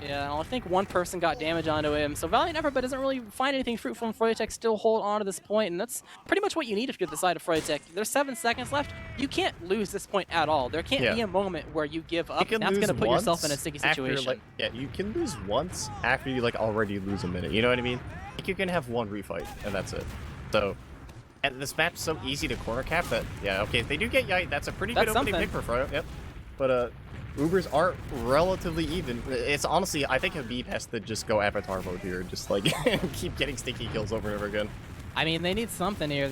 Yeah, I think one person got damage onto him. So valiant effort, but doesn't really find anything fruitful, and froyotech still hold on to this point, and that's pretty much what you need if you're the side of froyotech. There's 7 seconds left. You can't lose this point at all. There can't be a moment where you give up, and that's going to put yourself in a sticky situation. You can lose once after you already lose a minute. You know what I mean? You can have one refight, and that's it. So, and this map's so easy to corner cap that okay, if they do get Yite, that's a pretty good opening pick for Froyo. Yep. But Ubers aren't relatively even. It's honestly, I think Habib has to just go Avatar mode here, just keep getting sticky kills over and over again. I mean, they need something here,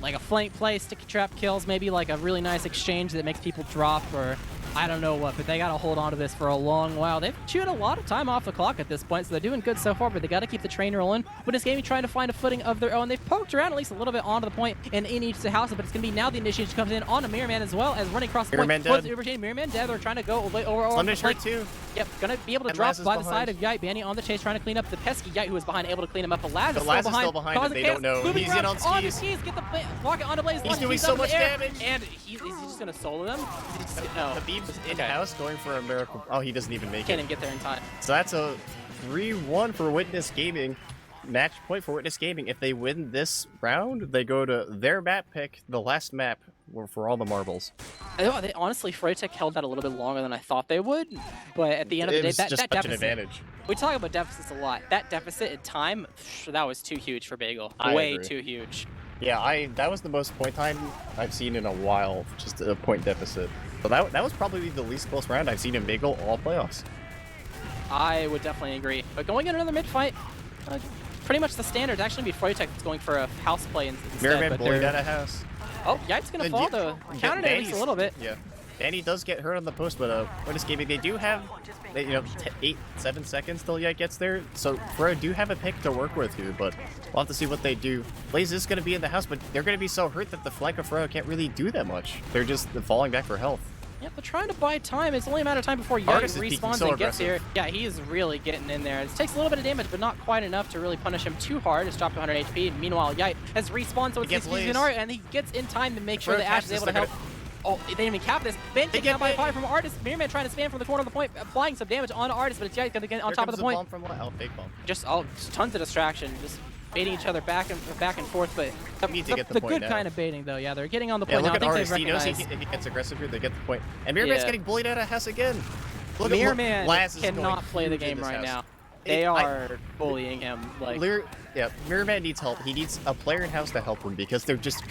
like a flank play, sticky trap kills, maybe like a really nice exchange that makes people drop, or I don't know what, but they got to hold on to this for a long while. They've chewed a lot of time off the clock at this point, so they're doing good so far, but they got to keep the train rolling. Witness Gaming trying to find a footing of their own. They've poked around at least a little bit onto the point, and in each house, but it's going to be now the initiation comes in on a Mirror Man as well as running across the point. Mirror Man dead. They're trying to go over the flank. Too. Yep, gonna be able to drop by the side of Yite. Banny on the chase, trying to clean up the pesky Yite who was behind, able to clean him up. But Laz is still behind, and they don't know. He's in on skis. Get the rocket onto Blaze. He's doing so much damage. And he's just gonna solo them. Habib's in-house going for a miracle. Oh, he doesn't even make it. Can't even get there in time. So that's a 3-1 for Witness Gaming. Match point for Witness Gaming. If they win this round, they go to their map pick, the last map for all the marbles. Honestly, froyotech held that a little bit longer than I thought they would, but at the end of the day, that deficit, an advantage. We talk about deficits a lot. That deficit in time, that was too huge for Bagel. Way too huge. Yeah, that was the most point time I've seen in a while, just a point deficit. So that was probably the least close round I've seen in Bagel all playoffs. I would definitely agree. But going in another mid fight, pretty much the standard. Actually, be froyotech that's going for a house play instead. Mirror Man bullied out of house. Oh, Yite's gonna fall though. Countered at least a little bit. Yeah. Danny does get hurt on the post, but Witness Gaming, they do have 8-7 seconds till Yite gets there. So Fro do have a pick to work with here, but we'll have to see what they do. Blaze is going to be in the house, but they're going to be so hurt that the flank of Fro can't really do that much. They're just falling back for health. Yeah, they're trying to buy time. It's only a matter of time before Yite respawns and gets here. Yeah, he is really getting in there. It takes a little bit of damage, but not quite enough to really punish him too hard. It's dropped to 100 HP. And meanwhile, Yite has respawned, so it's Xenar, and he gets in time to make sure that Ash is able to help. Oh, they didn't even cap this. Ben taken out by 5 from Artist. Mirror Man trying to spam from the corner of the point, applying some damage on Artist, but it's Yite gonna get on top of the point. Bomb from what? Oh, fake bomb. Just tons of distraction, just baiting each other back and forth, but the good kind of baiting though. Yeah, they're getting on the point now. Look at Artist. He knows if he gets aggressive here, they get the point. And Mirror Man's getting bullied out of house again. Mirror Man cannot play the game right now. They are bullying him. Mirror Man needs help. He needs a player in house to help him because they're just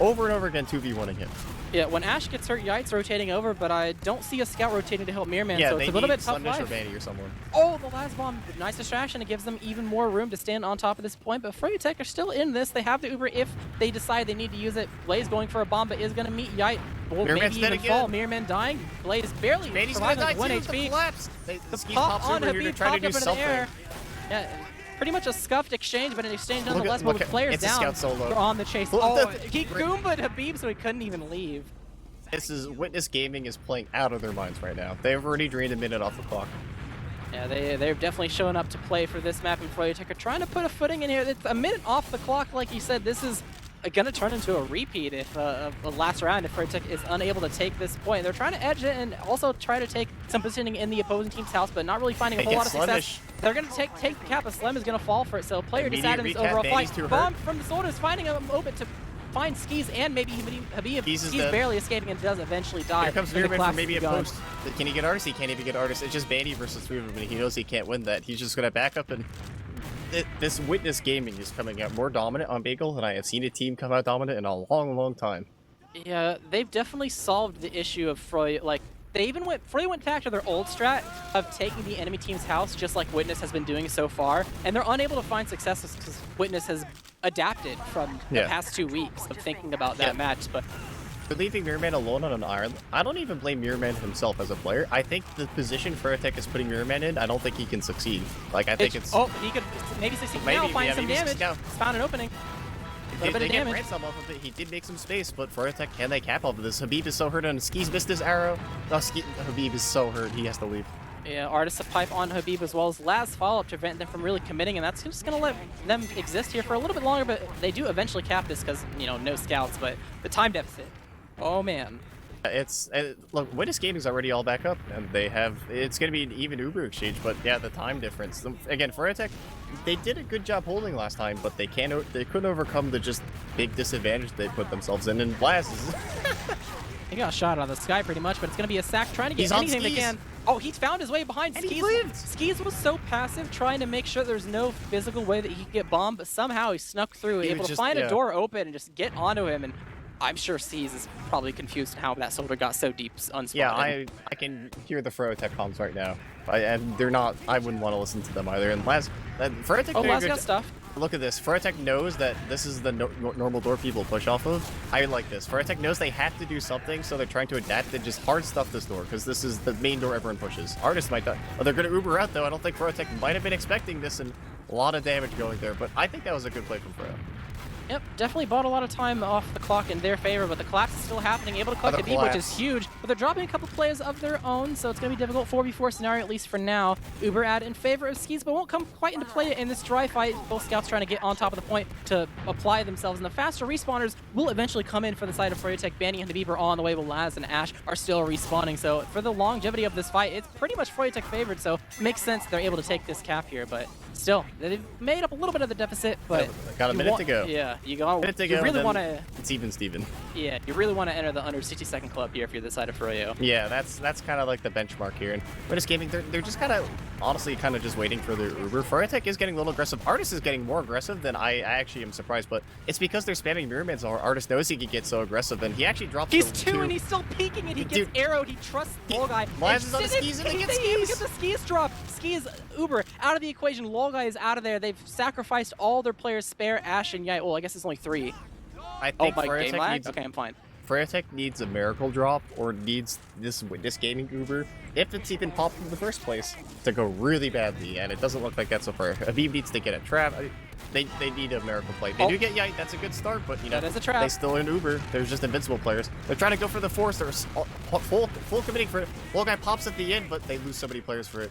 over and over again 2v1ing him. Yeah, when Ash gets hurt, Yite's rotating over, but I don't see a scout rotating to help Mirror Man, so it's a little bit tough life. Or someone. Oh, the last bomb, nice distraction. It gives them even more room to stand on top of this point, but froyotech are still in this. They have the Uber if they decide they need to use it. Blaze going for a bomb, but is going to meet Yite. Well, maybe even fall. Mirror Man dying. Blaze barely surviving with 1 HP. The pop on Habib popped up into the air. Yeah. Pretty much a scuffed exchange, but an exchange nonetheless with players down. They're on the chase. Oh, he goomba'd Habib, so he couldn't even leave. This is Witness Gaming is playing out of their minds right now. They've already drained a minute off the clock. Yeah, they're definitely showing up to play for this map, and froyotech are trying to put a footing in here. It's a minute off the clock, like you said. This is going to turn into a repeat if a last round if froyotech is unable to take this point. They're trying to edge it and also try to take some positioning in the opposing team's house, but not really finding a whole lot of success. They're going to take the cap. A Slem is going to fall for it, so player decided this overall fight. Bomb from the soldiers finding him open to find Skis and maybe Habib. Skis barely escaping and does eventually die. Here comes Mirror Man for maybe a post. Can he get Artist? He can't even get Artist. It's just Bandy versus 3 of them, and he knows he can't win that. He's just going to back up and this Witness Gaming is coming out more dominant on Bagel than I have seen a team come out dominant in a long, long time. Yeah, they've definitely solved the issue of Froy. Like, Froy went back to their old strat of taking the enemy team's house, just like Witness has been doing so far, and they're unable to find successes because Witness has adapted from the past 2 weeks of thinking about that match. But for leaving Mirrorman alone on an island, I don't even blame Mirrorman himself as a player. I think the position froyotech is putting Mirrorman in, I don't think he can succeed. Like, I think it's... Oh, he could maybe succeed now, find some damage. Found an opening. They get ransom off of it. He did make some space, but froyotech, can they cap off of this? Habib is so hurt, and Skis missed his arrow. No, Habib is so hurt, he has to leave. Yeah, Artist of Pipe on Habib as well as Laz follow-up to prevent them from really committing, and that's just going to let them exist here for a little bit longer, but they do eventually cap this because, you know, no scouts, but the time deficit. Oh, man. Look, Witness Gaming's already all back up, and it's going to be an even Uber exchange, but yeah, the time difference. Again, froyotech, they did a good job holding last time, but they couldn't overcome the just big disadvantage they put themselves in, and Blaz is... He got shot out of the sky pretty much, but it's going to be a sack trying to get anything they can. Oh, he's found his way behind Skis. Skis was so passive, trying to make sure there's no physical way that he could get bombed, but somehow he snuck through, able to find a door open and just get onto him, and I'm sure Skis is probably confused how that soldier got so deep unspotted. Yeah, I can hear the froyotech comms right now, and they're not. I wouldn't want to listen to them either. And froyotech. Oh, Laz got stuff. Look at this. Froyotech knows that this is the normal door people push off of. I like this. Froyotech knows they have to do something, so they're trying to adapt and just hard stuff this door, because this is the main door everyone pushes. Artists might die. Oh, they're going to Uber out, though. I don't think Froyotech might have been expecting this, and a lot of damage going there, but I think that was a good play from Fro. Yep, definitely bought a lot of time off the clock in their favor, but the collapse is still happening. Able to collect a deep, which is huge, but they're dropping a couple plays of their own, so it's going to be difficult 4v4 scenario, at least for now. Uber ad in favor of Skis, but won't come quite into play in this dry fight. Both scouts trying to get on top of the point to apply themselves, and the faster respawners will eventually come in for the side of froyotech. Banny and Habib are on the way, while Laz and Ash are still respawning, so for the longevity of this fight, it's pretty much froyotech favored, so it makes sense they're able to take this cap here, but still, they've made up a little bit of the deficit, but... Got a minute to go. Yeah, you really want to... It's even Steven. Yeah, you really want to enter the under 60-second club here if you're the side of Froyo. Yeah, that's kind of like the benchmark here. And Witness Gaming, they're just kind of, honestly, kind of just waiting for their Uber. froyotech is getting a little aggressive. Artist is getting more aggressive than I actually am surprised, but it's because they're spamming Mirrorman, so Artist knows he can get so aggressive, and he actually drops... He's two, and he's still peeking, and he gets arrowed. He trusts Lolguy. Blaz is on the Skis, and he gets Skis! Get the Skis drop. Skis, Uber, out of the equation. Lolguy is out of there. They've sacrificed all their players, Spare, Ash, and Yai. Well, I guess it's only 3. I think game lag? Okay, I'm fine. froyotech needs a miracle drop, or needs this Witness Gaming Uber, if it's even popped in the first place, to go really badly, and it doesn't look like that so far. Habib needs to get a trap. They need a miracle play. They do get Yite, that's a good start, but you know, that is a trap. They still in Uber. There's just invincible players. They're trying to go for the force. They're full committing for it. Little guy pops at the end, but they lose so many players for it.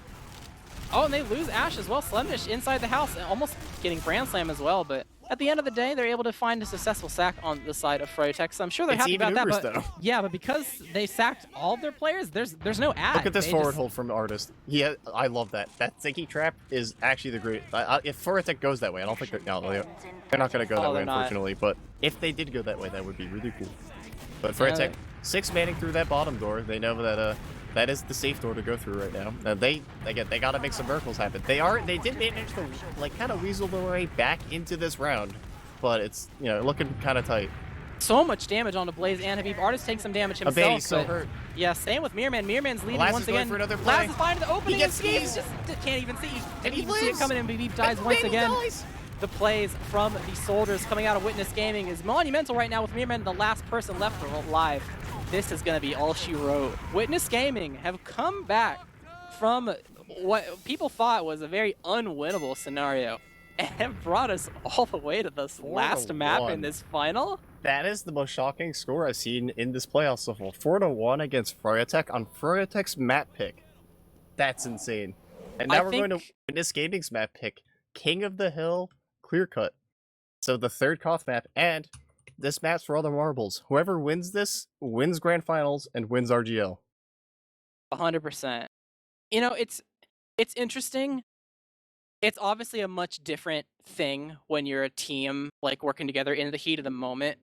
Oh, and they lose Ash as well. Slemish inside the house, almost getting Brand Slam as well, but at the end of the day, they're able to find a successful sack on the side of froyotech, so I'm sure they're happy about that. But though. Yeah, but because they sacked all of their players, there's no ad. Look at this forward hold from the Artist. Yeah, I love that. That thinking trap is actually the great. If froyotech goes that way, I don't think they're not going to go that way, unfortunately. But if they did go that way, that would be really cool. But froyotech, 6 manning through that bottom door. They know that that is the safe door to go through right now. They got to make some miracles happen. They did manage to like kind of weasel their way back into this round, but it's, you know, looking kind of tight. So much damage on the Blaze and Habib. Artist takes some damage himself. Banny's so hurt. Yeah, same with Mirrorman. Mirrorman's leading Laz once is going again. for another play. Laz is finding the opening. He gets Skis. Just can't even see. And he even see it coming in. Habib dies once again. The plays from the soldiers coming out of Witness Gaming is monumental right now, with Mirrorman the last person left alive. This is going to be all she wrote. Witness Gaming have come back from what people thought was a very unwinnable scenario and have brought us all the way to this last map in this final. That is the most shocking score I've seen in this playoff so far. 4-1 against froyotech on froyotech's map pick. That's insane. And now we're going to Witness Gaming's map pick. King of the Hill, clear cut. So the third Koth map, and this map's for all the marbles. Whoever wins this wins Grand Finals and wins RGL. 100%. You know, it's interesting. It's obviously a much different thing when you're a team, like, working together in the heat of the moment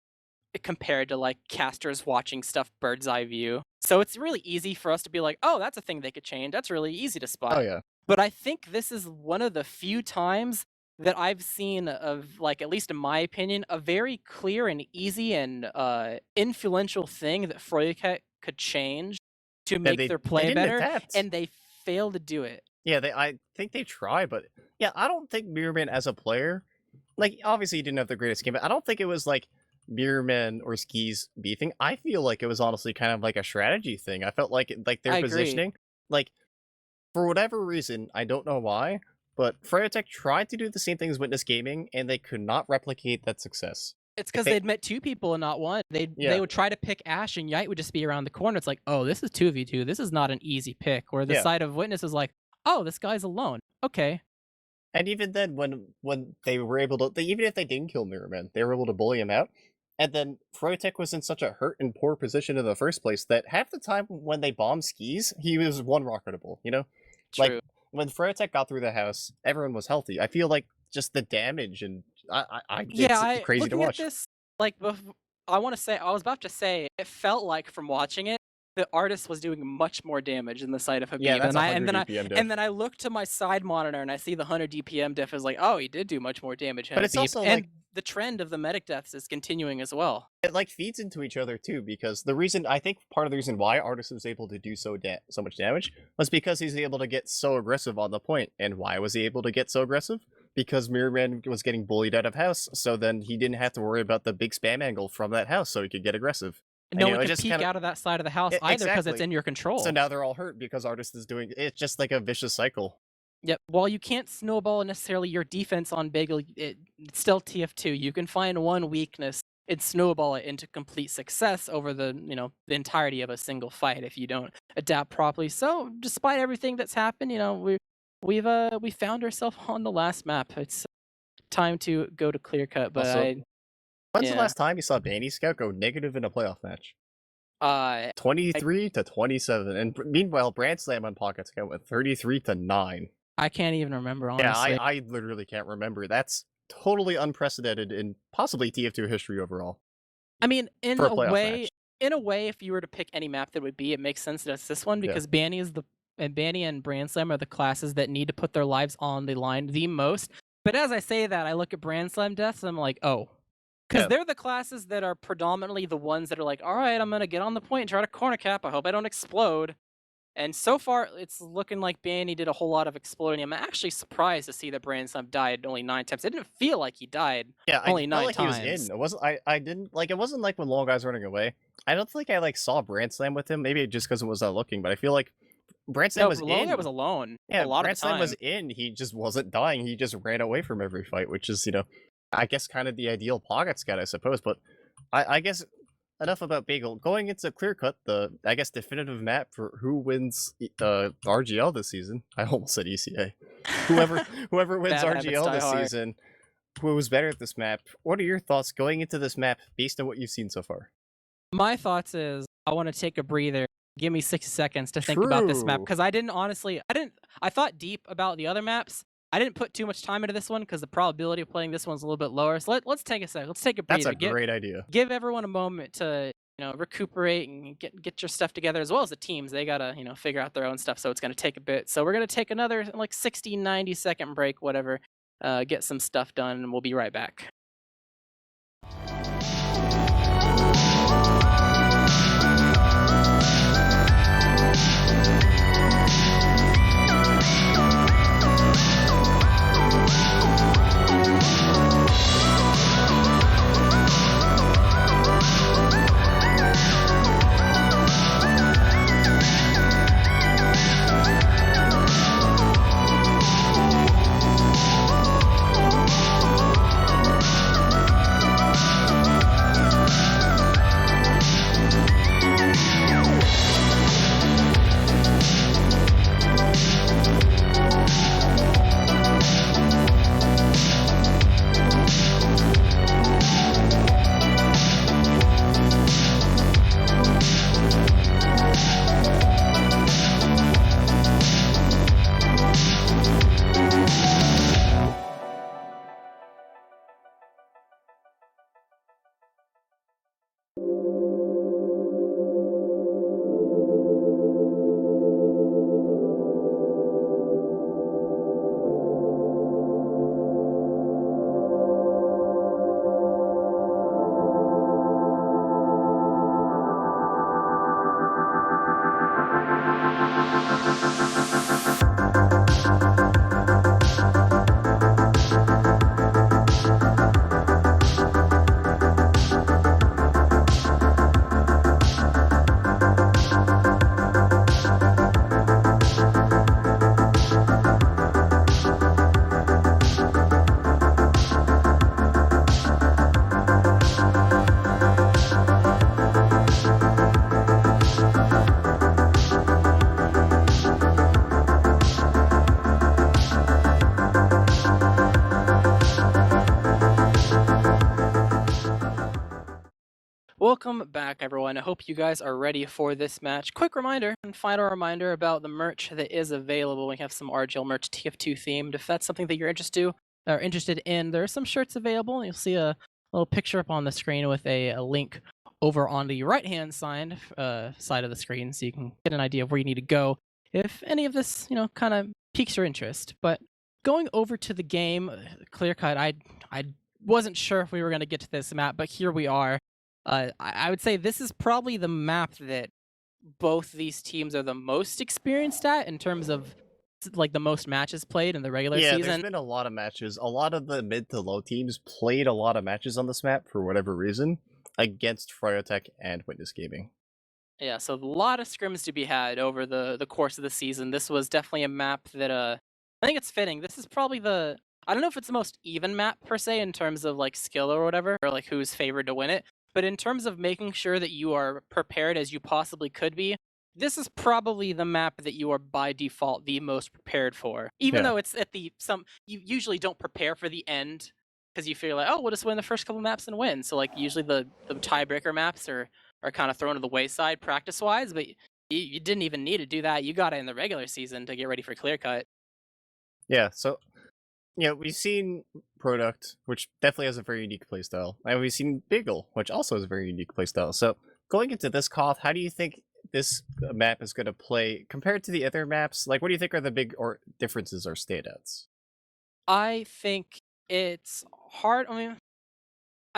compared to, like, casters watching stuff bird's eye view. So it's really easy for us to be like, oh, that's a thing they could change. That's really easy to spot. Oh, yeah. But I think this is one of the few times that I've seen of, like, at least in my opinion, a very clear and easy and influential thing that froyotech could change to Yeah, make they their they play didn't better, adapt. and they fail to do it. Yeah, I think they try, but yeah, I don't think Mirrorman as a player, like obviously he didn't have the greatest game, but I don't think it was like Mirrorman or Ski's beefing. I feel like it was honestly kind of like a strategy thing. I felt like their I agree. positioning, like for whatever reason, I don't know why, but Froyotech tried to do the same thing as Witness Gaming, and they could not replicate that success. It's Like, because they'd met two people and not one. They Yeah. would try to pick Ash, and Yite would just be around the corner. It's like, oh, this is 2v2. This is not an easy pick. Where the Yeah. side of Witness is like, oh, this guy's alone. Okay. And even then, when they were able to, even if they didn't kill Mirrorman, they were able to bully him out. And then Froyotech was in such a hurt and poor position in the first place that half the time when they bombed Skis, he was one rocketable, you know? True. Like, when Froyotech got through the house, everyone was healthy. I feel like just the damage and it's crazy to looking watch. at this, like, I was about to say, it felt like from watching it, the artist was doing much more damage than the side of Habib. Yeah, that's and 100 DPM diff. and then I look to my side monitor and I see the 100 DPM diff is like, oh, he did do much more damage. But it's Habib. also, and like- the trend of the medic deaths is continuing as well. It like feeds into each other too, because the reason I think part of the reason why Artis was able to do so much damage was because he's able to get so aggressive on the point. And why was he able to get so aggressive? Because Mirrorman was getting bullied out of house, so then he didn't have to worry about the big spam angle from that house, so he could get aggressive. And, No you know, one it can just peek kinda- out of that side of the house either because it's exactly. in your control. So now they're all hurt because Artis is doing it's just like a vicious cycle. Yep. While you can't snowball necessarily your defense on Bagel, it's still TF2. You can find one weakness and snowball it into complete success over the the entirety of a single fight if you don't adapt properly. So despite everything that's happened, we found ourselves on the last map. It's time to go to clear cut. But Also, When's the yeah. last time you saw Banny Scout go negative in a playoff match? I 23 to 27, and meanwhile, Brand Slam on Pocket Scout went 33 to 9. I can't even remember honestly. Yeah, I literally can't remember. That's totally unprecedented in possibly TF2 history overall. I mean, in For a a playoff way, match. if you were to pick any map that would be, it makes sense that it's this one Yeah. because Banny and Brand Slam are the classes that need to put their lives on the line the most. But as I say that, I look at Brand Slam deaths and I'm like, oh. Because Yeah. they're the classes that are predominantly the ones that are like, all right, I'm going to get on the point and try to corner cap. I hope I don't explode. And so far, it's looking like Banny did a whole lot of exploding. I'm actually surprised to see that Brand Slam died only 9 times. It didn't feel like he died. Yeah, Only I 9 felt like times. he was in. It wasn't. I didn't like. It wasn't like when Long Guy's running away. I don't think I like saw Brand Slam with him. Maybe just because it was not looking. But I feel like Brand Slam No, was Long in. Guy was alone. Yeah, a lot Brand of the Slam time. was in. He just wasn't dying. He just ran away from every fight, which is I guess kind of the ideal pocket scout, I suppose. But I guess enough about Bagel. Going into Clear Cut, the I guess definitive map for who wins RGL this season. I almost said ECA. Whoever wins Bad habits RGL die this hard. season, who was better at this map? What are your thoughts going into this map based on what you've seen so far? My thoughts is I want to take a breather. Give me 60 seconds to think about this map True. because I thought deep about the other maps. I didn't put too much time into this one because the probability of playing this one's a little bit lower. So let's take a second. Let's take a That's breather. a great idea. Give everyone a moment to recuperate and get your stuff together, as well as the teams. They gotta figure out their own stuff, so it's gonna take a bit. So we're gonna take another like 60, 90 second break, whatever. Get some stuff done, and we'll be right back. Welcome back, everyone. I hope you guys are ready for this match. Quick reminder and final reminder about the merch that is available. We have some RGL merch TF2 themed. If that's something that you're interested in, there are some shirts available. You'll see a little picture up on the screen with a link over on the right-hand side of the screen, so you can get an idea of where you need to go if any of this, kind of piques your interest. But going over to the game, clear cut, I wasn't sure if we were going to get to this map, but here we are. I would say this is probably the map that both these teams are the most experienced at in terms of like the most matches played in the regular season. Yeah, there's been a lot of matches. A lot of the mid to low teams played a lot of matches on this map for whatever reason against froyotech and Witness Gaming. Yeah, so a lot of scrims to be had over the course of the season. This was definitely a map that I think it's fitting. This is probably I don't know if it's the most even map per se in terms of like skill or whatever, or like who's favored to win it. But in terms of making sure that you are prepared as you possibly could be, this is probably the map that you are by default the most prepared for. Even though it's at you usually don't prepare for the end because you feel like, oh, we'll just win the first couple maps and win. So like usually the tiebreaker maps are kind of thrown to the wayside practice-wise, but you didn't even need to do that. You got it in the regular season to get ready for clear cut. Yeah, so we've seen Product, which definitely has a very unique playstyle, and we've seen Beagle, which also has a very unique playstyle. So going into this Koth, how do you think this map is going to play compared to the other maps? Like, what do you think are the big differences or standouts? I think it's hard. I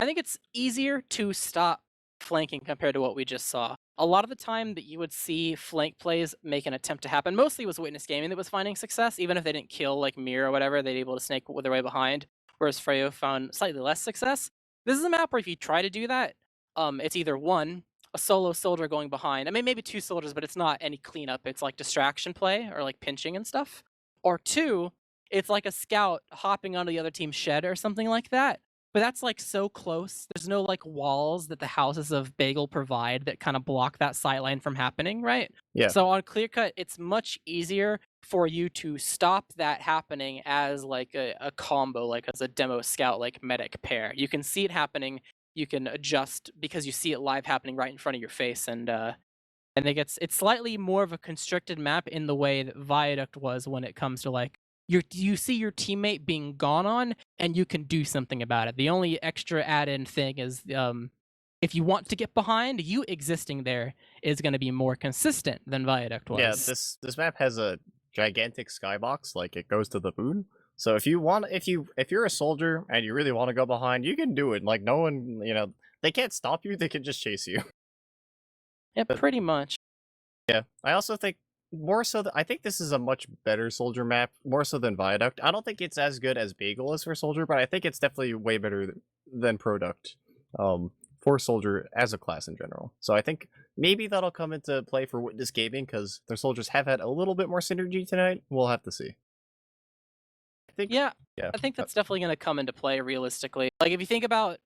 think it's easier to stop flanking compared to what we just saw. A lot of the time that you would see flank plays make an attempt to happen, mostly was Witness Gaming that was finding success. Even if they didn't kill like Mir or whatever, they'd be able to snake with their way behind, whereas Freyo found slightly less success. This is a map where if you try to do that, it's either one, a solo soldier going behind, I mean maybe two soldiers, but it's not any cleanup, it's like distraction play or like pinching and stuff. Or two, it's like a scout hopping onto the other team's shed or something like that. But that's like so close. There's no like walls that the houses of Bagel provide that kind of block that sightline from happening, right? Yeah. So on clear cut, it's much easier for you to stop that happening as like a combo, like as a demo scout, like medic pair. You can see it happening. You can adjust because you see it live happening right in front of your face, and I think it's slightly more of a constricted map in the way that Viaduct was when it comes to like you see your teammate being gone on and you can do something about it. The only extra add-in thing is if you want to get behind, you existing there is going to be more consistent than Viaduct was. Yeah, this map has a gigantic skybox, like it goes to the moon. So if you're a soldier and you really want to go behind, you can do it. Like no one, they can't stop you, they can just chase you. Yeah, pretty much. Yeah, I also think more so I think this is a much better soldier map, more so than Viaduct. I don't think it's as good as Bagel is for soldier, but I think it's definitely way better than Product for soldier as a class in general. So I think maybe that'll come into play for Witness Gaming because their soldiers have had a little bit more synergy tonight. We'll have to see. I think that's definitely going to come into play realistically. Like if you think about,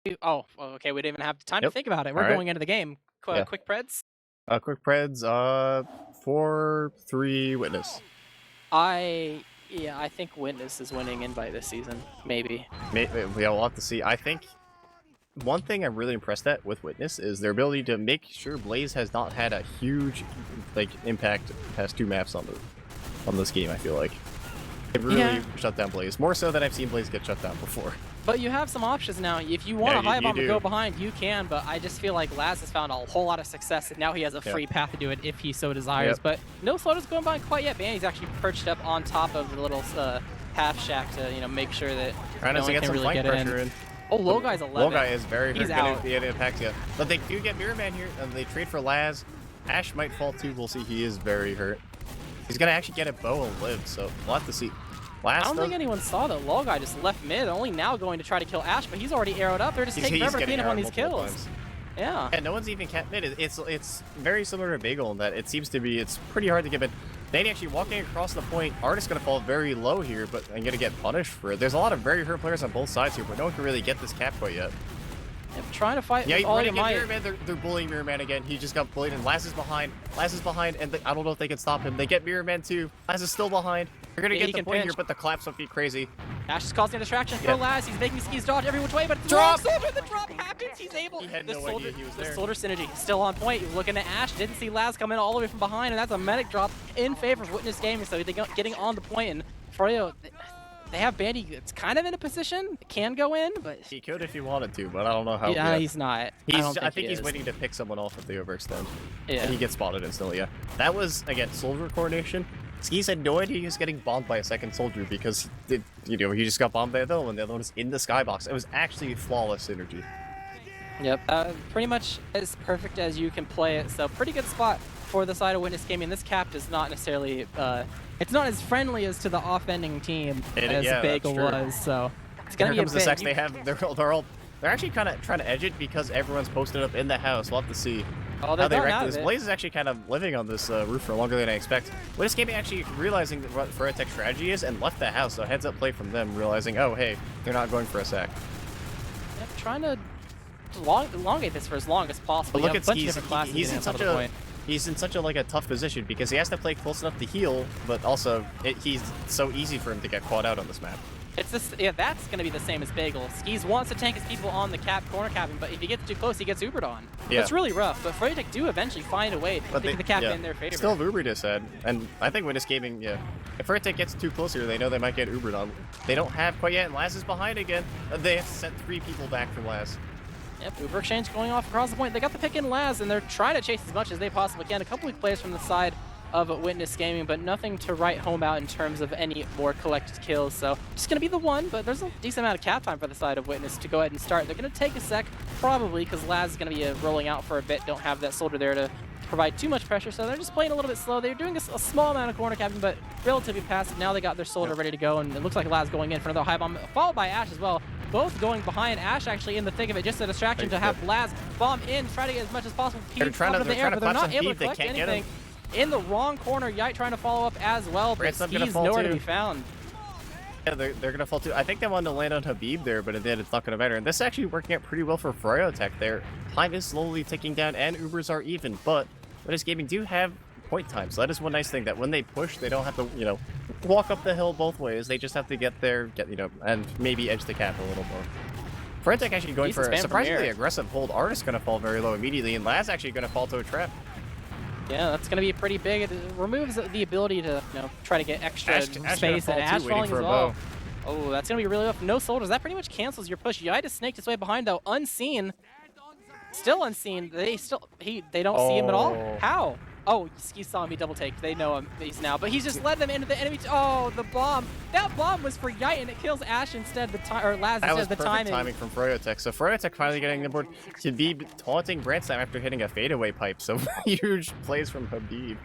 okay, we didn't even have time to think about it. We're going into the game. Quick preds. Quick preds. 4-3 Witness. I think Witness is winning Invite this season. Maybe. We'll have to see. I think one thing I'm really impressed at with Witness is their ability to make sure Blaze has not had a huge impact past two maps on this game. I feel like it really shut down Blaze more so than I've seen Blaze get shut down before. But you have some options now. If you want to high bomb and go behind, you can. But I just feel like Laz has found a whole lot of success, and now he has a free path to do it if he so desires. But no Slaughter's going by quite yet. Banny's actually perched up on top of the little half shack to make sure that no one can really get in. Oh, Low Guy's 11. Low Guy is very hurt. He's out. He had impact, but they do get Mirror Man here, and they trade for Laz. Ash might fall too. We'll see. He is very hurt. He's gonna actually get a bow and live, so we'll have to see. I don't think anyone saw that Low Guy just left mid, only now going to try to kill Ash, but he's already arrowed up. They're just taking forever to clean up on these kills. Times. Yeah. No one's even capped mid. It's very similar to Bagel in that it seems to be it's pretty hard to get mid. Danny actually walking across the point. Artist's gonna fall very low here, but I'm gonna get punished for it. There's a lot of very hurt players on both sides here, but no one can really get this cap quite yet. Yep, trying to fight with all right your might. Mirror Man, they're bullying Mirror Man again. He just got bullied, and Laz is behind. And I don't know if they can stop him. They get Mirror Man too. Laz is still behind. They're gonna get the point here, but the collapse would be crazy. Ash is causing a distraction for Laz. He's making skis dodge every which way, but it's drop! the drop happens. happens. He's able. He had the no soldier, idea he was the there. soldier synergy still on point. He's looking at Ash. Didn't see Laz come in all the way from behind, and that's a medic drop in favor of Witness Gaming. So they're getting on the point, and Froyo, they have Bandy that's kind of in a position. Can go in, but He could if he wanted to, but I don't know how. yeah, he's not. I think he's waiting to pick someone off if they overextend. Yeah. And he gets spotted instantly, yeah. That was, again, soldier coordination. Skis had no idea he was getting bombed by a second soldier because, he just got bombed by the other one. The other one was in the skybox. It was actually flawless synergy. Yep, pretty much as perfect as you can play it. So pretty good spot for the side of Witness Gaming. This cap does not necessarily, it's not as friendly as to the off-ending team as Bagel was. So it's gonna be a bit. The sex they have. They're actually kind of trying to edge it because everyone's posted up in the house. We'll have to see how they react to this. Blaze is actually kind of living on this roof for longer than I expect. Witness Gaming actually realizing what froyotech strategy is and left the house. So heads up play from them, realizing, oh hey, they're not going for a sack. Yep, trying to elongate this for as long as possible. But look at Skis. He's in such a like a tough position because he has to play close enough to heal, but also he's so easy for him to get caught out on this map. It's this, yeah, that's gonna be the same as Bagel. Skis wants to tank his people on the corner capping, but if he gets too close, he gets Ubered on. Yeah. It's really rough, but froyotech do eventually find a way to get the cap in their favor. Still Ubered this head, and I think Witness Gaming, if froyotech gets too close here, they know they might get Ubered on. They don't have quite yet, and Laz is behind again. They have sent 3 people back from Laz. Yep, Uber exchange going off across the point. They got the pick in Laz, and they're trying to chase as much as they possibly can. A couple of players from the side of Witness Gaming, but nothing to write home out in terms of any more collected kills. So just going to be the one, but there's a decent amount of cap time for the side of Witness to go ahead and start. They're going to take a sec, probably, because Laz is going to be rolling out for a bit. Don't have that soldier there to provide too much pressure, so they're just playing a little bit slow. They're doing a small amount of corner capping, but relatively passive. Now they got their soldier ready to go, and it looks like Laz going in for another high bomb, followed by Ash as well. Both going behind. Ash actually in the thick of it, just a distraction to have Laz bomb in, try to get as much as possible. They're trying to but they're not able to collect can't anything. In the wrong corner, Yite trying to follow up as well, but he's nowhere to be found. Yeah, they're going to fall too. I think they wanted to land on Habib there, but in the end, it's not going to matter. And this is actually working out pretty well for froyotech. Their time is slowly ticking down, and Ubers are even, but Witness Gaming do have point time, so that is one nice thing, that when they push, they don't have to, walk up the hill both ways. They just have to get there, and maybe edge the cap a little more. froyotech actually going for a surprisingly aggressive hold. Artist going to fall very low immediately, and Laz actually going to fall to a trap. Yeah, that's going to be pretty big. It removes the ability to, try to get extra space, and Ash falling as well. Oh, that's going to be really rough. No soldiers. That pretty much cancels your push. Yite has snaked his way behind, though, unseen. Still unseen. They don't see him at all. How? Oh, he saw me double take. They know him. He's now, but he's just led them into the enemy. Oh, the bomb! That bomb was for Yite, and it kills Ash instead. Or Laz instead of the timing. That was perfect timing from froyotech. So froyotech finally getting the board. Habib taunting Brandstam after hitting a fadeaway pipe. So huge plays from Habib.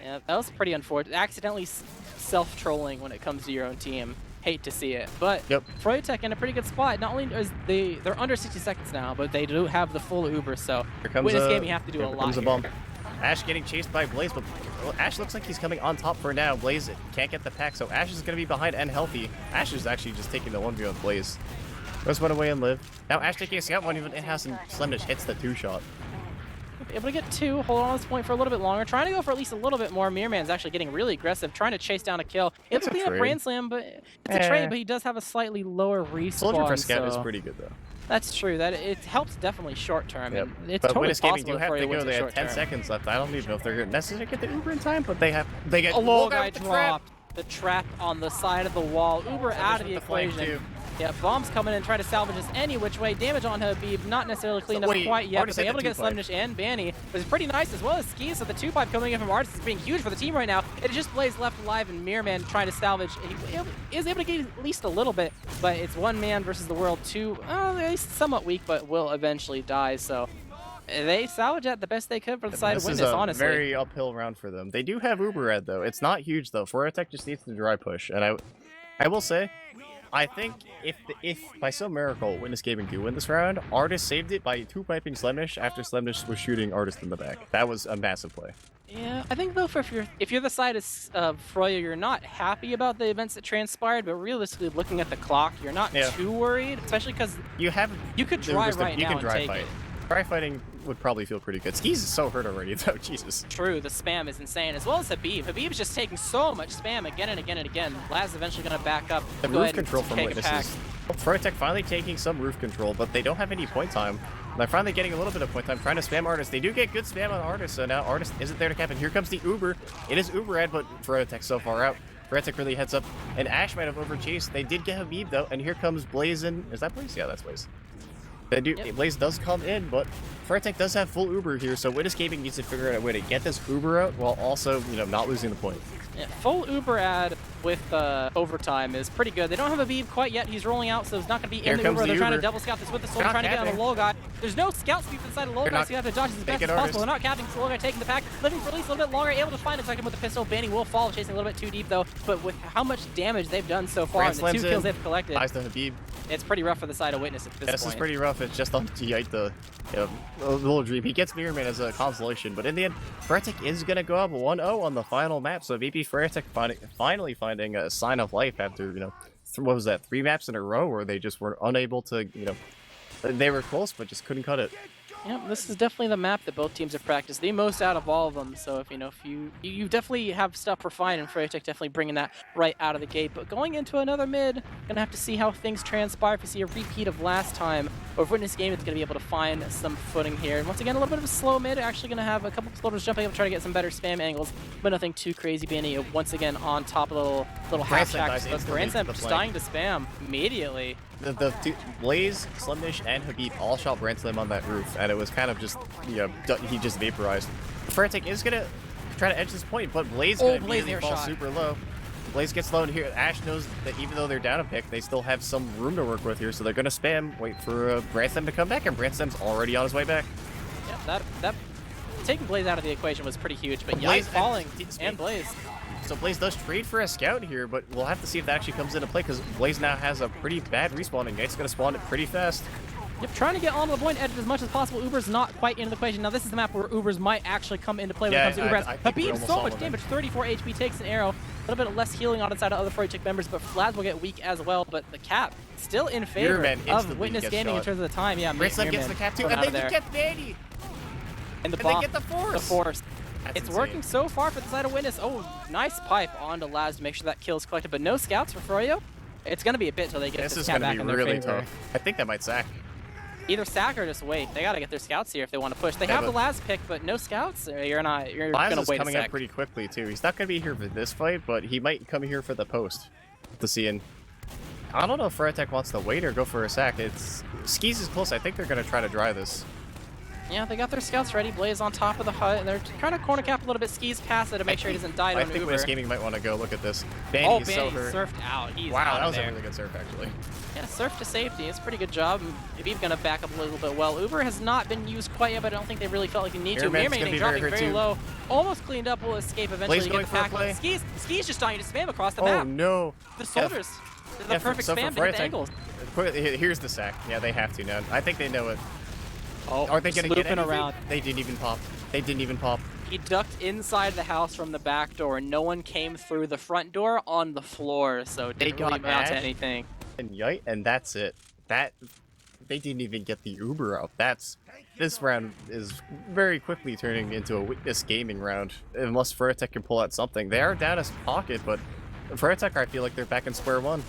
Yeah, that was pretty unfortunate. Accidentally self-trolling when it comes to your own team. Hate to see it, but froyotech in a pretty good spot. Not only is they're under 60 seconds now, but they do have the full Uber. So Witness Gaming have to do a lot here. Ash getting chased by Blaze, but Ash looks like he's coming on top for now. Blaze can't get the pack, so Ash is going to be behind and healthy. Ash is actually just taking the 1v on Blaze. Let's run away and live. Now Ash taking a scout one, even in-house, and Slemnish hits the 2-shot. Able to get 2, hold on to this point for a little bit longer, trying to go for at least a little bit more. Mirman's actually getting really aggressive, trying to chase down a kill. Able to clean up Brand Slam, but it's a trade, but he does have a slightly lower respawn. Soldier for scout is pretty good, though. That's true. That it helps definitely short term. Yep. And it's but totally Witness Gaming possible do have to go. They have 10 seconds left. I don't even know if they're necessarily get the Uber in time, but they get a low guy dropped. The trap on the side of the wall. Uber out of the equation. Yeah, bombs coming in, try to salvage this any which way. Damage on Habib, not necessarily cleaned up quite yet, but they're able to get Slemnish and Banny. But it's pretty nice as well as Skis, so the 2-pipe coming in from Artist is being huge for the team right now. It just Blaze left alive, and Mirman trying to salvage. He is able to get at least a little bit, but it's 1 man versus the world. 2, they're somewhat weak, but will eventually die, so they salvage that the best they could for the side of Witness, honestly. This is a very uphill round for them. They do have Uber Red, though. It's not huge, though. froyotech just needs to dry push, and I will say, I think if by some miracle Witness Gaming do win this round, Artist saved it by 2-piping Slemnish after Slemnish was shooting Artist in the back. That was a massive play. Yeah, I think though if you're the side of Froyo, you're not happy about the events that transpired, but realistically looking at the clock, you're not too worried, especially because you could dry right now and take it. Dry fighting would probably feel pretty good. Skis is so hurt already, though. Jesus. True, the spam is insane, as well as Habib. Habib's just taking so much spam again and again and again. Laz is eventually going to back up. The move control from Witness is froyotech finally taking some roof control, but they don't have any point time. They're finally getting a little bit of point time, trying to spam Artist. They do get good spam on Artist, so now Artist isn't there to cap, and here comes the Uber. It is Uber Ed, but froyotech so far out. froyotech really heads up, and Ash might have overchased. They did get Habib, though, and here comes Blaze in. Is that Blaze? Yeah, that's Blaze. Yep. Blaze does come in, but froyotech does have full Uber here, so Witness Gaming needs to figure out a way to get this Uber out while also, you know, not losing the point. Yeah, full Uber ad with overtime is pretty good. They don't have a Beeb quite yet. He's rolling out, so it's not going to be in the Uber. They're trying to double scout this with the Soul, trying to get on the low guy. There's no scout sweep inside the low guy, so you have to dodge as best as possible. They're not capping, so low guy taking the pack, living for at least a little bit longer, able to find a second with the pistol. Banny will fall, chasing a little bit too deep though, but with how much damage they've done so far and the 2 kills they've collected, Habib. It's pretty rough for the side of Witness at this point. This is pretty rough. It's just on Yite the little dream. He gets Mirrorman as a consolation, but in the end, froyotech is going to go up 1-0 on the final map, so maybe froyotech finally finding a sign of life after, you know, what was that, 3 maps in a row where they just were unable to, you know, they were close but just couldn't cut it. Yeah, this is definitely the map that both teams have practiced the most out of all of them. So if you definitely have stuff for fine, and froyotech definitely bringing that right out of the gate. But going into another mid, gonna have to see how things transpire. If we see a repeat of last time, or if Witness Game is gonna be able to find some footing here. And once again, a little bit of a slow mid. Actually gonna have a couple of exploders jumping up, try to get some better spam angles, but nothing too crazy. Banny once again on top of the little half shacks. But Branson just dying to spam immediately. The Blaze, Slimnish, and Habib all shot Branson on that roof, and it was kind of just, you know, he just vaporized. froyotech is gonna try to edge this point, but Blaze gonna immediately fall super low. Blaze gets low, and here Ash knows that even though they're down a pick, they still have some room to work with here, so they're gonna spam, wait for Branson to come back, and Branson's already on his way back. Yeah, that taking Blaze out of the equation was pretty huge, but Blaze falling and Blaze. So Blaze does trade for a scout here, but we'll have to see if that actually comes into play, because Blaze now has a pretty bad respawn, and Yite's going to spawn it pretty fast. Yep, trying to get on the point edge as much as possible. Uber's not quite into the equation. Now this is the map where Ubers might actually come into play when it comes to Uber. Habib, so much damage, 34 HP, takes an arrow. A little bit less healing on the side of other froyotech members, but Vlad will get weak as well. But the cap still in favor of Witness Gaming in terms of the time. Yeah, Branson gets the cap too, and they get Banny! And they get the Force! The Force. That's it's insane. working so far for the side of Witness. Oh, nice pipe onto Laz to make sure that kill is collected, but no scouts for Froyo. It's going to be a bit till they get this cap back in their favor. This is going to be really tough. I think that might sack. Either sack or just wait. They got to get their scouts here if they want to push. They have the Laz pick, but no scouts. You're going to wait a sec. Coming up pretty quickly, too. He's not going to be here for this fight, but he might come here for the post to see in. I don't know if froyotech wants to wait or go for a sack. Skis is close. I think they're going to try to dry this. Yeah, they got their scouts ready. Blaze on top of the hut, and they're trying to corner cap a little bit. Skis past it to make sure he doesn't die to an Uber. I think Witness Gaming might want to go look at this. Banny surfed out. He's wow, that was there. a really good surf, actually. Yeah, surf to safety. It's a pretty good job. Habib's going to back up a little bit well. Uber has not been used quite yet, but I don't think they really felt like they need to. Mirrorman dropping very low. Almost cleaned up. Will escape eventually to get the pack. Skis just dying to spam across the map. Oh, no. The soldiers. The perfect spam to hit the angles. Here's the sack. Yeah, they have to now. I think they know it. Oh, are they going to get anything? Around. They didn't even pop. They didn't even pop. He ducked inside the house from the back door, and no one came through the front door on the floor, so didn't really amount to anything. And Yite, and that's it. They didn't even get the Uber out. This round is very quickly turning into a Witness Gaming round, unless froyotech can pull out something. They are down a pocket, but froyotech, I feel like they're back in square one.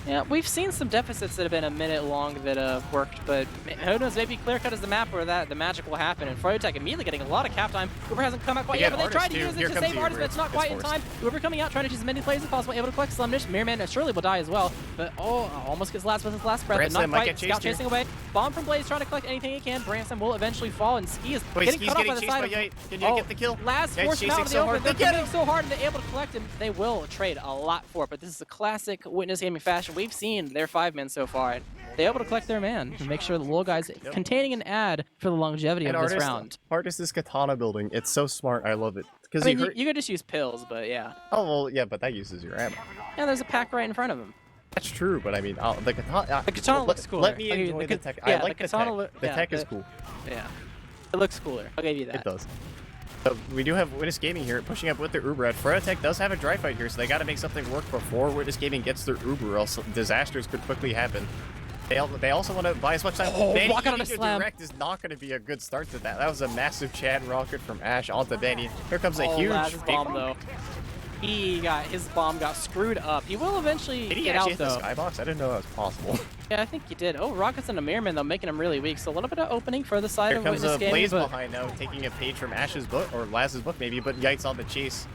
Yeah, we've seen some deficits that have been a minute long that have worked, but who knows, maybe clear cut is the map where the magic will happen, and froyotech immediately getting a lot of cap time. Uber hasn't come out quite yet, but they tried to use it to save Artist, but it's not quite in time. Uber coming out, trying to choose as many plays as possible, able to collect Slimnish. Mirrorman surely will die as well, but almost gets last with his last breath, but not quite. Scout chasing away. Bomb from Blaze trying to collect anything he can. Branson will eventually fall, and Ski is getting cut off by the side. Can you get the kill? Laz forced him out of the open. They're getting so hard, and they're able to collect him. They will trade a lot for it, but this is a classic Witness Gaming fashion. We've seen their 5 men so far. They're able to collect their man and make sure the little guys containing an ad for the longevity of this round. Artist is katana building. It's so smart. I love it. I mean, you could just use pills, but yeah. Oh, well, yeah, but that uses your ammo. Yeah, there's a pack right in front of him. That's true, but I mean, the katana... The katana looks cooler. Let me enjoy the tech. I like the tech. The tech is cool. Yeah. It looks cooler. I'll give you that. It does. So we do have Witness Gaming here pushing up with their Uber. froyotech does have a dry fight here, so they got to make something work before Witness Gaming gets their Uber, or else disasters could quickly happen. They also want to buy as much time. Walk out on a slam. Direct is not going to be a good start to that. That was a massive Chad rocket from Ash onto Banny. Here comes a huge bomb, though. His bomb got screwed up. He will eventually Did he get actually out hit the though. skybox? I didn't know that was possible. Yeah, I think he did. Oh, Rockets and a Mirrorman though, making him really weak. So a little bit of opening for the side Here of comes Witness a Gaming. Blaze But behind now, taking a page from Ash's book, or Laz's book maybe, but Yite's on the chase.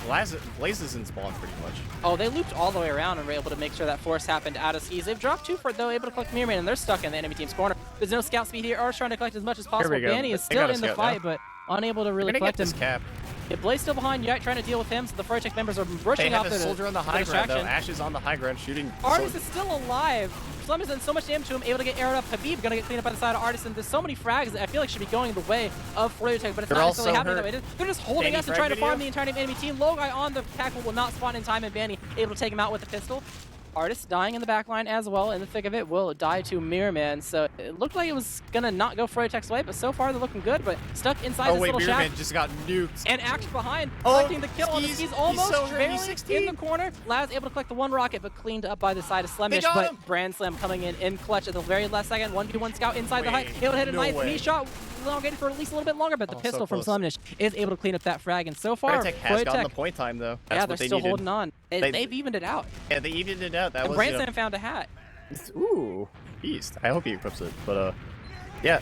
Blaze is in spawn pretty much. oh, they looped all the way around and were able to make sure that force happened out of skis. They've dropped 2 for it though, able to collect Mirrorman, and they're stuck in the enemy team's corner. There's no scout speed here. Ar's trying to collect as much as possible. we go. Banny is They got still a in the scout fight, now. but unable to really We're gonna collect get him. this cap. Yeah, Blaze still behind. Yite trying to deal with him, so the froyotech members are They rushing have out a there. soldier on the high ground though. Ash is on the high ground shooting. Artist is still alive. Slum has done so much damage to him, able to get aired up. Habib gonna get cleaned up by the side of Artist, and there's so many frags that I feel like should be going the way of froyotech, but it's They're not necessarily also happening hurt. that way. They're just holding Banny us and frag trying to farm video? the entire enemy team. Logai on the tackle will not spawn in time, and Banny able to take him out with the pistol. Artist dying in the back line as well. In the thick of it, will die to Mirrorman. So it looked like it was gonna not go froyotech's way, but so far they're looking good. But stuck inside Oh this wait, little shack. Mirrorman just got nuked. And Axe behind, Oh, collecting the kill on the Skis. skis, He's almost so hurt. barely He's 16. in the corner. Laz able to collect the 1 rocket, but cleaned up by the side of Slemish. got But him. Brand Slam coming in clutch at the very last second. 1v1 scout inside the hut. Way. Able to hit a No nice way. knee shot. Elongated for at least a little bit longer, but the Oh, so pistol from close. Slemish is able to clean up that frag. And so far, Froyotech has gotten the Froyotech, point time though. That's yeah, what they're they still needed. holding on. They've evened it out. Yeah, they evened it out. That And was Brand Slam found a hat. Ooh, beast. I hope he equips it. But yeah,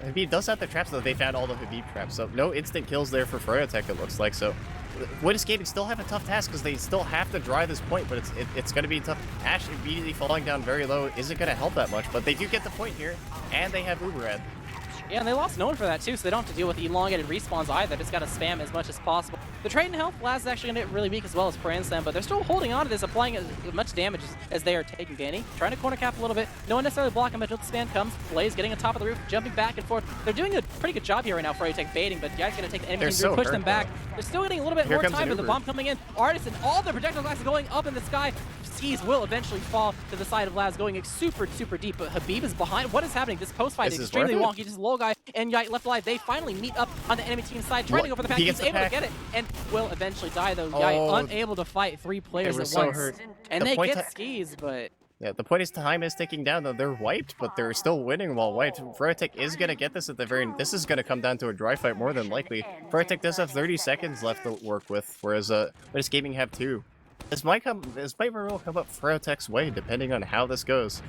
Habib does have the traps though. They found all the Habib traps, so no instant kills there for Froyotech. It looks like so. Witness Gaming still have a tough task because they still have to dry this point, but it's going to be tough. Ash immediately falling down very low isn't going to help that much, but they do get the point here, and they have Uberad. Yeah, and they lost no one for that too, so they don't have to deal with elongated respawns either. Just gotta spam as much as possible. The trade in health, Laz is actually gonna get really weak as well as Brand Slam, but they're still holding on to this, applying as much damage as they are taking. Banny trying to corner cap a little bit. No one necessarily blocking him until the span comes. Blaze getting on top of the roof, jumping back and forth. They're doing a pretty good job here right now for Froyotech baiting, but Yite's gonna take the enemy They're team so to push hurt, them back. though. They're still getting a little bit Here more comes time, an but the Uber. bomb coming in. Artist and all the projectile classes going up in the sky. Skis will eventually fall to the side of Laz, going super deep, but Habib is behind. What is happening? This post fight This is is extremely worth wonky. Just low guy and Yite left alive. They finally meet up on the enemy team side, trying to go for the pack. He He's gets the able pack. to get it and will eventually die though. Oh, Yite unable to fight 3 players were at so once. hurt. And The they point get skis, but Yeah, the point is time is ticking down though. They're wiped, but they're still winning while wiped. Froyotech is gonna get this at the very. This is gonna come down to a dry fight more than likely. Froyotech does have 30 seconds left to work with, whereas Witness Gaming have 2. This might very well come up Froyotech's way depending on how this goes.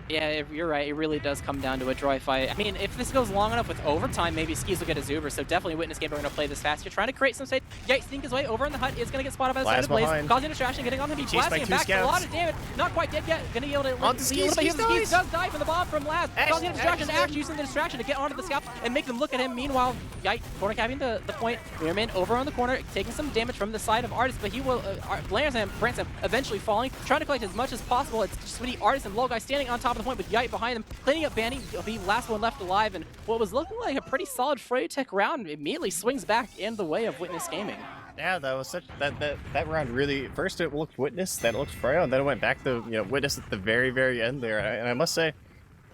yeah, you're right. It really does come down to a dry fight. I mean, if this goes long enough with overtime, maybe skis will get a Zuber. So definitely Witness Game are going to play this fast. You're trying to create some state. Yite sneak his way over in the hut. Is going to get spotted by the side of Blast Blaze, behind. causing a distraction, getting on the beach, Chased by blasting him 2 back. A scouts. lot of damage. Not quite dead yet. Going to be able to Onto see a little skis, bit. Skis skis does die from the bomb from Laz, Ash, causing a distraction. Ash is Ash in. using the distraction to get onto the scout and make them look at him. Meanwhile, Yite corner capping the point. Weirman over on the corner, taking some damage from the side of Artist, but he will Branson eventually falling, trying to collect as much as possible. It's just Sweetie, Artist, and Low Guy standing on top of the point with Yite behind them, cleaning up Banny. He'll be last one left alive, and what was looking like a pretty solid Froyotech round immediately swings back in the way of Witness Gaming. Yeah, that was such that round really. First it looked Witness, then it looked Froyo, and then it went back to Witness at the very end there. And I must say,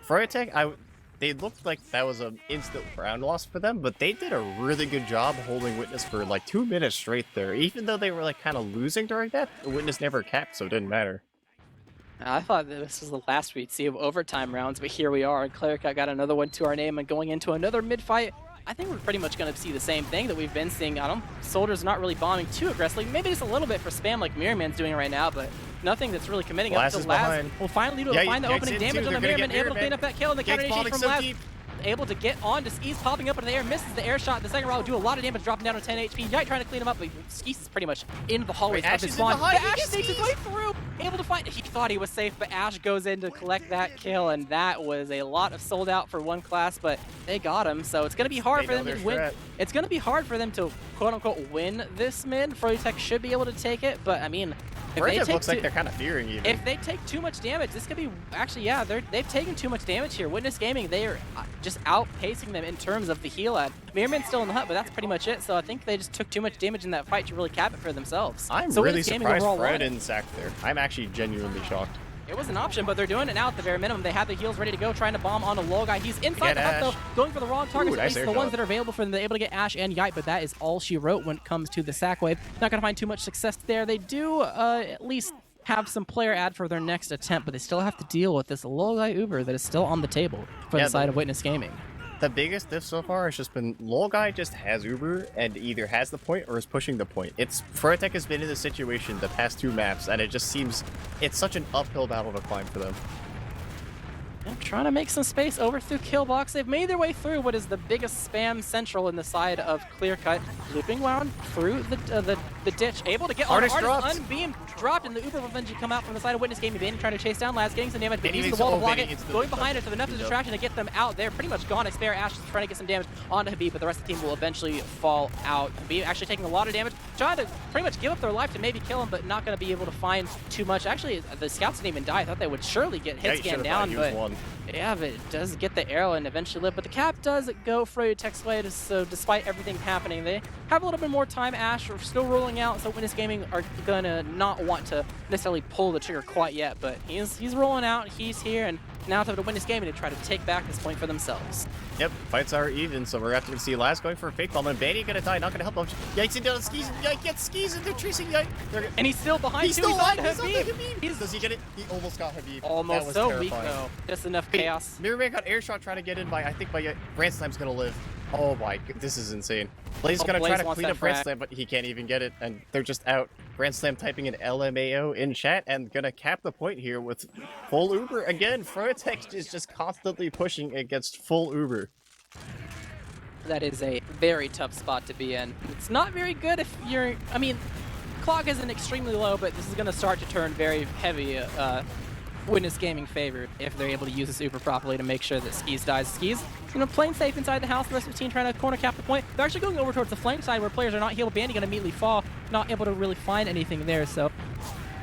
Froyotech, they looked like that was an instant round loss for them, but they did a really good job holding Witness for like 2 minutes straight there. Even though they were like kind of losing during that, Witness never capped, so it didn't matter. I thought that this was the last we'd see of overtime rounds, but here we are. Cleric got another one to our name, and going into another mid-fight, I think we're pretty much going to see the same thing that we've been seeing. Soldiers not really bombing too aggressively. Maybe just a little bit for spam like Mirrorman's doing right now, but nothing that's really committing Laz up is to Laz. behind. We'll finally be able to find the Yikes opening in damage too. on the They're gonna Mirrorman, get able to clean up that kill, and the Gates counter falling from so Laz. deep. Able to get on to Skis, popping up into the air, misses the air shot. The second round will do a lot of damage, dropping down to 10 HP. Yite trying to clean him up, but Skis is pretty much in the hallways Wait, of Ash his is in the spawn. hut. But He Ash gets sneaks his Skis. way through, able to find. He thought he was safe, but Ash goes in to collect that kill, and that was a lot of sold out for one class, but they got him. So it's going to be hard They for them know to their win. strat. It's going to be hard for them to quote unquote win this mid. Froyotech should be able to take it, but I mean, if they Froyotech take looks like they're kind of fearing even. if they take too much damage, this could be actually, yeah, they've taken too much damage here. Witness Gaming, they are just outpacing them in terms of the heal ad. Mirrorman's still in the hut, but that's pretty much it. So I think they just took too much damage in that fight to really cap it for themselves. I'm so really Witness Gaming surprised overall Froyo won it. didn't sack there. I'm actually genuinely shocked. It was an option, but they're doing it now at the very minimum. They have the heals ready to go, trying to bomb on a low guy. He's inside Get the hut, Ash. though, going for the wrong targets. Ooh, At nice least air the ones shot. that are available for them. They're able to get Ash and Yite, but that is all she wrote when it comes to the sack wave. Not going to find too much success there. They do at least have some player ad for their next attempt, but they still have to deal with this low guy Uber that is still on the table for Yeah, the side the- of Witness Gaming. The biggest diff so far has just been Lol Guy just has Uber and either has the point or is pushing the point. Froyotech has been in this situation the past 2 maps, and it just seems it's such an uphill battle to climb for them. I'm trying to make some space over through Killbox. They've made their way through what is the biggest spam central in the side of Clear Cut. Looping wound through the ditch, able to get on Artist Artist unbeamed, dropped, and the Uber Revenge come out from the side of Witness Gaming. Bain trying to chase down Laz, getting some damage, but using the wall to block it, going behind it, so enough of distraction to get them out. They're pretty much gone. I spare Ash is trying to get some damage onto Habib, but the rest of the team will eventually fall out. Habib actually taking a lot of damage, trying to pretty much give up their life to maybe kill him, but not going to be able to find too much. Actually, the scouts didn't even die. I thought they would surely get hit scan down, but yeah, but it does get the arrow and eventually live. But the cap does go Froyotech's way, so despite everything happening, they have a little bit more time. Ash are still rolling out, so Witness Gaming are gonna not want to necessarily pull the trigger quite yet, but he's rolling out, he's here, and now it's up to Witness Gaming to try to take back this point for themselves. Yep, fights are even, so we're going to have to see Laz going for a fake bomb, and Banny gonna die, not gonna help him. Yikes into the skis, yikes, gets skis, and they're chasing Yikes. And he's still behind he's too, still he's on Habib. Habib. Does he get it? He almost got Habib. Almost so weak though. Just enough chaos. Mirrorman got airshot trying to get in by, I think by Brand Slam's gonna live. Oh my, this is insane. Blaze is gonna try to clean up Brand Slam, but he can't even get it, and they're just out. Brand Slam typing in LMAO in chat, and gonna cap the point here with full Uber again. Froyotech is just constantly pushing against full Uber. That is a very tough spot to be in. It's not very good if you're, I mean, clock isn't extremely low, but this is gonna start to turn very heavy Witness Gaming favor if they're able to use this Uber properly to make sure that Skis dies. Skis, playing safe inside the house, the rest of the team trying to corner cap the point. They're actually going over towards the flank side where players are not healed. Bandy gonna immediately fall, not able to really find anything there, so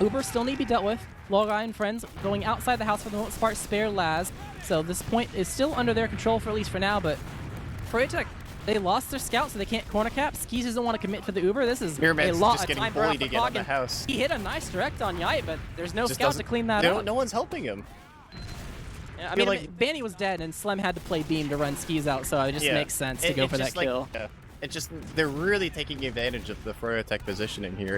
Uber still need to be dealt with. Logai and friends going outside the house for the most part, spare Laz. So this point is still under their control for at least for now, but Froyotech, they lost their scout, so they can't corner cap. Skis doesn't want to commit to the Uber. This is a lot of time for the clock. House. He hit a nice direct on Yite, but there's no scout to clean that up. No one's helping him. Yeah, I mean, like, Banny was dead, and Slem had to play Beam to run Skis out, so it just makes sense to go for that kill. It just, they're really taking advantage of the Froyotech positioning here.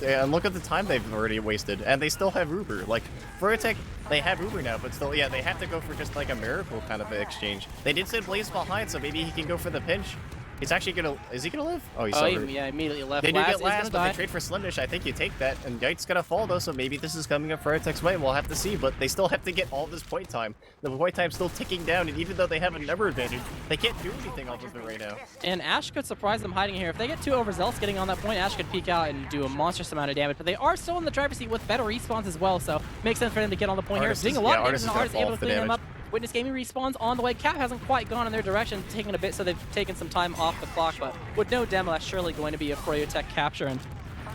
And look at the time they've already wasted, and they still have Uber. Like, Froyotech, they have Uber now, but still, yeah, they have to go for just like a miracle kind of exchange. They did send Blaze behind, so maybe he can go for the pinch. He's actually gonna, is he gonna live? Oh, he's yeah, immediately left. They do get last, but they trade for Slimdish. I think you take that, and Yite's gonna fall though, so maybe this is coming up Froyotech's way. We'll have to see, but they still have to get all this point time. The point time's still ticking down, and even though they have a number advantage, they can't do anything off of it right now. And Ash could surprise them hiding here. If they get too overzealous getting on that point, Ash could peek out and do a monstrous amount of damage, but they are still in the driver's seat with better respawns as well, so makes sense for them to get on the point here. Doing a lot of damage, and Artist able to clean them up. Witness Gaming respawns on the way. Cap hasn't quite gone in their direction, taking a bit, so they've taken some time off the clock, but with no demo, that's surely going to be a Froyotech capture. And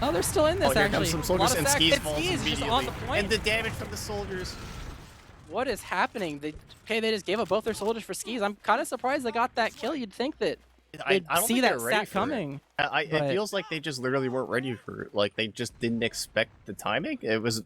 oh, they're still in this, here actually. Comes some soldiers, and Skis falls immediately. Just on the point. And the damage from the soldiers. What is happening? They just gave up both their soldiers for Skis. I'm kind of surprised they got that kill. You'd think that they'd see that stat coming. It feels like they just literally weren't ready for it. Like, they just didn't expect the timing. It was...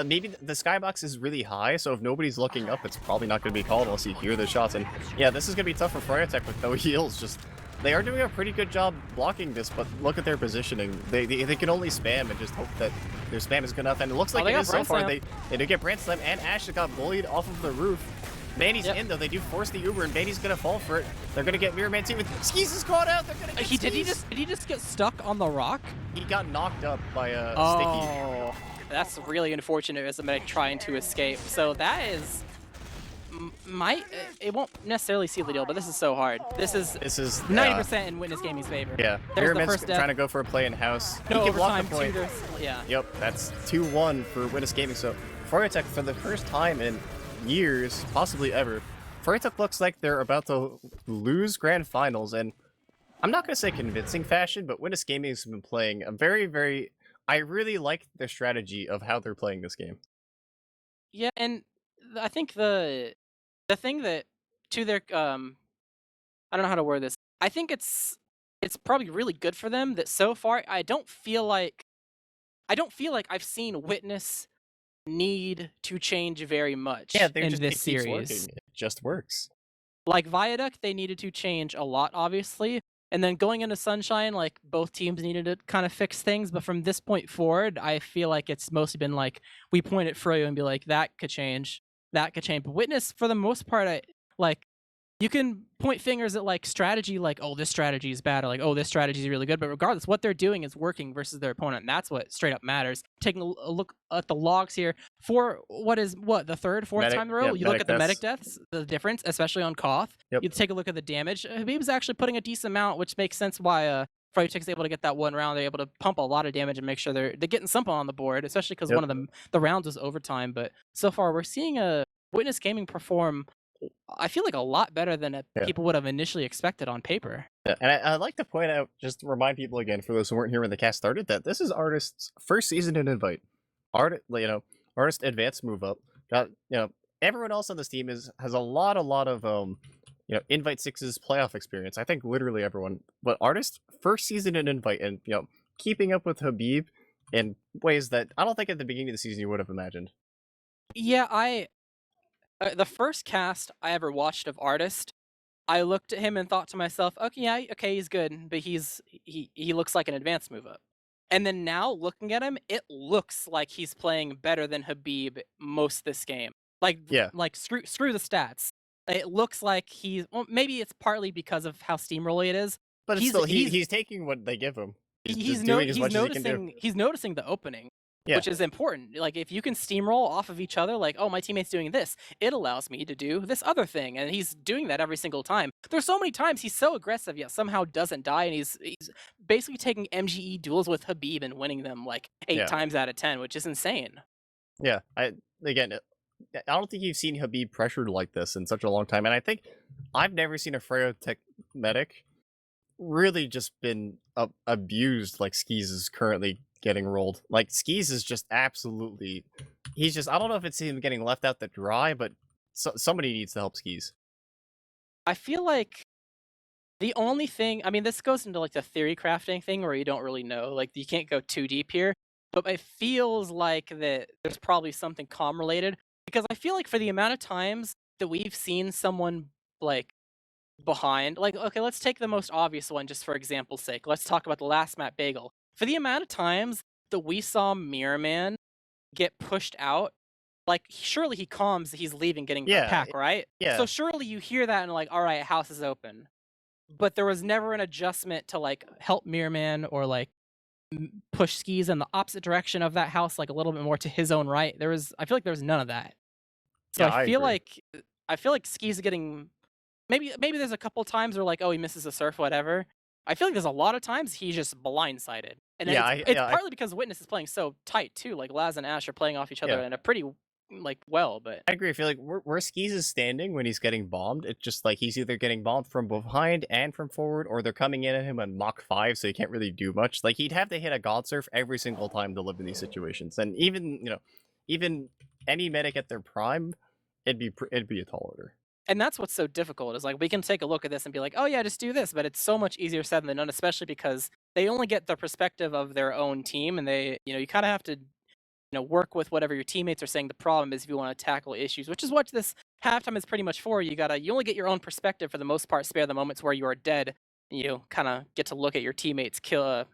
maybe the skybox is really high, so if nobody's looking up, it's probably not going to be called unless you hear the shots. And yeah, this is going to be tough for Froyotech with no heals. Just they are doing a pretty good job blocking this, but look at their positioning. They can only spam and just hope that their spam is good enough. And it looks like it is so far. They do get Brand Slam, and Ash got bullied off of the roof. Manny's in though. They do force the Uber, and Manny's gonna fall for it. They're gonna get Mirrorman too. With Skis is caught out. They're gonna get Did he just get stuck on the rock? He got knocked up by a sticky. That's really unfortunate as a medic trying to escape. So that is it won't necessarily seal the deal, but this is so hard. This is 90% in Witness Gaming's favor. Yeah, there's the first trying to go for a play in house. No overtime. Yeah. Yep, that's 2-1 for Witness Gaming. So Froyotech, for the first time in years, possibly ever, Froyotech looks like they're about to lose grand finals, and I'm not gonna say convincing fashion, but Witness Gaming has been playing a very I really like their strategy of how they're playing this game. Yeah, and I think the thing that to their I don't know how to word this. I think it's probably really good for them that so far I don't feel like I've seen Witness need to change very much in this series. It just works. Like Viaduct, they needed to change a lot, obviously. And then going into Sunshine, like, both teams needed to kind of fix things. But from this point forward, I feel like it's mostly been like, we point at Froyo and be like, that could change. That could change. But Witness, for the most part, you can point fingers at like strategy, like, oh, this strategy is bad, or like, oh, this strategy is really good. But regardless, what they're doing is working versus their opponent. And that's what straight up matters. Taking a look at the logs here for the third, fourth time in a row. You look at the medic deaths, the difference, especially on Koth. Yep. You take a look at the damage. Habib's actually putting a decent amount, which makes sense why froyotech is able to get that one round. They're able to pump a lot of damage and make sure they're getting something on the board, especially because one of the rounds was overtime. But so far, we're seeing a Witness Gaming perform, I feel like, a lot better than people would have initially expected on paper. Yeah, and I'd like to point out, just to remind people again, for those who weren't here when the cast started, that this is Artist's first season in Invite. Artist advanced move up. Got everyone else on this team has a lot of Invite 6's playoff experience. I think literally everyone, but Artist first season in Invite, and keeping up with Habib in ways that I don't think at the beginning of the season you would have imagined. Yeah, the first cast I ever watched of Artist, I looked at him and thought to myself, okay, he's good, but he looks like an advanced move up. And then now looking at him, it looks like he's playing better than Habib most this game. Like screw the stats. It looks like maybe it's partly because of how steamrolly it is. But he's taking what they give him. He's noticing the opening. Yeah. Which is important. Like, if you can steamroll off of each other, like, oh, my teammate's doing this, it allows me to do this other thing. And he's doing that every single time. There's so many times he's so aggressive, yet somehow doesn't die. And he's basically taking MGE duels with Habib and winning them like 8 times out of 10, which is insane. Yeah. I don't think you've seen Habib pressured like this in such a long time. And I think I've never seen a froyotech medic really just been abused like Skis is currently getting rolled. Like, Skis is just absolutely, I don't know if it's him getting left out to dry, but somebody needs to help Skis. I feel like the only thing, I mean, this goes into like the theory crafting thing where you don't really know, like, you can't go too deep here, but it feels like that there's probably something comm related, because I feel like for the amount of times that we've seen someone like behind, like, okay, let's take the most obvious one just for example's sake. Let's talk about the last map, Bagel. For the amount of times that we saw Mirror Man get pushed out, like, surely he calms that he's leaving, getting a pack, right? Yeah. So surely you hear that and like, all right, house is open. But there was never an adjustment to like help Mirror Man or like push Skis in the opposite direction of that house, like a little bit more to his own right. I feel like there was none of that. So I feel like Skis is getting, maybe there's a couple times where like, oh, he misses a surf, whatever. I feel like there's a lot of times he's just blindsided. And it's partly because Witness is playing so tight too. Like, Laz and Ash are playing off each other in a pretty well, but I agree. I feel like where Skis is standing when he's getting bombed, it's just like he's either getting bombed from behind and from forward, or they're coming in at him on Mach 5, so he can't really do much. Like, he'd have to hit a God Surf every single time to live in these situations. And even any medic at their prime, it'd be a tall order. And that's what's so difficult, is like, we can take a look at this and be like, oh yeah, just do this, but it's so much easier said than done, especially because they only get the perspective of their own team, and they, you kind of have to, work with whatever your teammates are saying. The problem is if you want to tackle issues, which is what this halftime is pretty much for. You only get your own perspective for the most part. Spare the moments where you are dead, and you kind of get to look at your teammates kill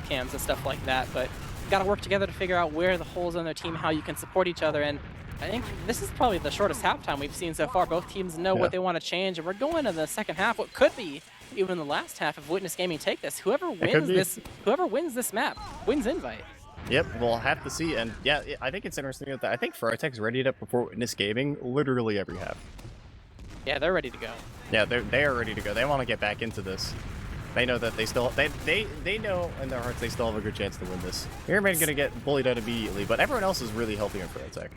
cams and stuff like that. But you got to work together to figure out where the holes in their team, how you can support each other. And I think this is probably the shortest halftime we've seen so far. Both teams know what they want to change, and we're going to the second half. What could be even the last half if Witness Gaming take this. Whoever wins this map wins Invite. Yep, we'll have to see. And yeah, I think it's interesting that I think froyotech's ready to before Witness Gaming literally every half. Yeah, they're ready to go. Yeah, they are ready to go. They want to get back into this. They know that they know in their hearts they still have a good chance to win this. Mirror Man gonna get bullied out immediately, but everyone else is really helping in froyotech.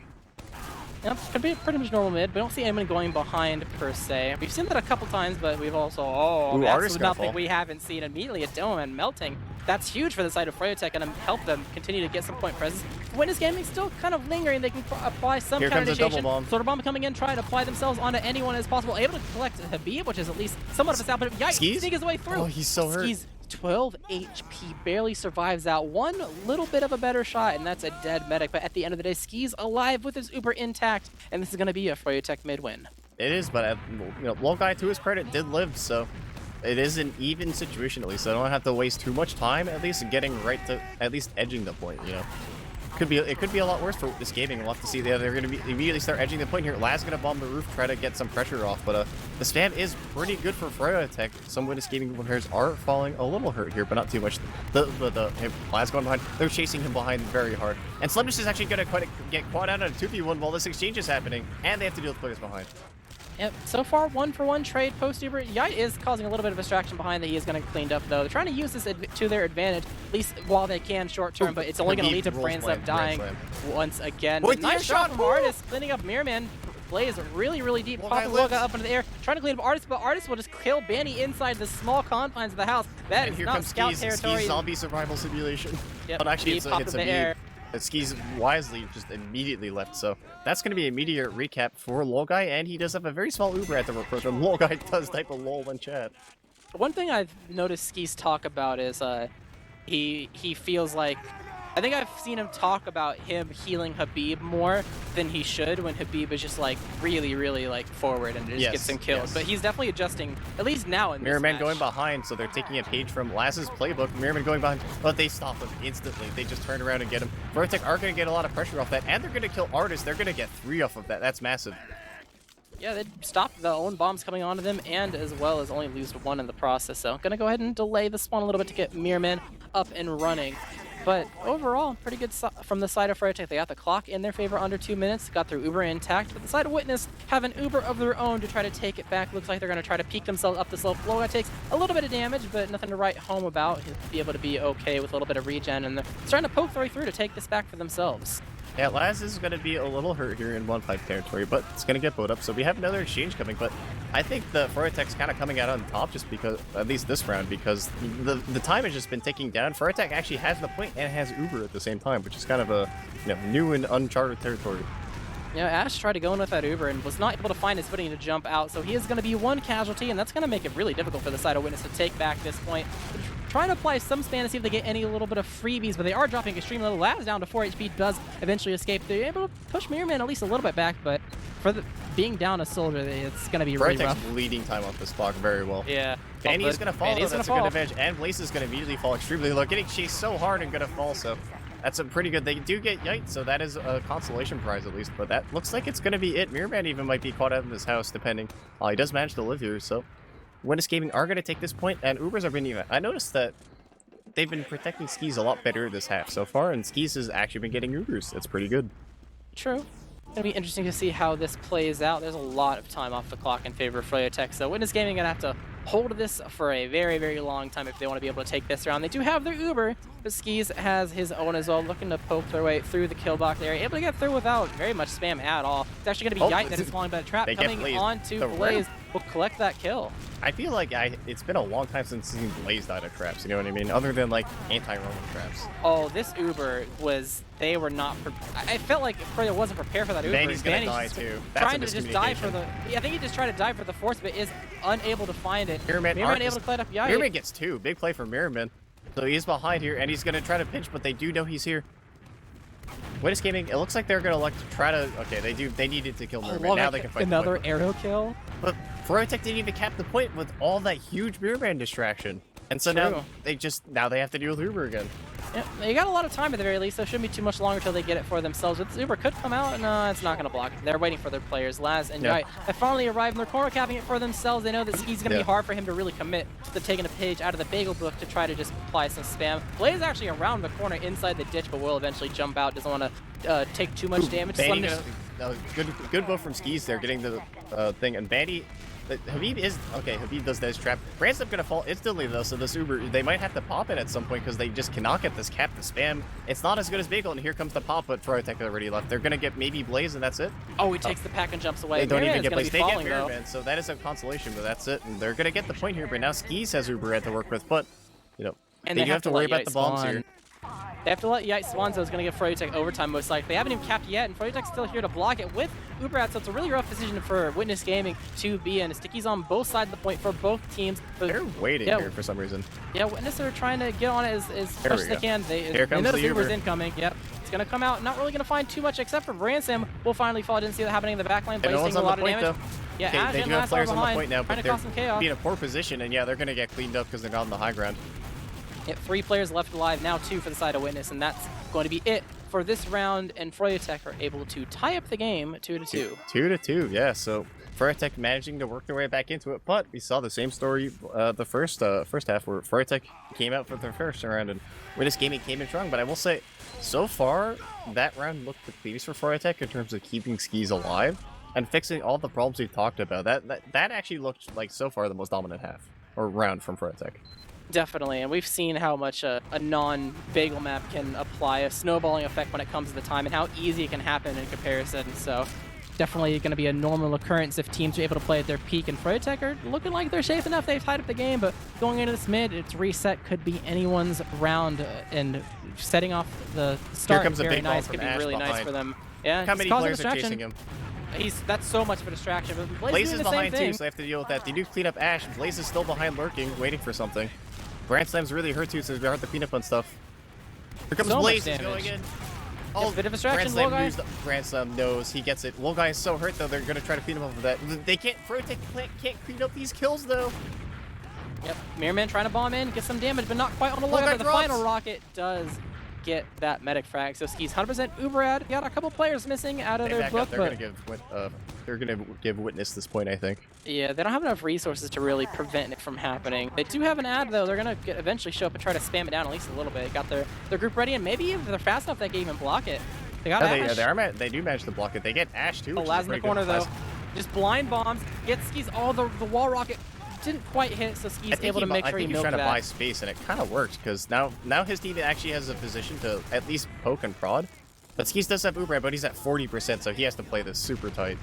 Yep, could be pretty much normal mid. We don't see anyone going behind per se. We've seen that a couple times, but we've also that's nothing we haven't seen immediately. A Dome and melting. That's huge for the side of froyotech and help them continue to get some point presence. Witness Gaming still kind of lingering. They can apply some kind of initiation. Sort of bomb coming in, try to apply themselves onto anyone as possible. Able to collect Habib, which is at least somewhat of a sound, but yikes, sneak his way through. Oh, he's so hurt. 12 HP, barely survives out. One little bit of a better shot, and that's a dead medic. But at the end of the day, Skis alive with his Uber intact, and this is going to be a froyotech mid-win. It is, but Low Guy, to his credit, did live, so it is an even situation at least. So I don't have to waste too much time, at least getting right to at least edging the point, could be a lot worse for this gaming. We'll have to see. They're going to immediately start edging the point here. Laz going to bomb the roof, try to get some pressure off, but the spam is pretty good for froyotech. Some Witness Gaming players are falling a little hurt here, but not too much. Hey, Laz going behind. They're chasing him behind very hard, and Slemdish is actually going to get caught out on a 2v1 while this exchange is happening, and they have to deal with players behind. Yep, so far 1-for-1 trade post-Uber. Yite is causing a little bit of distraction behind that he is going to cleaned up though. They're trying to use this to their advantage, at least while they can short term, but it's only going to lead to Brainslam dying once again. Wait, Nice shot from Artist, cleaning up Mirrorman. Plays really, really deep, popping Loga up into the air, trying to clean up Artist, but Artist will just kill Banny inside the small confines of the house. That is not scout territory. Skis zombie survival simulation. Yep, but actually it's a air. Skis wisely just immediately left, so that's going to be an immediate recap for Logai, and he does have a very small Uber at the approach from Logai does type of lol in chat. One thing I've noticed Skis talk about is he feels like, I think I've seen him talk about him healing Habib more than he should when Habib is just like really, really like forward and just gets him killed. But he's definitely adjusting, at least now in this Mirrorman match. going behind, so they're taking a page from Laz's playbook. Mirrorman going behind, but they stop him instantly. They just turn around and get him. froyotech are going to get a lot of pressure off that, and they're going to kill Artist. They're going to get 3 off of that. That's massive. Yeah, they stopped the own bombs coming onto them, and as well as only lose 1 in the process. So gonna go ahead and delay the spawn a little bit to get Mirrorman up and running. But overall, pretty good from the side of froyotech. They got the clock in their favor under 2 minutes, got their Uber intact, but the side of Witness have an Uber of their own to try to take it back. Looks like they're going to try to peek themselves up the slope. Loga takes a little bit of damage, but nothing to write home about. He'll be able to be okay with a little bit of regen, and they're starting to poke their way through to take this back for themselves. Yeah, Laz is going to be a little hurt here in 1-5 territory, but it's going to get bowed up. So we have another exchange coming, but I think the froyotech's kind of coming out on top just because, at least this round, because the time has just been ticking down. froyotech actually has the point and has Uber at the same time, which is kind of a new and uncharted territory. You know, Ash tried to go in with that Uber and was not able to find his footing to jump out, so he is going to be 1 casualty, and that's going to make it really difficult for the side of Witness to take back this point. Trying to apply some spam to see if they get any little bit of freebies, but they are dropping extremely low. Laz down to 4 HP, does eventually escape. They're able to push Mirrorman at least a little bit back, but for being down a soldier, it's going to be really rough. Leading time off this block very well. Yeah. Banny is going to fall, that's a good advantage, and Blaze is going to immediately fall extremely low, getting chased so hard and going to fall, so that's a pretty good. They do get Yite, so that is a consolation prize at least, but that looks like it's going to be it. Mirrorman even might be caught out of this house, depending. He does manage to live here, so Witness Gaming are going to take this point, and Ubers are being even. I noticed that they've been protecting Skis a lot better this half so far, and Skis has actually been getting Ubers. It's pretty good. True. It'll be interesting to see how this plays out. There's a lot of time off the clock in favor of froyotech, so Witness Gaming gonna have to hold this for a very, very long time if they want to be able to take this round. They do have their Uber, but Skis has his own as well, looking to poke their way through the kill box area, able to get through without very much spam at all. It's actually going to be Yite that is falling by the trap, coming onto Blaze, will collect that kill. I feel like it's been a long time since seen Blaze died of traps, you know what I mean? Other than like anti-roaming traps. Oh, this Uber they were not, I felt like Froyo wasn't prepared for that Uber. Banny's gonna die too. Trying to just die for the, I think he just tried to die for the force, but is unable to find it. Mirrorman able to clean up Yite. Mirrorman gets 2, big play for Mirrorman. So he's behind here, and he's gonna try to pinch, but they do know he's here. Witness Gaming, it looks like they're gonna try to, okay, they needed to kill Mirrorman, now they can fight another aerial kill. But froyotech didn't even cap the point with all that huge Mirrorman distraction. And so now they have to deal with Uber again. Yeah, they got a lot of time at the very least, so it shouldn't be too much longer until they get it for themselves. But this Uber could come out, and it's not going to block it. They're waiting for their players. Laz and Yite have finally arrived, and they're corner capping it for themselves. They know that Ski's going to be hard for him to really commit to taking a page out of the bagel book to try to just apply some spam. Blaze is actually around the corner inside the ditch, but will eventually jump out. Doesn't want to take too much damage. Good bow from Skis there, getting the thing. And Bandy, Habib is, okay, Habib does this trap. Brand's gonna fall instantly though, so this Uber, they might have to pop it at some point because they just cannot get this cap to spam. It's not as good as Bagel, and here comes the pop, but froyotech already left. They're gonna get maybe Blaze, and that's it. Oh, he takes the pack and jumps away. They don't even get Blaze. They get falling, Mirrorman, so that is a consolation, but that's it. And they're gonna get the point here, but now Skis has Uber at to work with, but, you know, and they do have to worry about the bombs here. They have to let Yite Swanzo is going to give froyotech overtime most likely. They haven't even capped yet, and froyotech's still here to block it with Uber out, so it's a really rough decision for Witness Gaming to be in. Sticky's on both sides of the point for both teams. But they're waiting here for some reason. Yeah, Witness are trying to get on it as much as they can. They know the Uber's incoming. Yep. It's going to come out. Not really going to find too much except for Brandsam will finally fall. Didn't see that happening in the back line. Blaze taking a lot of damage. Though. Yeah, okay, they do have players on the point now, but they're in a poor position, and yeah, they're going to get cleaned up because they're not on the high ground. Yep, 3 players left alive, now 2 for the side of Witness, and that's going to be it for this round, and froyotech are able to tie up the game 2-2. 2-2, yeah. So froyotech managing to work their way back into it, but we saw the same story the first half where froyotech came out for their first round, and Witness Gaming came in strong. But I will say, so far that round looked the cleanest for froyotech in terms of keeping Skis alive and fixing all the problems we've talked about. That actually looked like so far the most dominant half or round from froyotech. Definitely, and we've seen how much a non-bagel map can apply a snowballing effect when it comes to the time and how easy it can happen in comparison. So definitely going to be a normal occurrence if teams are able to play at their peak, and froyotech are looking like they're safe enough. They've tied up the game, but going into this mid, its reset could be anyone's round, and setting off the start Here comes very a big ball nice. from Could be Ash really nice behind. for them. Yeah, How many causing players are distraction. chasing him? That's so much of a distraction. But Blaze doing is the same behind thing. too, so they have to deal with that. They do clean up Ash. Blaze is still behind lurking, waiting for something. Grand Slam's really hurt too, so they're hard to clean up on stuff. Here comes So much Blaze, he's damage. going in. Oh, bit of distraction, Grand Slam Logai. knows Grand Slam knows, he gets it. Logai is so hurt though, they're gonna try to clean him up with that. They can't, froyotech can't clean up these kills though. Yep, Mirrorman trying to bomb in, get some damage, but not quite on the Logai Logai. The drops. final rocket does get that medic frag, so Ski's 100% Uberad. Got a couple players missing out of They their back book, up, they're gonna give Witness this point, I think. yeah, they don't have enough resources to really prevent it from happening. They do have an ad though. They're gonna eventually show up and try to spam it down at least a little bit. Got their group ready, and maybe if they're fast enough, they can even block it. They got Ash. They do manage to block it. They get Ash too. Oh, Which Laz is in the pretty good. corner though. Laz- Just blind bombs. Gets Skis. Oh, the wall rocket didn't quite hit, so Skis able to make sure he he's milked trying to that. buy space, and it kind of worked because now his team actually has a position to at least poke and prod. But Skis does have Uber, but he's at 40%, so he has to play this super tight.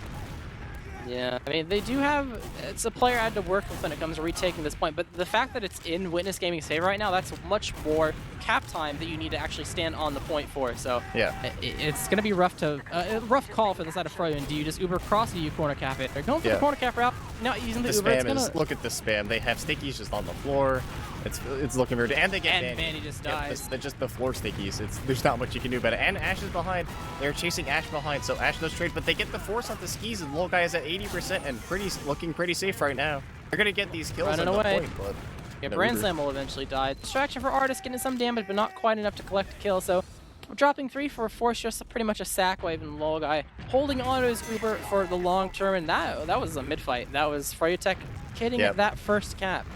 Yeah, I mean, they do have... It's a player I had to work with when it comes to retaking this point, but the fact that it's in Witness Gaming's favor right now, that's much more cap time that you need to actually stand on the point for, so... Yeah. It's going to be rough to... rough call for the side of Froyo, and do you just Uber cross or do you corner cap it? They're going for the corner cap route, not using the The Uber. It's spam gonna... is, look at the spam. They have stickies just on the floor. It's looking weird, and they get And Vanny. Vanny just Yeah, dies. they're just the floor stickies. There's not much you can do about it. And Ash is behind. They're chasing Ash behind, so Ash does trade, but they get the force on the Skis, and the little guy is at 80% and looking pretty safe right now. They're gonna get these kills Running on away. the point, but Yeah, no Grand Uber. Slam will eventually die. Distraction for Artist, getting some damage, but not quite enough to collect a kill. So dropping 3 for a force, just pretty much a sack wave, and Lol guy holding on to his Uber for the long term. And that was a mid fight. That was froyotech hitting that first cap.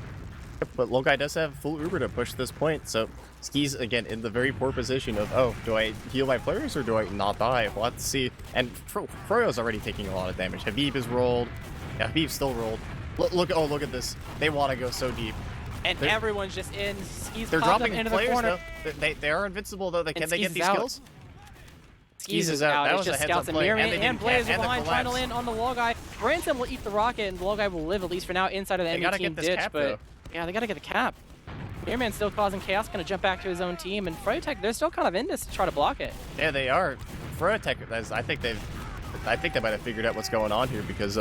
But Logai does have full Uber to push this point, so Skis again in the very poor position of, oh, do I heal my players or do I not die? Well, let's see. And Froyo's already taking a lot of damage. Habib is rolled. Yeah, Habib's still rolled. Look at this. They want to go so deep. And everyone's just in. Skis They're popped up dropping into the players corner. though. They are invincible though. Can they get Skis these is out. kills? Skis is out. That It's was a just heads-up Scouts and play, Mirrorman, and they and didn't Blaze cap, are and the behind, trying to collapse. land on the Lol guy. Branson will eat the rocket, and Lol guy will live at least for now inside of the They enemy gotta team get this ditch. cap, But though. yeah, they gotta get the cap. Mirrorman's still causing chaos, gonna jump back to his own team, and froyotech, they're still kind of in this to try to block it. Yeah, they are. froyotech, I think they might have figured out what's going on here because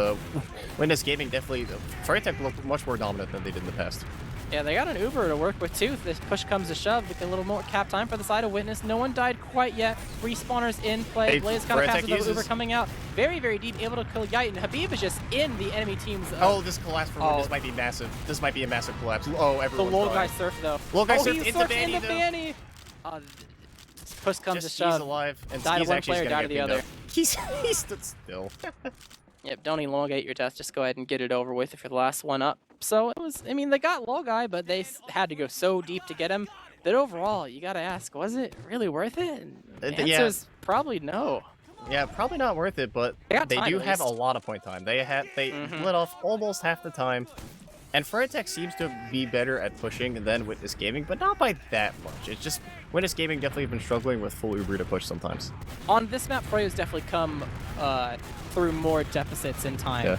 Witness Gaming definitely froyotech looked much more dominant than they did in the past. Yeah, they got an Uber to work with too. If this push comes to shove, with a little more cap time for the side of Witness. No one died quite yet. Respawners in play. Hey, Blaze kind of passes the froyotech Uber uses- coming out. Very, very deep, able to kill Yite, and Habib is just in the enemy team's... Oh, this collapse for Witness might be massive. This might be a massive collapse. Oh, the everyone's low dying. guy surfed though. Low guy oh, surfed he into surfed Vanny, into though. Vanny. Push comes Just to he's shove. alive, and Died Skis to one actually player, is gonna died to get the cleaned other. up. He stood still. Yep, don't elongate your death. Just go ahead and get it over with if you're the last one up. So it was, I mean, they got low guy, but they had to go so deep to get him that overall, you gotta ask, was it really worth it? And the Yeah. answer is probably no. Yeah, probably not worth it, but They got they time, do at have a least. lot of point time. They lit off almost half the time. And froyotech seems to be better at pushing than Witness Gaming, but not by that much. It's just Witness Gaming definitely been struggling with full Uber to push sometimes. On this map, Froyo's definitely come through more deficits in time. Yeah.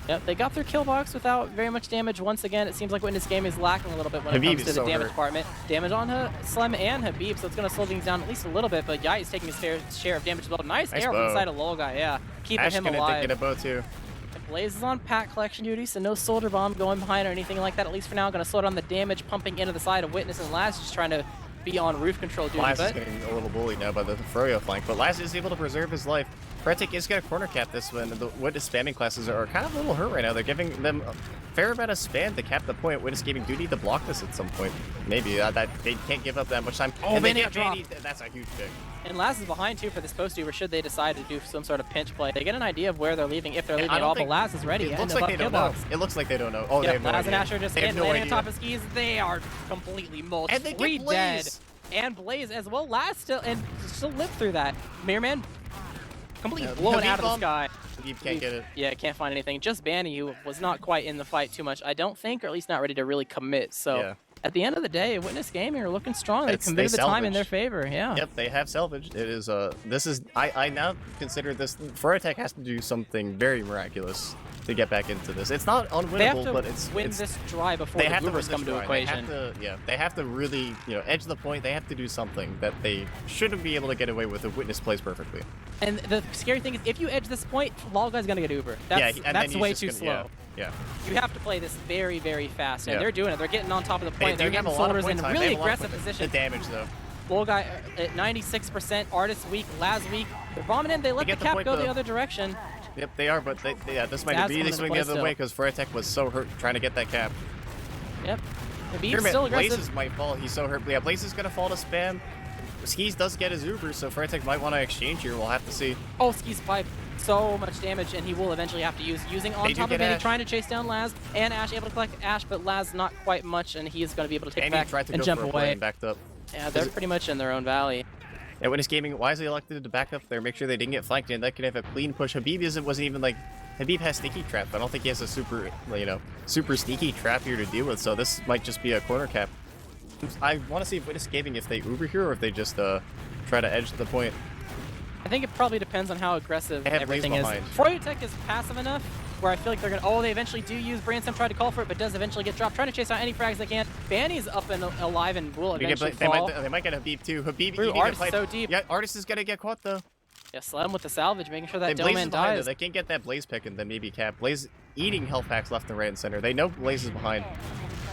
Yep, they got their kill box without very much damage. Once again, it seems like Witness Gaming is lacking a little bit when Habib it comes to is the so damage hurt. department. Damage on Slem and Habib, so it's going to slow things down at least a little bit, but Yai is taking his fair share of damage as well. Nice Nice arrow from the bow. side of Lol guy, yeah. Keeping Ash him gonna alive. get a bow too. Blaze is on pack collection duty, so no soldier bomb going behind or anything like that, at least for now. Going to slow down the damage pumping into the side of Witness, and Laz just trying to be on roof control duty. Laz is But getting a little bullied now by the Froyo flank, but Laz is able to preserve his life. froyotech is going to corner cap this one. The Witness spamming classes are kind of a little hurt right now. They're giving them a fair amount of spam to cap the point. Witness Gaming do need to block this at some point. Maybe. They can't give up that much time. Oh, and they Vanny get got Vanny. That's a huge pick. And Laz is behind too for this post Uber should they decide to do some sort of pinch play. They get an idea of where they're leaving, if they're leaving at all, but Laz is ready. It looks like they don't know. It looks like they don't know. Oh, they have no Laz idea. and Ash are just landing on top of skis. They are completely mulched. And they Three get dead. Blaze. And Blaze as well. Laz still lived through that. Mirrorman completely blown out of the sky. Habib can't get it. Yeah, can't find anything. Just Banny, who was not quite in the fight too much, I don't think, or at least not ready to really commit. So at the end of the day, Witness Gaming are looking strong. They committed the time in their favor. Yeah. Yep, they have salvaged. It is I now consider this froyotech has to do something very miraculous to get back into this. It's not unwinnable, but it's win this dry before the Goobers come into equation. They have to really, edge the point. They have to do something that they shouldn't be able to get away with if Witness plays perfectly. And the scary thing is, if you edge this point, Lol Guy's gonna get Uber. That's way too slow. Yeah. You have to play this very, very fast, and Yeah. they're doing it. They're getting on top of the point. They They're do have getting a lot of soldiers point in time. really They have a lot of aggressive point- position. The damage though. Lol Guy at 96%, Artist weak, Laz weak. They're bombing in. They let the get the cap point, go though. the other direction. Yep, they are, but this might That's be coming they into swing play the other way because froyotech was so hurt trying to get that cap. Yep. Habib's still aggressive. Blazes might fall. He's so hurt. Yeah, Blaze is gonna fall to spam. Skis does get his Uber, so froyotech might want to exchange here. We'll have to see. Oh, Ski's pipe. So much damage, and he will eventually have to using on top of Banny, trying to chase down Laz, and Ash able to collect Ash, but Laz not quite much, and he is going to be able to take back and jump away. And backed up. Yeah, they're pretty much in their own valley. Yeah, Witness Gaming wisely elected to back up there, make sure they didn't get flanked, and that could have a clean push. Habib wasn't even like Habib has sneaky trap. I don't think he has a super sneaky trap here to deal with. So this might just be a corner cap. I want to see if Witness Gaming if they Uber here or if they just try to edge to the point. I think it probably depends on how aggressive everything is. behind. Froyotech is passive enough where I feel like they're going to... Oh, they eventually do use Brainstem, try to call for it, but does eventually get dropped. Trying to chase out any frags they can. Banny's up and alive and will eventually fall. They might get Habib too. Habib eating Artist is so deep. Yeah, Artist is going to get caught though. Yeah, Slam with the salvage, making sure that Blaze Doman dies. They can't get that Blaze pick and then maybe cap. Blaze eating health packs left and right and center. They know Blaze is behind.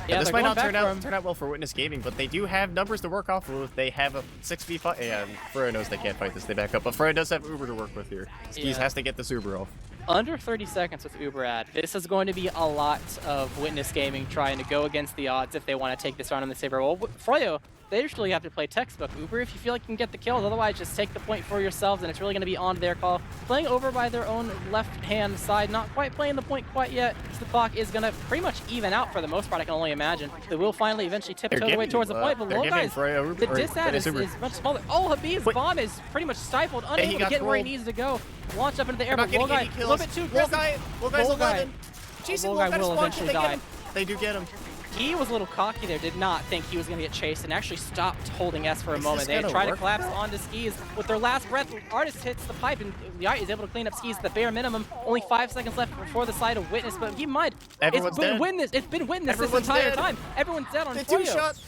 Yeah, this might not turn out well for Witness Gaming, but they do have numbers to work off of. They have a 6v5. Yeah, Froyo knows they can't fight this. They back up, but Froyo does have Uber to work with here. Skis has to get this Uber off. Under 30 seconds with Uber ad. This is going to be a lot of Witness Gaming trying to go against the odds if they want to take this round in the saber. Well, Froyo, they usually have to play textbook. Uber, if you feel like you can get the kills, otherwise just take the point for yourselves, and it's really going to be on their call. Playing over by their own left-hand side, not quite playing the point quite yet. So the clock is going to pretty much even out for the most part, I can only imagine. They will finally eventually tiptoe their way towards the point, but low guys, the disad is much smaller. Oh, Habib's bomb is pretty much stifled, unable to get where he needs to go. Launch up into the air, but Low Guy a little bit too aggressive. Low Guy's 11. Low Guy will eventually die. They do get him. He was a little cocky there, did not think he was going to get chased, and actually stopped holding S for a moment. They tried to collapse onto Skis. With their last breath, Artist hits the pipe, and Yai is able to clean up Skis at the bare minimum. Only 5 seconds left before the side of Witness, but keep in mind, it's been Witness this entire time. Everyone's dead on Froyo.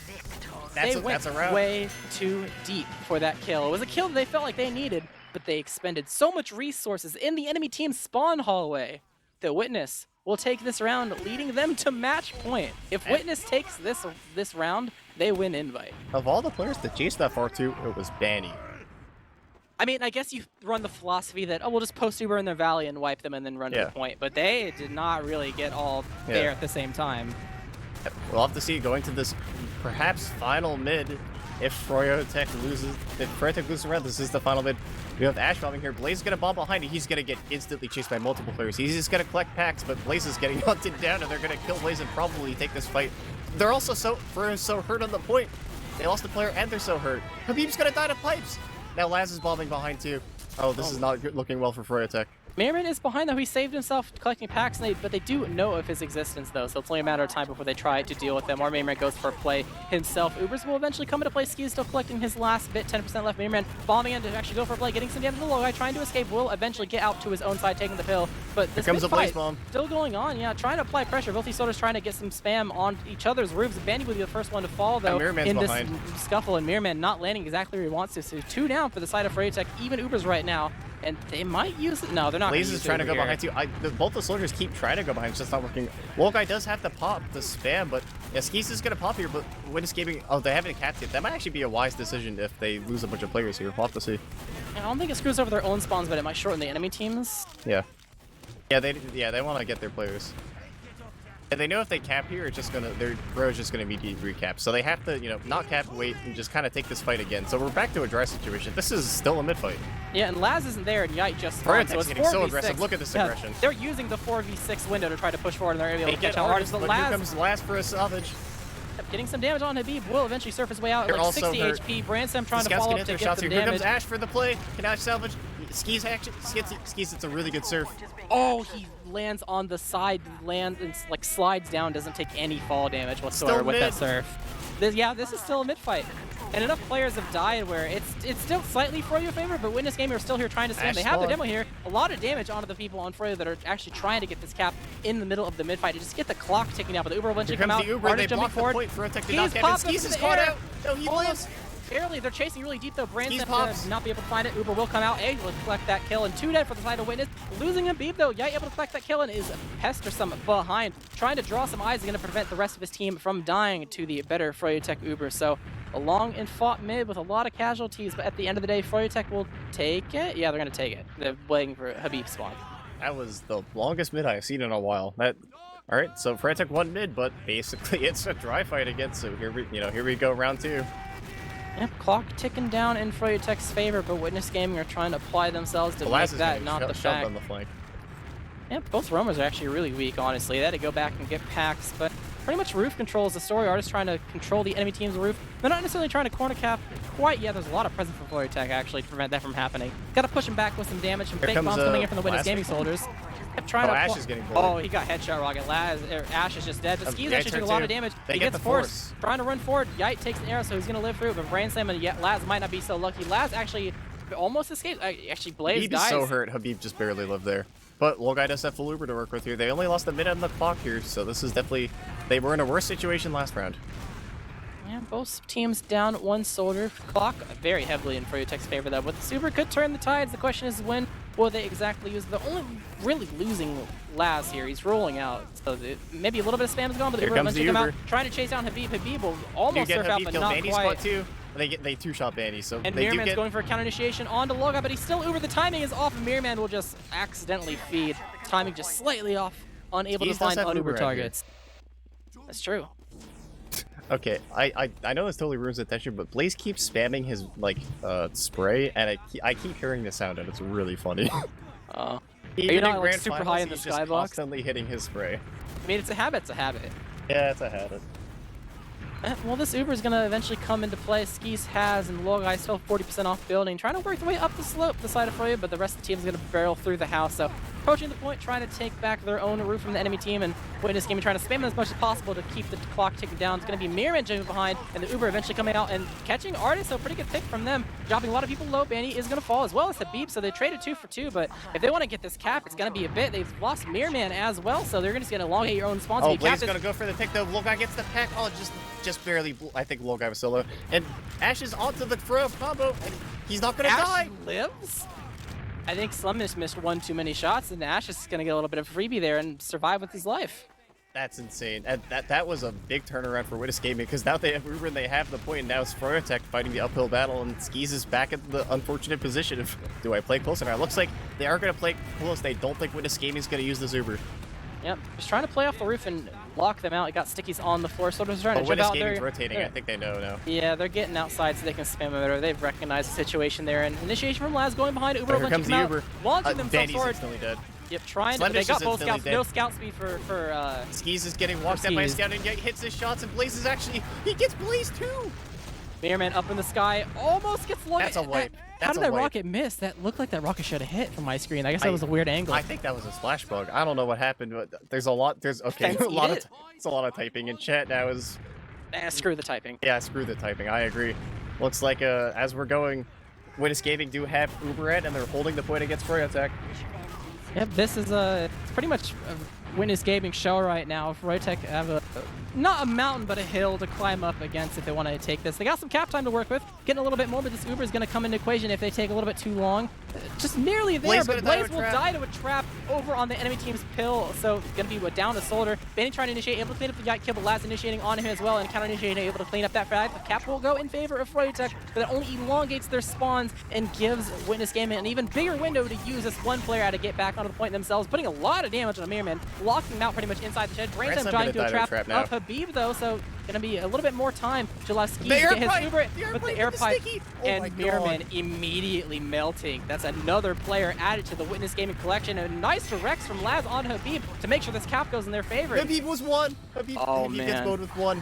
They went way too deep for that kill. It was a kill that they felt like they needed, but they expended so much resources in the enemy team's spawn hallway that Witness will take this round, leading them to match point. If Witness takes this round, they win invite. Of all the players that chased that far too, it was Banny. I mean, I guess you run the philosophy that, oh, we'll just post Uber in their valley and wipe them and then run to the point, but they did not really get all there at the same time. We'll have to see going to this perhaps final mid. If Froyotech loses the round, this is the final mid. We have Ash bombing here. Blaze is gonna bomb behind it. He's gonna get instantly chased by multiple players. He's just gonna collect packs, but Blaze is getting hunted down, and they're gonna kill Blaze and probably take this fight. They're also so hurt on the point. They lost a player and they're so hurt. Habib's gonna die to pipes. Now Laz is bombing behind too. Oh, this is not looking well for Froyotech. Mirman is behind though. He saved himself collecting packs, but they do know of his existence though, so it's only a matter of time before they try to deal with them. Or Mirman goes for a play himself. Ubers will eventually come into play. Ski is still collecting his last bit, 10% left. Mirman bombing in to actually go for a play, getting some damage. The low guy trying to escape will eventually get out to his own side, taking the pill. But this comes a fight bomb. Still going on, yeah, trying to apply pressure. Both these soldiers trying to get some spam on each other's roofs. Bandy will be the first one to fall though in this scuffle, and Mirman not landing exactly where he wants to. So 2 down for the side of Froyotech, even Ubers right now. And they might use it. No, they're not. Blaze is trying to go behind too. Both the soldiers keep trying to go behind. It's just not working. Low Guy does have to pop the spam, but yeah, Skis is going to pop here. But when escaping, oh, they haven't capped it. That might actually be a wise decision if they lose a bunch of players here. We'll have to see. I don't think it screws over their own spawns, but it might shorten the enemy teams. Yeah. Yeah, they want to get their players. And they know if they cap here, it's just gonna their Fro's just gonna immediately recap. So they have to, you know, not cap, wait, and just kind of take this fight again. So we're back to a dry situation. This is still a mid fight. Yeah, and Laz isn't there, and Yite just spawned, so it's 4v6. Getting so aggressive. Look at this aggression. They're using the 4v6 window to try to push forward, and they're able to catch out Artist. But here comes Laz for a salvage. Getting some damage on Habib will eventually surf his way out. They're Like also 60 hurt. HP. Brandsam trying to follow up to get some Here damage. comes Ash for the play. Can Ash salvage? Skis action. Skis, it's a really good surf. Oh, he lands on the side, lands and like slides down, doesn't take any fall damage whatsoever with that surf. This is still a mid fight. And enough players have died where it's still slightly Froyo favor, but Witness Gaming are still here trying to spam. They have the demo here. A lot of damage onto the people on Froyo that are actually trying to get this cap in the middle of the mid fight to just get the clock ticking down. But the Uber will eventually come out. Artist jumping forward. froyotech did not cap it. Skis is caught out. No, he lives. Barely, they're chasing really deep though. Brandsam to not be able to find it. Uber will come out, able to collect that kill, and 2 dead for the side of Witness. Losing Habib though, Yite able to collect that kill and is Pestersome behind. Trying to draw some eyes is going to prevent the rest of his team from dying to the better froyotech Uber. So a long and fought mid with a lot of casualties, but at the end of the day, froyotech will take it. Yeah, they're going to take it. They're waiting for Habib spawn. That was the longest mid I've seen in a while. Alright, so froyotech won mid, but basically it's a dry fight again, so here we go, round 2. Yep, clock ticking down in froyotech's favor, but Witness Gaming are trying to apply themselves to make that not the fact. On the flank. Yep, both roamers are actually really weak, honestly. They had to go back and get packs, but pretty much roof control is the story. Artists trying to control the enemy team's roof. They're not necessarily trying to corner cap quite yet. There's a lot of presence for froyotech actually to prevent that from happening. Got to push him back with some damage. Some fake bombs coming in from the Witness Gaming soldiers. Ash is getting bullied. Oh, he got headshot rocket. Ash is just dead. But Ski's actually doing a lot of damage. He gets force. Trying to run forward. Yite takes an arrow, so he's going to live through it. But Brandsam and Laz might not be so lucky. Laz actually almost escaped. Actually, Blaze dies. Habib is so hurt. Habib just barely lived there. But Lolguy does have full Uber to work with here. They only lost a minute on the clock here, so this is definitely... They were in a worse situation last round. Yeah, both teams down 1 soldier. Clock very heavily in froyotech's favor though, but the Super could turn the tides. The question is when will they exactly use the only really losing Laz here. He's rolling out, so maybe a little bit of spam is gone, but the Uber eventually come out trying to chase down Habib. Habib will almost surf out, but not quite. Too. They two-shot Banny, so and Mirrorman's going for a counter initiation onto Lolguy, but he's still Uber. The timing is off, and Mirrorman will just accidentally feed. Timing just slightly off, unable to find un-Uber targets. That's true. Okay, I know this totally ruins the tension, but Blaze keeps spamming his spray, and I keep hearing the sound, and it's really funny. You're not like super high in the skybox. Constantly hitting his spray. I mean, it's a habit. It's a habit. Yeah, it's a habit. Well, this Uber is going to eventually come into play. Skis has and Lolguy still 40% off building, trying to work their way up the slope, the side of Froyo, but the rest of the team is going to barrel through the house. So approaching the point, trying to take back their own roof from the enemy team, and Witness Gaming trying to spam it as much as possible to keep the clock ticking down. It's going to be Mirrorman jumping behind, and the Uber eventually coming out and catching Artist, so pretty good pick from them. Dropping a lot of people low. Banny is going to fall as well as Habib, so they traded 2 for 2, but if they want to get this cap, it's going to be a bit. They've lost Mirrorman as well, so they're just going to elongate your own spawn. Oh, Blaze is going to go for the pick, though. Lolguy gets the pack. Oh, just barely. I think Lolguy was solo. And Ash is onto the Froyo combo, and he's not going to die. Ash lives? I think Slum just missed 1 too many shots, and Ash is going to get a little bit of freebie there and survive with his life. That's insane. And that was a big turnaround for Witness Gaming, because now they have Uber and they have the point, and now it's froyotech fighting the uphill battle, and Skis is back at the unfortunate position of, do I play close or not? It looks like they are going to play close. They don't think Witness Gaming is going to use this Uber. Yep, just trying to play off the roof and lock them out. It got stickies on the floor, so they're trying to jump Witness out. Gaming's rotating. I think they know now. Yeah, they're getting outside so they can spam it. They've recognized the situation there. And initiation from Laz going behind Uber. Here comes the Uber. Launching themselves forward. Instantly dead. Yep, trying to. They got both scouts. Dead. No scout speed for Skis is getting walked out by a scout and yet hits his shots, and Blaze is actually. He gets Blaze too! Mirrorman up in the sky. Almost gets low. That's a wipe. How did that rocket miss? That looked like that rocket should have hit from my screen. I guess that was a weird angle. I think that was a splash bug. I don't know what happened, but there's a lot. It's a lot of typing in chat now. Screw the typing. Yeah, screw the typing. I agree. Looks like as we're going, Witness Gaming do have Uber at, and they're holding the point against froyotech. Yep, this is it's pretty much a Witness Gaming show right now. Froyotech have a not a mountain, but a hill to climb up against if they want to take this. They got some cap time to work with, getting a little bit more, but this Uber is going to come into equation if they take a little bit too long. Just nearly there, but Blaze will die to a trap over on the enemy team's pill, so it's going to be down to Soldier. Benny trying to initiate, able to clean up the Yacht kill, but Laz initiating on him as well, and counter-initiating, able to clean up that frag. The cap will go in favor of froyotech, but that only elongates their spawns and gives Witness Gaming an even bigger window to use this one player to get back onto the point themselves, putting a lot of damage on Mirman, locking him out pretty much inside the shed. Brains him dying to a trap of Habib though, so gonna be a little bit more time to Lasky to get his Uber, but the air pipe and Mirman immediately melting. That's another player added to the Witness Gaming collection, and nice directs from Laz on Habib to make sure this cap goes in their favor. Habib was one. Habib gets mowed with one.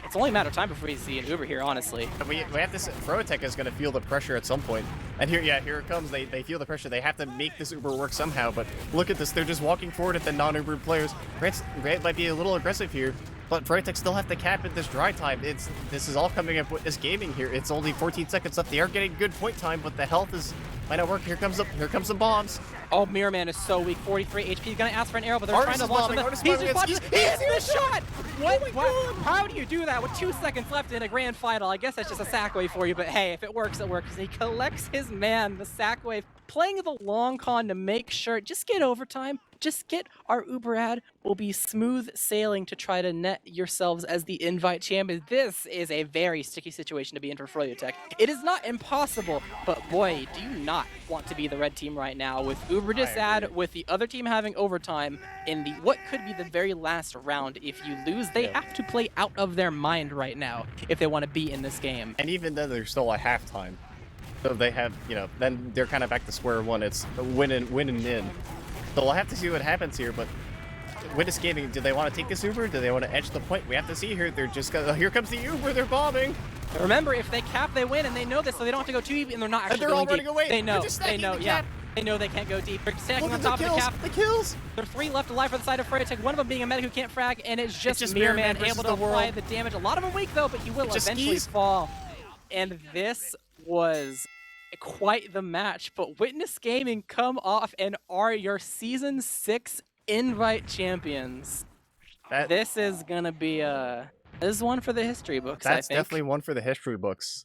It's only a matter of time before we see an Uber here, honestly. We have this. froyotech is going to feel the pressure at some point. And here it comes. They feel the pressure. They have to make this Uber work somehow. But look at this. They're just walking forward at the non-Uber players. Grant might be a little aggressive here, but froyotech still have to cap at this dry time. This is all coming up with this gaming here. It's only 14 seconds left. They are getting good point time, but the health might not work. Here comes the bombs. Oh, Mirman is so weak. 43 HP. He's gonna ask for an arrow, but they're trying to launch the. He's the shot. What? Wow. How do you do that with 2 seconds left in a grand final? I guess that's just a sack wave for you, but hey, if it works, it works. He collects his man, the sack wave, playing the long con to make sure, just get overtime, just get our Uber ad, will be smooth sailing to try to net yourselves as the invite champions. This is a very sticky situation to be in for froyotech. It is not impossible, but boy, do you not want to be the red team right now with Uber ad, with the other team having overtime in the what could be the very last round. If you lose, they have to play out of their mind right now if they want to be in this game. And even then, there's still a halftime. So they have, then they're kind of back to square one. It's win and in. So we'll have to see what happens here, but Witness Gaming, do they want to take this Uber? Do they want to edge the point? We have to see here. They're just gonna, here comes the Uber, they're bombing. Remember, if they cap, they win, and they know this, so they don't have to go too deep, and they're not actually going deep. Away. They know, yeah. They know they can't go deep. They're stacking on top of the cap. The kills! There are 3 left alive for the side of froyotech, one of them being a medic who can't frag, and it's just Mirman able to apply the damage. A lot of them weak, though, but he will eventually fall. And this was quite the match, but Witness Gaming come off and are your Season 6 invite champions. This is gonna be this is one for the history books, I think. That's definitely one for the history books.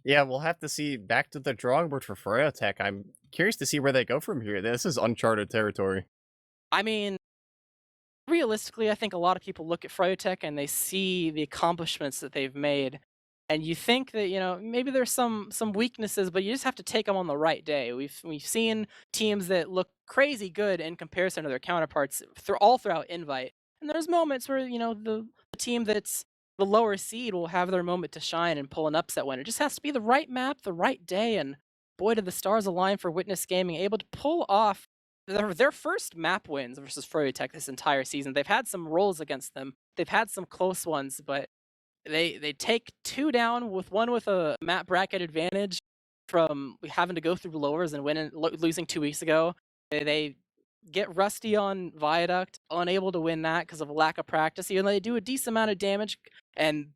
Yeah, we'll have to see. Back to the drawing board for froyotech. I'm curious to see where they go from here. This is uncharted territory. I mean, realistically, I think a lot of people look at froyotech and they see the accomplishments that they've made, and you think that, maybe there's some weaknesses, but you just have to take them on the right day. We've seen teams that look crazy good in comparison to their counterparts all throughout invite, and there's moments where the team that's the lower seed will have their moment to shine and pull an upset win. It just has to be the right map, the right day, and boy, did the stars align for Witness Gaming, able to pull off their first map wins versus froyotech this entire season. They've had some rolls against them. They've had some close ones, but they take 2 down with one with a map bracket advantage from having to go through lowers and losing 2 weeks ago. They get rusty on Viaduct, unable to win that because of a lack of practice, even though they do a decent amount of damage.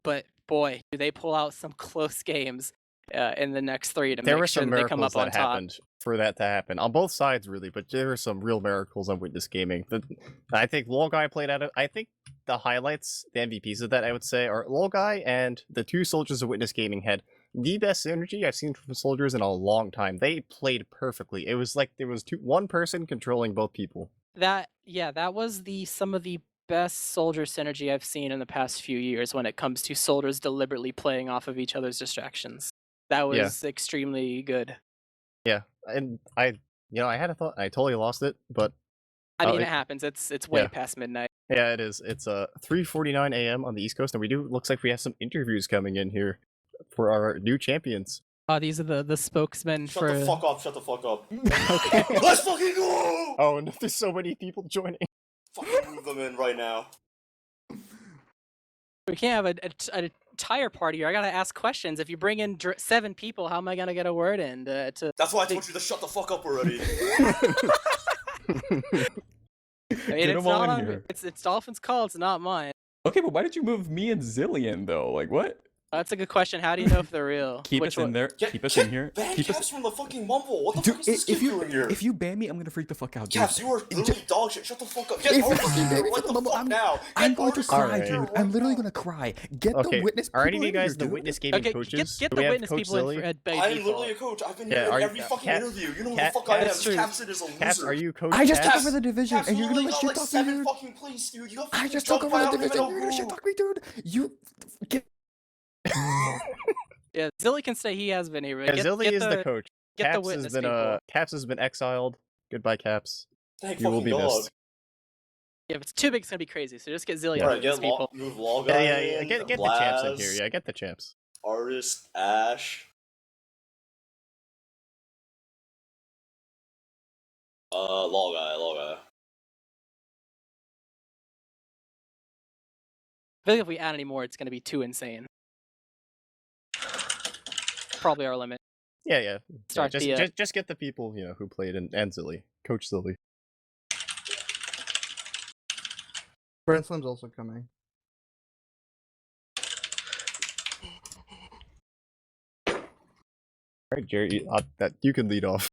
But boy, do they pull out some close games in the next 3 to make sure that they come up on top. Happened for that to happen on both sides, really. But there were some real miracles on Witness Gaming. I think Lolguy played out. I think the highlights, the MVPs of that, I would say, are Lolguy and the 2 soldiers of Witness Gaming had the best synergy I've seen from soldiers in a long time. They played perfectly. It was like there was one person controlling both people. That was some of the best soldier synergy I've seen in the past few years when it comes to soldiers deliberately playing off of each other's distractions. That was extremely good. Yeah, and I had a thought. I totally lost it, but I mean, it happens. It's way past midnight. Yeah, it is. It's 3:49 a.m. on the East Coast, and looks like we have some interviews coming in here for our new champions. Oh, these are the spokesmen Shut the fuck up, shut the fuck up. Okay. Let's fucking go! Oh, and there's so many people joining. Fucking move them in right now. We can't have an entire party here. I gotta ask questions. If you bring in 7 people, how am I gonna get a word in? That's why I told you to shut the fuck up already. I mean, it's not on, it's Dolphin's call, it's not mine. Okay, but why did you move me and Zillion though? Like what? That's a good question. How do you know if they're real? Keep Which us in one? there. Keep us in here. Ban Keep Caps us. from the fucking Mumble. What the Dude, fuck is this kid doing here? if you ban me, I'm gonna freak the fuck out, dude. Caps, you are literally dog shit. Shut the fuck up. Get If you artists fucking in ban here me right for the Mumble, fuck now. I'm Get going to artists cry, in here dude. right I'm literally now. gonna cry. Get Okay, the witness are people any of you in here, guys the dude. witness gaming Okay, coaches? get Do the we have witness Coach people in Zilly? by I'm default. literally a coach. I've been Yeah, here are in you- every fucking Cat- interview. You know who Cat- the fuck I am. That's true. Capson is a loser. Caps, are you Coach I just took Caps? over the division, Caps and you're gonna literally let got shit like talk me, 7 dude. fucking place, dude. You got I fucking just took jumped over by the out of division. no You're gonna shit who. talk me, dude. You get. Yeah, Zilly can say he has been here. But Yeah, Zilly is the coach. Get the Caps witness has been people. Caps has been exiled. Goodbye, Caps. Thank You will fucking be God. missed. Yeah, if it's too big, it's gonna be crazy. So just get Zilly Yeah. and the Alright, witness people. move Log Yeah, Guy yeah, in, get the champs in here. Blaz, Yeah, get the champs. Artist, Ash. Log Guy. I feel like if we add any more, it's gonna be too insane. Probably our limit. Yeah. Start Just get the people who played and Zilly, Coach Zilly. Grand Slam's also coming. All right, Jerry, you can lead off.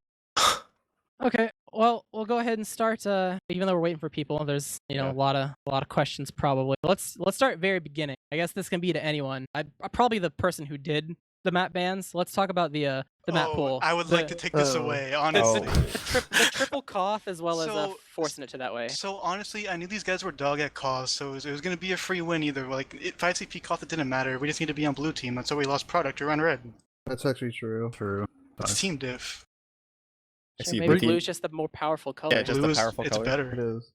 Okay, well, we'll go ahead and start. Even though we're waiting for people, there's Yeah. a lot of questions probably. Let's start very beginning. I guess this can be to anyone. I'm probably the person who did the map bans. Let's talk about the map pool. I would like to take this away, honestly. The triple cough as well as So- forcing it to that way. So honestly, I knew these guys were dog at cost, so it was going to be a free win either. Like, if I CP cough, it didn't matter. We just need to be on blue team. That's why we lost product to run red. That's actually true. True. It's team diff. I Sure, see maybe blue blue's just the more powerful color. Yeah, just Blue the is, powerful it's color. It better. is.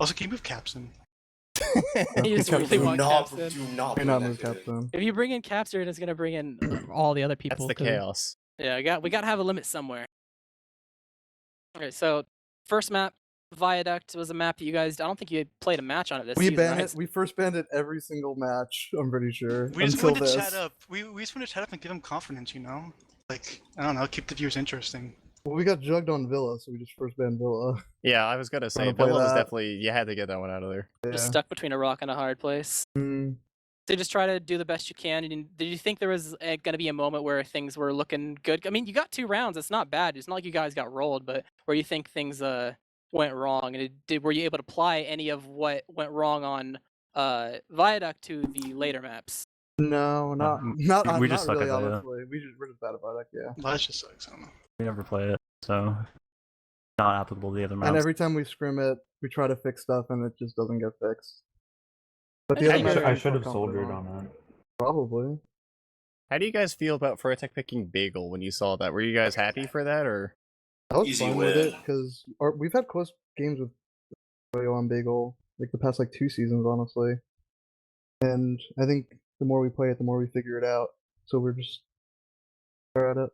Also, can you move Capson? You just Captain. really want Caps in. Do not May not bring move that kid in. Captain. If you bring in Caps, you're just gonna bring in all the other people. That's the 'cause- chaos. Yeah, we gotta have a limit somewhere. Okay, so first map, Viaduct, was a map that you guys. I don't think you had played a match on it this We season. banned right? it. We first banned it every single match. I'm pretty sure. We just until wanted to this. chat up. We just wanted to chat up and give them confidence, Like, I don't know, keep the viewers interesting. Well, we got jugged on Villa, so we just first banned Villa. Yeah, I was gonna say Wanna play Villa was that? definitely you had to get that one out of there. Just Yeah. stuck between a rock and a hard place. Mm, So just try to do the best you can. Did you think there was going to be a moment where things were looking good? I mean, you got 2 rounds. It's not bad. It's not like you guys got rolled, but where you think things went wrong, and were you able to apply any of what went wrong on Viaduct to the later maps? no, not we not just suck really. at Villa. Honestly, we're just bad about it. Yeah. Well, that just sucks. I don't know. We never play it, so not applicable to the other maps. And every time we scrim it, we try to fix stuff, and it just doesn't get fixed. But the I other think maps I I'm should have confident soldiered on that. Probably. How do you guys feel about froyotech picking Bagel when you saw that? Were you guys happy for that, or? I was Easy fine with it win. because we've had close games with Froyo on Bagel like the past 2 seasons, honestly. And I think the more we play it, the more we figure it out. So we're just better at it.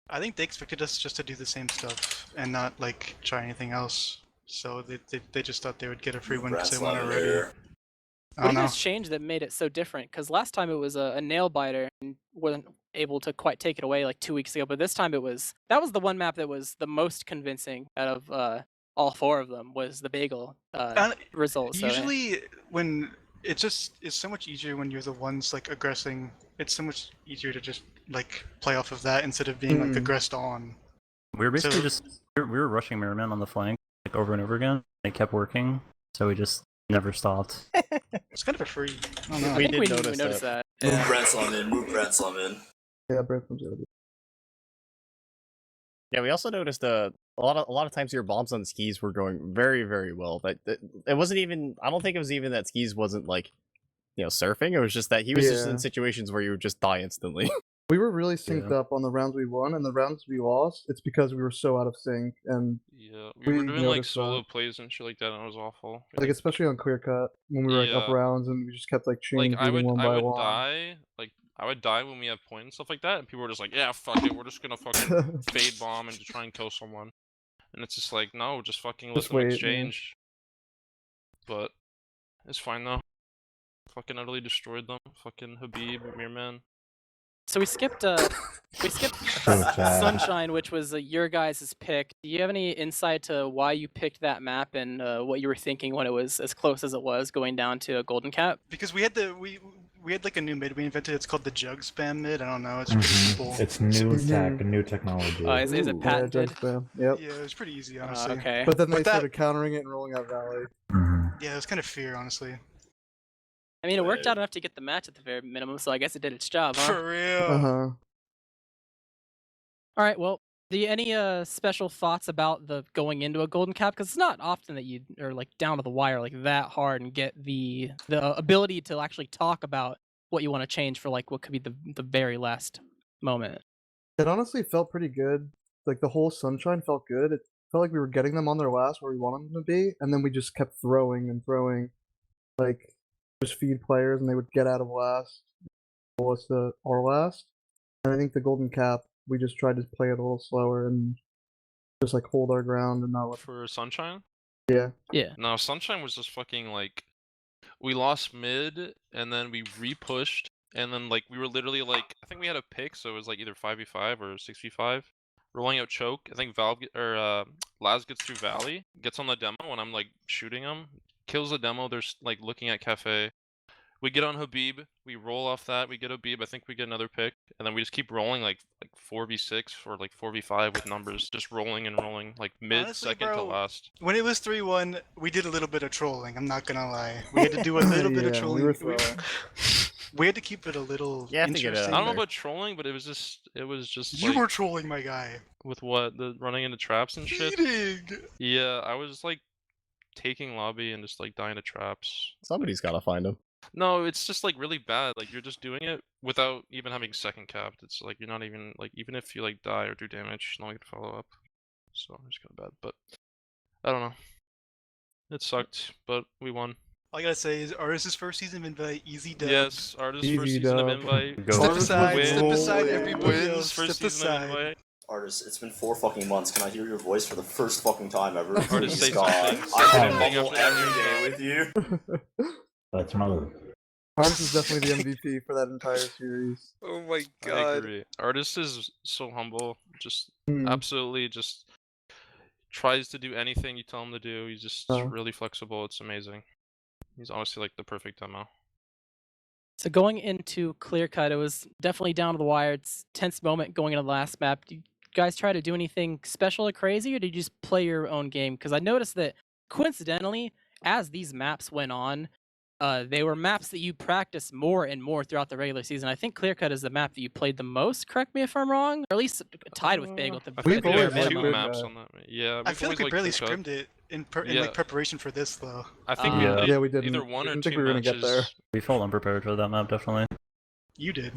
I think they expected us just to do the same stuff and not, like, try anything else. So they just thought they would get a free win because they won Grand Slam already. here. I What don't do you know. guys change that made it so different? Because last time it was a nail biter and wasn't able to quite take it away like 2 weeks ago. But this time that was the one map that was the most convincing out of all 4 of them was the Bagel result. So, Usually, when it's so much easier when you're the ones like aggressing. It's so much easier to just like play off of that instead of being like Hmm. aggressed on. We were basically So- we were rushing Mirrorman on the flank like over and over again. It kept working, so we just never stopped. It's kind of a free. I don't know. I We think did we notice noticed that. Move Yeah. Grand Slam in. Move Grand Slam in. Yeah, Brantham's gonna be. Yeah, we also noticed a lot of times your bombs on skis were going very, very well. That it wasn't even. I don't think it was even that skis wasn't like, surfing. It was just that he was just Yeah. in situations where you would just die instantly. We were really synced up on the rounds we won, and the rounds we lost, it's because we were so out of sync, and Yeah, We we were doing like noticed solo that. plays and shit like that, and it was awful. like especially on clear cut when we were like up Yeah. rounds, and we just kept like chain like I beating would one I by would one. die I would die when we have point and stuff like that, and people were just like, yeah, fuck it, we're just gonna fucking fade bomb and just try and kill someone, and it's just like, no, just fucking let Just them wait, yeah. exchange. But it's fine though. Fucking utterly destroyed them. Fucking Habib, Mirman. So we skipped Oh, Sunshine, which was your guys' pick. Do you have any insight to why you picked that map and what you were thinking when it was as close as it was going down to a golden cap? Because we we had like a new mid we invented. It's called the jug spam mid. I don't know. It's pretty simple. It's new tech, new technology. Is it Ooh. Yeah, jug patented? spam. Yep. Yeah, it was pretty easy, honestly. Okay. But then they But that- started countering it and rolling out Valley. Yeah, it was kind of fear, honestly. I mean, it worked out enough to get the match at the very minimum, so I guess it did its job, huh? For real. Uh-huh. All right. Well, do you any special thoughts about the going into a golden cap? Because it's not often that you are like down to the wire like that hard and get the ability to actually talk about what you want to change for like what could be the very last moment. It honestly felt pretty good. Like the whole Sunshine felt good. It felt like we were getting them on their last where we wanted them to be, and then we just kept throwing and throwing. Like just feed players and they would get out of last, pull us to our last. And I think the golden cap, we just tried to play it a little slower and just like hold our ground and not let. For Sunshine? Yeah. Yeah. No, Sunshine was just fucking like, we lost mid, and then we re-pushed, and then like we were literally like, I think we had a pick, so it was like either 5v5 or 6v5, rolling out choke. I think Laz gets through Valley, gets on the demo when I'm like shooting him, kills the demo. They're like looking at Cafe. We get on Habib, we roll off that, we get Habib, I think we get another pick, and then we just keep rolling like 4v6 or like 4v5 with numbers, just rolling and rolling, like mid, Honestly, second to bro, last. When it was 3-1, we did a little bit of trolling. I'm not gonna lie. We had to do a little bit of Yeah, trolling. we were throwing. We had to keep it a little You have to get interesting. out I don't know there. about trolling, but it was just You like, were trolling, my guy. with what, the running into traps and shit? Cheating. Yeah, I was like taking lobby and just like dying to traps. Somebody's gotta find him. No, it's just like really bad. Like you're just doing it without even having second capped. It's like you're not even like, even if you like die or do damage, no one can follow up. So it's kind of bad, but I don't know. It sucked, but we won. All I gotta say is, Artis' first season of Invite, easy dub. Yes, Artist's Easy first season of dub. Invite. Go. Step Artis aside, wins. step aside, Holy everybody wins. else. First Step season of aside. Invite. Artist, it's been 4 fucking months. Can I hear your voice for the first fucking time ever? Artist, Please, say God. something. I Say can something bubble after every that. day with you. That's another. Artis is definitely the MVP for that entire series. Oh my I god. agree. Artist is so humble. Just Hmm. absolutely just tries to do anything you tell him to do. He's just Oh. really flexible. It's amazing. He's honestly like the perfect demo. So going into Clear Cut, it was definitely down to the wire. It's a tense moment going into the last map. Did you guys try to do anything special or crazy, or did you just play your own game? Because I noticed that coincidentally, as these maps went on, they were maps that you practiced more and more throughout the regular season. I think Clear Cut is the map that you played the most. Correct me if I'm wrong, or at least tied with Bagel. At the I We've think we always had liked two Clear maps Cut. on that. Yeah, I we've feel like always we liked barely Clear Cut. scrimmed it in Yeah. like preparation for this, though. I think Yeah. we Yeah, we did didn't. either one or Didn't two think we were gonna get there. matches. We felt unprepared for that map, definitely. You did.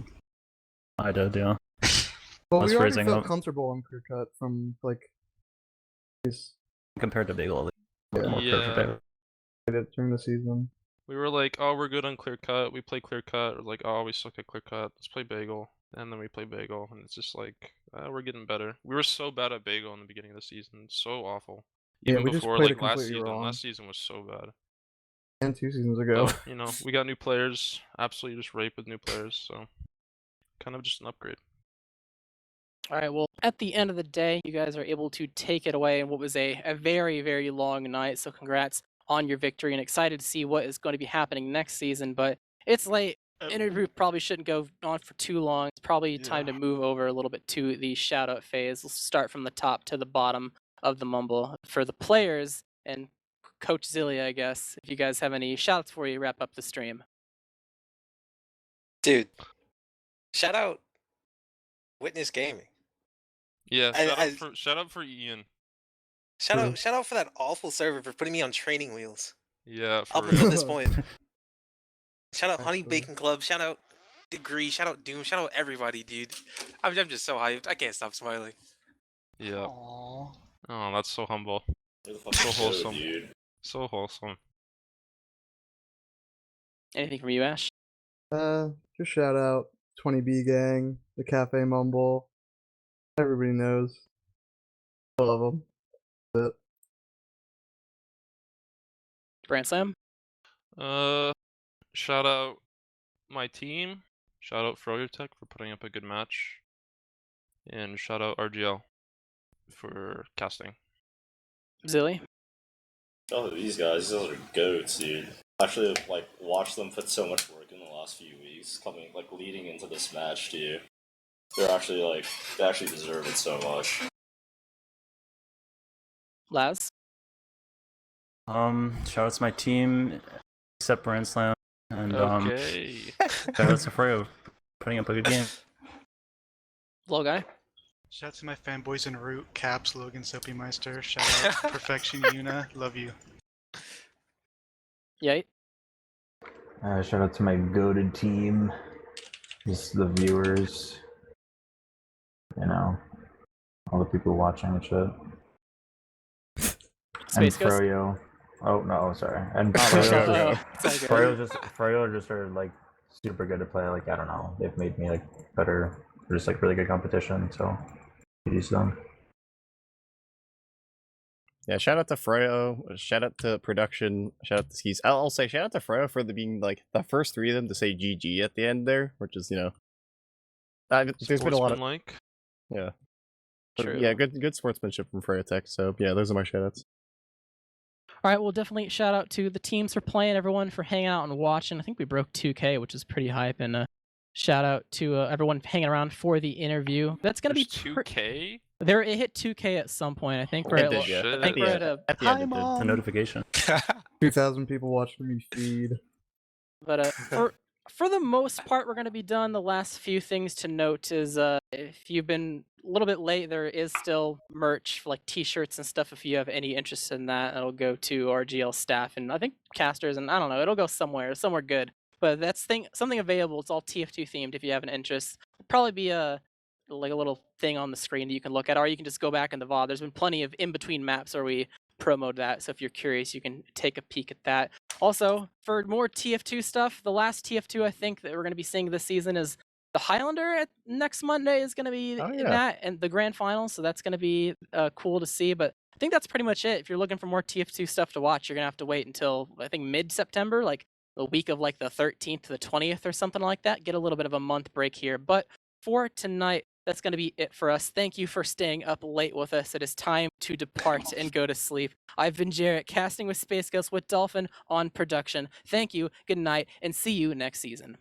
I did, yeah. Well, That's we already phrasing felt up. comfortable on Clear Cut from like this Compared to Bagel, at least. A little more Yeah. prepared for Bagel. it during the season. We were like, oh, we're good on Clear Cut. We play Clear Cut. Or like, oh, we suck at Clear Cut. Let's play Bagel. And then we play Bagel, and it's just like, we're getting better. We were so bad at Bagel in the beginning of the season. So awful. Yeah, Even we just before played like it last completely season. wrong. Last season was so bad. And 2 seasons ago. But, you know, we got new players. Absolutely just rape with new players. So, kind of just an upgrade. All right, well, at the end of the day, you guys are able to take it away in what was a very, very long night. So congrats on your victory, and excited to see what is going to be happening next season. But it's late. Interview probably shouldn't go on for too long. It's probably time to move over a little bit to the shout-out phase. We'll start from the top to the bottom of the mumble. For the players and Coach Zillia, I guess, if you guys have any shout-outs before you wrap up the stream. Dude. Shout out Witness Gaming. Yeah, I- shout out for Ian. Shout out for that awful server for putting me on training wheels. Yeah, for Up real. until this point. Shout out Honey Actually. Bacon Club, shout out Degree, shout out Doom, shout out everybody, dude. I'm just so hyped. I can't stop smiling. Yeah. Aww. Oh, that's so humble. You're the fucking So show, wholesome. dude. So wholesome. Anything from you, Ash? Just shout out 20B Gang, the Cafe Mumble. Everybody knows. I love them. That's it. Brand Slam? Shout out my team. Shout out froyotech for putting up a good match. And shout out RGL for casting. Zilly? Oh, these guys are goats, dude. Actually, like, watched them put so much work in the last few weeks, leading into this match too. They actually deserve it so much. Laz? Shout out to my team, except Brand Slam, and Okay. shout out to Froyo, putting up a good game. Little guy? Shout out to my fanboys in Root, Caps, Logan, Soapy Meister. Shout out Perfection, Yuna. Love you. Yay. Shout out to my goated team, just the viewers, you know, all the people watching and shit. And Space Ghost? Froyo. Oh no, sorry. And Oh, Froyo just are like super good to play. Like I don't know, they've made me like better. They're just like really good competition, so use them. Yeah, shout out to Froyo, shout out to production, shout out to Skis. I'll say shout out to Froyo for being like the first three of them to say GG at the end there, which is, you know, there's been a lot of Sportsmanlike. yeah, True. yeah, good sportsmanship from froyotech. So yeah, those are my shout outs. All right, well, definitely shout out to the teams for playing, everyone for hanging out and watching. I think we broke 2K, which is pretty hype, and shout out to everyone hanging around for the interview. That's gonna be 2K. It hit 2K at some point. I think we're It at. did, yeah. I think we're at a. At the end, it did. The notification. 2,000 people watching me feed. But for the most part, we're going to be done. The last few things to note is if you've been a little bit late, there is still merch like T-shirts and stuff. If you have any interest in that, it'll go to RGL staff and I think casters, and I don't know, it'll go somewhere good. But that's something available. It's all TF2 themed. If you have an interest, it'll probably be a little thing on the screen that you can look at, or you can just go back in the VOD. There's been plenty of in-between maps where we promoted that, so if you're curious, you can take a peek at that. Also, for more TF2 stuff, the last TF2 I think that we're going to be seeing this season is the Highlander. Next Monday is going to be in that, and the grand final, so that's going to be cool to see. But I think that's pretty much it. If you're looking for more TF2 stuff to watch, you're going to have to wait until, I think, mid-September, like the week of like the 13th to the 20th or something like that. Get a little bit of a month break here. But for tonight, that's going to be it for us. Thank you for staying up late with us. It is time to depart and go to sleep. I've been Jarrett, casting with Space Ghost with Dolphin on production. Thank you, good night, and see you next season.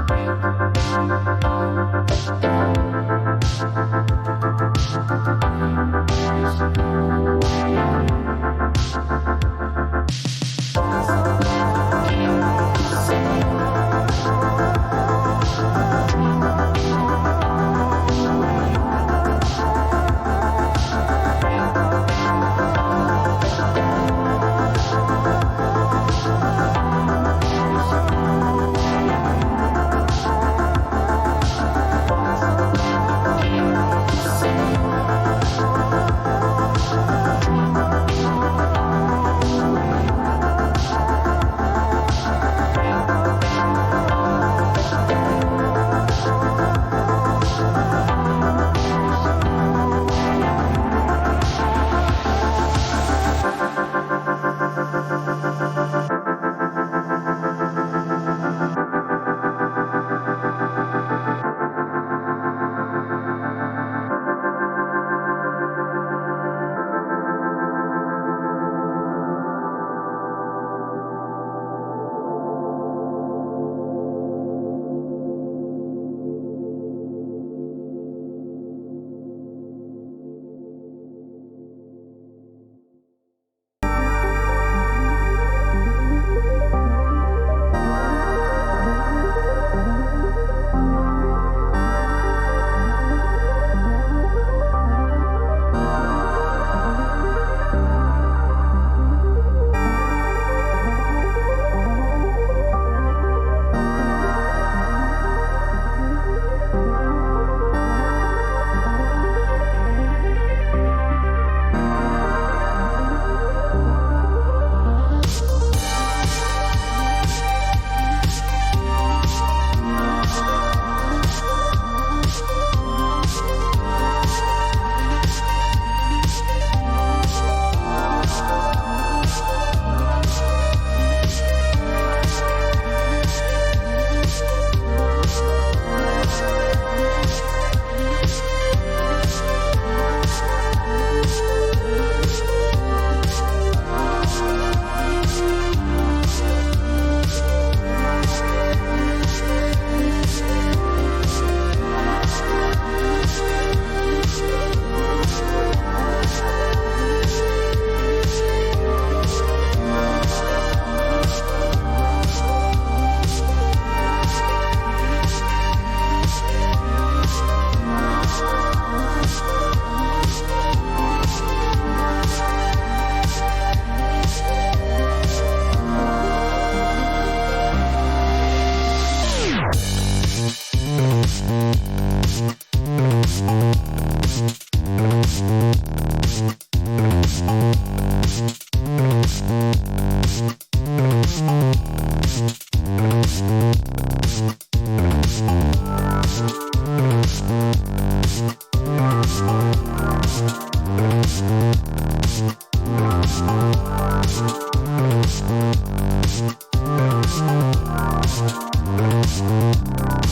Thank you.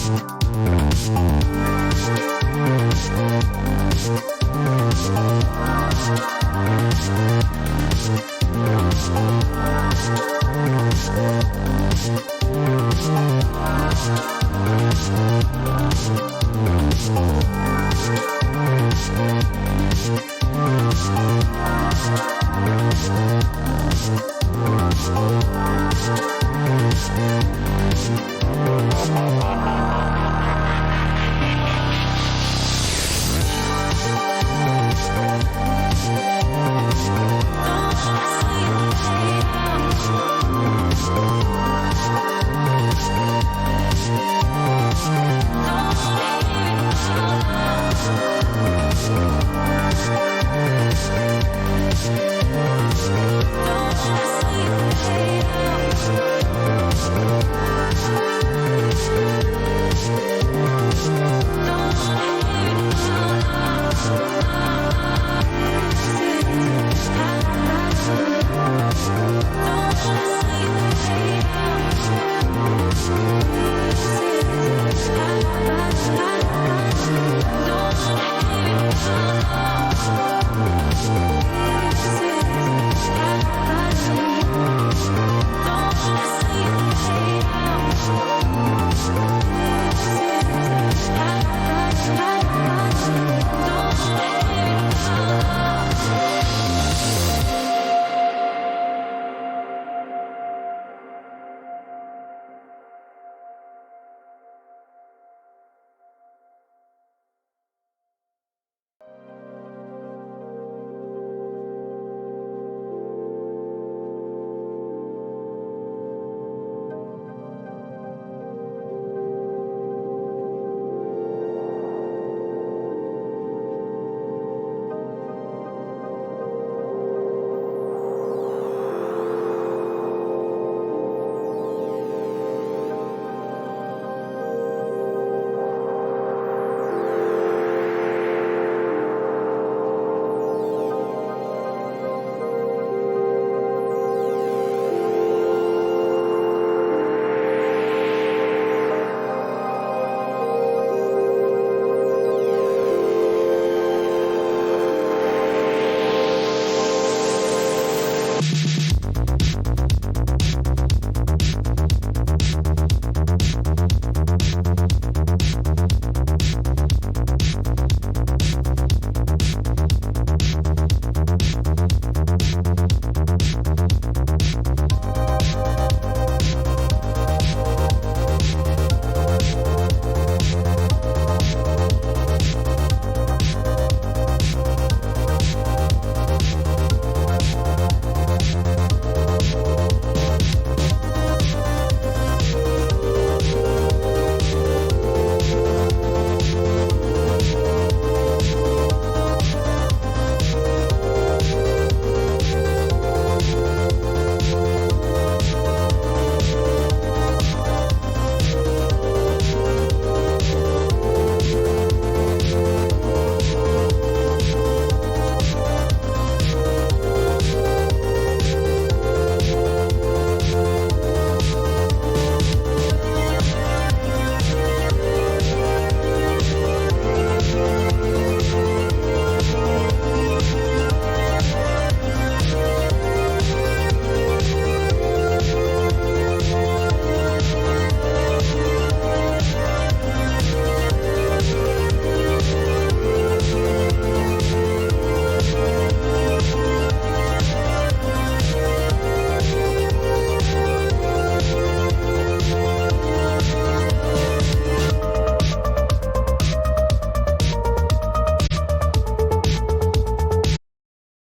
Bye.